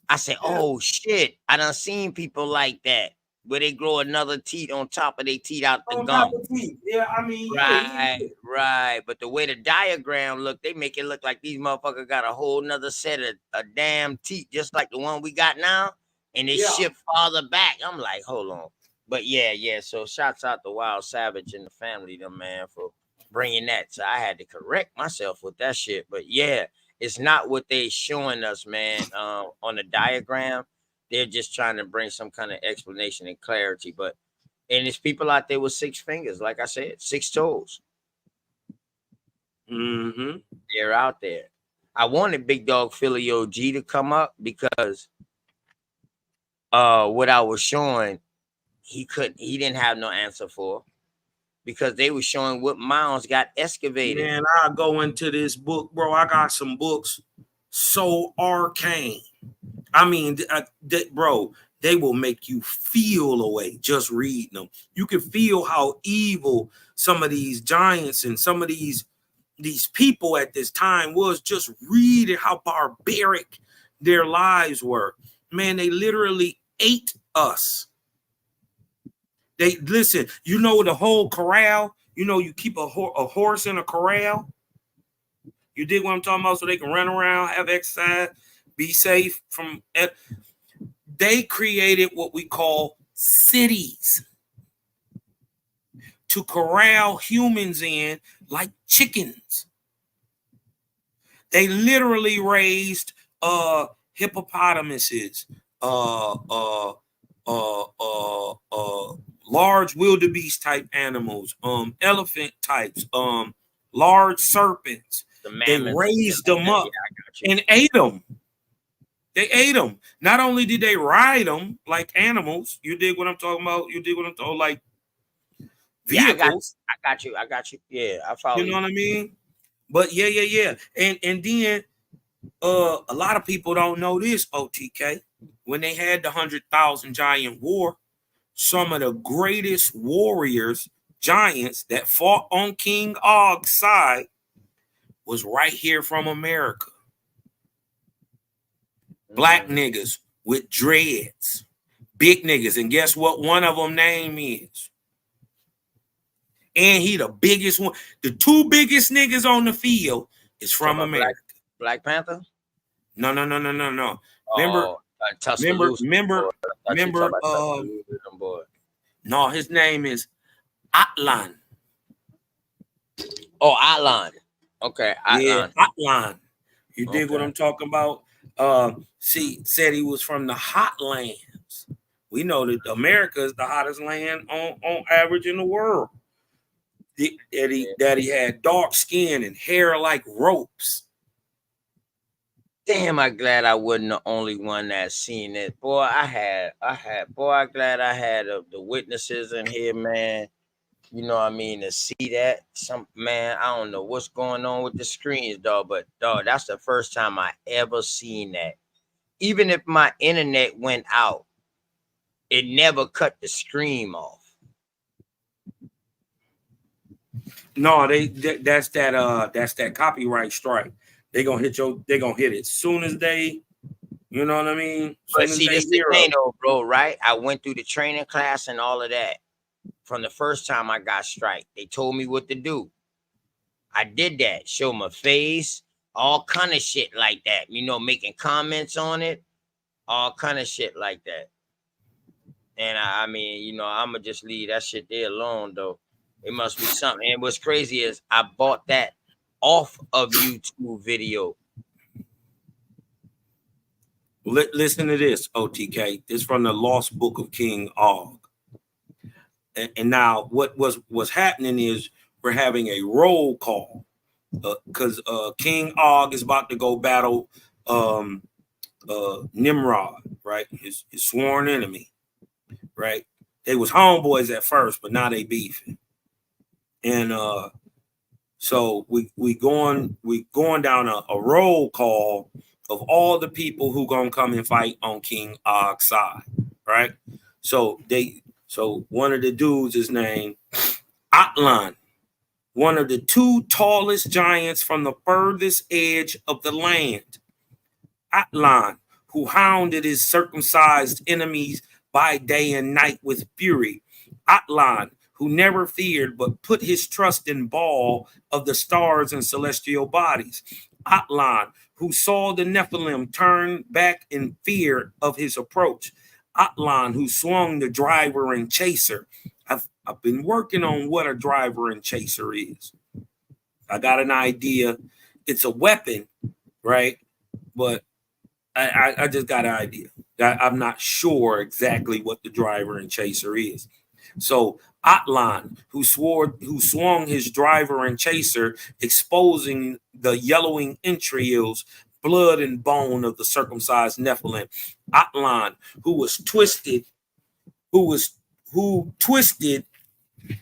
I said, oh shit, I done seen people like that, where they grow another teeth on top of their teeth out the On top gum. of teeth. Yeah, I mean, Right. But the way the diagram look, they make it look like these motherfuckers got a whole nother set of a damn teeth, just like the one we got now, and they shift farther back. I'm like, hold on. But yeah. So shouts out to Wild Savage and the family, them man, for bringing that. So I had to correct myself with that shit. But yeah, it's not what they showing us, man. On the diagram, they're just trying to bring some kind of explanation and clarity. But and there's people out there with 6 fingers, like I said, 6 toes. Mm-hmm. They're out there. I wanted Big Dog Philly OG to come up because what I was showing, he didn't have no answer for, because they were showing what mounds got excavated. Man, I'll go into this book, bro. I got some books so arcane. I mean, bro, they will make you feel away just reading them. You can feel how evil some of these giants and some of these people at this time was, just reading how barbaric their lives were. Man, they literally ate us. They listen, you know, the whole corral, you know, you keep a horse in a corral. You dig what I'm talking about? So they can run around, have exercise, be safe from it. They created what we call cities to corral humans in like chickens. They literally raised hippopotamuses, large wildebeest type animals, elephant types, large serpents. They raised them up and ate them. They ate them. Not only did they ride them like animals, you dig what I'm talking about? You dig what I'm talking, like vehicles. Yeah, I got you. Yeah, I follow you. You know what I mean? But yeah. And then a lot of people don't know this, OTK. When they had the 100,000 Giant War, some of the greatest warriors, giants that fought on King Og's side was right here from America. Black niggas with dreads, big niggas, and guess what one of them name is? And he the biggest one. The 2 biggest niggas on the field is from America. Black Panther? No. No, his name is Atlan. Oh, Atlan. Okay, Atlan. Yeah, Atlan. You dig what I'm talking about? Said he was from the hot lands. We know that America is the hottest land on average in the world. That he had dark skin and hair like ropes. Damn, I'm glad I wasn't the only one that seen it. Boy, I'm glad I had the witnesses in here, man. You know what I mean? To see that. Man, I don't know what's going on with the screens, dog, but dog, that's the first time I ever seen that. Even if my internet went out, it never cut the stream off. No, that's that copyright strike. They gonna hit it soon as they, you know what I mean? But see, this the thing though, bro, right? I went through the training class and all of that. From the first time I got strike, they told me what to do. I did that. Show my face, all kind of shit like that. You know, making comments on it, all kind of shit like that. And I mean, you know, I'ma just leave that shit there alone though. It must be something. And what's crazy is I bought that off of YouTube video. Listen to this, OTK. This is from the Lost Book of King Og. And now what's happening is we're having a roll call because King Og is about to go battle Nimrod, right? His sworn enemy, right? they was homeboys at first, but now they beefing. And so we going down a roll call of all the people who gonna come and fight on King Og's side, right? So one of the dudes is named Atlan, one of the two tallest giants from the furthest edge of the land. Atlan, who hounded his circumcised enemies by day and night with fury. Atlan, who never feared but put his trust in Baal of the stars and celestial bodies. Atlan, who saw the Nephilim turn back in fear of his approach. Atlan, who swung the driver and chaser. I've been working on what a driver and chaser is. I got an idea. It's a weapon, right? But I just got an idea. I'm not sure exactly what the driver and chaser is. So Atlan, who swung his driver and chaser, exposing the yellowing entrails, blood and bone of the circumcised Nephilim. Atlan, who twisted,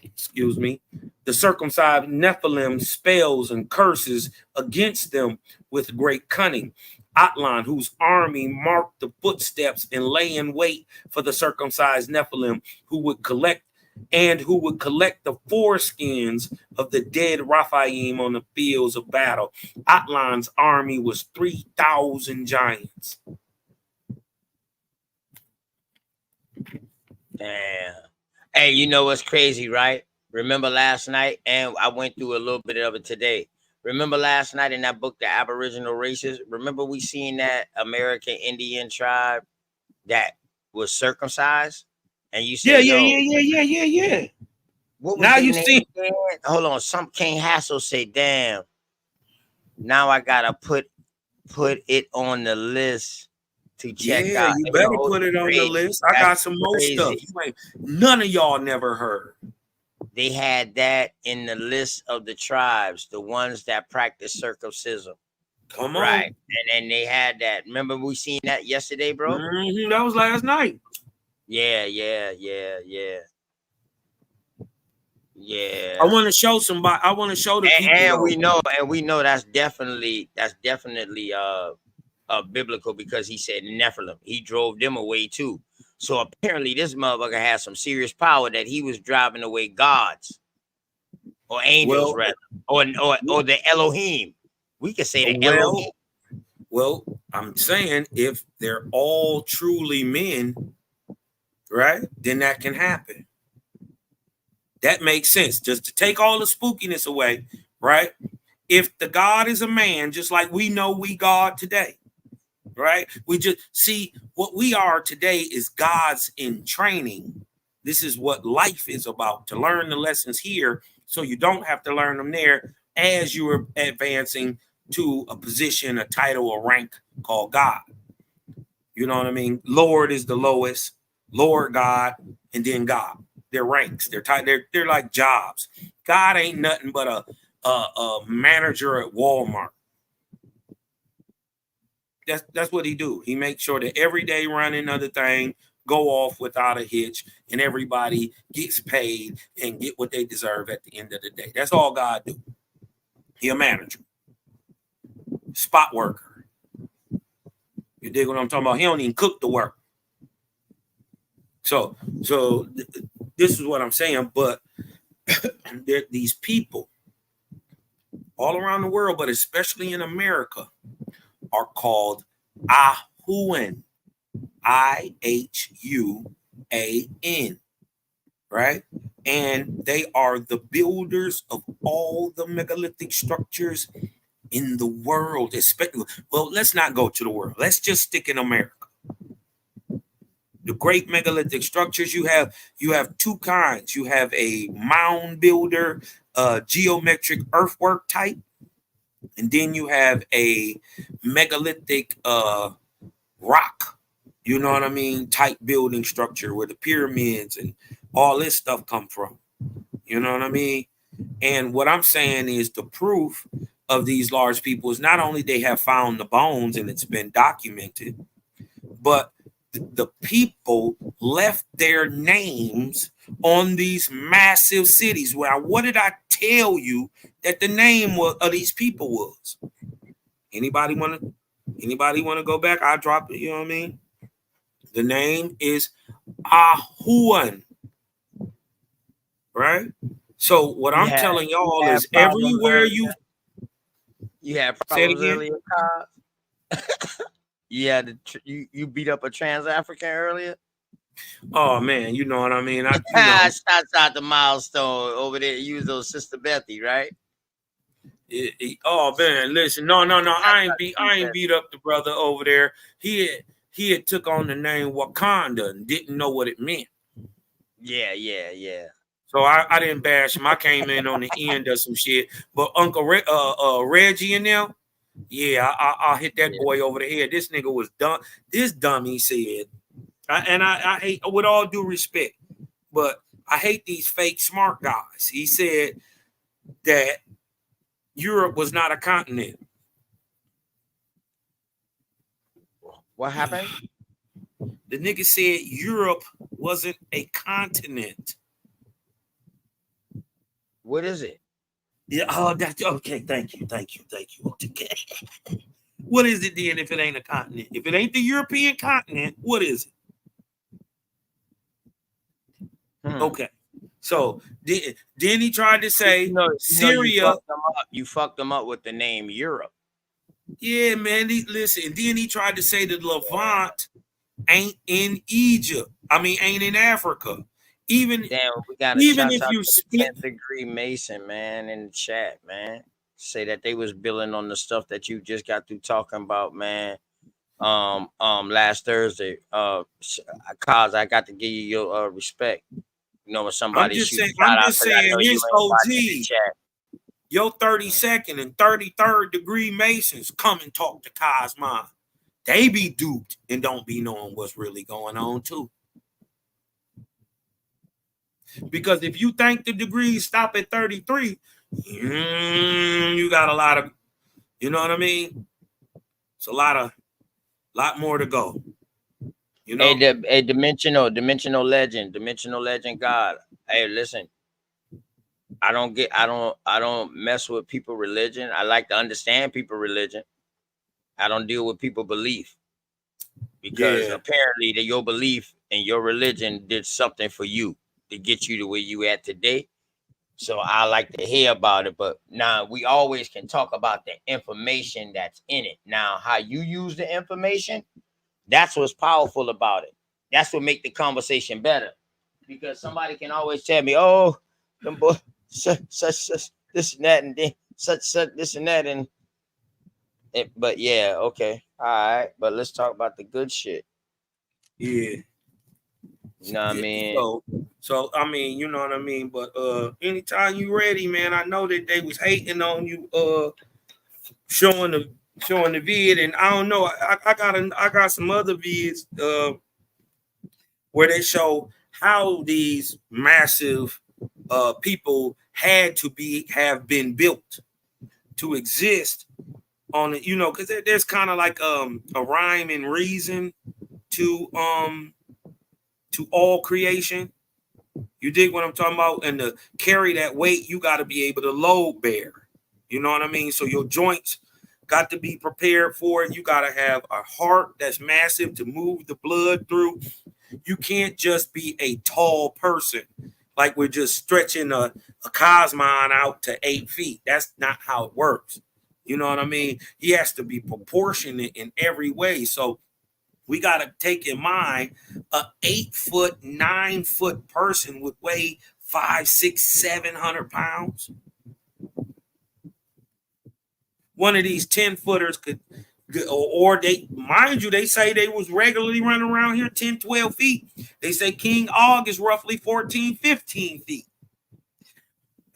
excuse me, the circumcised Nephilim spells and curses against them with great cunning. Atlan, whose army marked the footsteps and lay in wait for the circumcised Nephilim, who would collect the foreskins of the dead Raphaim on the fields of battle. Atlan's army was 3,000 giants. Damn. Hey, you know what's crazy, right? Remember last night, and I went through a little bit of it today. Remember last night in that book, The Aboriginal Races? Remember we seen that American Indian tribe that was circumcised? And you said, Yeah. What was Now their you name see. again? Hold on. Some King Hassel say, damn, now I gotta put it on the list to check Yeah, out. you And better yo, put it's it on the crazy. list. I got That's some more stuff. crazy. None of y'all never heard. They had that in the list of the tribes, the ones that practice circumcision. Come on. Right. And then they had that. Remember we seen that yesterday, bro? Mm-hmm. That was last night. Yeah. I want to show somebody. I want to show the people. And we know that's definitely biblical, because he said Nephilim. He drove them away too. So apparently this motherfucker has some serious power that he was driving away gods or angels, rather, or the Elohim. We could say the Elohim. Well, I'm saying if they're all truly men, right, then that can happen. That makes sense. Just to take all the spookiness away, right? If the God is a man, just like we know we God today, right? We just see what we are today is God's in training. This is what life is about, to learn the lessons here so you don't have to learn them there as you're advancing to a position, a title, a rank called God. You know what I mean? Lord is the lowest, Lord God, and then God. They're ranks. They're like jobs. God ain't nothing but a manager at Walmart. That's what he do. He makes sure that every day running other thing go off without a hitch, and everybody gets paid and get what they deserve at the end of the day. That's all God do. He a manager, spot worker. You dig what I'm talking about? He don't even cook the work. So this is what I'm saying. But these people all around the world, but especially in America, are called Ahuan, I-H-U-A-N, right? And they are the builders of all the megalithic structures in the world. Well, let's not go to the world. Let's just stick in America. The great megalithic structures, you have two kinds. You have a mound builder, geometric earthwork type, and then you have a megalithic rock, you know what I mean, type building structure where the pyramids and all this stuff come from. You know what I mean? And what I'm saying is the proof of these large people is not only they have found the bones and it's been documented, but the people left their names on these massive cities. Well, what did I tell you that the name of these people was? Anybody want to go back? I drop it, you know what I mean? The name is Ahuan. Right? So what I'm telling y'all is everywhere you had say it problems again. earlier, Kyle? Yeah, you beat up a trans African earlier. Oh man, you know what I mean. Shouts out the milestone over there. You was those Sister Bethy, right? Oh man, listen, no. I ain't beat up the brother over there. He had took on the name Wakanda and didn't know what it meant. Yeah. So I didn't bash him. I came in on the end of some shit. But Uncle Reggie and them, yeah, I hit that boy over the head. This nigga was dumb. This dummy said, I hate, with all due respect, but I hate these fake smart guys. He said that Europe was not a continent. What happened? The nigga said Europe wasn't a continent. What is it? Yeah. Oh, that's okay. Thank you. Okay. What is it then if it ain't a continent? If it ain't the European continent, what is it? Okay. So then he tried to say Syria. You fucked them up with the name Europe. Yeah, man. Listen. Then he tried to say that Levant ain't in Egypt. I mean, ain't in Africa. Even we got even if you 10th degree Mason, man, in the chat, man, say that they was billing on the stuff that you just got through talking about, man. Last Thursday, cause I got to give you your respect. You know, when somebody I'm just saying his OG, your 32nd and 33rd degree Masons come and talk to Cosmon. They be duped and don't be knowing what's really going on too. Because if you think the degrees stop at 33, you got a lot of, you know what I mean? It's a lot more to go. You know, a dimensional legend God. Hey, listen, I don't mess with people religion. I like to understand people religion. I don't deal with people belief, because apparently your belief and your religion did something for you to get you to where you at today. So I like to hear about it, but now we always can talk about the information that's in it. Now, how you use the information, that's what's powerful about it. That's what make the conversation better, because somebody can always tell me, "Oh, them boy, such this and that, and then such this and that," and it. But yeah, okay, all right. But let's talk about the good shit. Yeah. You know what I mean? So I mean, you know what I mean. But anytime you ready, man, I know that they was hating on you, showing the vid, and I don't know. I got some other vids where they show how these massive people had to have been built to exist on it, you know, because there's kind of like a rhyme and reason to all creation. You dig what I'm talking about? And to carry that weight, you got to be able to load bear. You know what I mean? So your joints got to be prepared for it. You got to have a heart that's massive to move the blood through. You can't just be a tall person like we're just stretching a Cosmon out to 8 feet. That's not how it works. You know what I mean? He has to be proportionate in every way. So we got to take in mind a 8 foot, 9 foot person would weigh 500, 600, 700 pounds. One of these 10 footers could, or they, mind you, they say they was regularly running around here 10, 12 feet. They say King Og is roughly 14, 15 feet.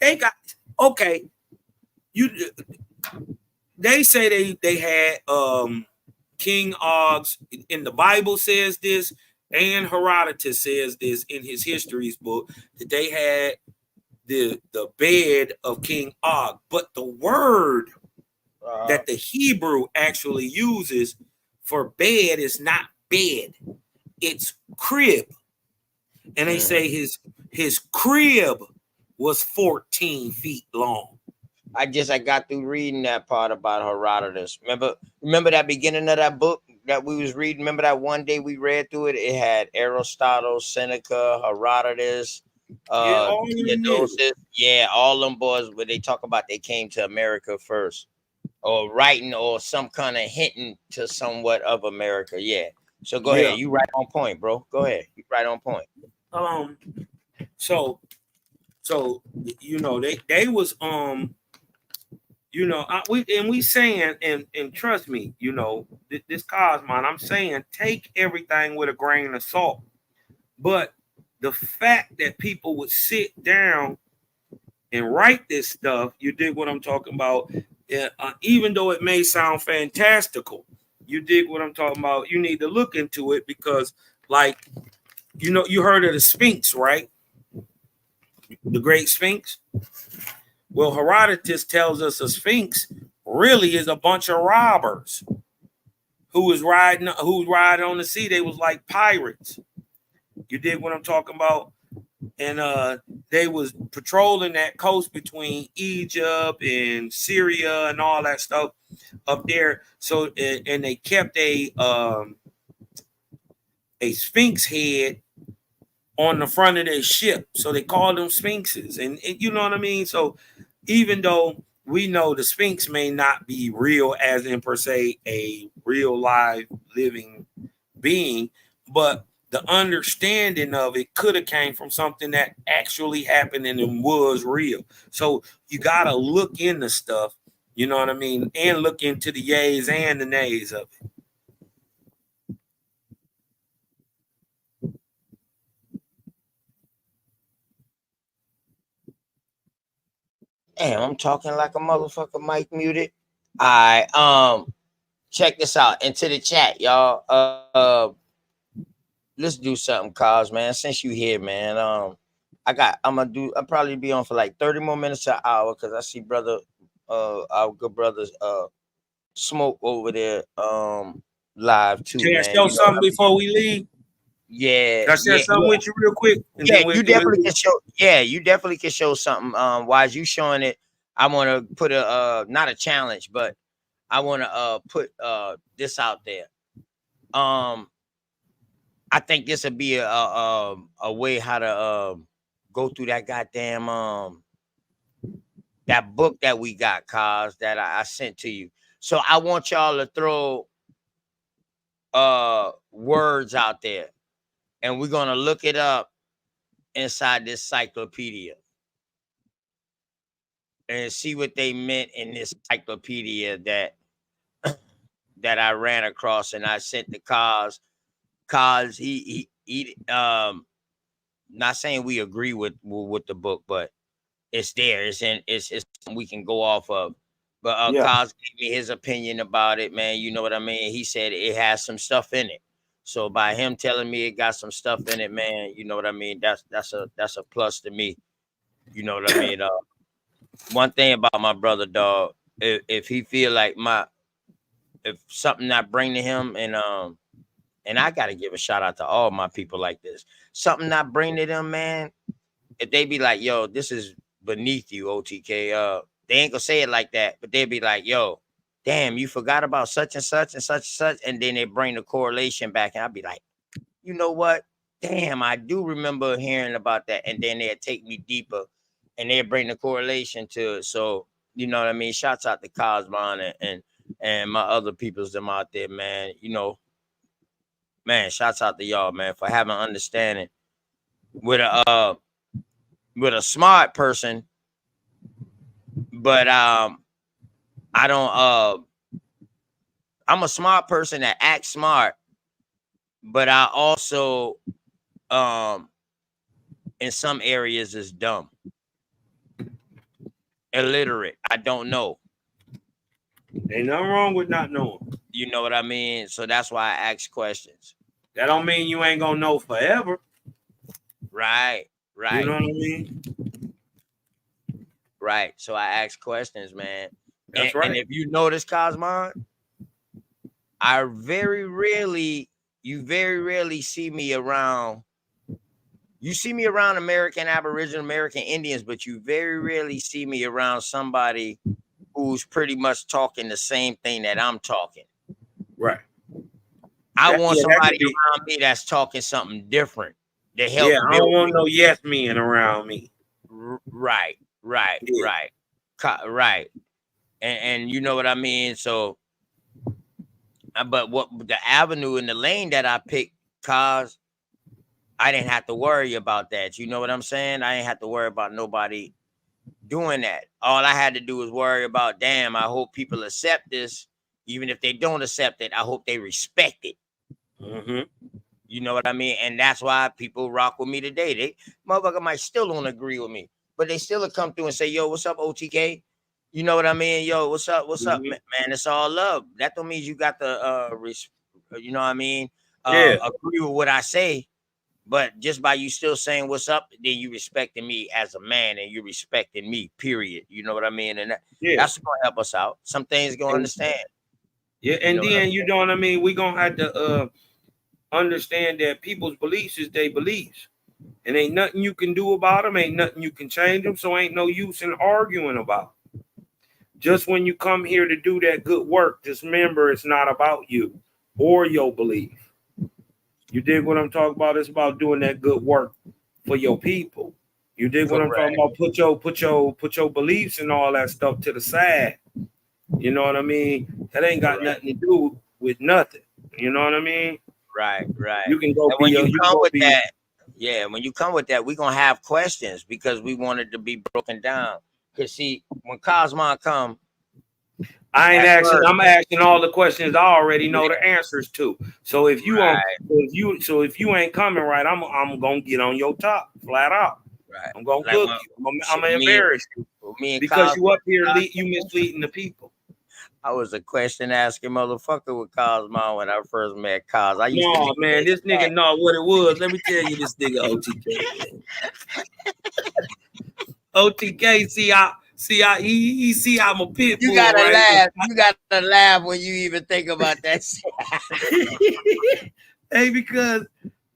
They got, okay. They say they had, King Og's, in the Bible says this, and Herodotus says this in his histories book, that they had the bed of King Og. But the word that the Hebrew actually uses for bed is not bed. its crib, and they say his crib was 14 feet long. I got through reading that part about Herodotus. Remember that beginning of that book that we was reading? Remember that one day we read through it? It had Aristotle, Seneca, Herodotus, All them Theodotus. Yeah, all them boys where they talk about they came to America first. Or writing or some kind of hinting to somewhat of America. Yeah. So go ahead. You right on point, bro. Go ahead. You right on point. So you know, they was you know, we saying, and trust me, you know, this Cosmon, I'm saying take everything with a grain of salt. But the fact that people would sit down and write this stuff, you dig what I'm talking about? Even though it may sound fantastical, you dig what I'm talking about? You need to look into it because, like, you know, you heard of the Sphinx, right? The Great Sphinx. Well, Herodotus tells us a Sphinx really is a bunch of robbers who was riding on the sea. They was like pirates. You dig what I'm talking about? And they was patrolling that coast between Egypt and Syria and all that stuff up there. So and they kept a Sphinx head on the front of their ship. So they called them Sphinxes. And you know what I mean? So even though we know the Sphinx may not be real as in per se a real live living being, but the understanding of it could have came from something that actually happened and it was real. So you got to look into stuff, you know what I mean? And look into the yays and the nays of it. Damn, I'm talking like a motherfucker mic muted. All right, check this out into the chat, y'all. Let's do something, cause man. Since you here, man. I'll probably be on for like 30 more minutes to an hour because I see our good brothers Smoke over there live too, Can I man. show You know what something I mean? before we leave? Yeah, Can I share something with you real quick? And yeah, then you definitely can show. Yeah, you definitely can show something. While you showing it, I want to put a not a challenge, but I want to put this out there. I think this would be a way how to go through that goddamn that book that we got, cause that I sent to you. So I want y'all to throw words out there, and we're gonna look it up inside this encyclopedia and see what they meant in this encyclopedia that I ran across and I sent the cause he not saying we agree with the book, but it's there. It's something we can go off of. But Cos gave me his opinion about it, man. You know what I mean? He said it has some stuff in it. So by him telling me it got some stuff in it, man, you know what I mean? That's a plus to me. You know what I mean? One thing about my brother, dog, if he feel like if something not bring to him, and I gotta give a shout out to all my people like this. Something not bring to them, man. If they be like, yo, this is beneath you, OTK. They ain't gonna say it like that, but they be like, yo, damn, you forgot about such and such and such and such, and then they bring the correlation back, and I'll be like, you know what? Damn, I do remember hearing about that, and then they'll take me deeper, and they'll bring the correlation to it. So you know what I mean? Shouts out to Cosmon and my other peoples them out there, man. You know, man, shouts out to y'all, man, for having understanding with a smart person, but I don't I'm a smart person that acts smart, but I also in some areas is dumb, illiterate. I don't know. Ain't nothing wrong with not knowing. You know what I mean? So that's why I ask questions. That don't mean you ain't gonna know forever. Right. You know what I mean? Right. So I ask questions, man. That's right. And if you notice, Cosmon, I very rarely you very rarely see me around. You see me around American Aboriginal American Indians, but you very rarely see me around somebody who's pretty much talking the same thing that I'm talking. Right. I want that somebody could be. around me that's talking something different to help Yeah, I build don't want me. no yes men around me. Right. Yeah. Right. And you know what I mean? So, but what the avenue and the lane that I picked, cause I didn't have to worry about that. You know what I'm saying? I didn't have to worry about nobody doing that. All I had to do was worry about, damn, I hope people accept this. Even if they don't accept it, I hope they respect it. You know what I mean? And that's why people rock with me today. They motherfucker might still don't agree with me, but they still come through and say, yo, what's up, OTK? You know what I mean? Yo, what's up? What's up, man? It's all love. That don't mean you got to you know what I mean? Yeah. Agree with what I say. But just by you still saying what's up, then you respecting me as a man and you respecting me, period. You know what I mean? And that's gonna help us out. Some things gonna understand. Yeah, and then you know what I mean? We're gonna have to understand that people's beliefs is their beliefs. And ain't nothing you can do about them, ain't nothing you can change them, so ain't no use in arguing about them. Just when you come here to do that good work, just remember it's not about you or your belief. You dig what I'm talking about? It's about doing that good work for your people. You dig what I'm talking about? Put your beliefs and all that stuff to the side. You know what I mean? That ain't got nothing to do with nothing. You know what I mean? Right. You can go and when you come with that, when you come with that, we're gonna have questions because we want it to be broken down. Cause see, when Cosmon come, I ain't asking. I'm asking all the questions I already know the answers to. So if you if you ain't coming right, I'm gonna get on your top flat out. Right. I'm gonna cook you. I'm gonna embarrass you because you up here you misleading the people. I was a question asking motherfucker with Cosmon when I first met Cos. I used to No, man, this nigga know what it was. Let me tell you, this nigga OTK. OTK, see how he see I'm a pit bull. You gotta right? laugh. You gotta laugh when you even think about that shit. Hey, because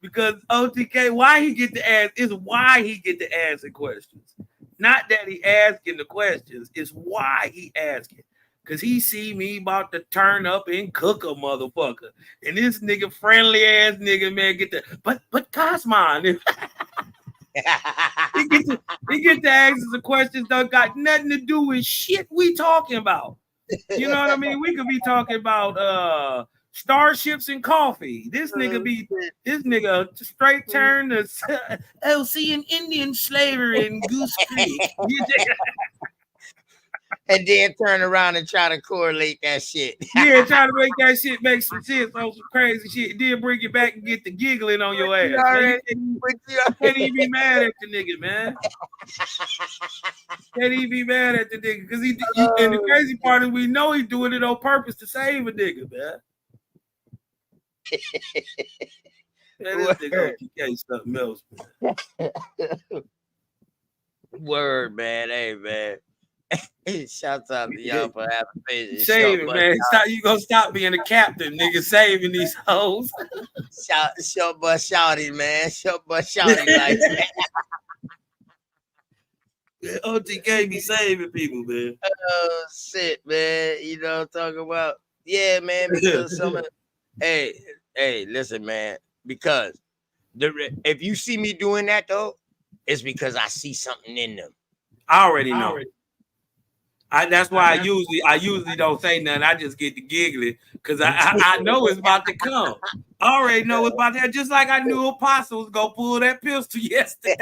OTK, why he get to ask is why he get to answer questions. Not that he asking the questions, it's why he asking. Cause he see me about to turn up and cook a motherfucker. And this nigga friendly ass nigga, man, get the but Cosmon. he get to ask us the questions that got nothing to do with shit we talking about. You know what I mean? We could be talking about starships and coffee. This nigga straight turn to LC and Indian slavery in Goose Creek. And then turn around and try to correlate that shit. Yeah, try to make that shit make some sense on some crazy shit. Then bring it back and get the giggling on your ass. You can't even be mad at the nigga, man. Can't even be mad at the nigga because and the crazy part is we know he's doing it on purpose to save a nigga, man. Man, this nigga OTK something else, man. Word, man. Hey, man. Shouts out to y'all for having patience. Save it, man. You gonna stop being a captain, nigga, saving these hoes. Short but shouty, man. Short but shouty like that. OTK be saving people, man. Oh shit, man. You know what I'm talking about? Yeah, man. Because some of hey, listen, man. Because if you see me doing that though, it's because I see something in them. I already know. That's why I usually don't say nothing. I just get the giggling because I know it's about to come. I already know it's about to happen. Just like I knew Apostle was gonna pull that pistol yesterday.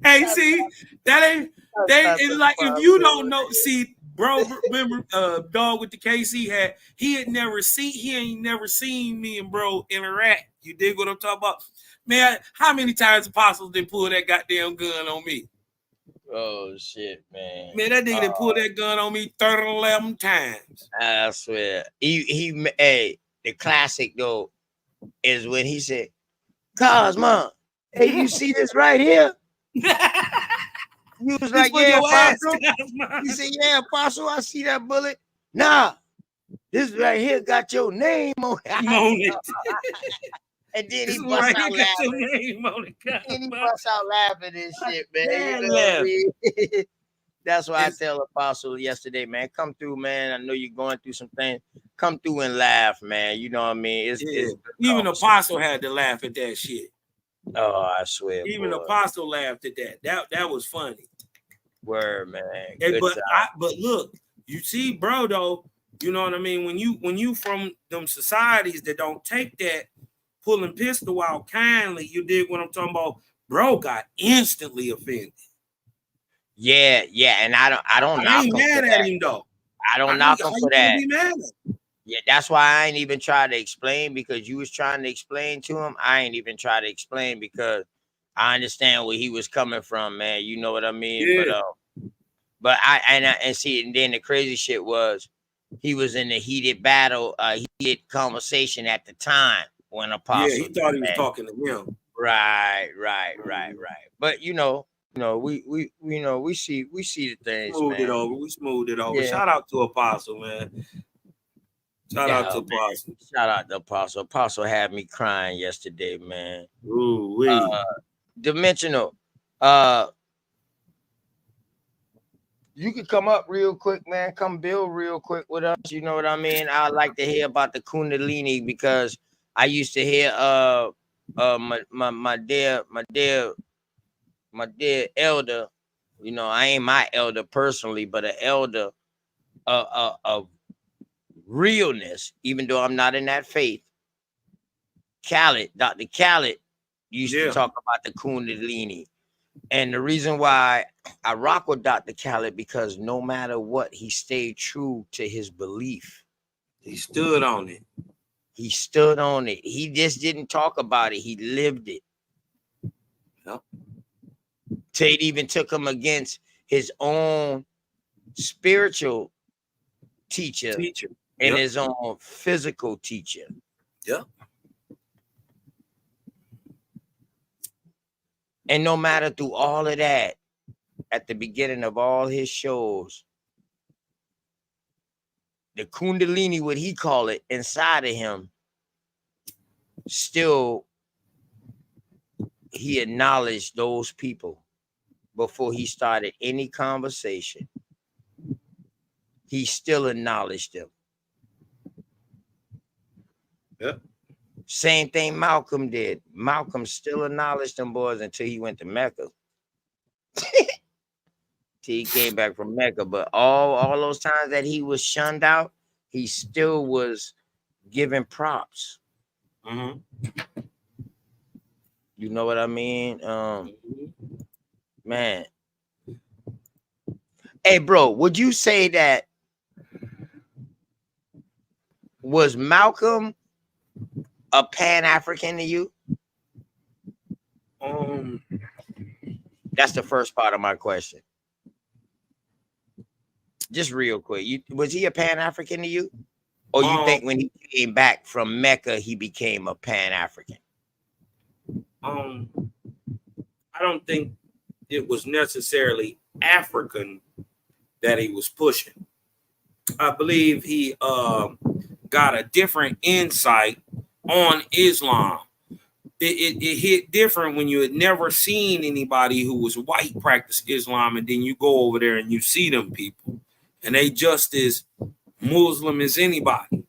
Hey, see, it's like if you don't know, see, bro, remember dog with the KC hat, he ain't never seen me and bro interact. You dig what I'm talking about? Man, how many times Apostles did pull that goddamn gun on me? Oh shit, man. Man, that nigga did pull that gun on me 11 times. I swear. Hey, the classic though is when he said, Cosmon, hey, you see this right here? He was like, yeah, Apostle. He said, yeah, Apostle, I see that bullet. Nah, this right here got your name on it. And then he This busts right here out got your laughing. name on it. And he busts out laughing and shit, man. You Damn, know what I laugh. mean? That's why I tell Apostle yesterday, man, come through, man. I know you're going through some things. Come through and laugh, man. You know what I mean? It's Even Apostle had to laugh at that shit. Oh, I swear. Even boy. Apostle laughed at that. That was funny. Word, man. Hey, Good but look, you see, bro, though, you know what I mean? When you from them societies that don't take that pulling pistol out kindly, you dig what I'm talking about? Bro got instantly offended. Yeah, and I don't knock ain't him mad for at that. him though. I don't knock him how for you gonna that. be mad at him? Yeah, that's why I ain't even try to explain, because you was trying to explain to him. I ain't even try to explain because I understand where he was coming from, man. You know what I mean? Yeah. But I see, and then the crazy shit was he was in the heated battle, heated conversation at the time when Apostle. Yeah, he thought he was talking to him. Right. But we see the things, Smoothed man. it over. We smoothed it over. Yeah. Shout out to Apostle, man. Shout out to Apostle. Shout out to Apostle. Apostle had me crying yesterday, man. Ooh, wee. Dimensional. You could come up real quick, man. Come build real quick with us. You know what I mean? I like to hear about the Kundalini, because I used to hear my dear elder. You know, I ain't my elder personally, but an elder of realness, even though I'm not in that faith. Dr. Khaled used to talk about the Kundalini. And the reason why I rock with Dr. Khaled, because no matter what, he stayed true to his belief. He stood on it. He stood on it. He just didn't talk about it. He lived it. Yep. Tate even took him against his own spiritual teacher. And his own physical teacher. Yeah. And no matter through all of that, at the beginning of all his shows, the Kundalini, what he call it, inside of him, still, he acknowledged those people before he started any conversation. He still acknowledged them. Yep. Same thing Malcolm did. Malcolm still acknowledged them boys until he went to Mecca. Till he came back from Mecca. But all those times that he was shunned out, he still was giving props. Mm-hmm. You know what I mean? Man. Hey, bro, would you say that was Malcolm a Pan-African to you? That's the first part of my question. Just real quick. Was he a Pan-African to you? Or you think when he came back from Mecca, he became a Pan-African? I don't think it was necessarily African that he was pushing. I believe he got a different insight on Islam. It hit different when you had never seen anybody who was white practice Islam, and then you go over there and you see them people, and they just as Muslim as anybody.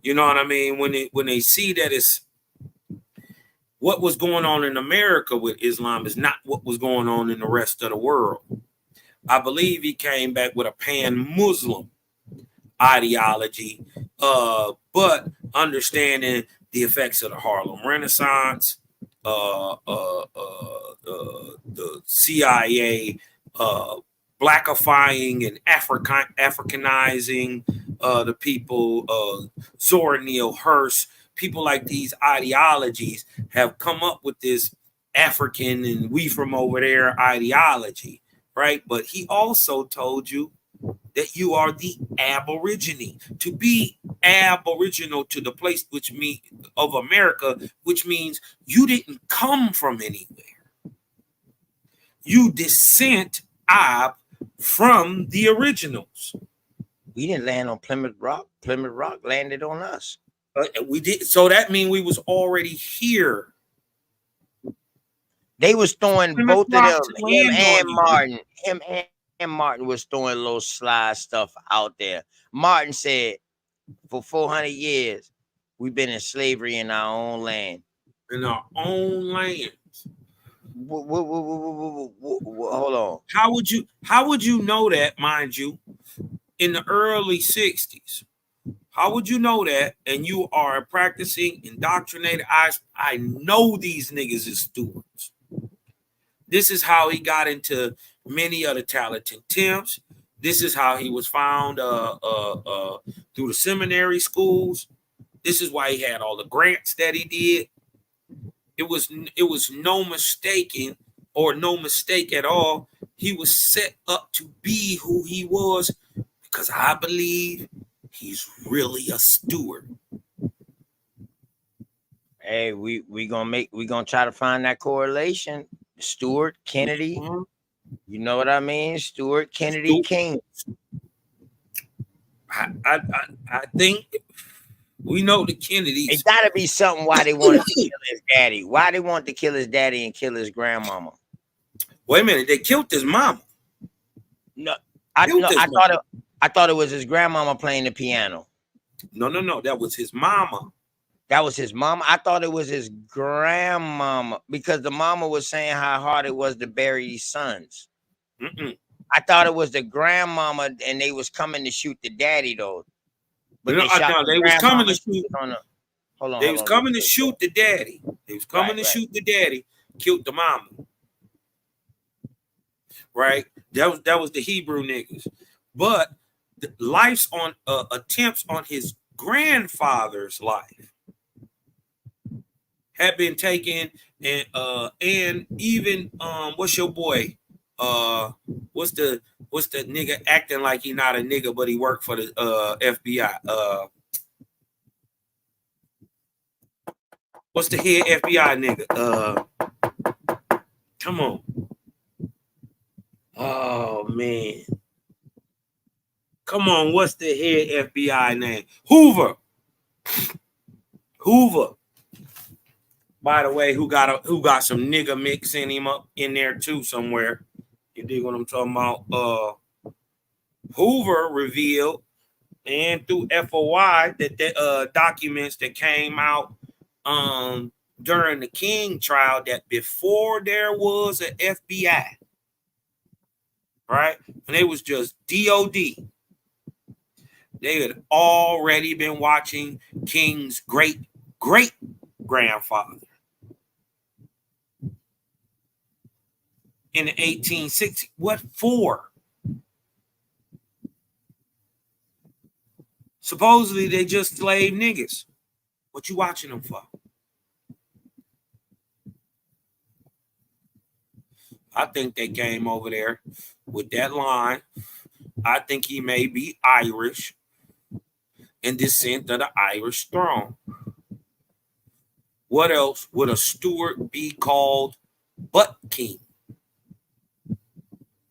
You know what I mean? When they see that it's what was going on in America with Islam is not what was going on in the rest of the world. I believe he came back with a pan-Muslim ideology, but understanding the effects of the Harlem Renaissance, the CIA, blackifying and Africanizing the people, Zora Neale Hurst, people like these ideologies have come up with this African and we from over there ideology, right? But he also told you that you are the aborigine. To be aboriginal to the place which mean of America, which means you didn't come from anywhere. You descent from the originals. We didn't land on Plymouth Rock. Plymouth Rock landed on us. We did. So that means we was already here. They was throwing Plymouth both of Rock them, to him land and on you. Martin. Him and Martin was throwing little slide stuff out there. Martin said, for 400 years, we've been in slavery in our own land. In our own land. Hold on. How would you know that, mind you, in the early 60s? How would you know that? And you are practicing indoctrinated. I know these niggas is stewards. This is how he got into many of the talented temps. This is how he was found through the seminary schools. This is why he had all the grants that he did. It was no mistaking or no mistake at all. He was set up to be who he was because I believe he's really a steward. Hey, we gonna try to find that correlation. Stuart Kennedy, you know what I mean? Stuart Kennedy King. I think we know the Kennedys. It gotta be something why they wanted to kill his daddy. Why they wanted to kill his daddy and kill his grandmama. Wait a minute, they killed his mama. No, I thought it was his grandmama playing the piano. No, that was his mama. That was his mama. I thought it was his grandmama because the mama was saying how hard it was to bury these sons. I thought it was the grandmama and they was coming to shoot the daddy though. But they was coming to shoot. Hold on. They was coming to shoot the daddy. They was coming to shoot the daddy. Killed the mama. Right. That was the Hebrew niggas. But the life's on attempts on his grandfather's life had been taken, and even what's your boy? What's the nigga acting like he not a nigga but he worked for the FBI? What's the head FBI nigga? Come on. Oh man. Come on, what's the head FBI name? Hoover. By the way, who got some nigga mix in him up in there too somewhere. You dig what I'm talking about? Hoover revealed, and through FOI, that the documents that came out during the King trial, that before there was an FBI, right? When it was just DOD, they had already been watching King's great grandfather in the 1860s. What for? Supposedly they just slave niggas. What you watching them for? I think they came over there with that line. I think he may be Irish in descent of the Irish throne. What else would a steward be called but king?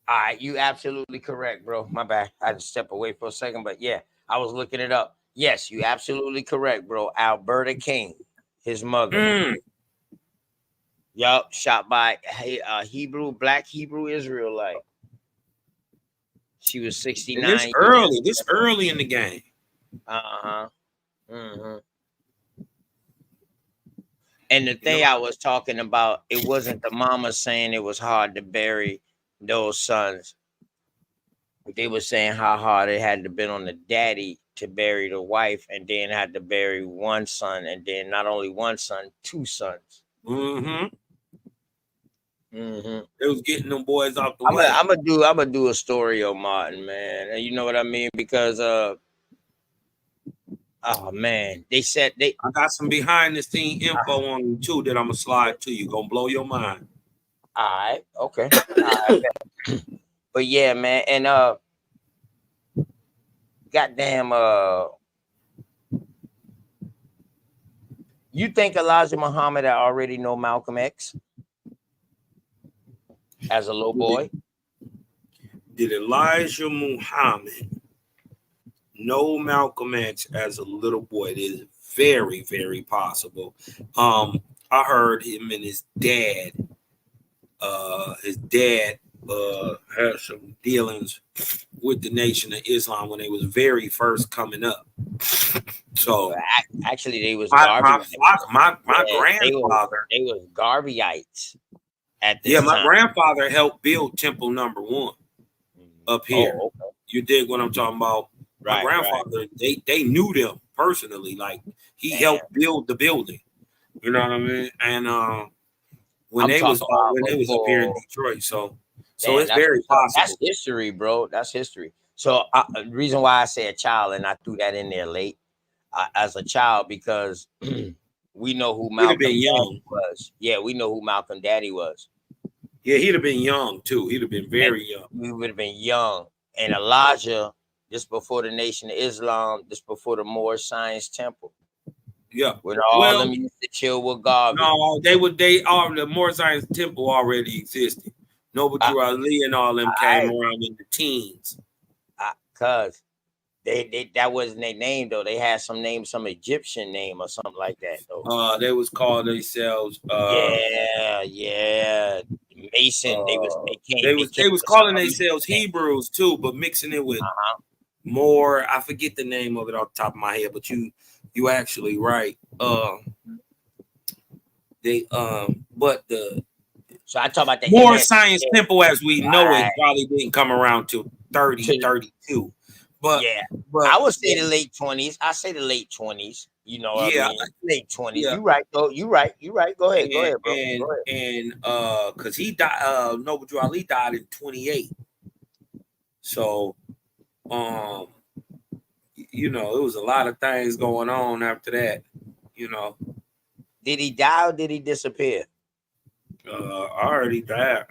All right, you absolutely correct, bro. My bad. I had to step away for a second, but yeah, I was looking it up. Yes, you absolutely correct, bro. Alberta King, his mother. Yup, shot by a black Hebrew Israelite. She was 69. And this early in the game. And the thing I was talking about, it wasn't the mama saying it was hard to bury those sons. They were saying how hard it had to been on the daddy to bury the wife, and then had to bury one son, and then not only one son, two sons. It was getting them boys out the way. I'm gonna do a story on Martin, man. And you know what I mean? Because oh man, they said I got some behind the scene info on you too that I'm gonna slide to you. Gonna blow your mind. All right, okay. All right, but yeah, man, and goddamn, you think Elijah Muhammad already know Malcolm X as a little boy? Did Elijah Muhammad know Malcolm X as a little boy. It is very, very possible. I heard him and his dad. His dad had some dealings with the Nation of Islam when they was very first coming up. So actually, they was my grandfather. They was Garveyites at Yeah, this my time. grandfather helped build Temple Number 1 up here. Oh, okay. You dig what I'm talking about? My Right, grandfather, they knew them personally. Like he helped build the building. You know what I mean? And when they was up here in Detroit, so it's very possible. That's history, bro. That's history. So the reason why I say a child and I threw that in there late as a child because we know who Malcolm Daddy was. Yeah, we know who Malcolm Daddy was. Yeah, he'd have been young too. He'd have been very young. We would have been young. And Elijah, just before the Nation of Islam, just before the Moorish Science Temple. Yeah. When all them used to chill with Garvey. No, the Moorish Science Temple already existed. Noble Drew Ali and all them came around in the teens. Cause that wasn't their name though. They had some Egyptian name or something like that though. They was called themselves Mason. They was calling themselves Hebrews too, but mixing it with more. I forget the name of it off the top of my head, but you actually right. So I talk about the Moorish Science Temple as we know it probably didn't come around to 32. But I would say the late 20s. I say the late 20s. You know, late 20s. Yeah. You right though. You right. Go ahead, bro. And because he died, Noble Drew Ali died in 28. So, you know, it was a lot of things going on after that. You know, did he die or did he disappear? Already died.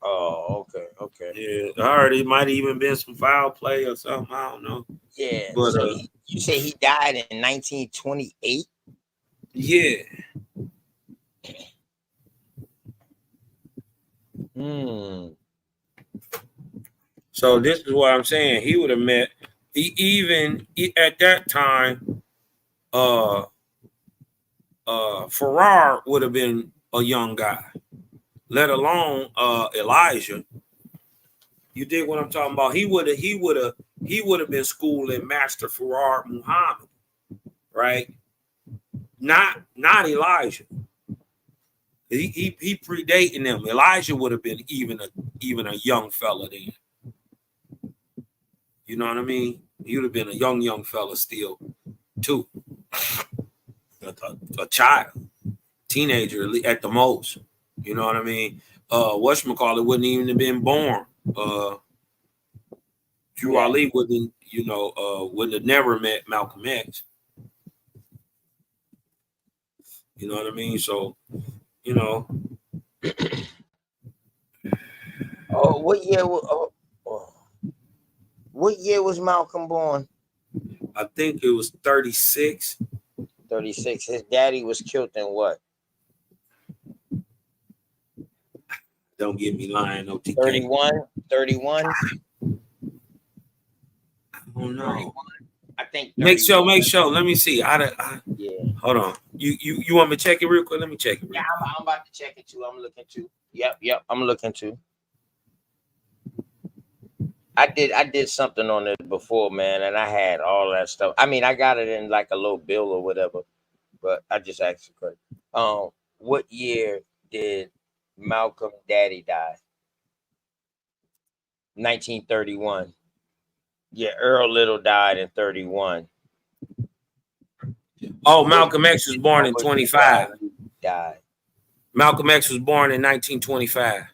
Oh, okay. Yeah, already might have even been some foul play or something. I don't know. Yeah. But so you say he died in 1928? Yeah. So this is what I'm saying. He would have met even at that time. Farrar would have been a young guy, let alone Elijah. You dig what I'm talking about? He would have been schooling Master Farrar Muhammad, right? Not Elijah. He predating them. Elijah would have been even a young fella then. You know what I mean? He would have been a young fella still, too. A child, teenager at the most. You know what I mean? Whatchamacallit wouldn't even have been born. Drew Ali wouldn't have never met Malcolm X. You know what I mean? So, you know. What year was Malcolm born? I think it was 36. 36. His daddy was killed in what? Don't get me lying, OTK. 31? I don't know. 31. I think 31. Make sure. Let me see. Yeah. Hold on. You want me to check it real quick? Let me check it. Yeah, I'm about to check it too. I'm looking too. Yep. I'm looking too. I did something on it before, man, and I had all that stuff. I mean, I got it in like a little bill or whatever, but I just asked the question. What year did Malcolm Daddy die? 1931. Yeah, Earl Little died in 31. Oh, Malcolm X was born in 25. Died. Malcolm X was born in 1925.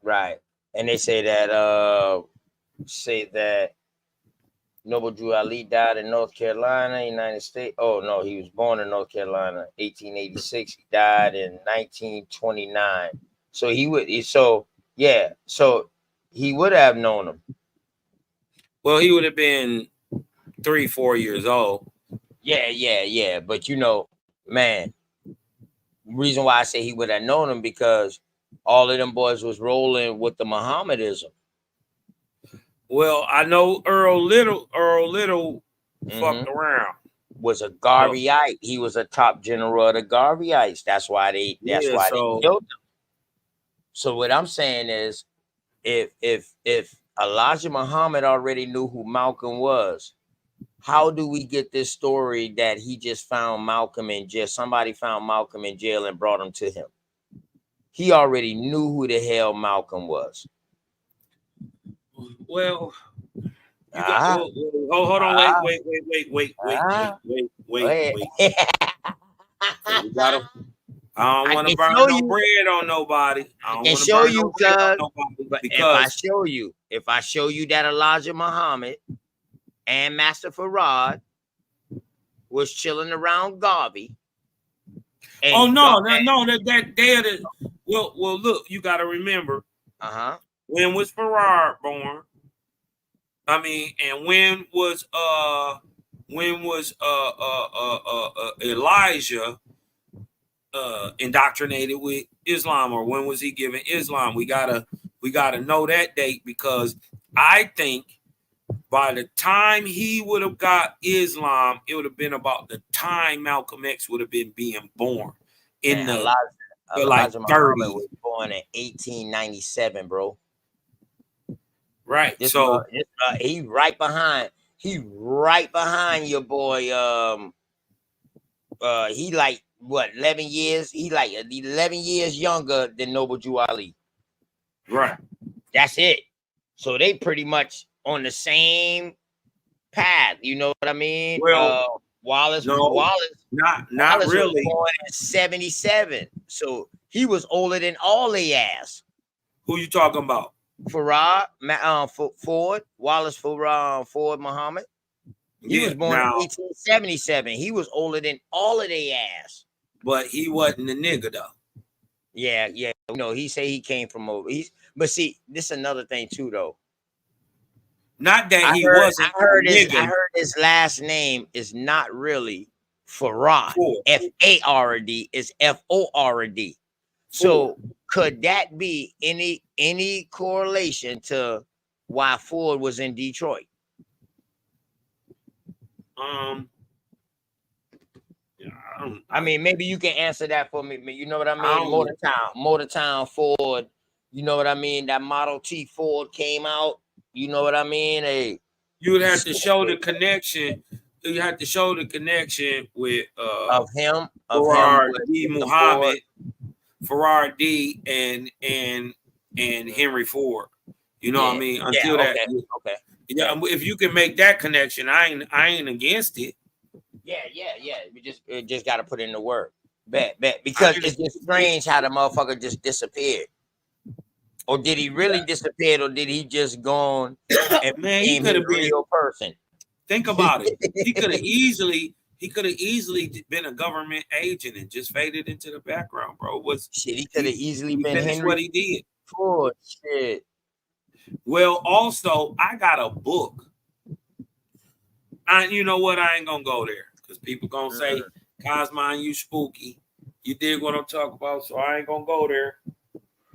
Right. And they say that Noble Drew Ali died in North Carolina, United States. Oh no, he was born in North Carolina, 1886. He died in 1929. So he would have known him. Well, he would have been 3-4 years old. Yeah. But you know, man, reason why I say he would have known him because All of them boys was rolling with the Mohammedism. Well, I know Earl Little fucked around. Was a Garveyite. He was a top general of the Garveyites. That's why they killed him. So what I'm saying is, if Elijah Muhammad already knew who Malcolm was, how do we get this story that he just found Malcolm in jail? Somebody found Malcolm in jail and brought him to him. He already knew who the hell Malcolm was. Well, you got hold on, wait. So we gotta, I don't want to burn no bread on nobody. I can show you, but if I show you that Elijah Muhammad and Master Farad was chilling around Garvey. Oh no, that day of the well, look, you got to remember. When was Farad born? I mean, and when was Elijah indoctrinated with Islam, or when was he given Islam? We gotta know that date, because I think by the time he would have got Islam, it would have been about the time Malcolm X would have been being born in Elijah Muhammad was born in 1897, bro. Right. He right behind your boy. He like what, 11 years? He like 11 years younger than Noble Jew Ali. Right. That's it. So they pretty much on the same path. You know what I mean? Well, Wallace not Wallace really. Was born in 77. So he was older than all they ass. Who you talking about? Farad, Ford, Wallace Ford Muhammad. He was born in 1877. He was older than all of their ass. But he wasn't a nigga though. Yeah. No, he say he came from over. But see, this is another thing too, though. Not that he wasn't. I heard his last name is not really Farad. F-A-R-D is F-O-R-D. So could that be any correlation to why Ford was in Detroit? I mean, maybe you can answer that for me. You know what I mean? Motortown Ford. You know what I mean? That Model T Ford came out. You know what I mean? You would have to show the connection. You have to show the connection with Farad D. Muhammad, Farad D. and Henry Ford. You know what I mean? Until that. Okay. Yeah, if you can make that connection, I ain't against it. Yeah. We just got to put in the work. Bet. Because it's just strange how the motherfucker just disappeared. Or did he really disappear, or did he just gone and he could have been a real person? Think about it. He could have easily been a government agent and just faded into the background, bro. He could have easily been Henry. What he did. Oh shit. Well, also, I got a book. You know what? I ain't gonna go there because people gonna say, "Cosmine, you spooky." You dig what I'm talking about? So I ain't gonna go there.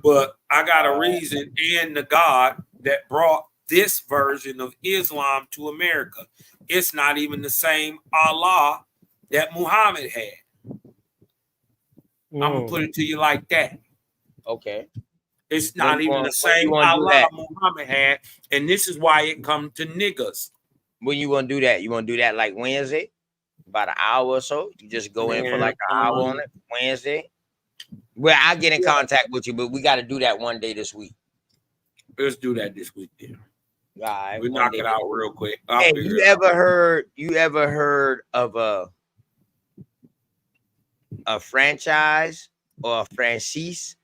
But I got a reason and the God that brought this version of Islam to America. It's not even the same Allah that Muhammad had. I'm gonna put it to you like that. Okay. It's not even the same Allah Muhammad had, and this is why it come to niggas. When you gonna do that? You wanna do that like Wednesday? About an hour or so? You just go in for like an hour on it Wednesday? Well, I'll get in contact with you, but we got to do that one day this week. Let's do that this week, then. All right, we knock it out real quick. Hey, you ever heard of a franchise or a franchise?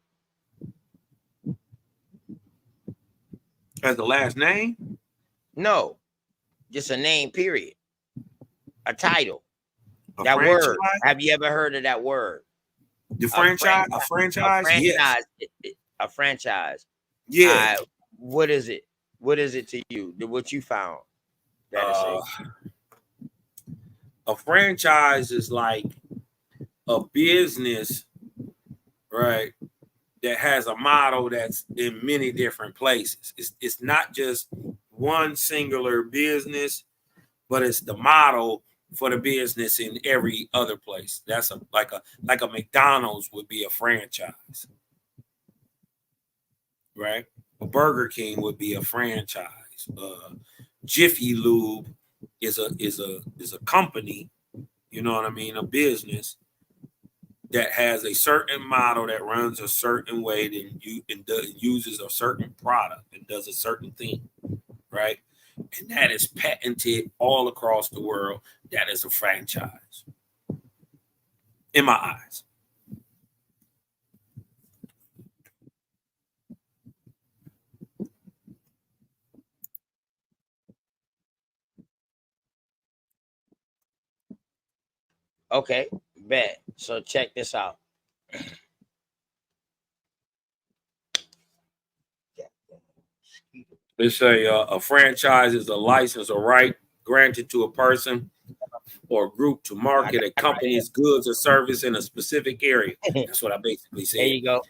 As the last name? No, just a name. Period. A title. That franchise? Word. Have you ever heard of that word? The franchise? A franchise? Yes. A franchise. Yeah. What is it? What is it to you? What you found? A franchise is like a business, right? that has a model that's in many different places. It's not just one singular business, but it's the model for the business in every other place. That's like a McDonald's would be a franchise, right? A Burger King would be a franchise. Jiffy Lube is a company, you know what I mean, a business that has a certain model that runs a certain way and uses a certain product and does a certain thing, right? And that is patented all across the world. That is a franchise, in my eyes. Okay, bet. So check this out. They say a franchise is a license or right granted to a person or group to market a company's goods or service in a specific area. That's what I basically said. There you go.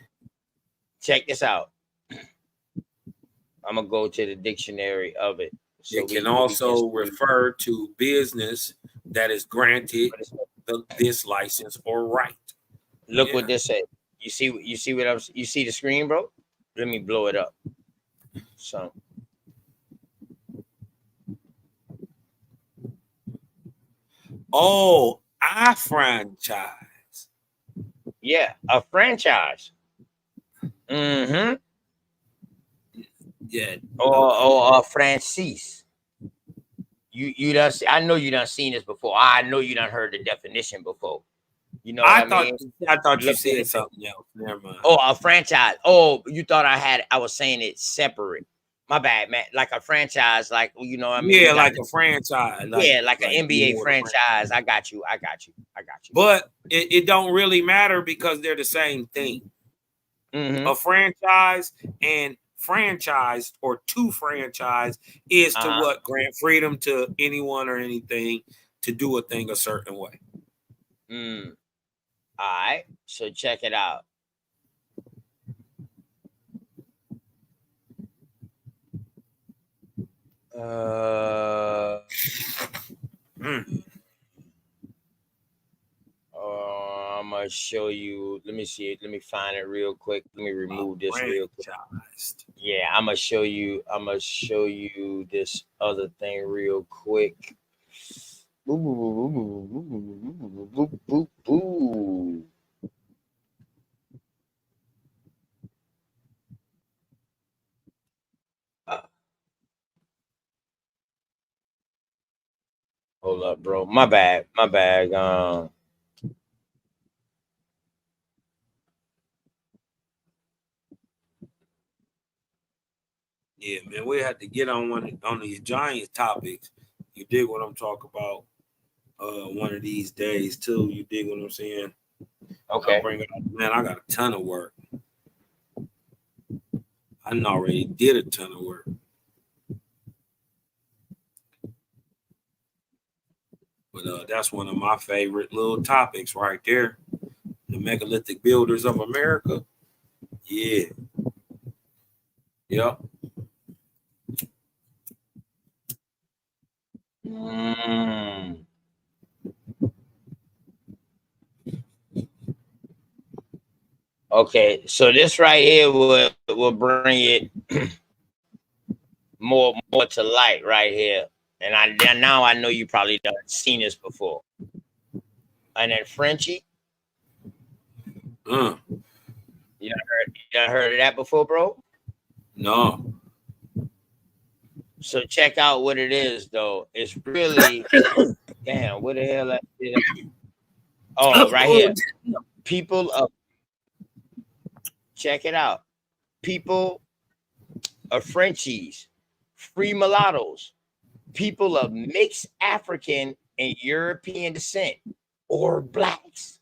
Check this out. I'm gonna go to the dictionary of it. So it can also refer to business that is granted this license or right. Look what this said. You see what you see the screen, bro? Let me blow it up. So a franchise. Yeah, a franchise. Mm-hmm. Yeah. Or Francis. You done. I know you done seen this before. I know you done heard the definition before. You know what I mean? I thought you said something else. Never mind. Oh, a franchise. Oh, you thought I was saying it separate. My bad, man. Like a franchise, like you know what I mean? Yeah, like a franchise. Like an NBA franchise. I got you. But it don't really matter because they're the same thing. Mm-hmm. A franchise and franchise or to franchise is to what grant freedom to anyone or anything to do a thing a certain way. All right, so check it out. I'm gonna show you. Let me see it. Let me find it real quick. Let me remove this real quick. Yeah, I'm gonna show you. This other thing real quick. Hold up, bro. My bad. Yeah, man, we had to get on these Giants topics. You dig what I'm talking about? One of these days too. You dig what I'm saying? Okay. I'll bring it up. Man, I got a ton of work. I already did a ton of work. But that's one of my favorite little topics right there. The megalithic builders of America. Yeah. Yep. Okay, so this right here will bring it more to light right here. And now I know you probably done seen this before. And then Frenchie. You done heard of that before, bro? No. So check out what it is, though. It's really damn. What the hell? Oh, right here. People of. Check it out. People of Frenchies, free mulattoes, people of mixed African and European descent, or blacks.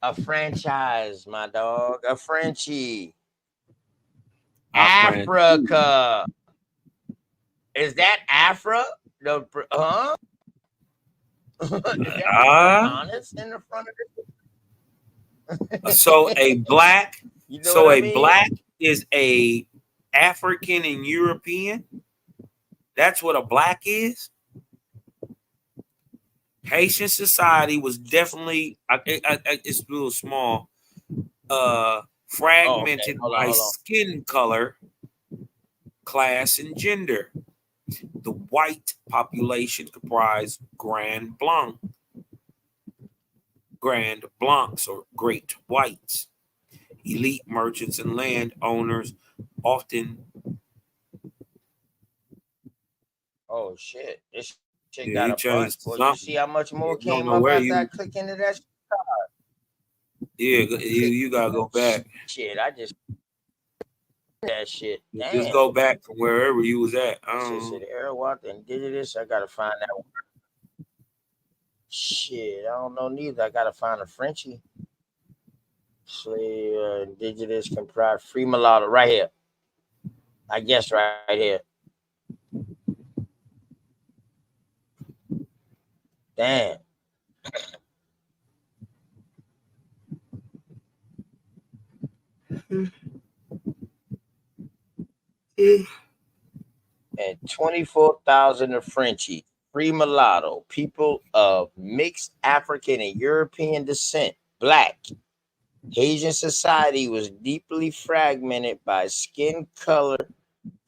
A franchise, my dog. A Frenchie. Africa. Is that Afra? Is that Afrikaners in the front of this? So a black, You know what I mean? black is a African and European. That's what a black is. Haitian society was definitely it's a little small, fragmented by skin color, class, and gender. The white population comprised Grand Blancs or Great Whites, elite merchants and landowners, often. Oh shit! This shit Yeah, got he a bunch. changed to Well, you see something. how much more I don't came know up where after I you. click into that shit? Yeah, you gotta go back. Shit, I just that shit. Just Damn. go back from wherever you was at. Shit said Airwalk and Indigenous. I gotta find that one. Shit, I don't know neither. I gotta find a Frenchie. Slave, Indigenous, comprised, free mulatto, right here. I guess right here. Damn. And 24,000 of Frenchie, free mulatto, people of mixed African and European descent, black. Haitian society was deeply fragmented by skin color,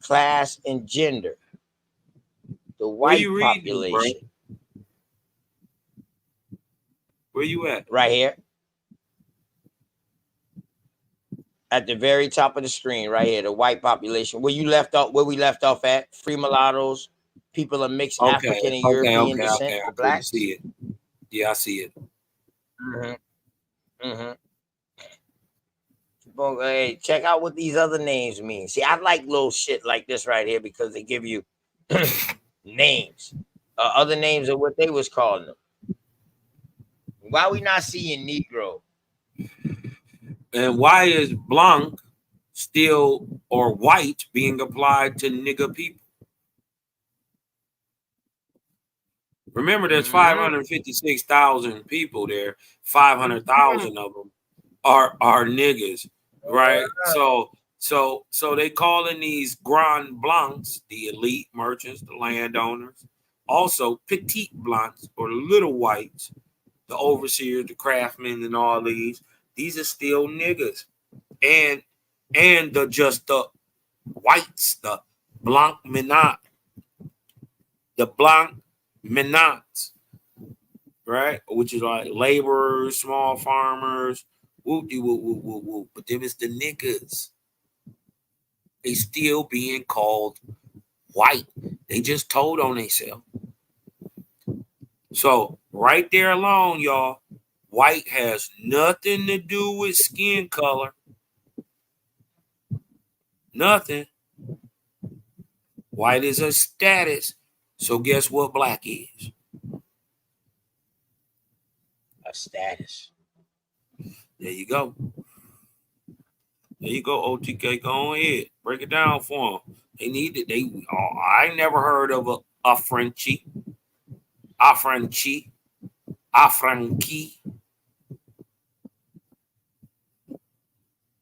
class, and gender. The Where white you reading, bro? population. Where you at? Right here. At the very top of the screen, right here, the white population. Where we left off at, free mulattoes, people of mixed African and European descent, I the couldn't blacks. see it. Yeah, I see it. Hey, check out what these other names mean. See, I like little shit like this right here because they give you names, other names of what they was calling them. Why we not seeing Negro? And why is blanc still or white being applied to nigger people? Remember, there's 556,000 people there. 500,000 of them are niggas, right? So they calling these grand blancs the elite merchants, the landowners, also petite blancs or little whites, the overseers, the craftsmen, and all these. These are still niggas, and the whites, the blanc menat, the blanc menats, right? Which is like laborers, small farmers, whoop de whoop whoop whoop whoop. But them is the niggas. They still being called white. They just told on themselves. So right there alone, y'all, white has nothing to do with skin color. Nothing. White is a status. So guess what black is? A status. There you go. There you go, OTK. Go ahead. Break it down for them. They need it. I never heard of a Frenchie. A Frenchie. A Frankie.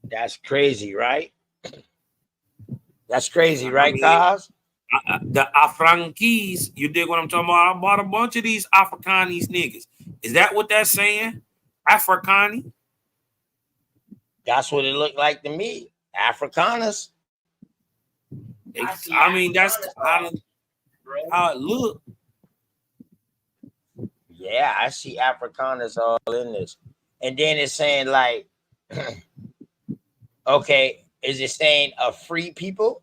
That's crazy, right? That's crazy, right, Kaz? The Afrankis, you dig what I'm talking about? I bought a bunch of these Afrikanis niggas. Is that what that's saying? Afrikani? That's what it looked like to me. Afrikaners. I mean, that's how it look. Yeah, I see Afrikaners all in this. And then it's saying like, okay, is it saying a free people?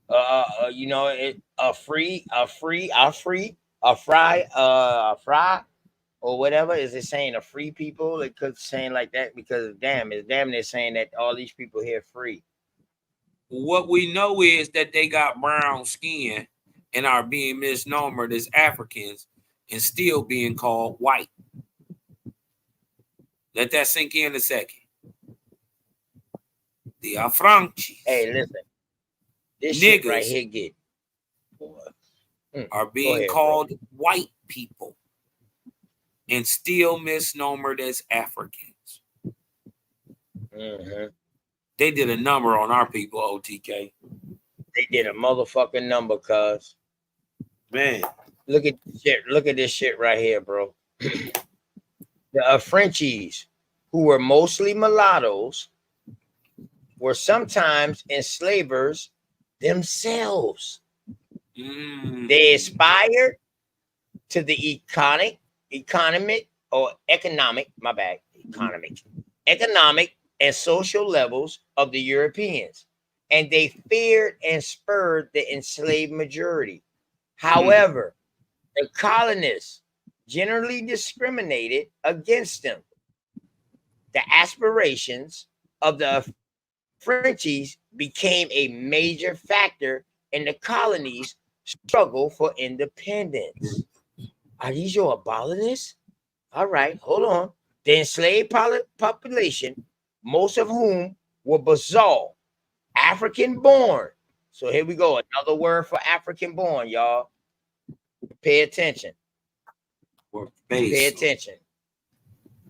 A fry, or whatever. Is it saying a free people? It could saying like that because it's damn they're saying that all these people here free. What we know is that they got brown skin and are being misnomered as Africans and still being called white. Let that sink in a second. The Afranchis. Hey, listen. This niggas shit right here are being called white people. and still misnomered as Africans. Mm-hmm. They did a number on our people, OTK. They did a motherfucking number, cuz. Man. Look at shit. Look at this shit right here, bro. The Frenchies, who were mostly mulattoes, were sometimes enslavers themselves. They aspired to the economic and social levels of the Europeans, and they feared and spurred the enslaved majority. However, the colonists generally discriminated against them. The aspirations of the Frenchies became a major factor in the colony's struggle for independence. Are these your abolitionists? All right, hold on. The enslaved population, most of whom were Basal, African born. So here we go. Another word for African born, y'all. Pay attention. Pay attention.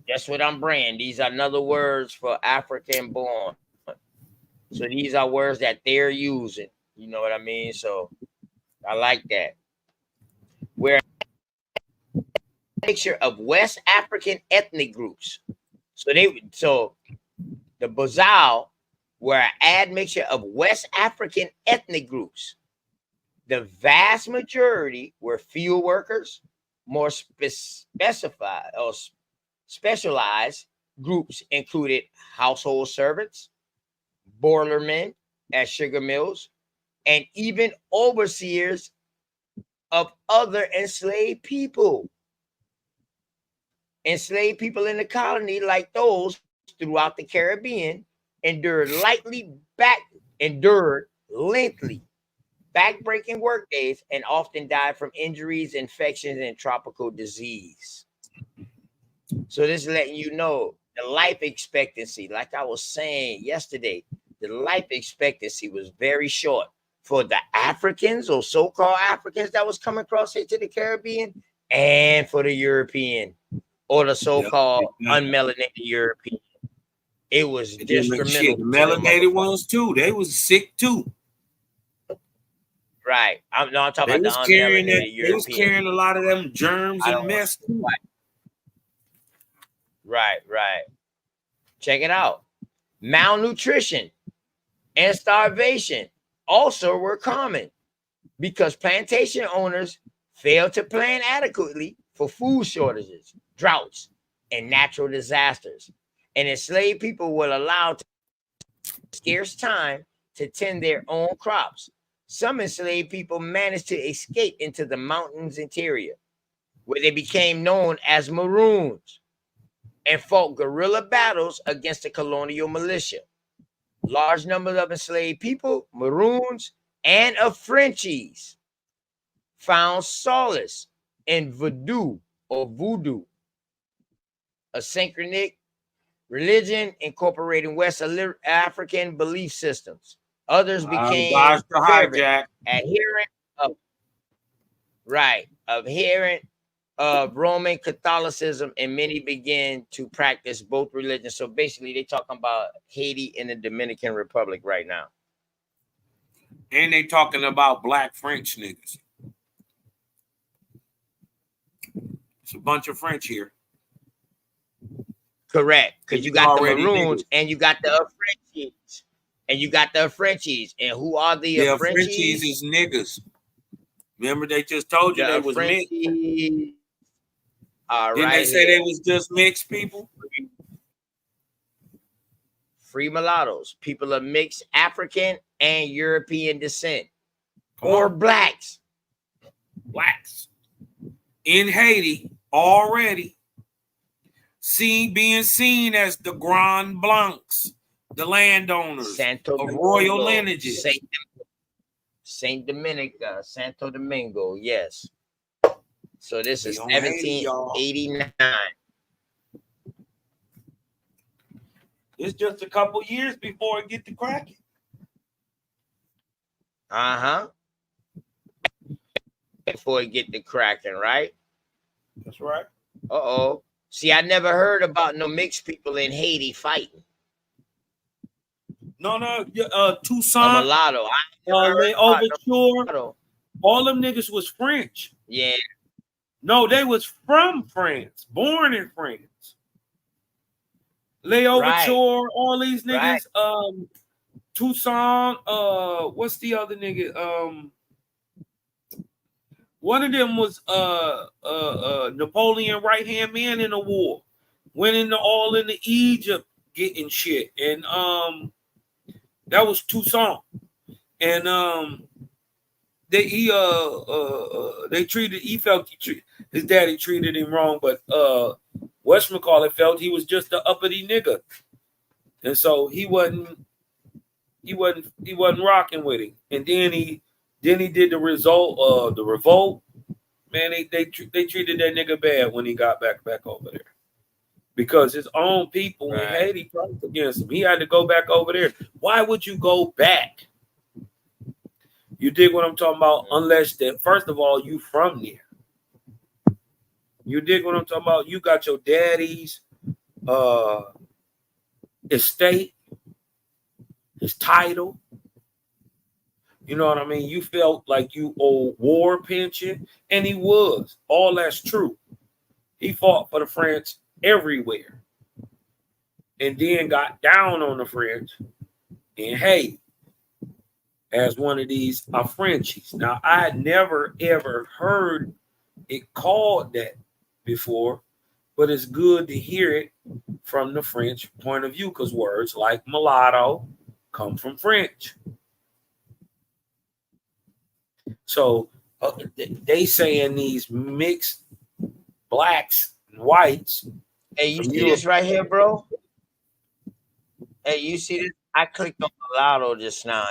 That's what I'm bringing. These are another words for African born. So these are words that they're using. You know what I mean? So I like that. We're a mixture of West African ethnic groups. So the Bazal were an admixture of West African ethnic groups. The vast majority were field workers, more specified or specialized groups included household servants, boilermen at sugar mills, and even overseers of other enslaved people. Enslaved people in the colony, like those throughout the Caribbean, endured lengthy, back-breaking work days and often died from injuries, infections, and tropical disease. So this is letting you know the life expectancy, like I was saying yesterday, the life expectancy was very short for the Africans or so-called Africans that was coming across here to the Caribbean, and for the European or the so-called unmelanated European. It was detrimental. The melanated ones too. They was sick too. Right. I'm talking about the unmelanated European. They was carrying a lot of them germs and mess too. Right. Check it out. Malnutrition and starvation also were common because plantation owners failed to plan adequately for food shortages, droughts, and natural disasters. And enslaved people were allowed scarce time to tend their own crops. Some enslaved people managed to escape into the mountains interior, where they became known as Maroons and fought guerrilla battles against the colonial militia. Large numbers of enslaved people, Maroons, and of Frenchies found solace in voodoo, a syncretic religion incorporating West African belief systems. Others became fervent adherent of Roman Catholicism, and many began to practice both religions. So basically, they're talking about Haiti and the Dominican Republic right now. And they talking about black French niggas. It's a bunch of French here. Correct, because you got the Maroons and you got the Frenchies. And you got the Frenchies. And who are the Frenchies? Frenchies is niggas. Remember, they just told you they was mixed. Didn't they say they was just mixed people? Free mulattoes, people of mixed African and European descent, or blacks. Blacks in Haiti already being seen as the Grand Blancs, the landowners of royal lineages. Saint Dominica, Santo Domingo, yes. So this is 1789. It's just a couple years before it get to cracking. Before it get to cracking, right? That's right. Uh-oh. See, I never heard about no mixed people in Haiti fighting. No, A Toussaint, mulatto. I never heard Les about no Overture, mulatto. all them niggas was French. Yeah. No, they was from France, born in France. Les Overture, Right. all these Right. niggas, Toussaint, what's the other nigga? One of them was Napoleon right hand man in the war. Went all into Egypt getting shit. And that was Toussaint. And they felt his daddy treated him wrong, but whatchamacallit felt he was just an uppity nigga. And so he wasn't rocking with him. And then he did the revolt. Man, they treated that nigga bad when he got back over there. Because his own people in Haiti turned against him. He had to go back over there. Why would you go back? You dig what I'm talking about? Unless that, first of all, you from there. You dig what I'm talking about? You got your daddy's estate, his title. You know what I mean? You felt like you owed war pension, and he was. All that's true. He fought for the French everywhere. And then got down on the French and hey, as one of these Frenchies. Now, I had never ever heard it called that before, but it's good to hear it from the French point of view because words like mulatto come from French. So they saying these mixed blacks and whites. Hey, you see this right here, bro? Hey, you see this? I clicked on mulatto just now.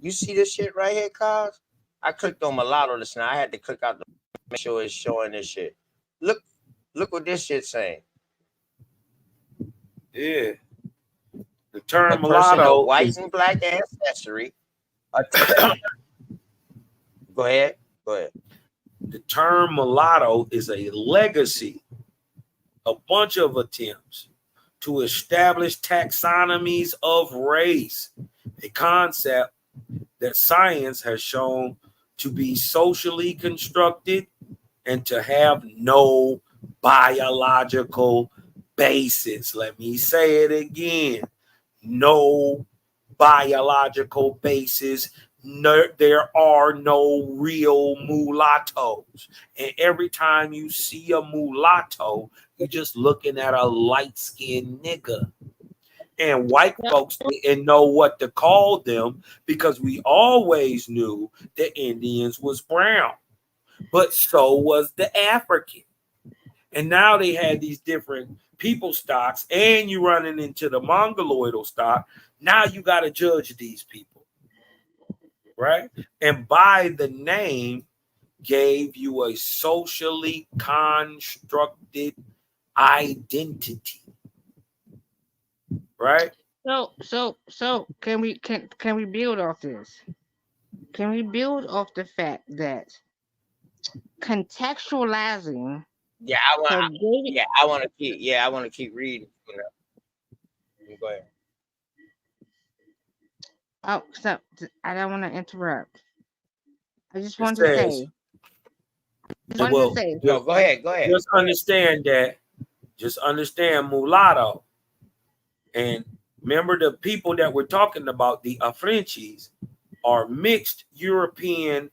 You see this shit right here, cuz? I clicked on mulatto just now. I had to click out to make sure it's showing this shit. Look what this shit's saying. Yeah. The term mulatto, mulatto white and black ancestry. Go ahead. The term mulatto is a legacy, a bunch of attempts to establish taxonomies of race, a concept that science has shown to be socially constructed and to have no biological basis. Let me say it again. No biological basis. No, there are no real mulattoes. And every time you see a mulatto, you're just looking at a light-skinned nigga. And white folks didn't know what to call them because we always knew the Indians was brown. But so was the African. And now they had these different people stocks, and you're running into the mongoloidal stock. Now you got to judge these people. Right? And by the name gave you a socially constructed identity. Right? So can we build off this? Can we build off the fact that contextualizing Yeah, I want to keep reading. Go ahead. Oh, so I don't want to interrupt. I just wanted to say. No, go ahead. Just understand mulatto. And remember the people that we're talking about, the Frenchies, are mixed European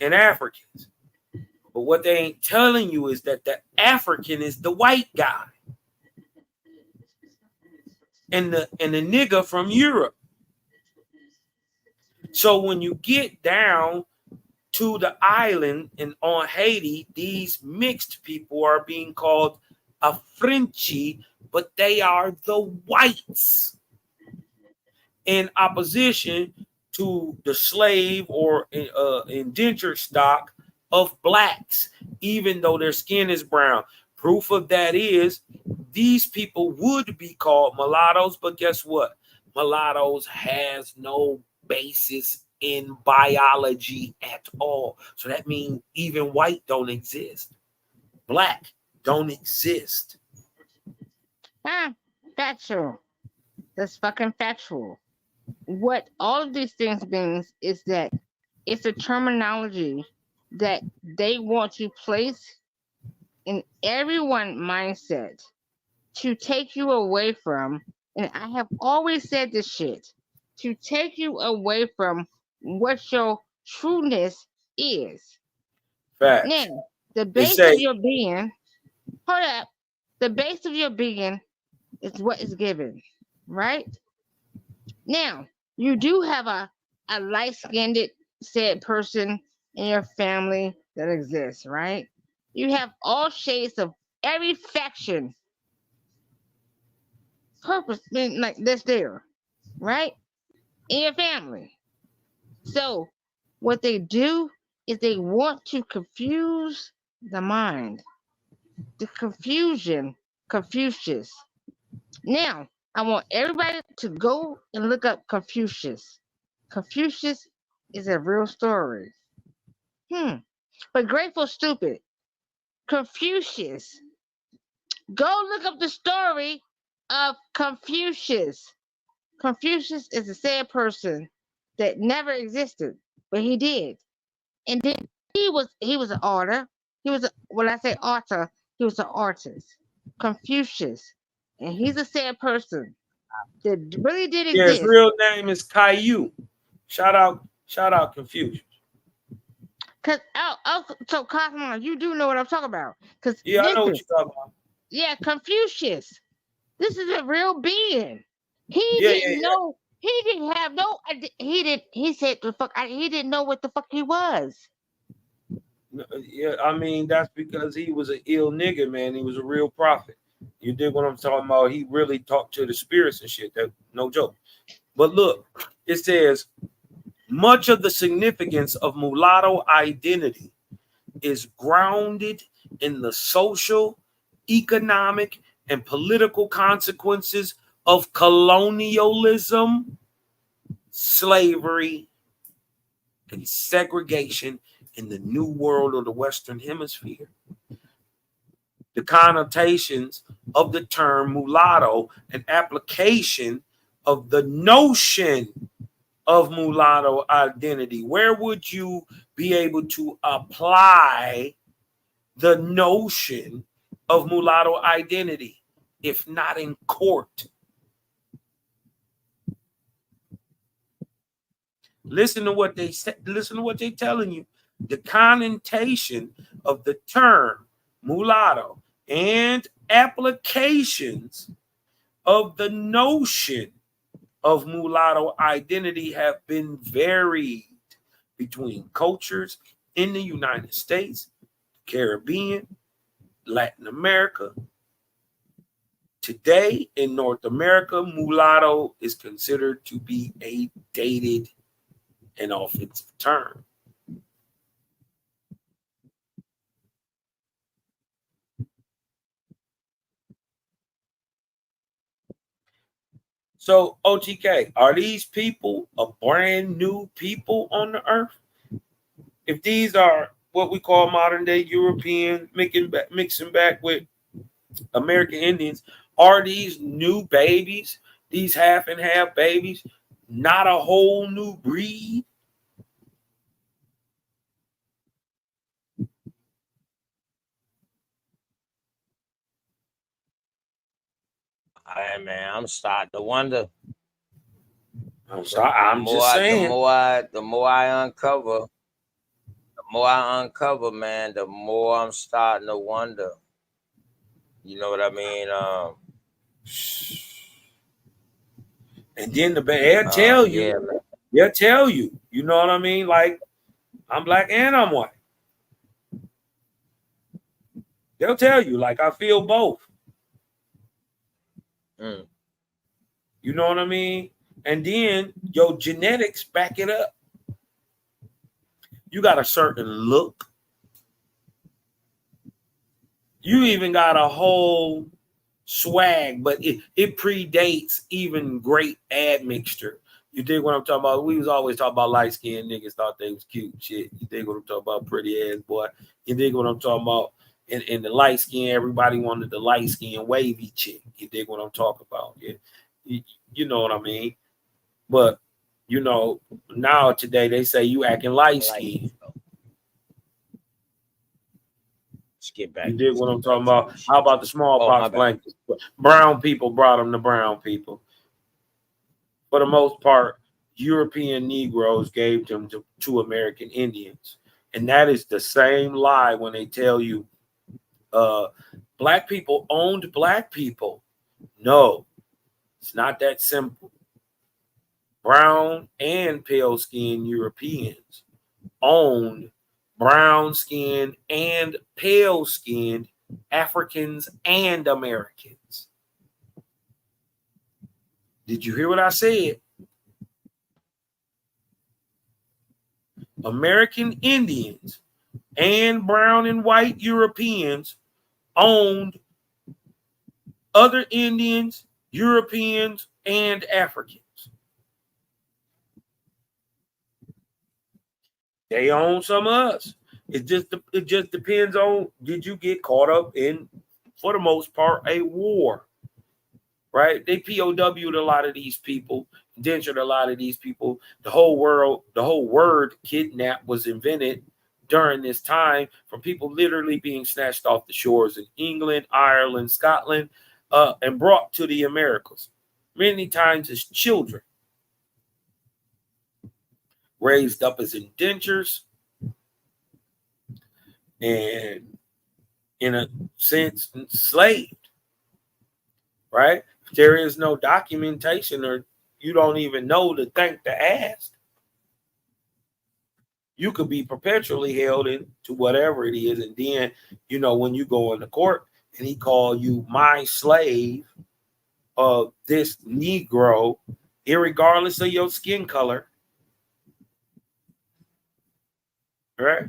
and Africans. But what they ain't telling you is that the African is the white guy. And the nigga from Europe. So when you get down to the island and on Haiti, these mixed people are being called a Frenchie, but they are the whites in opposition to the slave or indentured stock of blacks, even though their skin is brown. Proof of that is these people would be called mulattoes, but guess what? Mulattoes has no basis in biology at all. So that means even white don't exist. Black don't exist. Factual. That's fucking factual. What all of these things means is that it's a terminology that they want to place in everyone mindset to take you away from, and I have always said this shit, to take you away from what your trueness is. Facts. Now, the They base say of your being, hold up, the base of your being is what is given, right? Now, you do have a light skinned said person in your family that exists, right? You have all shades of every faction purpose like that's there, right? In your family. So what they do is they want to confuse the mind. The confusion, Confucius. Now, I want everybody to go and look up Confucius. Confucius is a real story. But grateful stupid. Confucius. Go look up the story of Confucius. Confucius is a sad person that never existed, but he did. And then he was an author. When I say author, he was an artist. Confucius. And he's a sad person that really did yeah, his exist. real name is Caillou. Shout out Confucius. So Cosmo, you do know what I'm talking about. Cause Yeah, I know what listen, you're talking about. yeah, Confucius. This is a real being. He Yeah, didn't know. He didn't have no. He did. He said the fuck. He didn't know what the fuck he was. Yeah, I mean that's because he was an ill nigga, man. He was a real prophet. You dig what I'm talking about? He really talked to the spirits and shit. That no joke. But look, it says much of the significance of mulatto identity is grounded in the social, economic, and political consequences of colonialism, slavery, and segregation in the New World or the Western Hemisphere. The connotations of the term mulatto and application of the notion of mulatto identity. Where would you be able to apply the notion of mulatto identity if not in court? Listen to what they say. Listen to what they're telling you. The connotation of the term mulatto and applications of the notion of mulatto identity have been varied between cultures in the United States, Caribbean, Latin America. Today in North America, mulatto is considered to be a dated and offensive term. So, OTK, are these people a brand new people on the earth? If these are what we call modern day European mixing back with American Indians, are these new babies, these half and half babies, not a whole new breed? Hey man, I'm starting to wonder. I'm just saying. The more I uncover, man, the more I'm starting to wonder. You know what I mean? And then they'll tell you, yeah, they'll tell you, you know what I mean? Like, I'm black and I'm white. They'll tell you, like, I feel both. You know what I mean? And then your genetics back it up. You got a certain look. You even got a whole swag, but it predates even great admixture. You dig what I'm talking about? We was always talking about light-skinned niggas thought they was cute shit. You dig what I'm talking about? Pretty ass boy. You dig what I'm talking about? And the light skin, everybody wanted the light skin wavy chick. You dig what I'm talking about? Yeah, you know what I mean. But you know, now today they say you acting light skin. Let's get back. You dig what I'm talking about? How about the smallpox blankets? Brown people brought them to brown people. For the most part, European Negroes gave them to American Indians. And that is the same lie when they tell you black people owned black people. No, it's not that simple. Brown and pale skinned Europeans owned brown skinned and pale skinned Africans and Americans. Did you hear what I said? American Indians and brown and white Europeans owned other Indians, Europeans, and Africans. They own some of us. It just depends on, did you get caught up in, for the most part, a war, right? They POW'd a lot of these people, indentured a lot of these people. The whole word kidnap was invented during this time from people literally being snatched off the shores in England, Ireland, Scotland, and brought to the Americas, many times as children, raised up as indentures, and in a sense enslaved, right? There is no documentation, or you don't even know to think to ask. You could be perpetually held into whatever it is, and then, you know, when you go into court and he call you my slave of this Negro, irregardless of your skin color, right?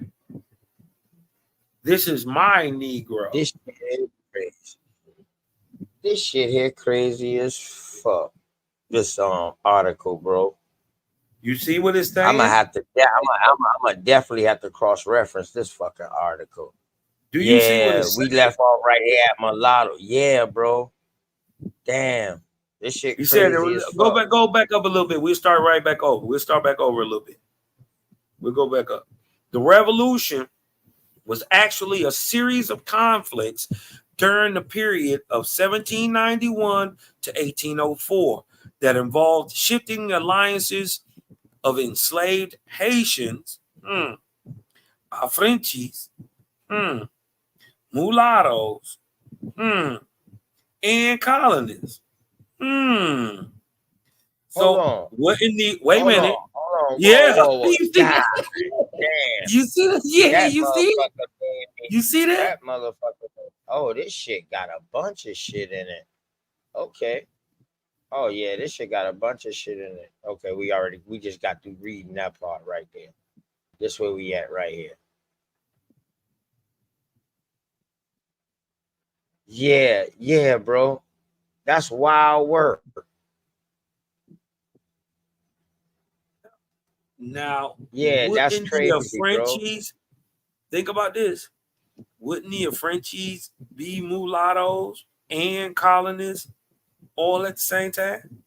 This is my Negro. This shit here crazy. This shit here crazy as fuck. This article, bro. You see what it's saying? I'm gonna definitely have to cross-reference this fucking article. Do you see what it's we saying? left off right here at mulatto. Yeah, bro. Damn. This shit He crazy said, as fuck. go back up a little bit. We'll start right back over. We'll start back over a little bit. We'll go back up. The revolution was actually a series of conflicts during the period of 1791 to 1804 that involved shifting alliances of enslaved Haitians, Frenchies, mulattoes, and colonists. So what in the wait a minute? Hold on. Yeah, Whoa. you see that? Damn. You see that? Yeah, That you see it? motherfucker. You see that? That motherfucker. Oh, this shit got a bunch of shit in it. Okay. Oh yeah, this shit got a bunch of shit in it. Okay, we just got through reading that part right there. This where we at right here. Yeah, bro. That's wild work. Now, yeah, that's wouldn't crazy, the Frenchies, think about this, wouldn't the Frenchies be mulattoes and colonists all at the same time?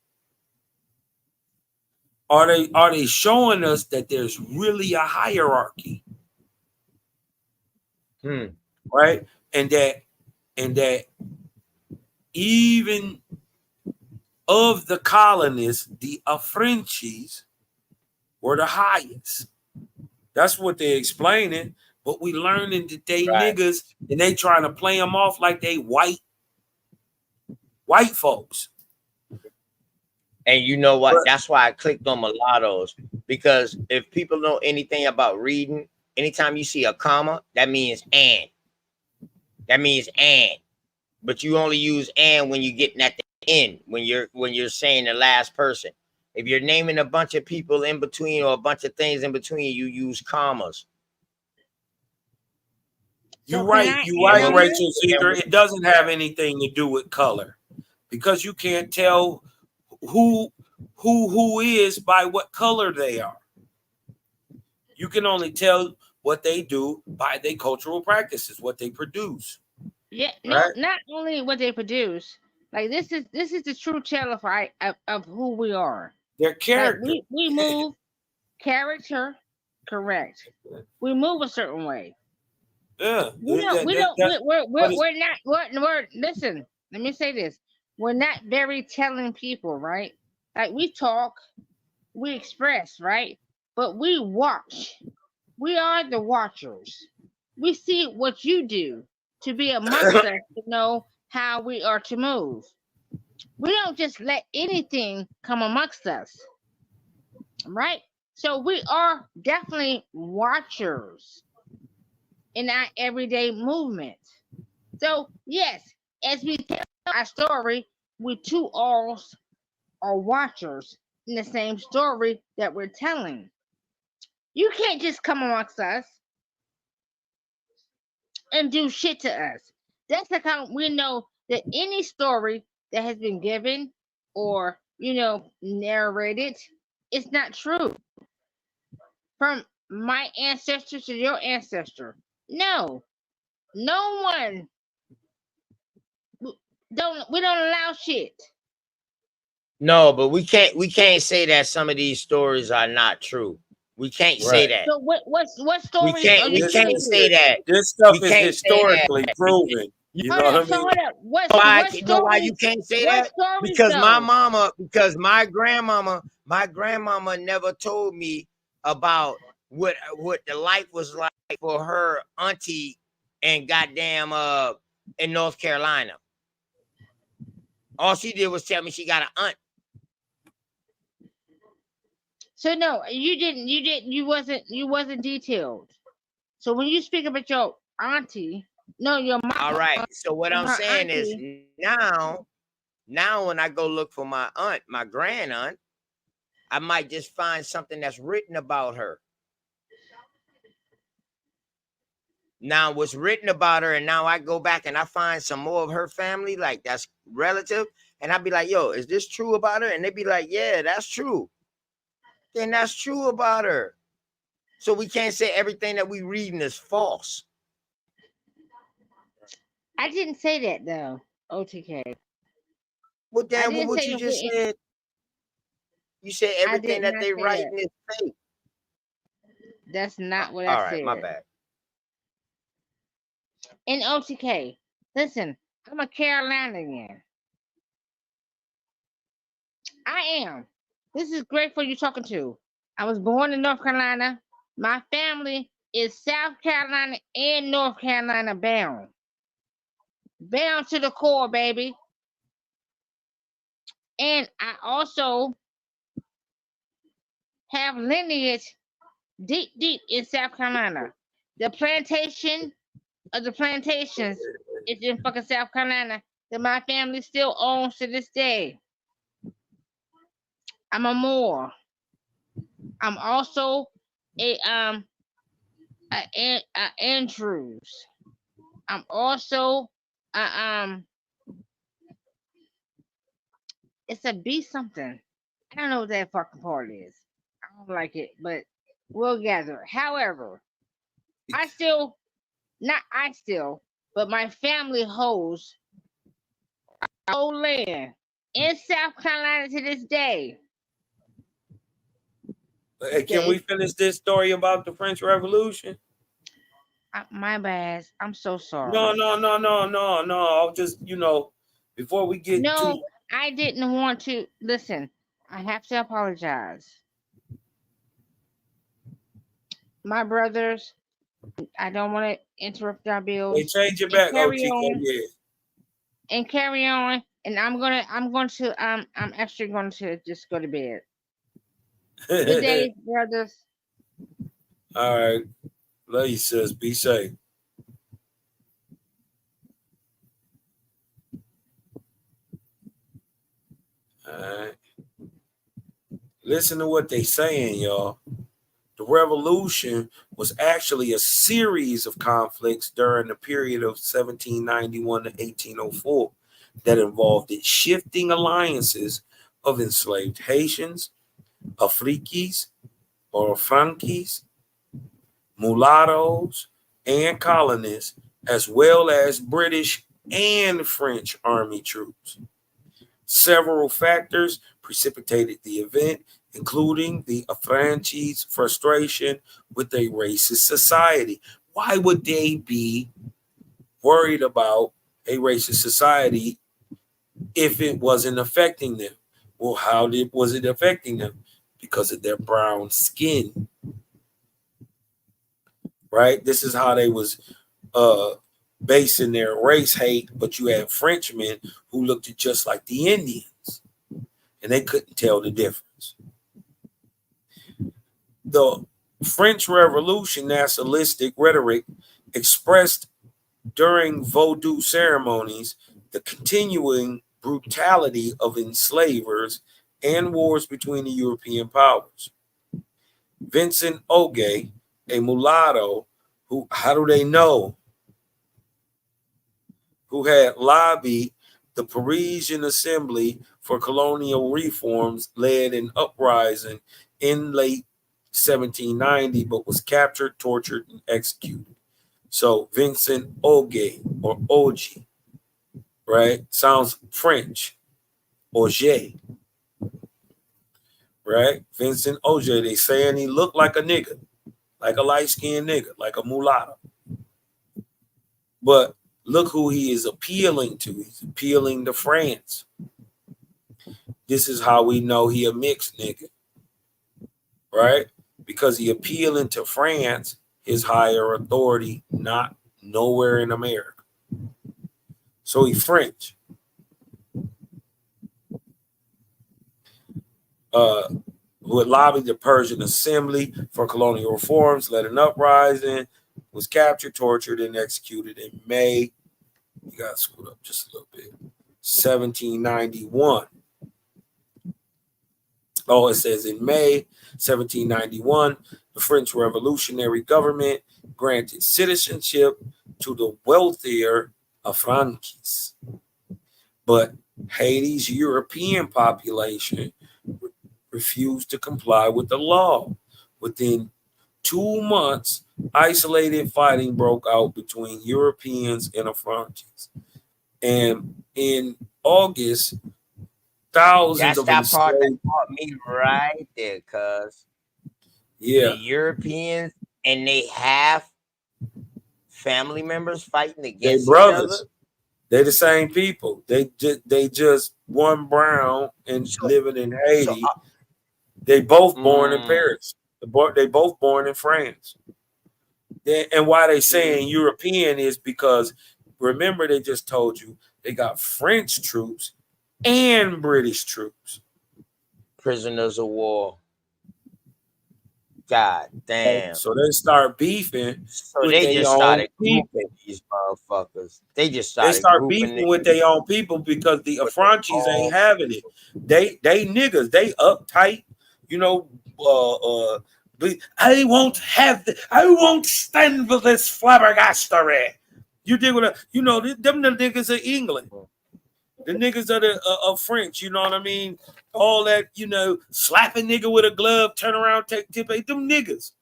Are they showing us that there's really a hierarchy? Right? And that even of the colonists, the Frenchies were the highest. That's what they're explaining. But we learning that they niggas, and they trying to play them off like they white folks. And you know what? That's why I clicked on mulattoes, because if people know anything about reading, anytime you see a comma, that means and. That means and. But you only use and when you're getting at the end, when you're saying the last person. If you're naming a bunch of people in between or a bunch of things in between, you use commas. You're right, Rachel Seeger. It doesn't have anything to do with color, because you can't tell who is by what color they are. You can only tell what they do by their cultural practices, what they produce. Yeah, no, not only what they produce. Like this is the true tale of who we are. Their Like character. we move character, correct. We move a certain way. Yeah. We don't. We don't. That's what it's, We're not. We're. Listen. Let me say this. We're not very telling people, right? Like we talk, we express, right? But we watch. We are the watchers. We see what you do to be amongst us to know how we are to move. We don't just let anything come amongst us, right? So we are definitely watchers in our everyday movement. So yes, as we tell our story, we too all are watchers in the same story that we're telling. You can't just come amongst us and do shit to us. That's the kind we know that any story that has been given or narrated, it's not true. From my ancestor to your ancestor. No. No one don't we don't allow shit. No, but we can't say that some of these stories are not true. We can't say that. So what We stories are can't you we can't saying? say that. this stuff We is can't say that. historically proven. You know Hold what up, I so mean? hold up. Why What you know why you stories? can't say What that? stories Because though? because my grandmama never told me about what the life was like for her auntie and goddamn in North Carolina. All she did was tell me she got an aunt. So no, you wasn't detailed. So when you speak about your auntie, no, your All mama right. So what and I'm her saying is auntie. now when I go look for my aunt, my grand aunt, I might just find something that's written about her. Now what's written about her, and now I go back and I find some more of her family, like that's relative, and I'd be like, yo, is this true about her? And they'd be like, yeah, that's true. Then that's true about her. So we can't say everything that we reading is false. I didn't say that though. OTK. Well, I Dan, didn't what say you it just wouldn't. said, you said I everything did that not they say that. writing is fake. That's not what I All right, my said. bad. In OTK, listen, I'm a Carolinian. I am. This is great for you talking to. I was born in North Carolina. My family is South Carolina and North Carolina bound. Bound to the core, baby. And I also have lineage deep, deep in South Carolina. The plantation of the plantations is in fucking South Carolina that my family still owns to this day. I'm a Moor. I'm also a Andrews. I'm also a it's a B something. I don't know what that fucking part is. I don't like it, but we'll gather. However, I still not I still, but my family holds whole land in South Carolina to this day. Hey, can we finish this story about the French Revolution? My bad. I'm so sorry. No. I'll just, before we get No, too. I didn't want to. Listen, I have to apologize. My brothers, I don't want to interrupt our bills. Hey, change your And back, carry OTK, on. yeah. And carry on. And I'm actually going to just go to bed. Good day, brothers. All right. Love you, sis. Be safe. All right. Listen to what they saying, y'all. The revolution was actually a series of conflicts during the period of 1791 to 1804 that involved the shifting alliances of enslaved Haitians, Afrikis or Frankis, mulattoes, and colonists, as well as British and French army troops. Several factors precipitated the event, including the affranchisees' frustration with a racist society. Why would they be worried about a racist society if it wasn't affecting them? Well, was it affecting them? Because of their brown skin, right? This is how they was basing their race hate, but you had Frenchmen who looked just like the Indians, and they couldn't tell the difference. The French Revolution nationalistic rhetoric expressed during Vodou ceremonies the continuing brutality of enslavers and wars between the European powers. Vincent Oge, a mulatto who, how do they know? Who had lobbied the Parisian Assembly for colonial reforms, led an uprising in late 1790, but was captured, tortured, and executed. So Vincent Oge or Ogi, right? Sounds French. Auger, right? Vincent Auger. They saying he looked like a nigga, like a light-skinned nigga, like a mulatto. But look who he is appealing to. He's appealing to France. This is how we know he a mixed nigga, right? Because he appealing to France, his higher authority, not nowhere in America. So he French. Who had lobbied the Persian Assembly for colonial reforms, led an uprising, was captured, tortured, and executed in May. You got to screw up just a little bit. 1791. Oh, it says in May 1791, the French revolutionary government granted citizenship to the wealthier affranchis. But Haiti's European population refused to comply with the law. Within 2 months, isolated fighting broke out between Europeans and affranchis. And in August, thousands That's of that part that enslaved. caught me right there, cuz the Yeah, Europeans and they have family members fighting they against each other. brothers. They the same people. They just one brown and So, living in so Haiti. They both born in mm, Paris. They both born in France. And why they saying European is because remember they just told you they got French troops and British troops. prisoners of war. God Okay? damn. So they start beefing So with they their just own started people. grouping these motherfuckers. They just They started start grouping beefing with niggas their own people because the with their affranchis ain't own having it. people. They niggas, they uptight, you know. I won't have I won't stand for this flabbergastery. You dig what you know? Them the niggas of England, the niggas of French. You know what I mean? All that slap a nigga with a glove, turn around, take tip, them niggas.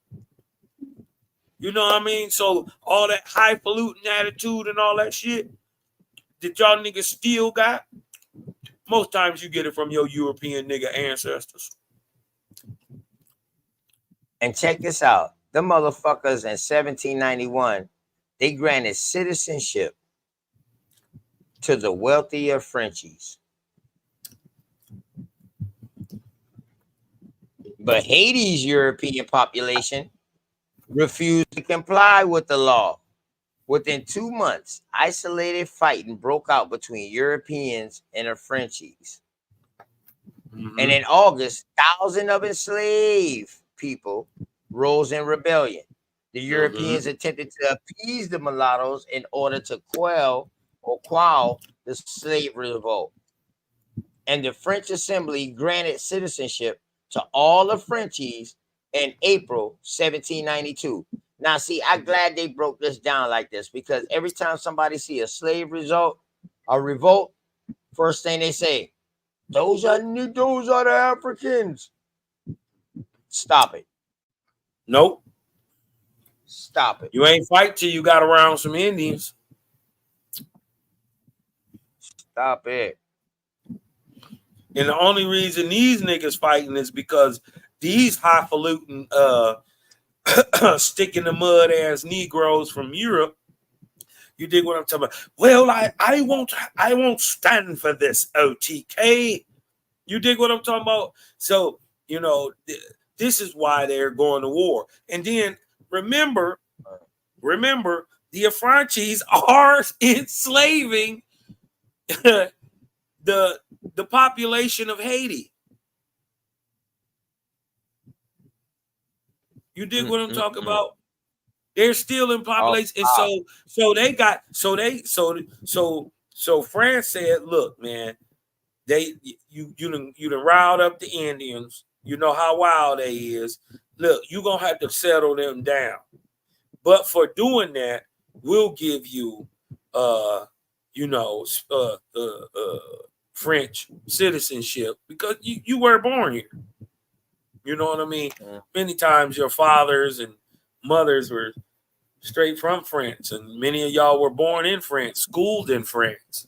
You know what I mean? So all that highfalutin attitude and all that shit that y'all niggas still got, most times you get it from your European nigga ancestors. And check this out. The motherfuckers in 1791, they granted citizenship to the wealthier Frenchies. But Haiti's European population refused to comply with the law. Within 2 months, isolated fighting broke out between Europeans and the Frenchies. And in August, thousands of enslaved people rose in rebellion. The Europeans attempted to appease the mulattoes in order to quell the slave revolt. And the French Assembly granted citizenship to all the Frenchies in April 1792. Now, see, I'm glad they broke this down like this because every time somebody see a revolt, first thing they say, those are the Africans. Stop it. Nope. Stop it. You ain't fight till you got around some Indians. Stop it. And the only reason these niggas fighting is because these highfalutin stick in the mud ass Negroes from Europe. You dig what I'm talking about? Well, I won't stand for this OTK. You dig what I'm talking about? So, you know, this is why they're going to war. And then remember, the Afranchis are enslaving the population of Haiti. You dig what I'm talking about? They're still in population, and so they got so France said, "Look, man, you done riled up the Indians. You know how wild they is. Look, you gonna have to settle them down. But for doing that, we'll give you, French citizenship because you were born here. You know what I mean? Many times your fathers and mothers were straight from France, and many of y'all were born in France, schooled in France.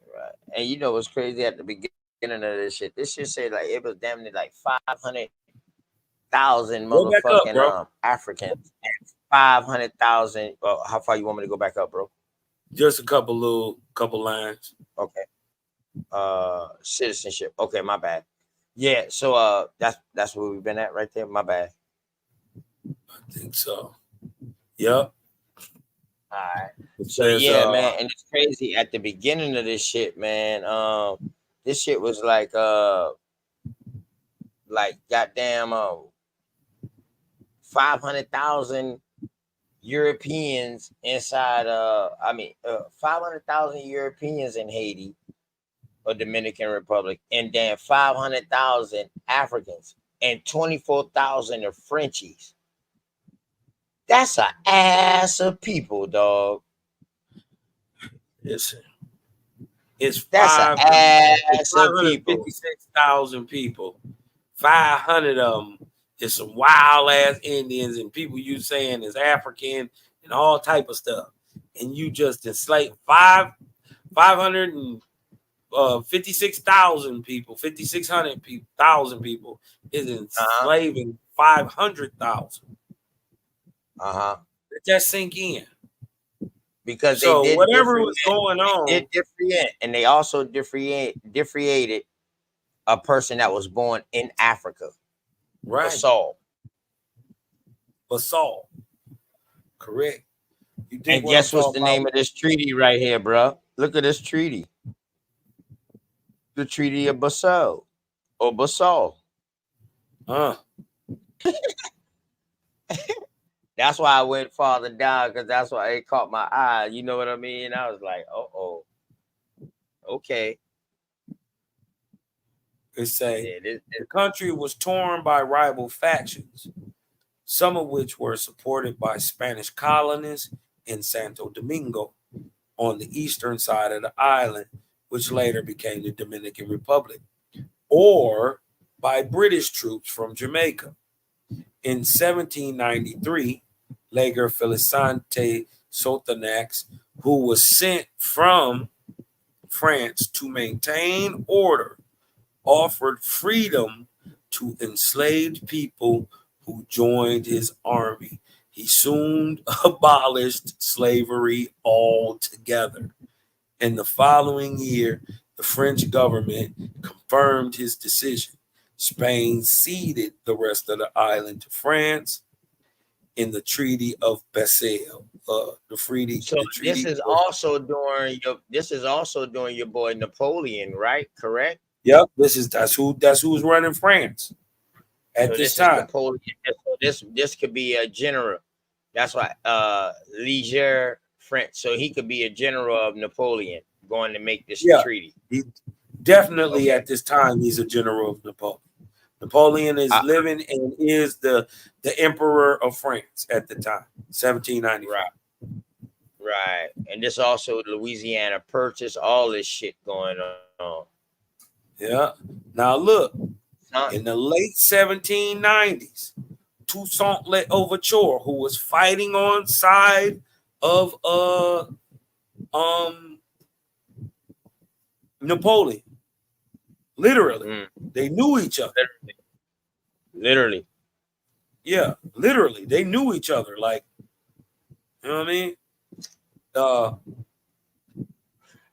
Right. And you know what's crazy at the beginning of this shit? This shit said like it was damn near like 500,000 motherfucking Africans and 500,000. How far you want me to go back up, bro? Just a couple lines. Okay. Citizenship. Okay, my bad. Yeah, so that's where we've been at right there. My bad. I think so. Yep. All right. So yeah, man, and it's crazy at the beginning of this shit, man. This shit was like goddamn 500,000 Europeans inside 500,000 Europeans in Haiti or Dominican Republic, and then 500,000 Africans and 24,000 of Frenchies. That's an ass of people, dog. It's that's an ass of people. 556,000 people. 500 of them is some wild ass Indians and people you saying is African and all type of stuff. And you just enslaved 556,000 people, 5,600,000 people is enslaving 500,000. Let that sink in. Because so they did whatever was going on, they did differentiate, and they also differentiated a person that was born in Africa. Right. Basal. Correct. And guess what's the name of this treaty right here, bro? Look at this treaty. The Treaty of Basel. Or Basal. That's why I went farther down, because that's why it caught my eye. You know what I mean? I was like, okay. It say the country was torn by rival factions, some of which were supported by Spanish colonists in Santo Domingo on the eastern side of the island, which later became the Dominican Republic, or by British troops from Jamaica. In 1793, Leger Felicante Sotonax, who was sent from France to maintain order, offered freedom to enslaved people who joined his army. He soon abolished slavery altogether. In the following year, the French government confirmed his decision. Spain ceded the rest of the island to France in the Treaty of Basel. This is also during your boy Napoleon, right? Correct? Yep, that's who's running France at this time. Napoleon. This could be a general. That's why Leger French. So he could be a general of Napoleon going to make this treaty. He definitely at this time he's a general of Napoleon. Napoleon is living and is the emperor of France at the time, 1795. Right. And this also Louisiana Purchase, all this shit going on. Yeah. Now look, in the late 1790s, Toussaint L'Ouverture, who was fighting on side of Napoleon. Literally. They knew each other. Literally. Yeah, literally. They knew each other. Like, you know what I mean?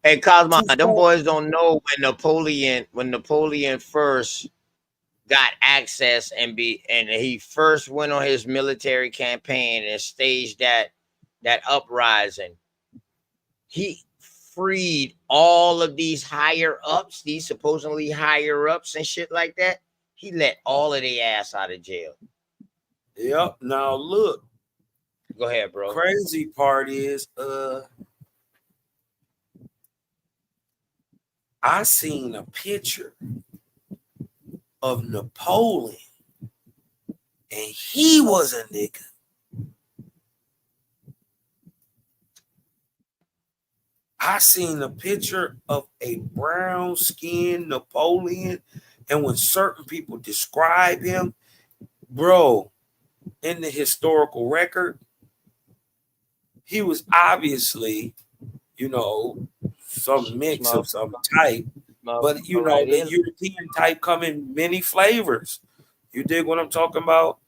Hey, Cosmo, them boys don't know when Napoleon first got access and he first went on his military campaign and staged that uprising. He freed all of these higher ups, these supposedly higher ups and shit like that. He let all of their ass out of jail. Yep. Now look. Go ahead, bro. Crazy part is I seen a picture of Napoleon and he was a nigga. I seen a picture of a brown skinned Napoleon, and when certain people describe him, bro, in the historical record, he was obviously, some mix of some type, but the European type come in many flavors. You dig what I'm talking about?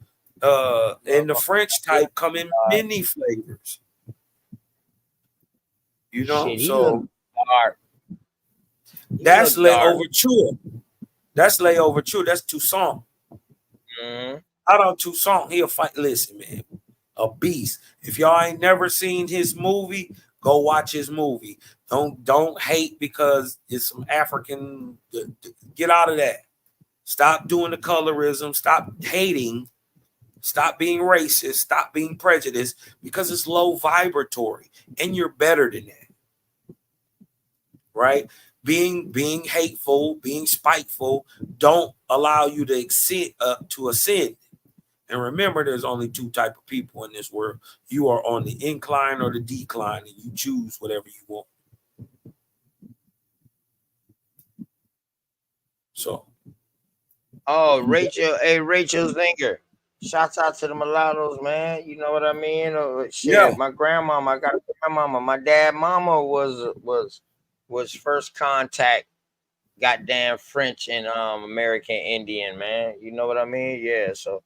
And the French type come in many flavors. Shit, he so looked dark. That's L'Ouverture. That's L'Ouverture. That's Toussaint. I don't Toussaint. He'll fight. Listen, man, a beast. If y'all ain't never seen his movie, go watch his movie. Don't hate because it's some African. Get out of that. Stop doing the colorism. Stop hating. Stop being racist. Stop being prejudiced because it's low vibratory, and you're better than that, right? Being hateful, being spiteful, don't allow you to ascend. And remember, there's only two type of people in this world. You are on the incline or the decline, and you choose whatever you want. So, Rachel Zinger. Shouts out to the mulattoes, man. You know what I mean? Shit, yeah. My grandmama, I got a grandmama. My dad mama was first contact goddamn French and American Indian, man. You know what I mean? Yeah, so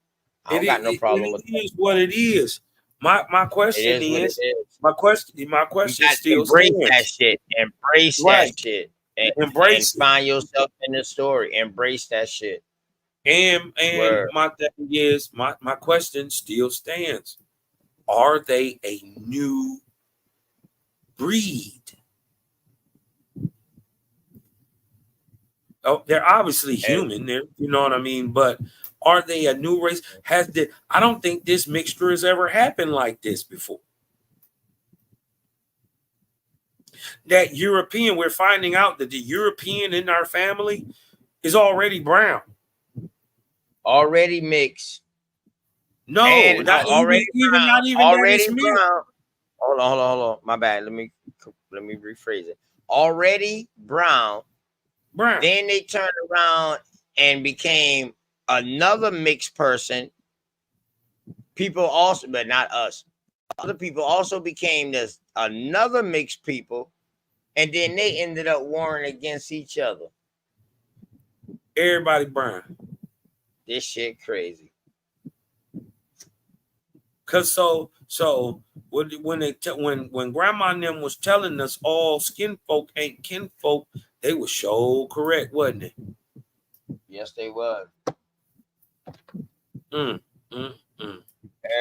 I don't got no problem with that. It is what it is. My question is my question still embrace stands. that shit. Embrace that shit. And find yourself in the story. Embrace that shit. And my thing is, my question still stands. Are they a new breed? Oh, they're obviously human. You know what I mean? But are they a new race? I don't think this mixture has ever happened like this before. That European, we're finding out that the European in our family is already brown. Already mixed. No, and not already even brown, not even already that brown. Hold on. My bad. Let me rephrase it. Already brown. Then they turned around and became another mixed person. People also, but not us. Other people also became this another mixed people, and then they ended up warring against each other. Everybody brown. This shit crazy. Cause so when grandma and them was telling us all skin folk ain't kinfolk, they was so correct, wasn't it? Yes, they was.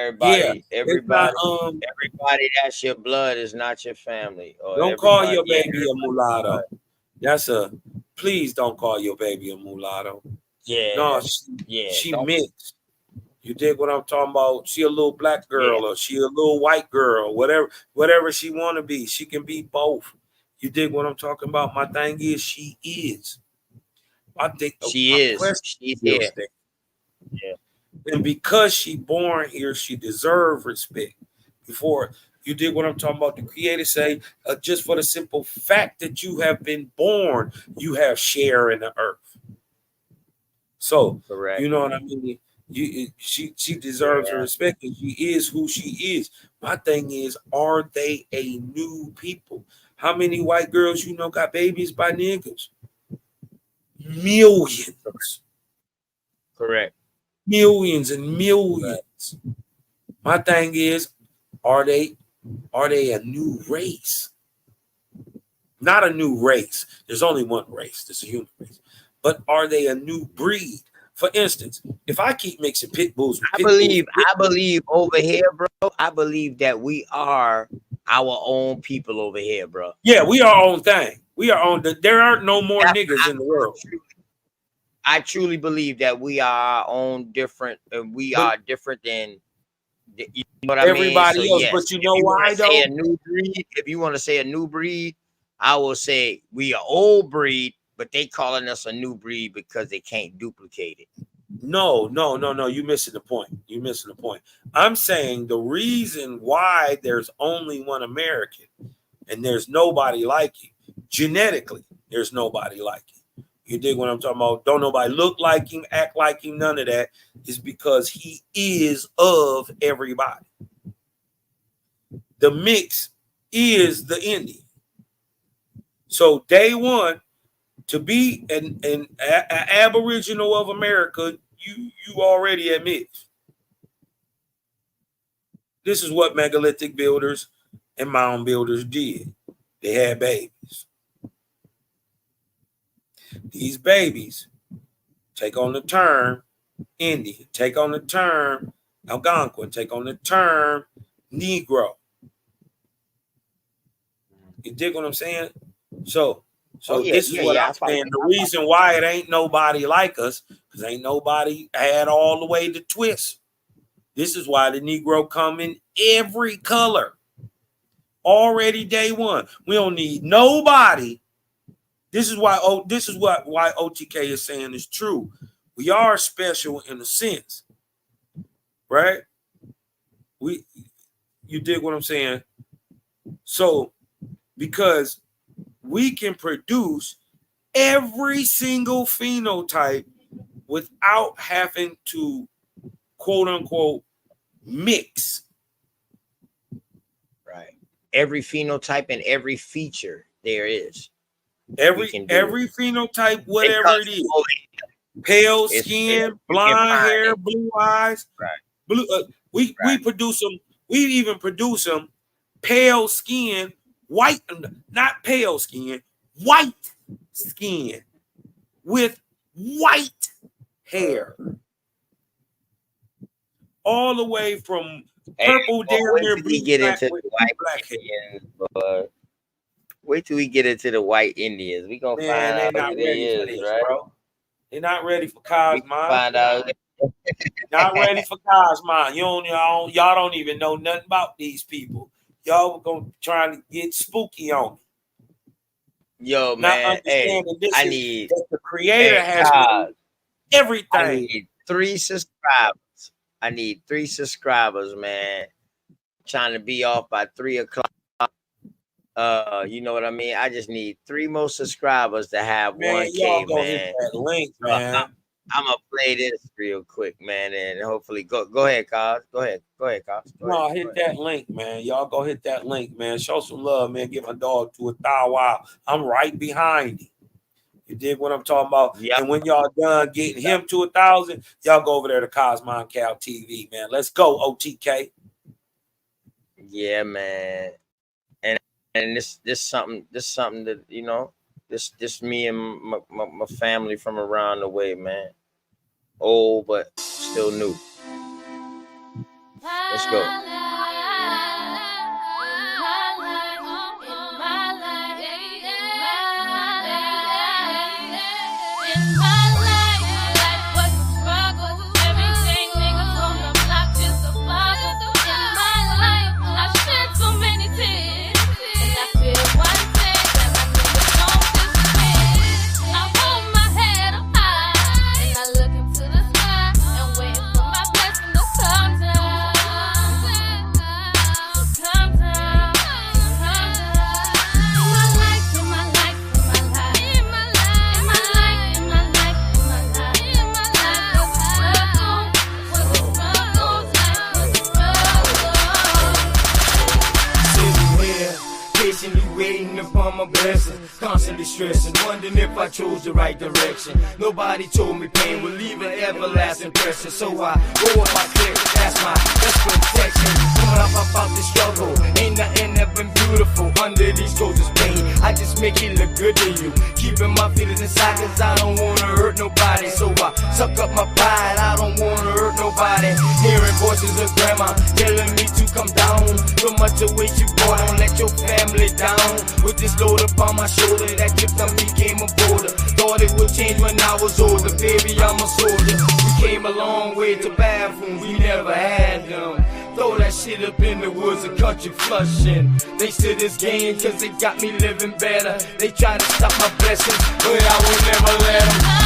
Everybody, everybody that's your blood is not your family. Or don't call your baby a mulatto. Please don't call your baby a mulatto. Yeah. No, she mixed. You dig what I'm talking about? She a little black girl or she a little white girl, whatever she want to be. She can be both. You dig what I'm talking about? My thing is she is. I think she's here. Yeah. And because she born here, she deserve respect. Before you did what I'm talking about, the creator say, just for the simple fact that you have been born, you have share in the earth. So, correct. You know what I mean? She deserves her respect, and she is who she is. My thing is, are they a new people? How many white girls you know got babies by niggas? Millions. Correct. Millions and millions. My thing is, are they a new race? Not a new race. There's only one race. There's a human race. But are they a new breed? For instance, if I keep mixing pit bulls with I believe over here, bro. I believe that we are our own people over here, bro. Yeah, we are our own thing. We are on the. There aren't no more niggas in the world. I truly believe that we are our own different, and we are different than you know what I mean. Everybody else, yes, but you know why though? A new breed. If you want to say a new breed, I will say we are old breed, but they calling us a new breed because they can't duplicate it. No. You're missing the point. You're missing the point. I'm saying the reason why there's only one American and there's nobody like you, genetically, there's nobody like you. You dig what I'm talking about? Don't nobody look like him, act like him, none of that, is because he is of everybody. The mix is the Indian. So day one, to be an aboriginal of America, you already admit. This is what megalithic builders and mound builders did. They had babies. These babies take on the term Indian, take on the term Algonquin, take on the term Negro. You dig what I'm saying? So this is what I'm saying. The reason why it ain't nobody like us, because ain't nobody had all the way to twist. This is why the Negro come in every color. Already day one. We don't need nobody. This is why why OTK is saying is true. We are special in a sense. Right? You dig what I'm saying? So because we can produce every single phenotype without having to, quote unquote, mix. Right. Every phenotype and every feature there is. Every phenotype, whatever it is. Pale skin, blonde hair, blue eyes. Right. Blue. We produce them. We even produce them pale skin, white, not pale skin, white skin with white hair. All the way from purple down there, blue, get black, into the white Indians, but wait till we get into the white Indians. We gonna find out who they is, right? Bro. They're not ready for Cosmine. Find out. Not ready for Cosmine. Y'all don't even know nothing about these people. Y'all gonna try to get spooky on me. Yo, man, I need that the creator has everything. I need 3 subscribers. I need 3 subscribers, man. Trying to be off by 3 o'clock. You know what I mean? I just need 3 more subscribers to have 1K, man. Hit that link, man. I'm gonna play this real quick, man, and hopefully go ahead, Cos. Go ahead, Cos. Hit that link, man. Y'all go hit that link, man. Show some love, man. Get my dog to 1,000. I'm right behind him. You dig what I'm talking about? Yep. And when y'all done getting him to 1,000, y'all go over there to Cosmine Cal TV, man. Let's go, OTK. Yeah, man. And this something that, you know, this me and my family from around the way, man. Old but still new. Let's go. upon my blessings, constantly stressing, wondering if I chose the right direction. Nobody told me pain would leave an everlasting impression, so I go up my clear, that's my best protection. Coming up about the struggle, ain't nothing ever been beautiful under these coats of pain. I just make it look good to you, keeping my feelings inside, cause I don't wanna hurt nobody. So I suck up my pride, I don't wanna hurt nobody. Hearing voices of grandma telling me to come down, so much of weight you brought, don't let your family down. With this load upon my shoulder, that trip done became a border. Thought it would change when I was older, baby, I'm a soldier. We came a long way to bathrooms, we never had them. Throw that shit up in the woods of country flushing. Thanks to this game, cause they got me living better. They try to stop my blessings, but I will never let them.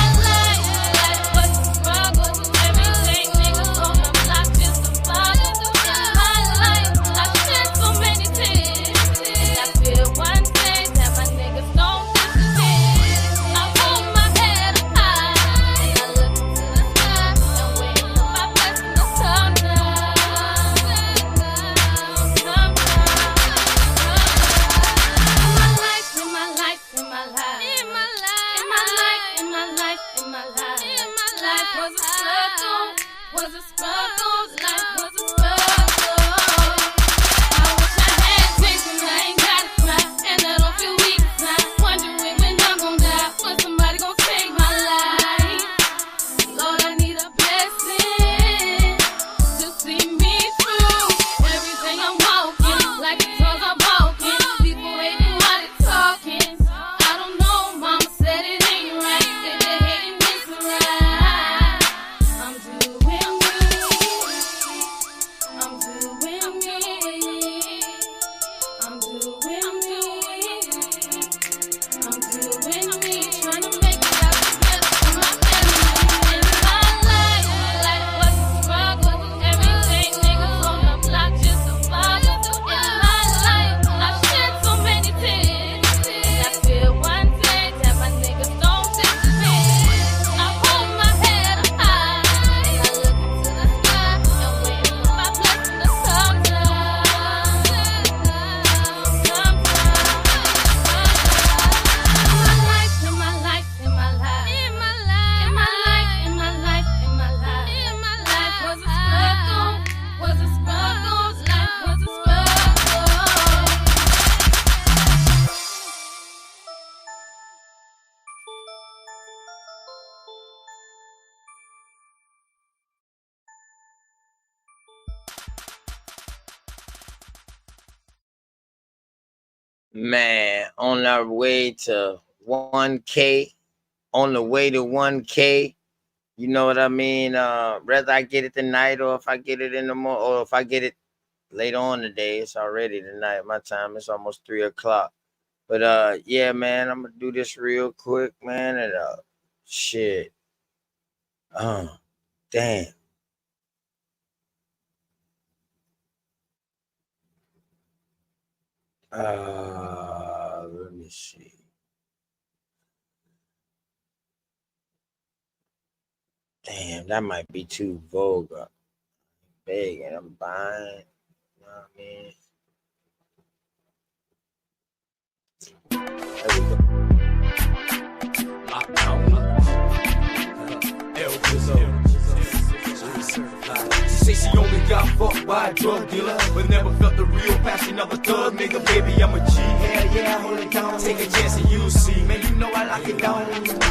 Man, on our way to 1K, on the way to 1K, you know what I mean? Whether I get it tonight or if I get it in the morning, or if I get it later on today, it's already tonight. My time is almost 3 o'clock. But yeah, man, I'm gonna do this real quick, man. And shit. Damn. Let me see. Damn, that might be too vulgar. Big, and I'm buying. You know what I mean? There we go. Lockdown. She say she only got fucked by a drug dealer, but never felt the real passion of a thug nigga. Baby, I'm a G. Hell yeah, hold it down. Take a chance and you'll see. Man, you know I lock it down.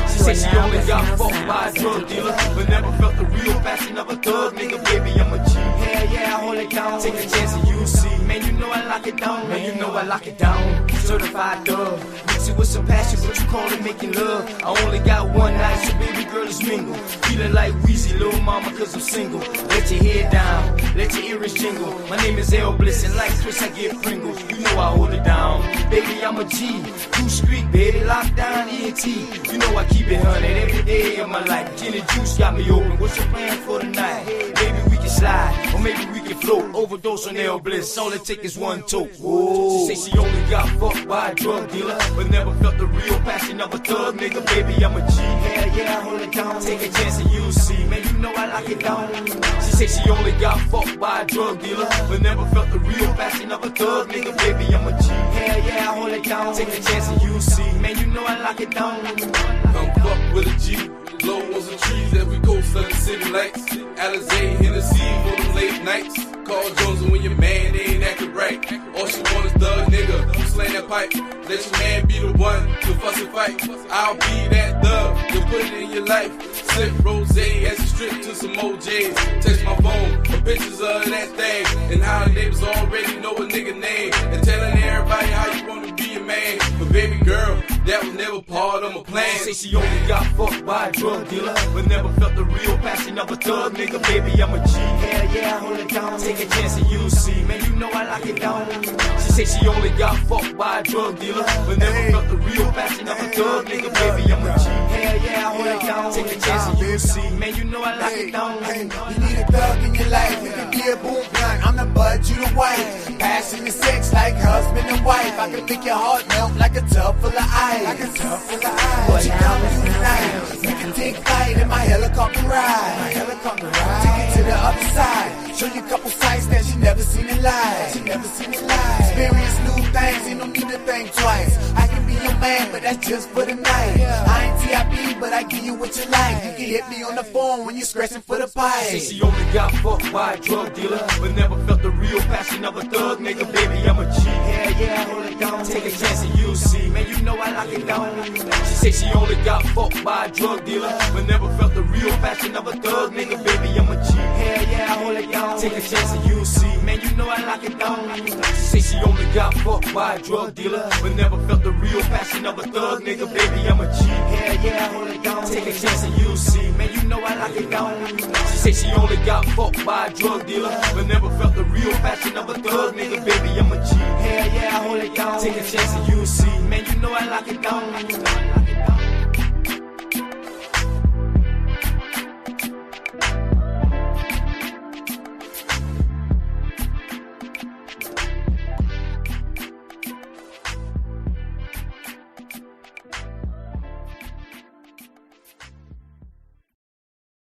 She say she only got fucked by a drug dealer, but never felt the real passion of a thug nigga. Baby, I'm a G. Hell yeah, hold it down. Take a chance and you'll see. Man, you know I lock it down. Man, you know I lock it down. Certified thug. Mix it with some passion, but you call it making love. I only got one night, so baby girl, let's mingle. Feeling like Weezy, little mama, cause I'm single. Let your head down, let your earrings jingle. My name is L Bliss, and like Chris, I get Pringles. You know I hold it down. Baby, I'm a G. 2 Street, baby, lockdown, ENT. You know I keep it 100 every day of my life. Gin and juice got me open. What's your plan for tonight? Maybe we can slide, or maybe we can float, overdose on L bliss. All it take is one toke. She say she only got fucked by a drug dealer, but never felt the real passion of a thug nigga. Baby, I'm a G. Hell yeah, I hold it down. Take a chance and you'll see. Man, you know I lock it down. She say she only got fucked by a drug dealer, but never felt the real passion of a thug nigga. Baby, I'm a G. Hell yeah, I hold it down. Take a chance and you'll see. Man, you know I lock it down. Come fuck with a G. Blow on some trees every coast of the city lights. Alizé, Hennessy for them late nights. Call Jones when your man ain't acting right. All she want is thug nigga who slang that pipe. Let your man be the one to fuss and fight. I'll be that thug, you put it in your life. Sip rosé as you strip to some OJs. Text my phone for pictures of that thing. And how the neighbors already know a nigga name. And telling everybody how you wanna be a man. But baby girl, that was never part of my plan. Say she only got fucked by a drug dealer, but never felt the real passion of a thug nigga. Baby, I'm a G. Hell yeah, I hold it down. Take a chance and you'll see. Man, you know I lock it down. She say she only got fucked by a drug dealer, but never felt the real passion of a thug nigga. Baby, I'm a G. Hell yeah, I hold it down. Take a chance and you'll see. Man, you know I lock it down. You need a thug in your life. You can be a boom blunt. I'm the bud, you the wife. Passion and sex like husband and wife. I can make your heart melt like a tub full of ice. Like a tub full of ice. What you come do tonight? We can take flight in my helicopter ride. My helicopter ride. Take it to the other side. Show you a couple sights that you never seen in life. You never seen in life. Experience new things, ain't no need to think twice. I can be your man, but that's just for the night. I ain't TIP, but I give you what you like. You can hit me on the phone when you're scratching for the pipe. Say she only got fucked by a drug dealer, but never felt the real passion of a thug nigga. Baby, I'm a G. Hell yeah, I hold it down. Take a chance and you'll see. Man, you know I lock it down. She say she only got fucked by a drug dealer, but never felt the real passion of a thug nigga. Baby, I'm a G. Hell yeah, I hold it down. Take a chance and you'll see. Man, you know I lock it down. She say she only got fucked by a drug dealer, but never felt the real passion of a thug nigga. Baby, I'm a G. Hell yeah, I hold it down. Take a chance and you'll see. Man, you know I lock it down. She say she only got fucked by a drug dealer, but never felt the real passion of a thug nigga. Baby, I'm a G. Hell yeah, I hold it down. Take a chance and you'll see. Man, you know I lock it down.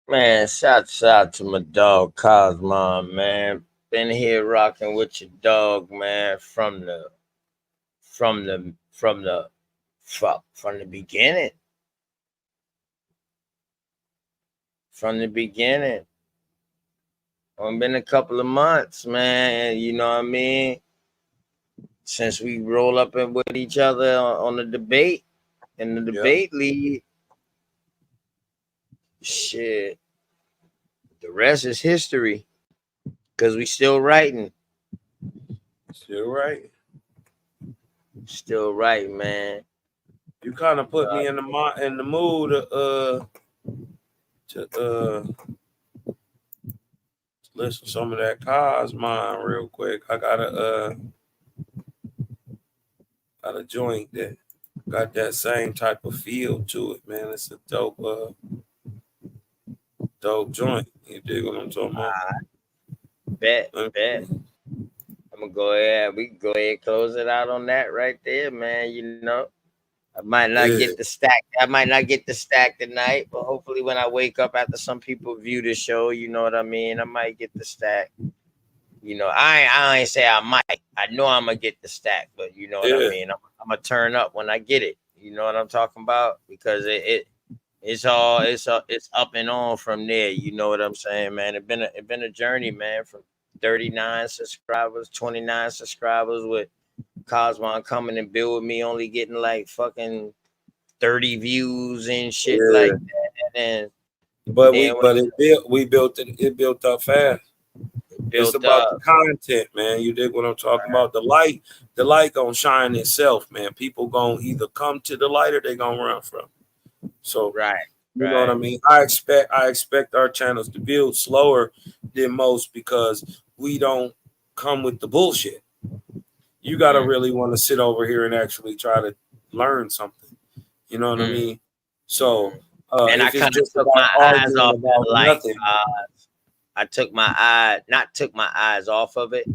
Man, shout out to my dog Cosmo, man. Been here rocking with your dog, man, from the beginning. From the beginning. It's been a couple of months, man. You know what I mean? Since we roll up in with each other on the debate, in the debate league. Shit. The rest is history. Cause we still writing. Still right. Still right, man. You kind of put me in the mood to listen to some of that Cosmo real quick. I got a joint that got that same type of feel to it, man. It's a dope joint. You dig what I'm talking about? Bet. I'm gonna go ahead. We can go ahead and close it out on that right there, man. You know, I might not get the stack. I might not get the stack tonight, but hopefully when I wake up after some people view the show, you know what I mean. I might get the stack. You know, I ain't say I might. I know I'm gonna get the stack, but you know what I mean. I'm gonna turn up when I get it. You know what I'm talking about? Because it's up and on from there. You know what I'm saying, man? It's been a journey, man, from 39 subscribers, 29 subscribers with Cosmo coming and build with me, only getting like fucking 30 views and shit like that. And we built up fast. It's about the content, man. You dig what I'm talking about? The light gonna shine itself, man. People gonna either come to the light or they gonna run from. So you know what I mean? I expect our channels to build slower than most because we don't come with the bullshit. You gotta really want to sit over here and actually try to learn something. You know what I mean? So and I kind of took my eyes off the light. I took my eyes off of it.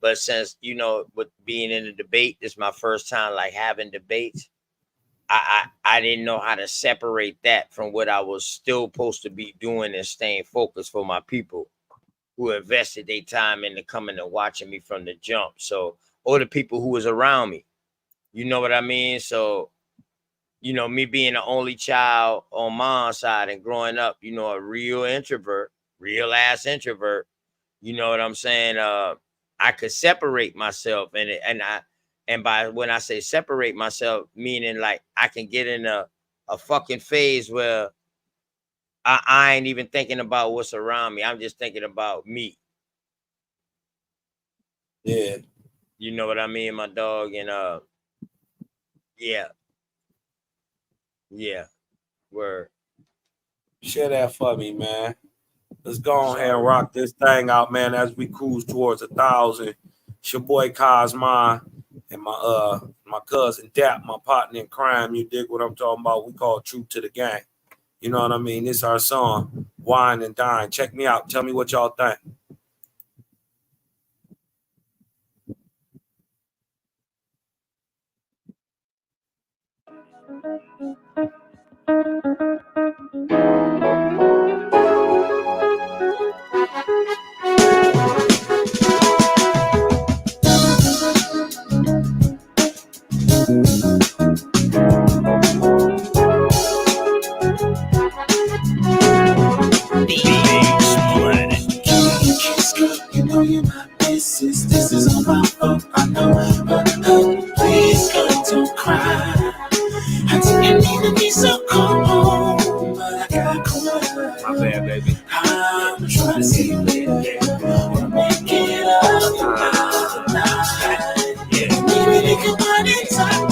But since, you know, with being in the debate, this is my first time like having debates. I didn't know how to separate that from what I was still supposed to be doing and staying focused for my people who invested their time into coming and watching me from the jump. So, or the people who was around me, you know what I mean? So, you know, me being the only child on mom's side and growing up, you know, a real ass introvert, you know what I'm saying? I could separate myself and by when I say separate myself, meaning like I can get in a fucking phase where I ain't even thinking about what's around me. I'm just thinking about me. Yeah. You know what I mean, my dog? And yeah. Yeah. Word. Share that for me, man. Let's go ahead and rock this thing out, man, as we cruise towards 1,000. It's your boy Cosmon and my cousin Dap, my partner in crime. You dig what I'm talking about? We call Truth to the Gang. You know what I mean? This is our song, Wine and Dine. Check me out. Tell me what y'all think. You know you're my missus. This is all my fault, I know. But please, girl, don't cry. I didn't mean to be so cold, but I got caught. My bad, baby. I'm trying to see you later. We'll make it up tonight. Maybe they can find it time.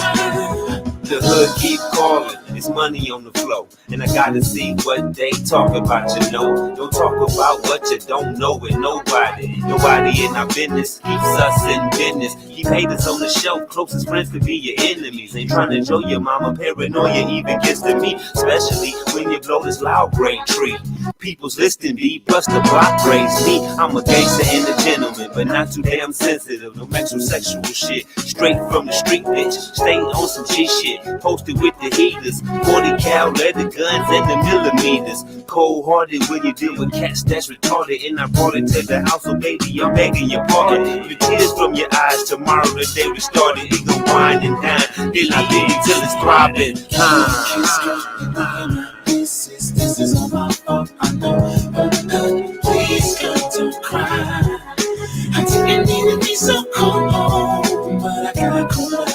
The hood keep calling, it's money on the flow. And I gotta see what they talk about, you know. Don't talk about what you don't know with nobody. Nobody in our business keeps us in business. Keep haters on the shelf, closest friends could be your enemies. Ain't trying to show your mama paranoia even gets to me. Especially when you blow this loud grade tree. People's listening be plus the block grades me. I'm a gangster and a gentleman, but not too damn sensitive. No metrosexual shit, straight from the street, bitch. Stay on some G shit, posted with the heaters. 40 cal leather guns and the millimeters. Cold hearted when you deal with cats that's retarded. And I brought it to the house, so baby, I'm begging your pardon. The tears from your eyes, tomorrow the day we started. It gon' wind and dine, then I live till it's throbbing. This is all my fault, I know. But please, girl, don't cry. I didn't mean to be so cold, but I got caught.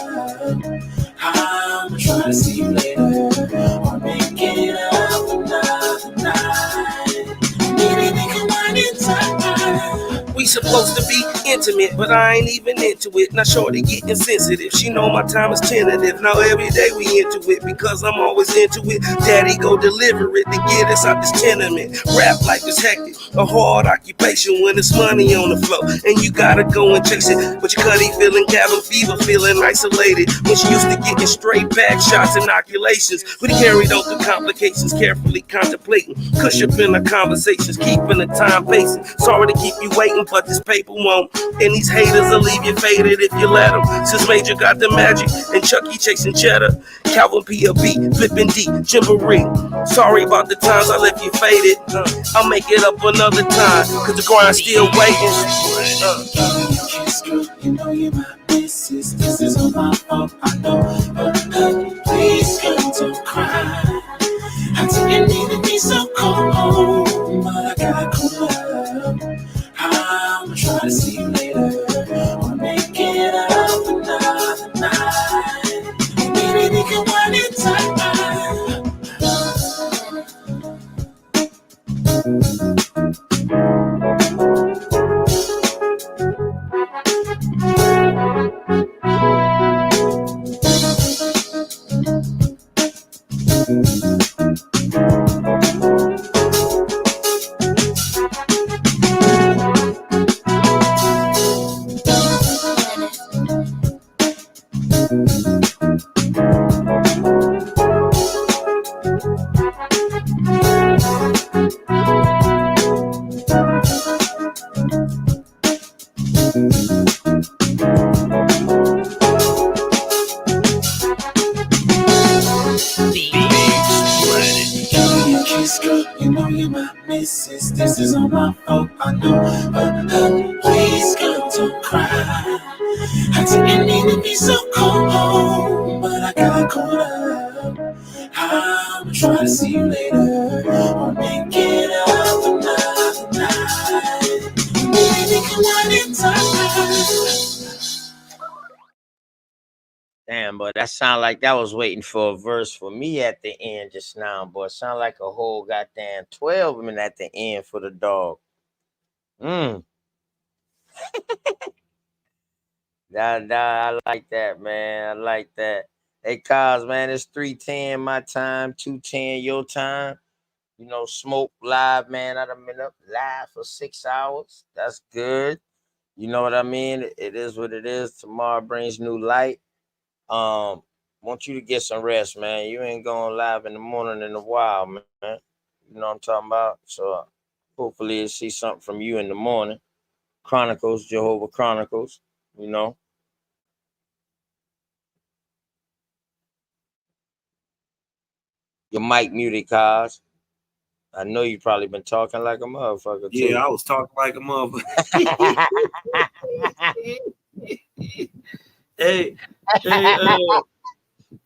I'm trying to see you later, or make it up another night. Maybe we can wind it time. We supposed to be intimate, but I ain't even into it. Now shorty getting sensitive, she know my time is tentative. Now every day we into it, because I'm always into it. Daddy go deliver it to get us out this tenement. Rap life is hectic, a hard occupation when it's money on the floor. And you gotta go and chase it, but your cutty feeling cabin fever, feeling isolated. When she used to getting straight back shots, inoculations. We carried on through complications, carefully contemplating. Cush up in the conversations, keeping the time pacing. Sorry to keep you waiting, but this paper won't. And these haters will leave you faded if you let them. Since Major got the magic and Chucky chasing cheddar, Calvin PLB, flipping deep, Jimboree. Sorry about the times I left you faded. I'll make it up another time, cause the grind's still waiting. You know you're my missus. This is all my fault, I know. But please, girl, don't cry. I didn't mean to be so cold, but I got caught. I'm trying to see you later, or make it up another night. Maybe we can wind it time. Please, girl, don't cry. I didn't mean to be so cold, but I got caught up. I'll try to see you later. We'll make it up another night. Maybe come on in time. Damn, boy, that sound like that was waiting for a verse for me at the end just now, boy. Sound like a whole goddamn 12 minutes at the end for the dog. I like that, man. I like that. Hey, Cos, man, it's 3:10 my time, 2:10 your time. You know, smoke live, man. I done been up live for 6 hours. That's good. You know what I mean? It is what it is. Tomorrow brings new light. Want you to get some rest, man. You ain't going live in the morning in a while, man. You know what I'm talking about? So hopefully you'll see something from you in the morning. Chronicles, Jehovah Chronicles, you know. Your mic muted, Cos. I know you probably been talking like a motherfucker, too. Yeah, I was talking like a motherfucker. hey, yeah,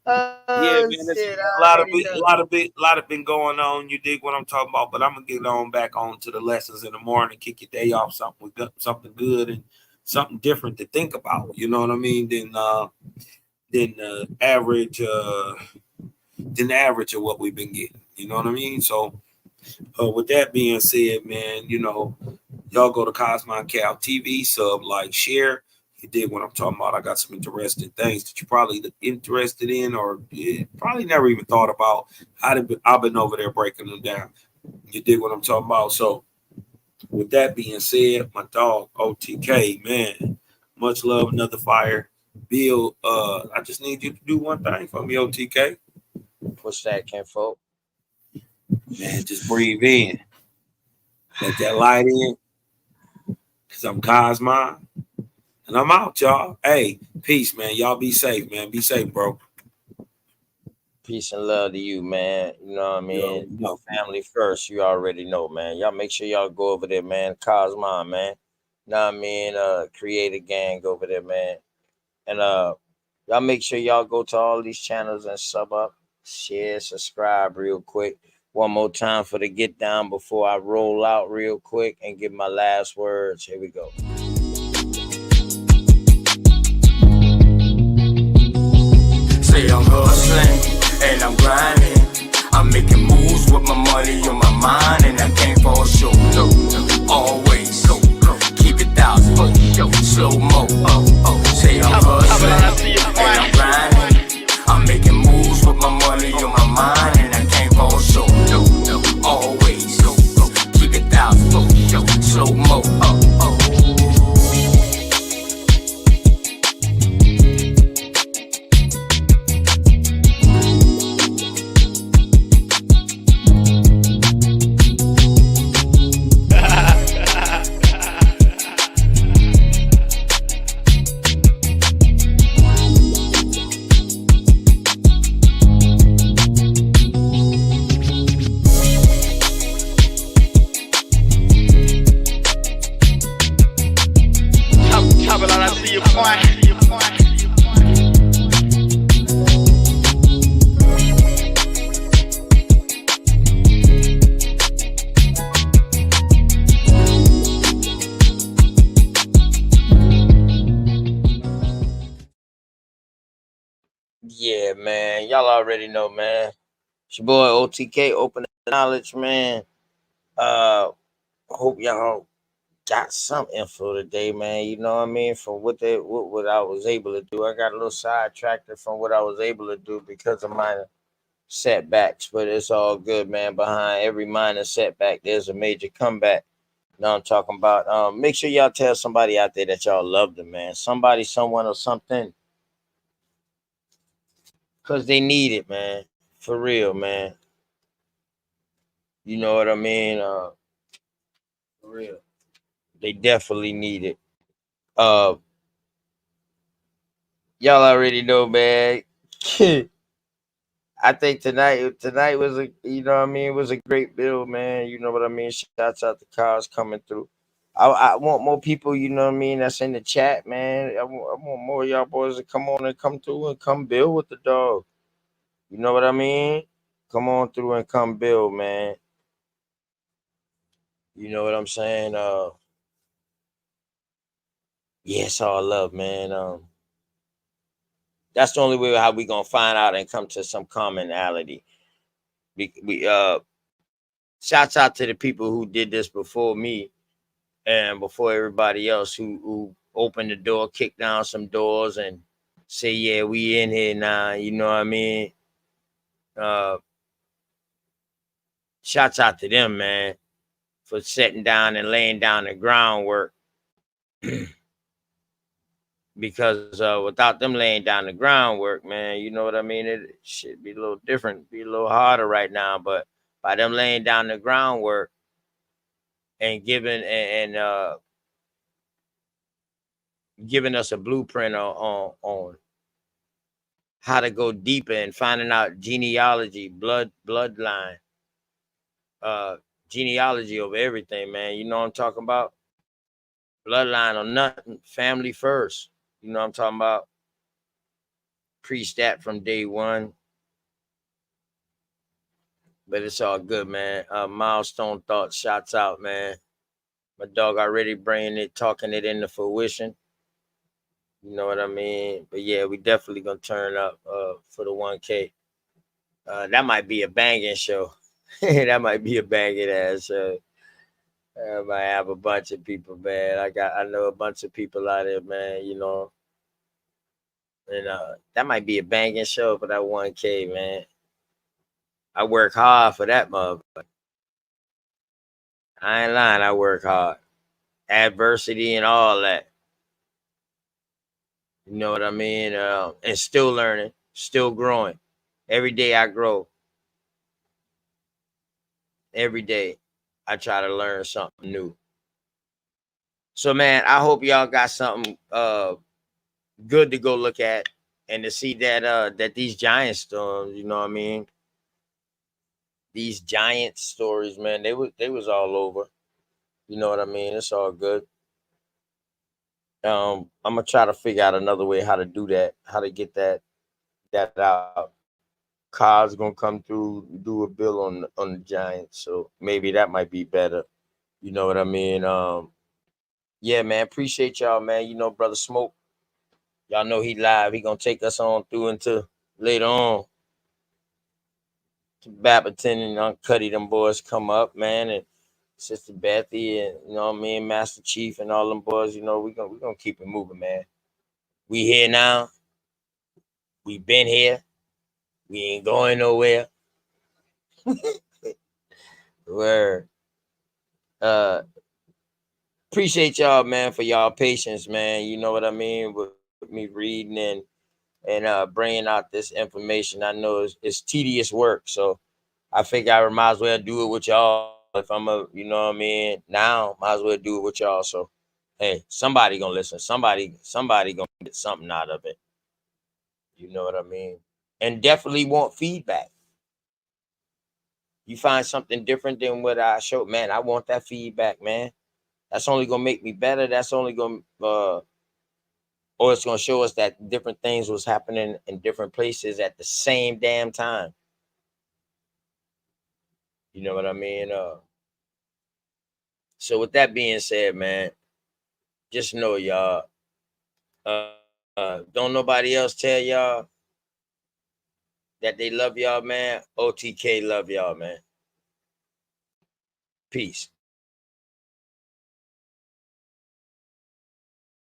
man, there's a lot of been going on. You dig what I'm talking about? But I'm gonna get on back on to the lessons in the morning, kick your day off something good and something different to think about. You know what I mean? Than the average of what we've been getting. You know what I mean? So with that being said, man, you know, y'all go to Cosmon Cal TV, sub, like, share. You dig what I'm talking about? I got some interesting things that you probably interested in or probably never even thought about. I've been over there breaking them down. You dig what I'm talking about? So with that being said, my dog OTK, man, much love, another fire. Bill, I just need you to do one thing for me, OTK. What's that, Kenfolk? Man, just breathe in. Let that light in. Cause I'm Cosmon. And I'm out, y'all. Hey, peace, man. Y'all be safe, man. Be safe, bro. Peace and love to you, man. You know what I mean? Yo. Family first, you already know, man. Y'all make sure y'all go over there, man. Cosmon, man. You know what I mean? Create a gang over there, man. And y'all make sure y'all go to all these channels and sub up, share, subscribe real quick. One more time for the get down before I roll out real quick and give my last words. Here we go. Say I'm hustling and I'm grinding. I'm making moves with my money on my mind, and I can't fall short. No, always keep it thousand, slow mo. Say I'm hustling and I'm grinding. I'm making moves with my money on my mind, and I can't fall short. No, always keep it thousand, slow mo. Yeah, man. Y'all already know, man. It's your boy OTK, Open Knowledge, man. Hope y'all got some info today, man. You know what I mean? From what I was able to do. I got a little sidetracked from what I was able to do because of my setbacks, but it's all good, man. Behind every minor setback, there's a major comeback. You know what I'm talking about? Make sure y'all tell somebody out there that y'all love them, man. Somebody, someone, or something. Because they need it, man. For real, man. You know what I mean? For real. They definitely need it. Uh, y'all already know, man. I think tonight was a, you know what I mean, was a great build, man. You know what I mean? Shouts out to cars coming through. I want more people, you know what I mean, that's in the chat, man. I want more of y'all boys to come on and come through and come build with the dog. You know what I mean? Come on through and come build, man. You know what I'm saying? Yeah, it's all love, man. That's the only way how we gonna find out and come to some commonality. We shouts out to the people who did this before me and before everybody else who opened the door, kicked down some doors, and say, yeah, we in here now. You know what I mean? Uh, Shouts out to them, man, for setting down and laying down the groundwork. Because without them laying down the groundwork, man, you know what I mean? It should be a little different, be a little harder right now. But by them laying down the groundwork and giving us a blueprint on how to go deeper and finding out genealogy, bloodline, genealogy over everything, man. You know what I'm talking about? Bloodline or nothing, family first. You know what I'm talking about? Preach that from day one. But it's all good, man. Milestone thoughts, shots out, man. My dog already bringing it, talking it into fruition. You know what I mean? But yeah, we definitely gonna turn up for the 1K. That might be a banging show. That might be a banging ass show. I might have a bunch of people, man. I know a bunch of people out there, man. You know, and that might be a banging show for that 1K, man. I work hard for that motherfucker. I ain't lying. I work hard. Adversity and all that. You know what I mean? And still learning, still growing. Every day I grow. Every day I try to learn something new. So man, I hope y'all got something good to go look at and to see that these giant storms, you know what I mean? These giant stories, man, they was all over. You know what I mean? It's all good. I'm gonna try to figure out another way how to do that, how to get that out. Car's gonna come through, do a bill on the Giants, so maybe that might be better. You know what I mean? Yeah, man, appreciate y'all, man. You know, brother Smoke, y'all know he live. He gonna take us on through into later on. Babaton and Uncle Cuddy, them boys come up, man, and Sister Bethy and you know what I mean, Master Chief and all them boys. You know, we gonna keep it moving, man. We here now. We been here. We ain't going nowhere. Where appreciate y'all, man, for y'all patience, man. You know what I mean, with me reading and bringing out this information. I know it's tedious work, so I figure I might as well do it with y'all. If I'm you know what I mean, now might as well do it with y'all. So hey, somebody gonna listen. Somebody gonna get something out of it. You know what I mean? And definitely want feedback. You find something different than what I showed, man. I want that feedback, man. That's only gonna make me better. That's only gonna or it's gonna show us that different things was happening in different places at the same damn time. You know what I mean? So with that being said, man, just know y'all. Don't nobody else tell y'all that they love y'all, man. OTK love y'all, man. Peace.